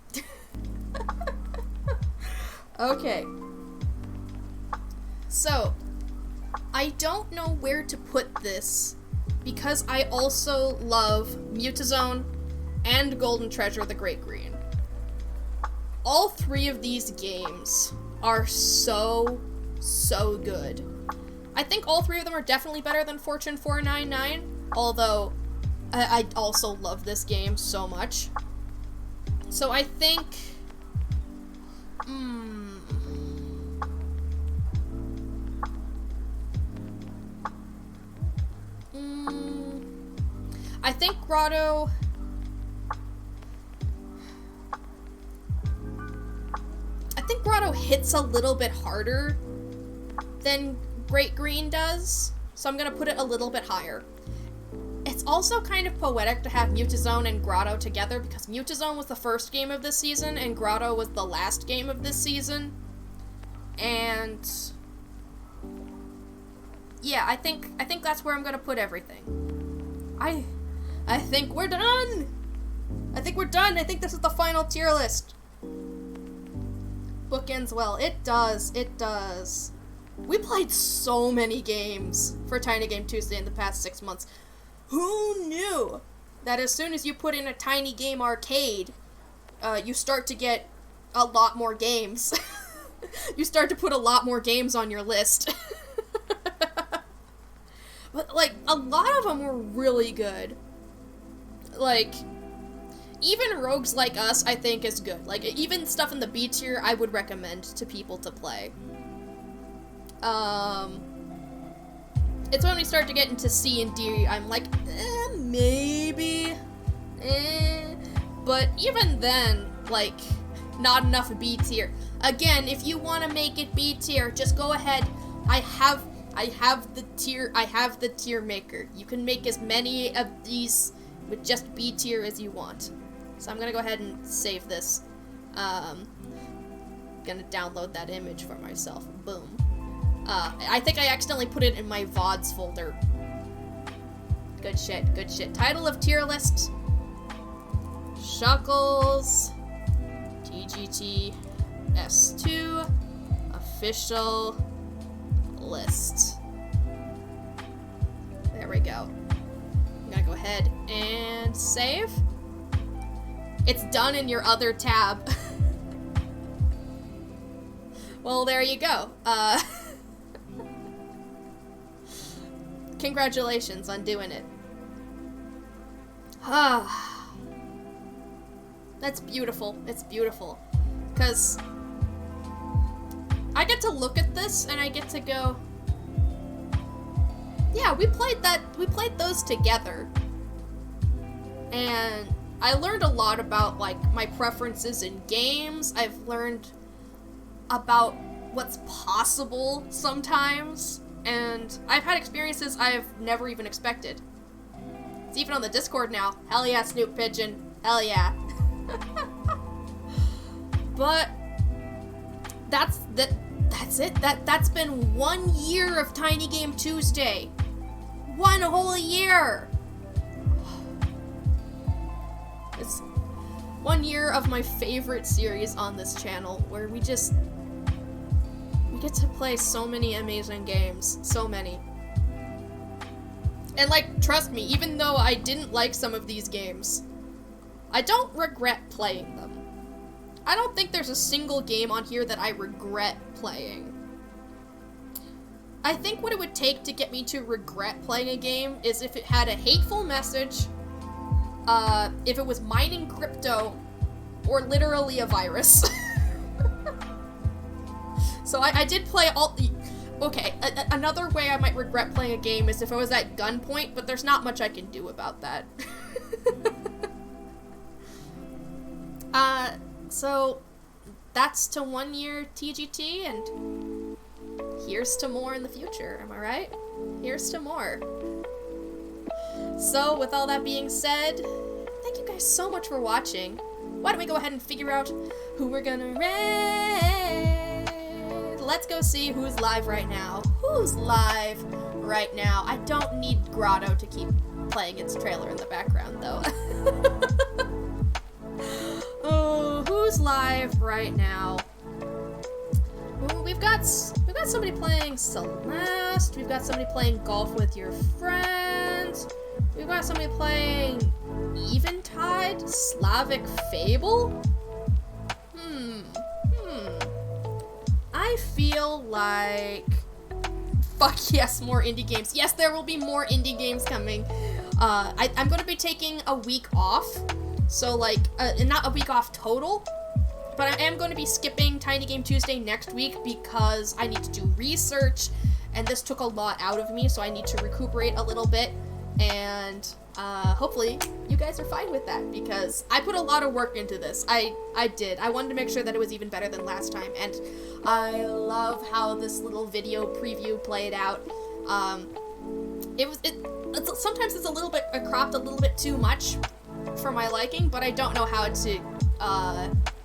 Speaker 3: Okay. So, I don't know where to put this because I also love Mutazone and Golden Treasure the Great Green. All three of these games are so good. I think all three of them are definitely better than Fortune 499, although I also love this game so much. So I think... I think Grotto... I think Grotto hits a little bit harder than Great Green does, so I'm gonna put it a little bit higher. It's also kind of poetic to have Mutazone and Grotto together because Mutazone was the first game of this season and Grotto was the last game of this season. And yeah, I think that's where I'm gonna put everything. I think we're done! I think we're done! I think this is the final tier list. Bookends well. It does. It does. We played so many games for Tiny Game Tuesday in the past 6 months. Who knew that as soon as you put in a Tiny Game Arcade, you start to get a lot more games. You start to put a lot more games on your list. But, like, a lot of them were really good. Like, even Rogues Like Us, I think, is good. Like, even stuff in the B tier, I would recommend to people to play. It's when we start to get into C and D, I'm like, maybe, but even then, like, not enough B tier. Again, if you want to make it B tier, just go ahead. I have the tier maker. You can make as many of these with just B tier as you want. So I'm gonna go ahead and save this. Gonna download that image for myself. Boom. I think I accidentally put it in my VODs folder. Good shit, good shit. Title of tier list. Shuckles. TGT S2. Official list. There we go. I'm gonna go ahead and save. It's done in your other tab. Well, there you go. Congratulations on doing it. That's beautiful. It's beautiful. Because I get to look at this and I get to go, yeah, we played those together. And I learned a lot about, like, my preferences in games. I've learned about what's possible sometimes. And I've had experiences I've never even expected. It's even on the Discord now. Hell yeah, Snoop Pigeon. Hell yeah. But that's it. That's been 1 year of Tiny Game Tuesday. 1 whole year. It's 1 year of my favorite series on this channel where we get to play so many amazing games. So many. And, like, trust me, even though I didn't like some of these games, I don't regret playing them. I don't think there's a single game on here that I regret playing. I think what it would take to get me to regret playing a game is if it had a hateful message, if it was mining crypto, or literally a virus. So I did play all... Okay, another way I might regret playing a game is if I was at gunpoint, but there's not much I can do about that. So that's to 1 year TGT, and here's to more in the future, am I right? Here's to more. So, with all that being said, thank you guys so much for watching. Why don't we go ahead and figure out who we're gonna raid? Let's go see who's live right now. Who's live right now? I don't need Grotto to keep playing its trailer in the background, though. Oh, who's live right now? Ooh, we've got somebody playing Celeste. We've got somebody playing Golf with Your Friends. We've got somebody playing Eventide, Slavic Fable. I feel like, fuck yes, more indie games. Yes, there will be more indie games coming. I'm going to be taking a week off, so like, not a week off total, but I am going to be skipping Tiny Game Tuesday next week because I need to do research, and this took a lot out of me, so I need to recuperate a little bit, and hopefully you guys are fine with that, because I put a lot of work into this. I did. I wanted to make sure that it was even better than last time, and I love how this little video preview played out. Sometimes it's a little bit cropped a little bit too much for my liking, but I don't know how to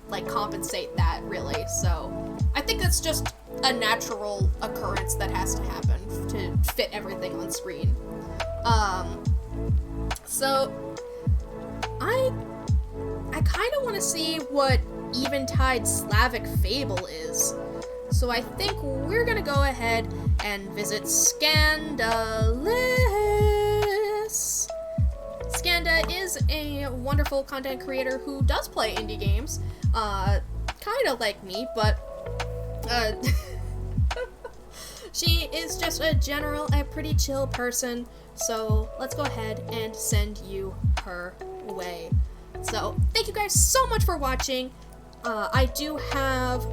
Speaker 3: like compensate that really. So I think that's just a natural occurrence that has to happen to fit everything on screen. So I kind of want to see what Eventide Slavic Fable is. So I think we're gonna go ahead and visit Scandalous. Scanda is a wonderful content creator who does play indie games, kind of like me, but she is just a pretty chill person. So let's go ahead and send you her way. So thank you guys so much for watching. I do have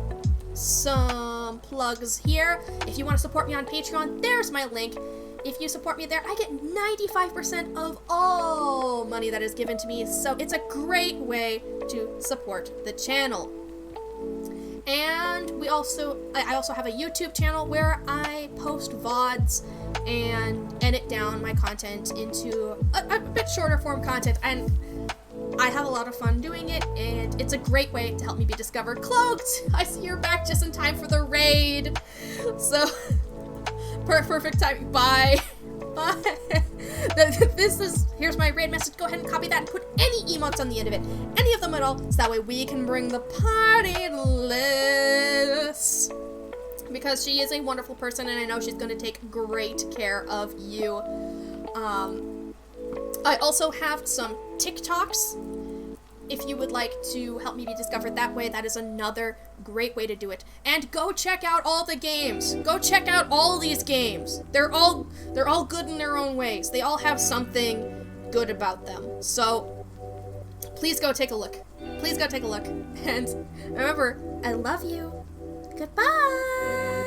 Speaker 3: some plugs here. If you want to support me on Patreon, there's my link. If you support me there, I get 95% of all money that is given to me, so it's a great way to support the channel. And I also have a YouTube channel where I post VODs and edit down my content into a bit shorter form content, and I have a lot of fun doing it, and it's a great way to help me be discovered. Cloaked! I see you're back just in time for the raid. So, perfect timing. Bye. Bye. Here's my raid message. Go ahead and copy that and put any emotes on the end of it. Any of them at all, so that way we can bring the party to Liz. Because she is a wonderful person, and I know she's going to take great care of you. I also have some TikToks. If you would like to help me be discovered that way, that is another great way to do it. And go check out all the games. Go check out all these games. They're all good in their own ways. They all have something good about them. So please go take a look. Please go take a look. And remember, I love you. Goodbye.